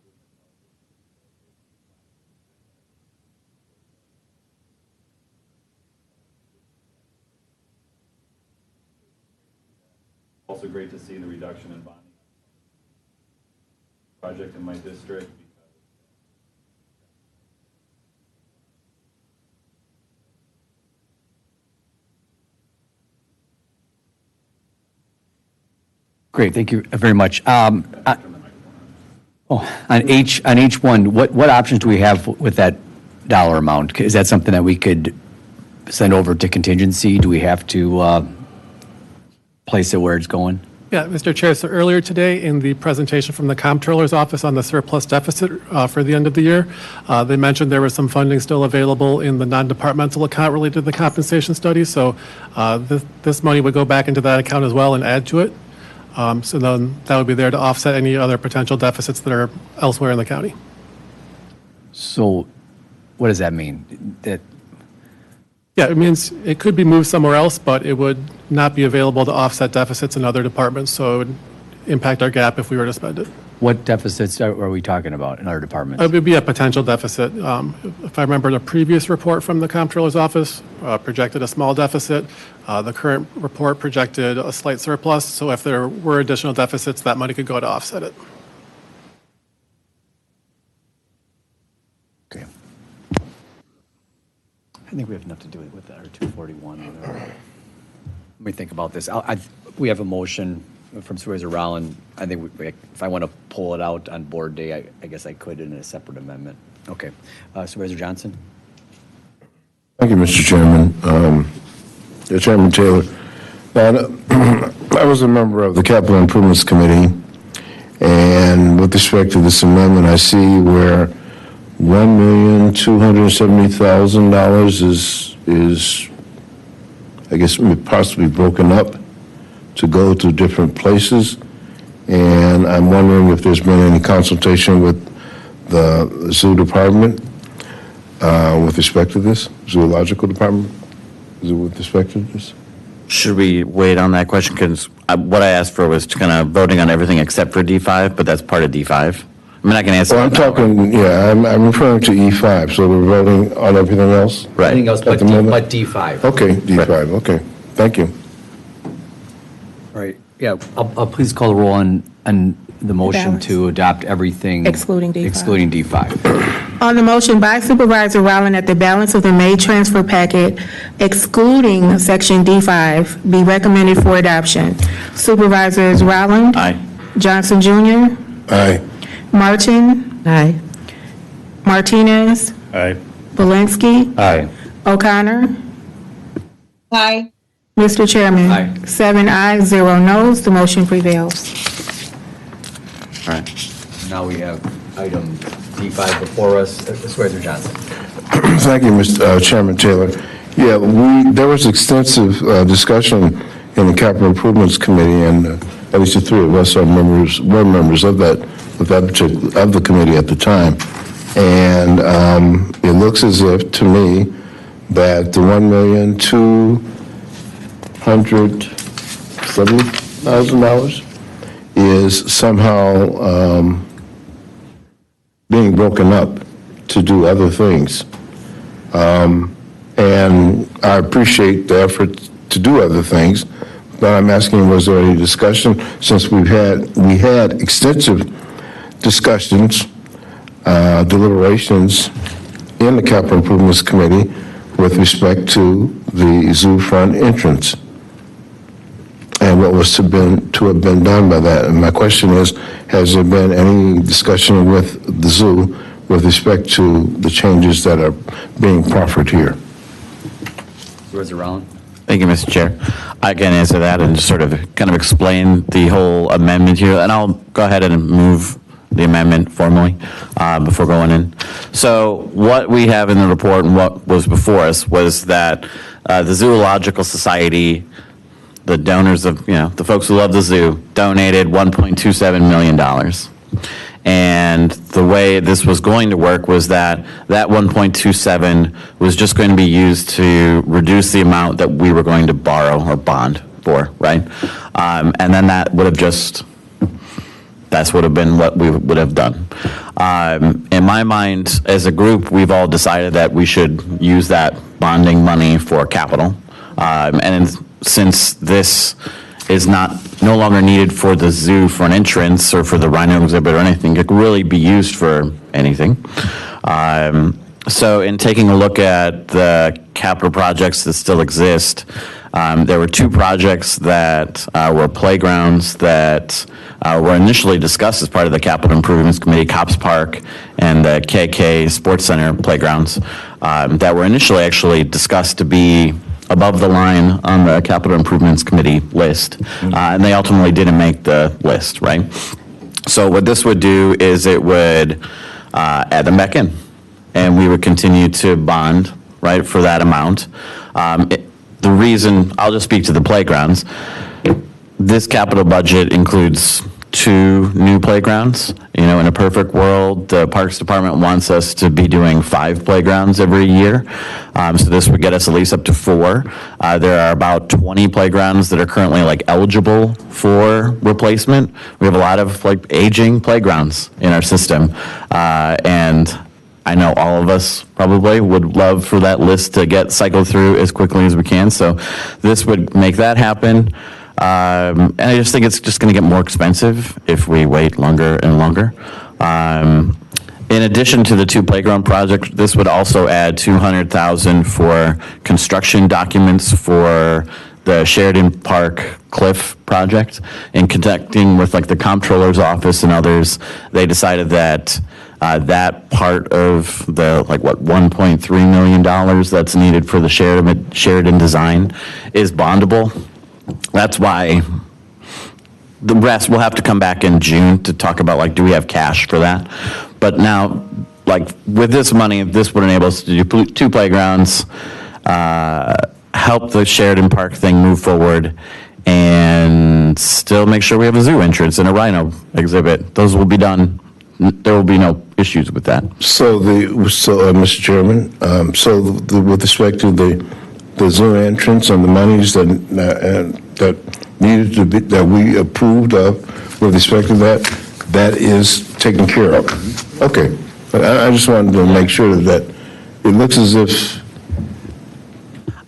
Also great to see the reduction in bonding project in my district. Great, thank you very much. On H1, what options do we have with that dollar amount? Is that something that we could send over to contingency? Do we have to place it where it's going? Yeah, Mr. Chair, so earlier today in the presentation from the Comptroller's Office on the surplus deficit for the end of the year, they mentioned there was some funding still available in the non-departmental account related to the compensation study. So this money would go back into that account as well and add to it. So then that would be there to offset any other potential deficits that are elsewhere in the county. So what does that mean? Yeah, it means it could be moved somewhere else, but it would not be available to offset deficits in other departments, so it would impact our gap if we were to spend it. What deficits are we talking about in other departments? It would be a potential deficit. If I remember the previous report from the Comptroller's Office, projected a small deficit. The current report projected a slight surplus, so if there were additional deficits, that money could go to offset it. Okay. I think we have enough to do with that, or 241. Let me think about this. We have a motion from Supervisor Rowland. I think if I want to pull it out on board day, I guess I could in a separate amendment. Okay. Supervisor Johnson? Thank you, Mr. Chairman. Chairman Taylor, I was a member of the Capital Improvements Committee, and with respect to this amendment, I see where $1,270,000 is, I guess, possibly broken up to go to different places. And I'm wondering if there's been any consultation with the zoo department with respect to this, zoological department, with respect to this? Should we wait on that question? Because what I asked for was kind of voting on everything except for D5, but that's part of D5. I mean, I can answer. Well, I'm talking, yeah, I'm referring to E5, so we're voting on everything else? Right. Everything else but D5. Okay, D5, right. Okay, thank you. All right, yeah, I'll please call the roll on the motion to adopt everything. Excluding D5. Excluding D5. On the motion by Supervisor Rowland that the balance of the May transfer packet, excluding Section D5, be recommended for adoption, Supervisors Rowland? Aye. Johnson Jr.? Aye. Martin? Aye. Martinez? Aye. Valinsky? Aye. O'Connor? Aye. Mr. Chairman? Aye. 7 ayes, 0 noes, the motion prevails. All right. Now we have item D5 before us. Supervisor Johnson. Thank you, Mr. Chairman Taylor. Yeah, there was extensive discussion in the Capital Improvements Committee, and at least the three of us were members of the committee at the time. And it looks as if, to me, that the $1,270,000 is somehow being broken up to do other things. And I appreciate the effort to do other things, but I'm asking, was there any discussion, since we had extensive discussions, deliberations in the Capital Improvements Committee with respect to the zoo front entrance and what was to have been done by that. And my question is, has there been any discussion with the zoo with respect to the changes that are being proffered here? Supervisor Rowland. Thank you, Mr. Chair. I can answer that and just sort of kind of explain the whole amendment here, and I'll go ahead and move the amendment formally before going in. So what we have in the report and what was before us was that the Zoological Society, the donors of, the folks who love the zoo, donated $1.27 million. And the way this was going to work was that 1.27 was just going to be used to reduce the amount that we were going to borrow or bond for, right? And then that would have would have been what we would have done. In my mind, as a group, we've all decided that we should use that bonding money for capital. And since this is no longer needed for the zoo for an entrance or for the rhino exhibit or anything, it could really be used for anything. So in taking a look at the capital projects that still exist, there were two projects that were playgrounds that were initially discussed as part of the Capital Improvements Committee, Cops Park and the KK Sports Center playgrounds, that were initially actually discussed to be above the line on the Capital Improvements Committee list, and they ultimately didn't make the list, right? So what this would do is it would add them back in, and we would continue to bond, right, for that amount. The reason, I'll just speak to the playgrounds. This capital budget includes 2 new playgrounds. In a perfect world, the Parks Department wants us to be doing 5 playgrounds every year. So this would get us at least up to 4. There are about 20 playgrounds that are currently eligible for replacement. We have a lot of aging playgrounds in our system. And I know all of us probably would love for that list to get cycled through as quickly as we can. So this would make that happen. And I just think it's just going to get more expensive if we wait longer and longer. In addition to the 2 playground projects, this would also add $200,000 for construction documents for the Sheridan Park Cliff project. In connecting with the comptroller's office and others, they decided that that part of the $1.3 million that's needed for the Sheridan design is bondable. That's why the rest will have to come back in June to talk about do we have cash for that. But now, with this money, this would enable us to do 2 playgrounds, help the Sheridan Park thing move forward, and still make sure we have a zoo entrance and a rhino exhibit. Those will be done. There will be no issues with that. So, Mr. Chairman, with respect to the zoo entrance and the monies that needed to be, that we approved of with respect to that is taken care of. Okay. I just wanted to make sure that it looks as if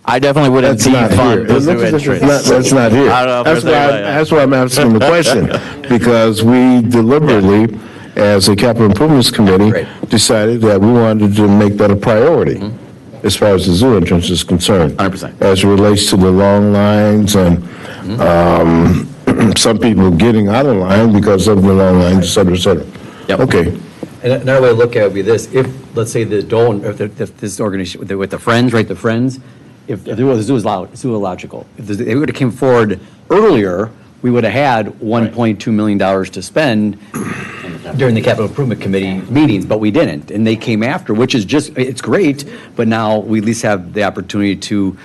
I definitely wouldn't defund the zoo entrance. That's not here. That's why I'm asking the question, because we deliberately as a capital improvements committee, decided that we wanted to make that a priority as far as the zoo entrance is concerned. 100%. As it relates to the long lines and some people getting out of line because of the long lines, et cetera, et cetera. Yep. Okay. And another way to look at it would be this: if, let's say, if this organization with the Friends, right, the Friends, if there was zoological, if they would have came forward earlier, we would have had $1.2 million to spend during the capital improvement committee meetings, but we didn't, and they came after, which is just, it's great, but now we at least have the opportunity to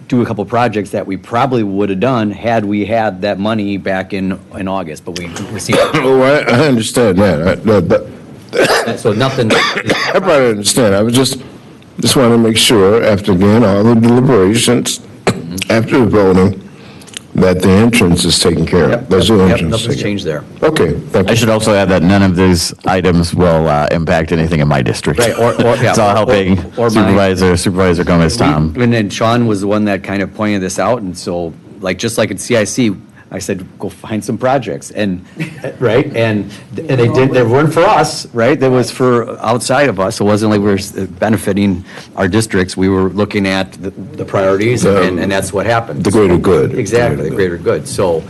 do a couple projects that we probably would have done had we had that money back in August, but we received. Oh, I understand that. So nothing. I probably understand. I was just wanted to make sure, after again all the deliberations, after the voting, that the entrance is taken care of. There's no entrance. Nothing's changed there. Okay, thank you. I should also add that none of these items will impact anything in my district. Right, It's all helping or mine. Supervisor Gomez, Tom. And then Sean was the one that kind of pointed this out, and so, just like at CIC, I said, go find some projects, and, right, and they did, they weren't for us, right, that was for outside of us, it wasn't like we were benefiting our districts, we were looking at the priorities, and that's what happened. The greater good. Exactly, the greater good, so,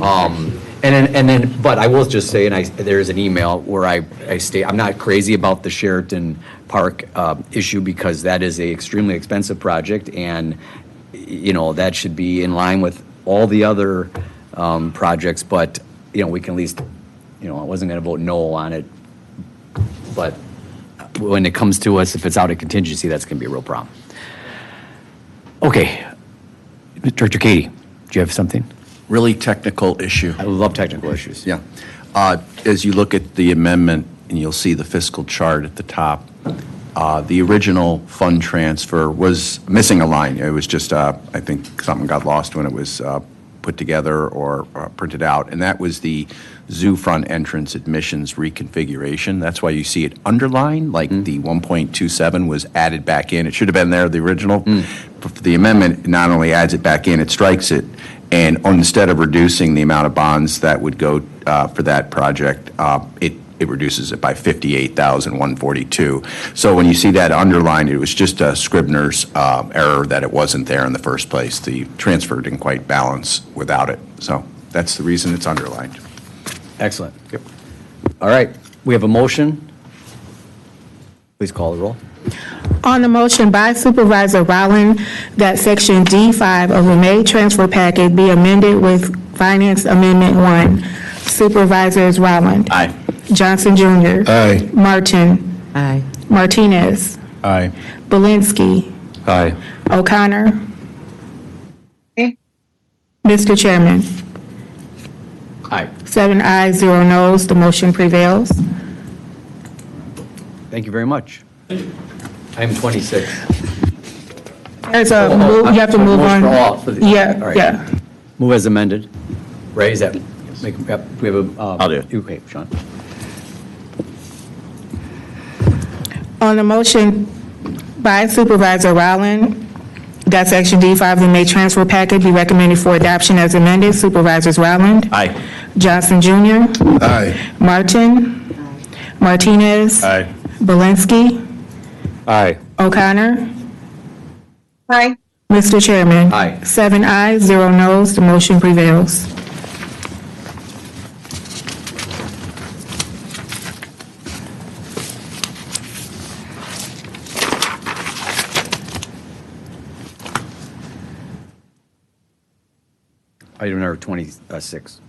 and then, but I will just say, and there's an email where I state, I'm not crazy about the Sheraton Park issue, because that is a extremely expensive project, and, that should be in line with all the other projects, but, we can at least, I wasn't going to vote no on it, but when it comes to us, if it's out of contingency, that's going to be a real problem. Okay. Director Katie, do you have something? Really technical issue. I love technical issues. Yeah. As you look at the amendment, and you'll see the fiscal chart at the top, the original fund transfer was missing a line. It was just, I think something got lost when it was put together or printed out, and that was the zoo front entrance admissions reconfiguration. That's why you see it underlined, like the 1.27 was added back in. It should have been there, the original. The amendment not only adds it back in, it strikes it, and instead of reducing the amount of bonds that would go for that project, it reduces it by $58,142. So when you see that underlined, it was just a Scribner's error that it wasn't there in the first place. The transfer didn't quite balance without it. So that's the reason it's underlined. Excellent. Yep. All right, we have a motion. Please call the roll. On the motion by Supervisor Rowland that Section D5 of the May transfer packet be amended with Finance Amendment 1, Supervisors Rowland. Aye. Johnson Jr. Aye. Martin. Aye. Martinez. Aye. Belinsky. Aye. O'Connor. Aye. Mr. Chairman. Aye. 7 ayes, 0 noes. The motion prevails. Thank you very much. Item 26. There's a move, you have to move on. Yeah, All right. yeah. Move as amended. Right, is that, yep, we have a. I'll do it. Okay, Sean. On the motion by Supervisor Rowland that Section D5 of the May transfer packet be recommended for adoption as amended, Supervisors Rowland. Aye. Johnson Jr. Aye. Martin. Martinez. Aye. Belinsky. Aye. O'Connor. Aye. Mr. Chairman. Aye. 7 ayes, 0 noes. The motion prevails. Item number 26.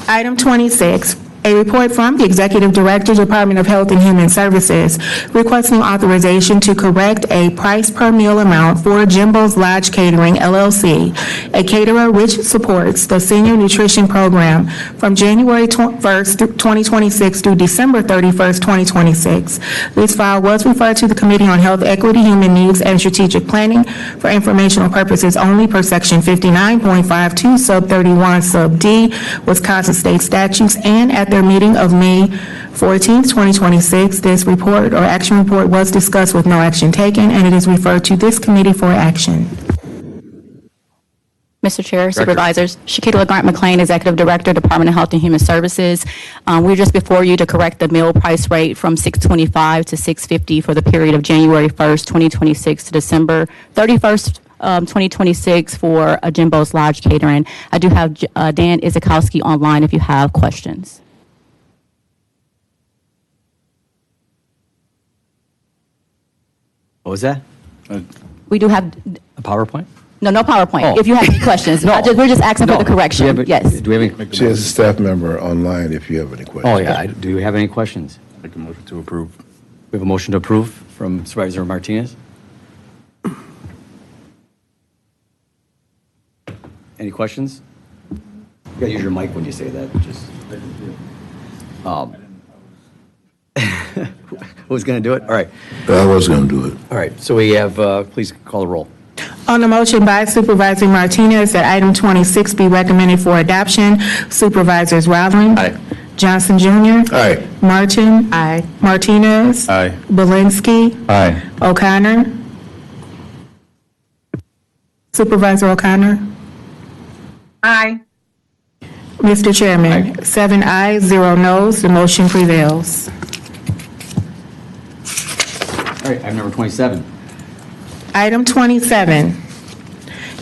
Item 26, a report from the Executive Director, Department of Health and Human Services, requesting authorization to correct a price per meal amount for Jimbo's Lodge Catering, LLC, a caterer which supports the Senior Nutrition Program from January 1st, 2026 through December 31st, 2026. This file was referred to the Committee on Health, Equity, Human Needs, and Strategic Planning for informational purposes only per Section 59.52, Sub 31, Sub D, Wisconsin State statutes, and at their meeting of May 14th, 2026, this report or action report was discussed with no action taken, and it is referred to this committee for action. Mr. Chair, Supervisors, Shakita LeGrant McLean, Executive Director, Department of Health and Human Services. We're just before you to correct the meal price rate from $6.25 to $6.50 for the period of January 1st, 2026 to December 31st, 2026 for Jimbo's Lodge Catering. I do have Dan Izakowski online if you have questions. What was that? We do have, A PowerPoint? no Powerpoint. Oh. If you have any questions, we're just asking for the correction. Yes. Do we have any? She has a staff member online if you have any questions. Oh, yeah. Do we have any questions? Make a motion to approve. We have a motion to approve from Supervisor Martinez. Any questions? You gotta use your mic when you say that, just. Who's gonna do it? All right, I was going to do it. all right, so we have, please call the roll. On the motion by Supervisor Martinez that item 26 be recommended for adoption, Supervisors Rowland. Aye. Johnson Jr. Aye. Martin. Aye. Martinez. Aye. Belinsky. Aye. O'Connor. Supervisor O'Connor. Aye. Mr. Chairman, 7 ayes, 0 noes, the motion prevails. All right, item number 27. Item 27,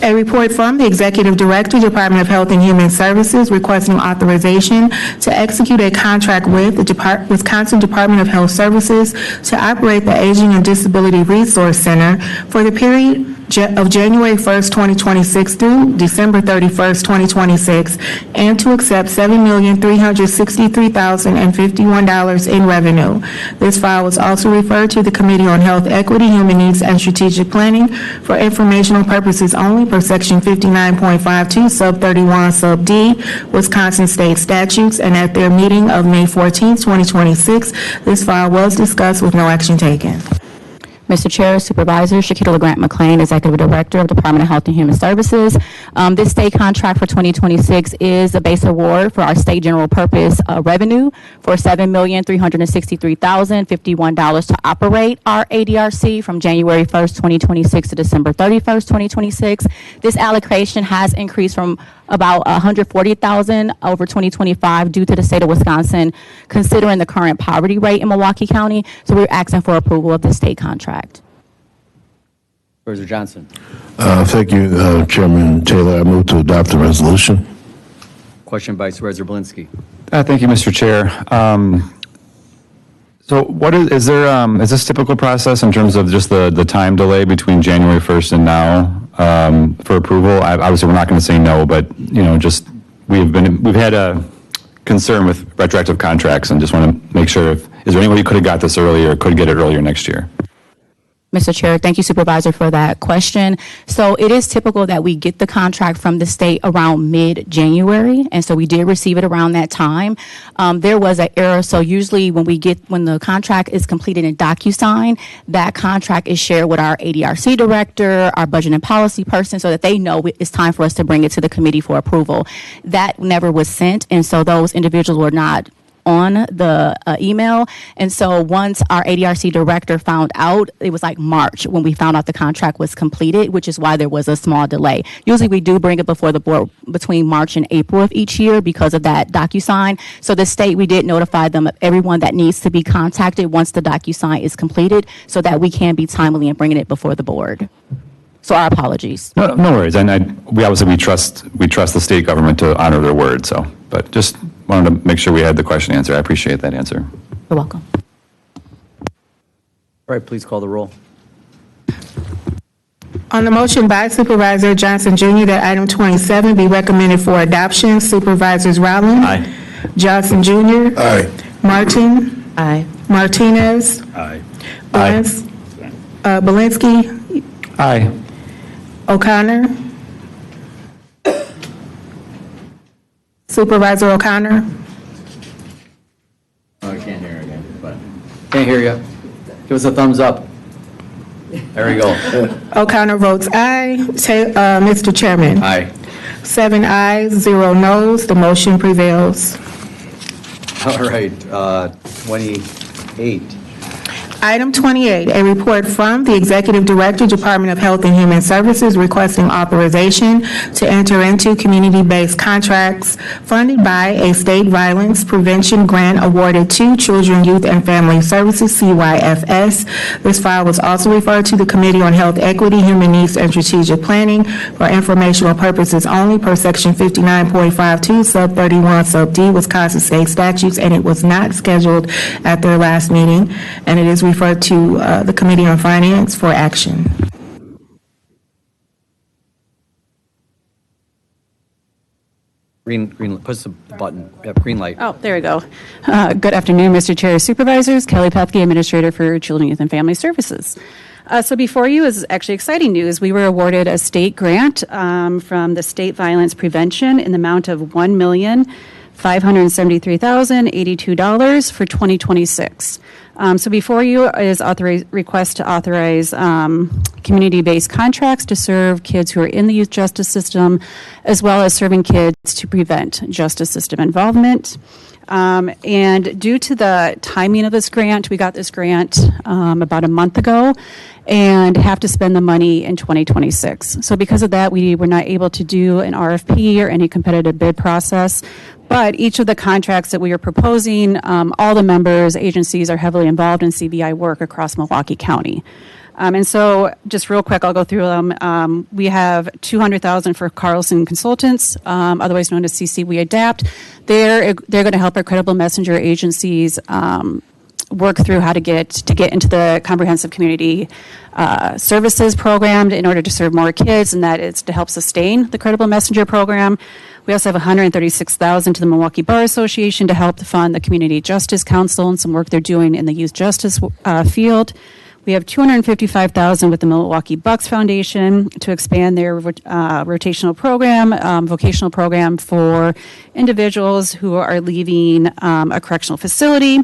a report from the Executive Director, Department of Health and Human Services, requesting authorization to execute a contract with the Wisconsin Department of Health Services to operate the Aging and Disability Resource Center for the period of January 1st, 2026 through December 31st, 2026, and to accept $7,363,051 in revenue. This file was also referred to the Committee on Health Equity, Human Needs, and Strategic Planning for informational purposes only per Section 59.52, Sub 31, Sub D, Wisconsin State Statutes, and at their meeting of May 14th, 2026, this file was discussed with no action taken. Mr. Chair, Supervisor, Shakita LeGrant McLean, Executive Director of Department of Health and Human Services. This state contract for 2026 is a base award for our state general purpose revenue for $7,363,051 to operate our ADRC from January 1st, 2026 to December 31st, 2026. This allocation has increased from about $140,000 over 2025 due to the state of Wisconsin considering the current poverty rate in Milwaukee County. So we're asking for approval of this state contract. Supervisor Johnson. Thank you, Chairman Taylor. I move to adopt the resolution. Question by Supervisor Belinsky. Thank you, Mr. Chair. So what is there, is this typical process in terms of just the time delay between January 1st and now for approval? Obviously, we're not going to say no, but, just we've had a concern with retroactive contracts and just want to make sure is there any way you could have got this earlier, could get it earlier next year? Mr. Chair, thank you, Supervisor, for that question. So it is typical that we get the contract from the state around mid-January, and so we did receive it around that time. There was an error, so usually when the contract is completed in DocuSign, that contract is shared with our ADRC director, our budget and policy person, so that they know it's time for us to bring it to the committee for approval. That never was sent, and so those individuals were not on the email. And so once our ADRC director found out, it was like March when we found out the contract was completed, which is why there was a small delay. Usually we do bring it before the board between March and April of each year because of that DocuSign. So the state, we did notify them of everyone that needs to be contacted once the DocuSign is completed so that we can be timely in bringing it before the board. So our apologies. No worries. And we trust the state government to honor their word. So, but just wanted to make sure we had the question answered. I appreciate that answer. You're welcome. All right, please call the roll. On the motion by Supervisor Johnson Jr. that item 27 be recommended for adoption, Supervisors Rowland. Aye. Johnson Jr. Aye. Martin. Aye. Martinez. Aye. Belinsky. Aye. O'Connor. Supervisor O'Connor. Oh, I can't hear again, but. Can't hear you. Give us a thumbs up. There we go. O'Connor votes aye. Mr. Chairman. Aye. 7 ayes, 0 noes. The motion prevails. All right, 28. Item 28, a report from the Executive Director, Department of Health and Human Services requesting authorization to enter into community-based contracts funded by a state violence prevention grant awarded to Children, Youth, and Family Services, CYFS. This file was also referred to the Committee on Health Equity, Human Needs, and Strategic Planning for informational purposes only per Section 59.52, Sub 31, Sub D, Wisconsin State statutes, and it was not scheduled at their last meeting, and it is referred to the Committee on Finance for action. Green, push the button. Yep, green light. Oh, there we go. Good afternoon, Mr. Chair, Supervisors. Kelly Pethke, Administrator for Children, Youth, and Family Services. So before you is actually exciting news. We were awarded a state grant from the State Violence Prevention in the amount of $1,573,082 for 2026. So before you is request to authorize community-based contracts to serve kids who are in the youth justice system, as well as serving kids to prevent justice system involvement. And due to the timing of this grant, we got this grant about a month ago and have to spend the money in 2026. So because of that, we were not able to do an RFP or any competitive bid process. But each of the contracts that we are proposing, all the members, agencies are heavily involved in CBI work across Milwaukee County. And so just real quick, I'll go through them. We have $200,000 for Carlson Consultants, otherwise known as CC We Adapt. They're going to help our credible messenger agencies work through how to get into the comprehensive community services program in order to serve more kids, and that is to help sustain the credible messenger program. We also have $136,000 to the Milwaukee Bar Association to help fund the Community Justice Council and some work they're doing in the youth justice field. We have $255,000 with the Milwaukee Bucks Foundation to expand their rotational program, vocational program for individuals who are leaving a correctional facility.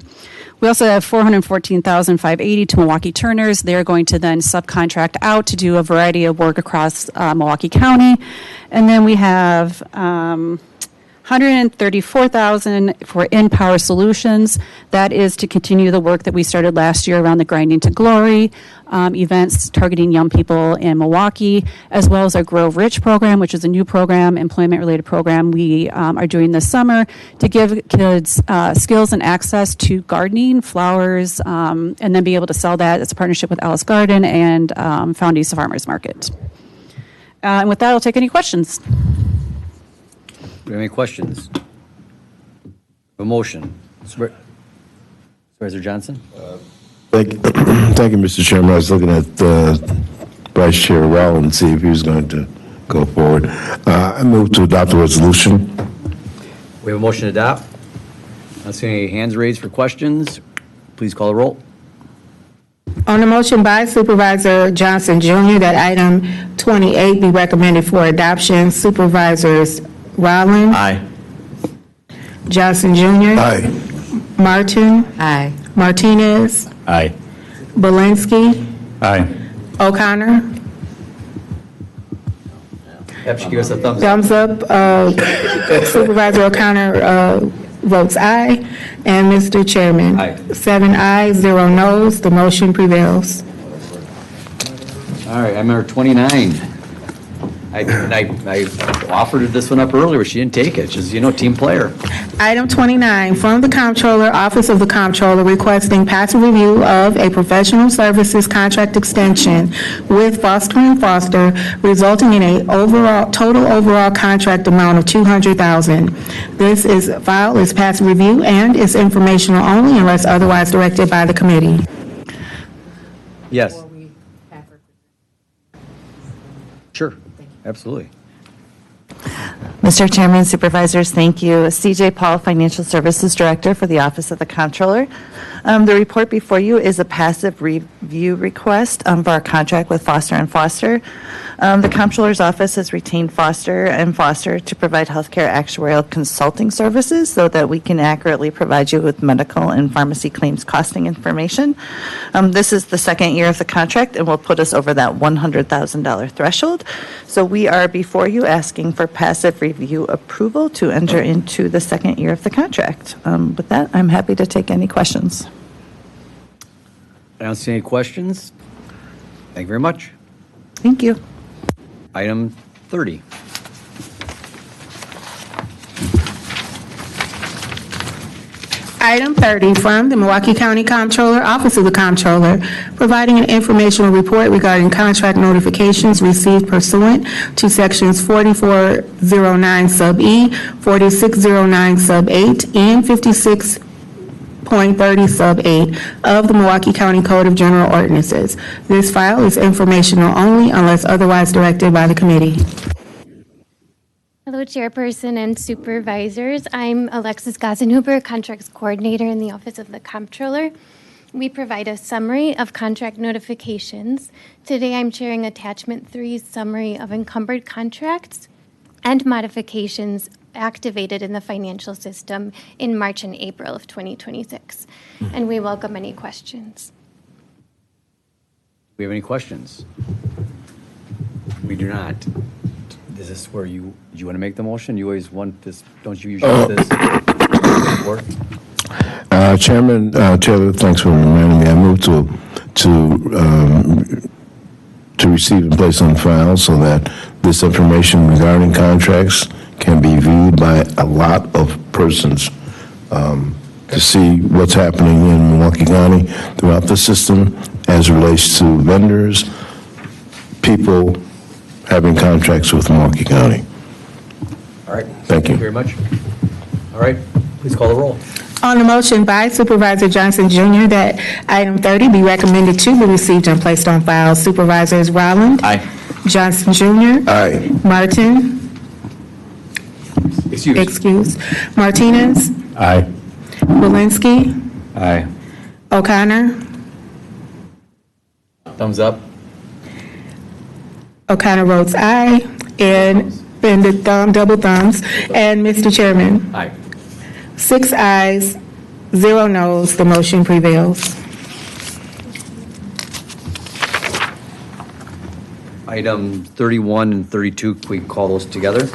We also have $414,580 to Milwaukee Turners. They're going to then subcontract out to do a variety of work across Milwaukee County. And then we have $134,000 for InPower Solutions. That is to continue the work that we started last year around the Grinding to Glory events targeting young people in Milwaukee, as well as our Grow Rich program, which is a new program, employment-related program we are doing this summer to give kids skills and access to gardening, flowers, and then be able to sell that. It's a partnership with Alice Garden and Foundies Farmers Market. And with that, I'll take any questions. Do we have any questions? A motion. Supervisor Johnson? Thank you, Mr. Chairman. I was looking at Vice Chair Rowell and see if he was going to go forward. I move to adopt the resolution. We have a motion to adopt. I see any hands raised for questions. Please call the roll. On the motion by Supervisor Johnson Jr. that item 28 be recommended for adoption, Supervisors Rowland. Aye. Johnson Jr. Aye. Martin. Aye. Martinez. Aye. Belinsky. Aye. O'Connor. Yep, she give us a thumbs up. Thumbs up. Supervisor O'Connor votes aye. And Mr. Chairman. Aye. 7 ayes, 0 noes. The motion prevails. All right, item number 29. I offered her this one up earlier, but she didn't take it. She's, team player. Item 29, from the Comptroller, Office of the Comptroller, requesting passive review of a professional services contract extension with Foster & Foster, resulting in a total overall contract amount of $200,000. This file is passive review and is informational only unless otherwise directed by the committee. Yes. Sure. Absolutely. Mr. Chairman, Supervisors, thank you. CJ Paul, Financial Services Director for the Office of the Comptroller. The report before you is a passive review request for our contract with Foster & Foster. The Comptroller's Office has retained Foster & Foster to provide healthcare actuarial consulting services so that we can accurately provide you with medical and pharmacy claims costing information. This is the second year of the contract and will put us over that $100,000 threshold. So we are before you asking for passive review approval to enter into the second year of the contract. With that, I'm happy to take any questions. I don't see any questions. Thank you very much. Thank you. Item 30. Item 30, from the Milwaukee County Comptroller, Office of the Comptroller, providing an informational report regarding contract notifications received pursuant to Sections 4409 Sub E, 4609 Sub 8, and 56.30 Sub 8 of the Milwaukee County Code of General Ordinances. This file is informational only unless otherwise directed by the committee. Hello, Chairperson and Supervisors. I'm Alexis Gazenhuber, Contracts Coordinator in the Office of the Comptroller. We provide a summary of contract notifications. Today, I'm sharing Attachment 3's summary of encumbered contracts and modifications activated in the financial system in March and April of 2026. And we welcome any questions. Do we have any questions? We do not. Is this where you want to make the motion? You always want this, don't you usually want this? Chairman Taylor, thanks for reminding me. I move to receive and place on file so that this information regarding contracts can be viewed by a lot of persons to see what's happening in Milwaukee County throughout the system as it relates to vendors, people having contracts with Milwaukee County. All right. Thank you. Very much. All right, please call the roll. On the motion by Supervisor Johnson Jr. that item 30 be recommended to be received and placed on file, Supervisors Rowland. Aye. Johnson Jr. Aye. Martin. Excuse. Martinez. Aye. Walensky. Aye. O'Connor. Thumbs up. O'Connor votes aye, and the double thumbs. And Mr. Chairman, Aye. 6 ayes, 0 noes, the motion prevails. Item 31 and 32, can we call those together?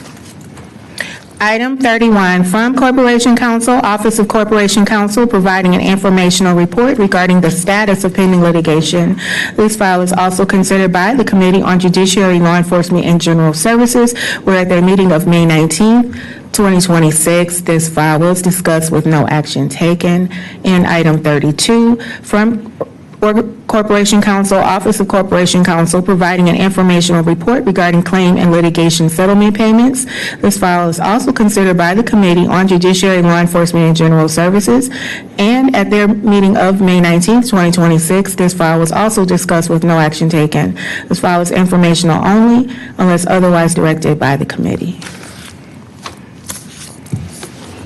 Item 31, from Corporation Counsel, Office of Corporation Counsel, providing an informational report regarding the status of pending litigation. This file is also considered by the Committee on Judiciary, Law Enforcement, and General Services. We're at their meeting of May 19th, 2026. This file was discussed with no action taken. And item 32, from Corporation Counsel, Office of Corporation Counsel, providing an informational report regarding claim and litigation settlement payments. This file is also considered by the Committee on Judiciary, Law Enforcement, and General Services. And at their meeting of May 19th, 2026, this file was also discussed with no action taken. This file is informational only unless otherwise directed by the committee.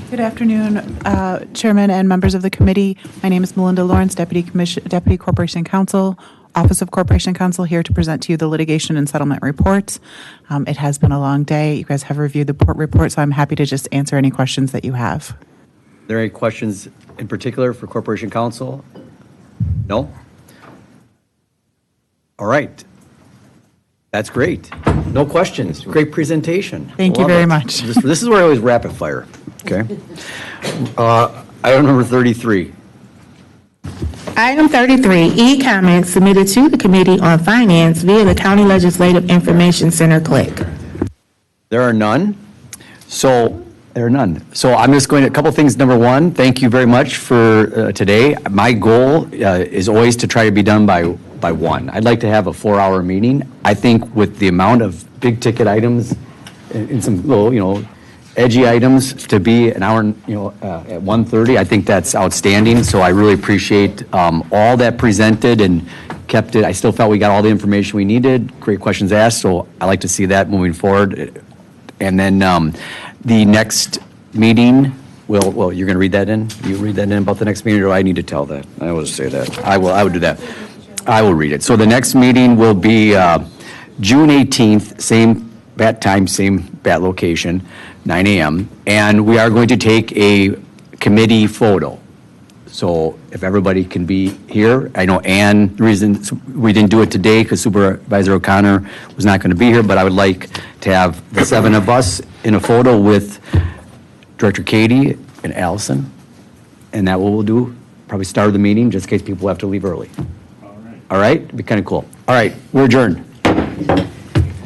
Good afternoon, Chairman and members of the committee. My name is Melinda Lawrence, Deputy Corporation Counsel, Office of Corporation Counsel, here to present to you the litigation and settlement report. It has been a long day. You guys have reviewed the report, so I'm happy to just answer any questions that you have. Are there any questions in particular for Corporation Counsel? No? All right. That's great. No questions. Great presentation. Thank you Love very it. much. This is where I always rapid fire. Okay. Item number 33. Item 33, e-comments submitted to the Committee on Finance via the County Legislative Information Center click. There are none. So I'm just going to, a couple things. Number one, thank you very much for today. My goal is always to try to be done by 1. I'd like to have a 4-hour meeting. I think with the amount of big ticket items and some little, edgy items, to be an hour, at 1:30, I think that's outstanding. So I really appreciate all that presented and kept it. I still felt we got all the information we needed. Great questions asked. So I like to see that moving forward. And then the next meeting, well, you're going to read that in? You read that in about the next meeting, or do I need to tell that? I will say that. I would do that. I will read it. So the next meeting will be June 18th, same bat time, same bat location, 9 a.m. And we are going to take a committee photo. So if everybody can be here, I know Ann, the reason we didn't do it today because Supervisor O'Connor was not going to be here, but I would like to have the 7 of us in a photo with Director Katie and Allison. And that what we'll do, probably start the meeting just in case people have to leave early. all right? It'd be kind of cool. All right, we're adjourned.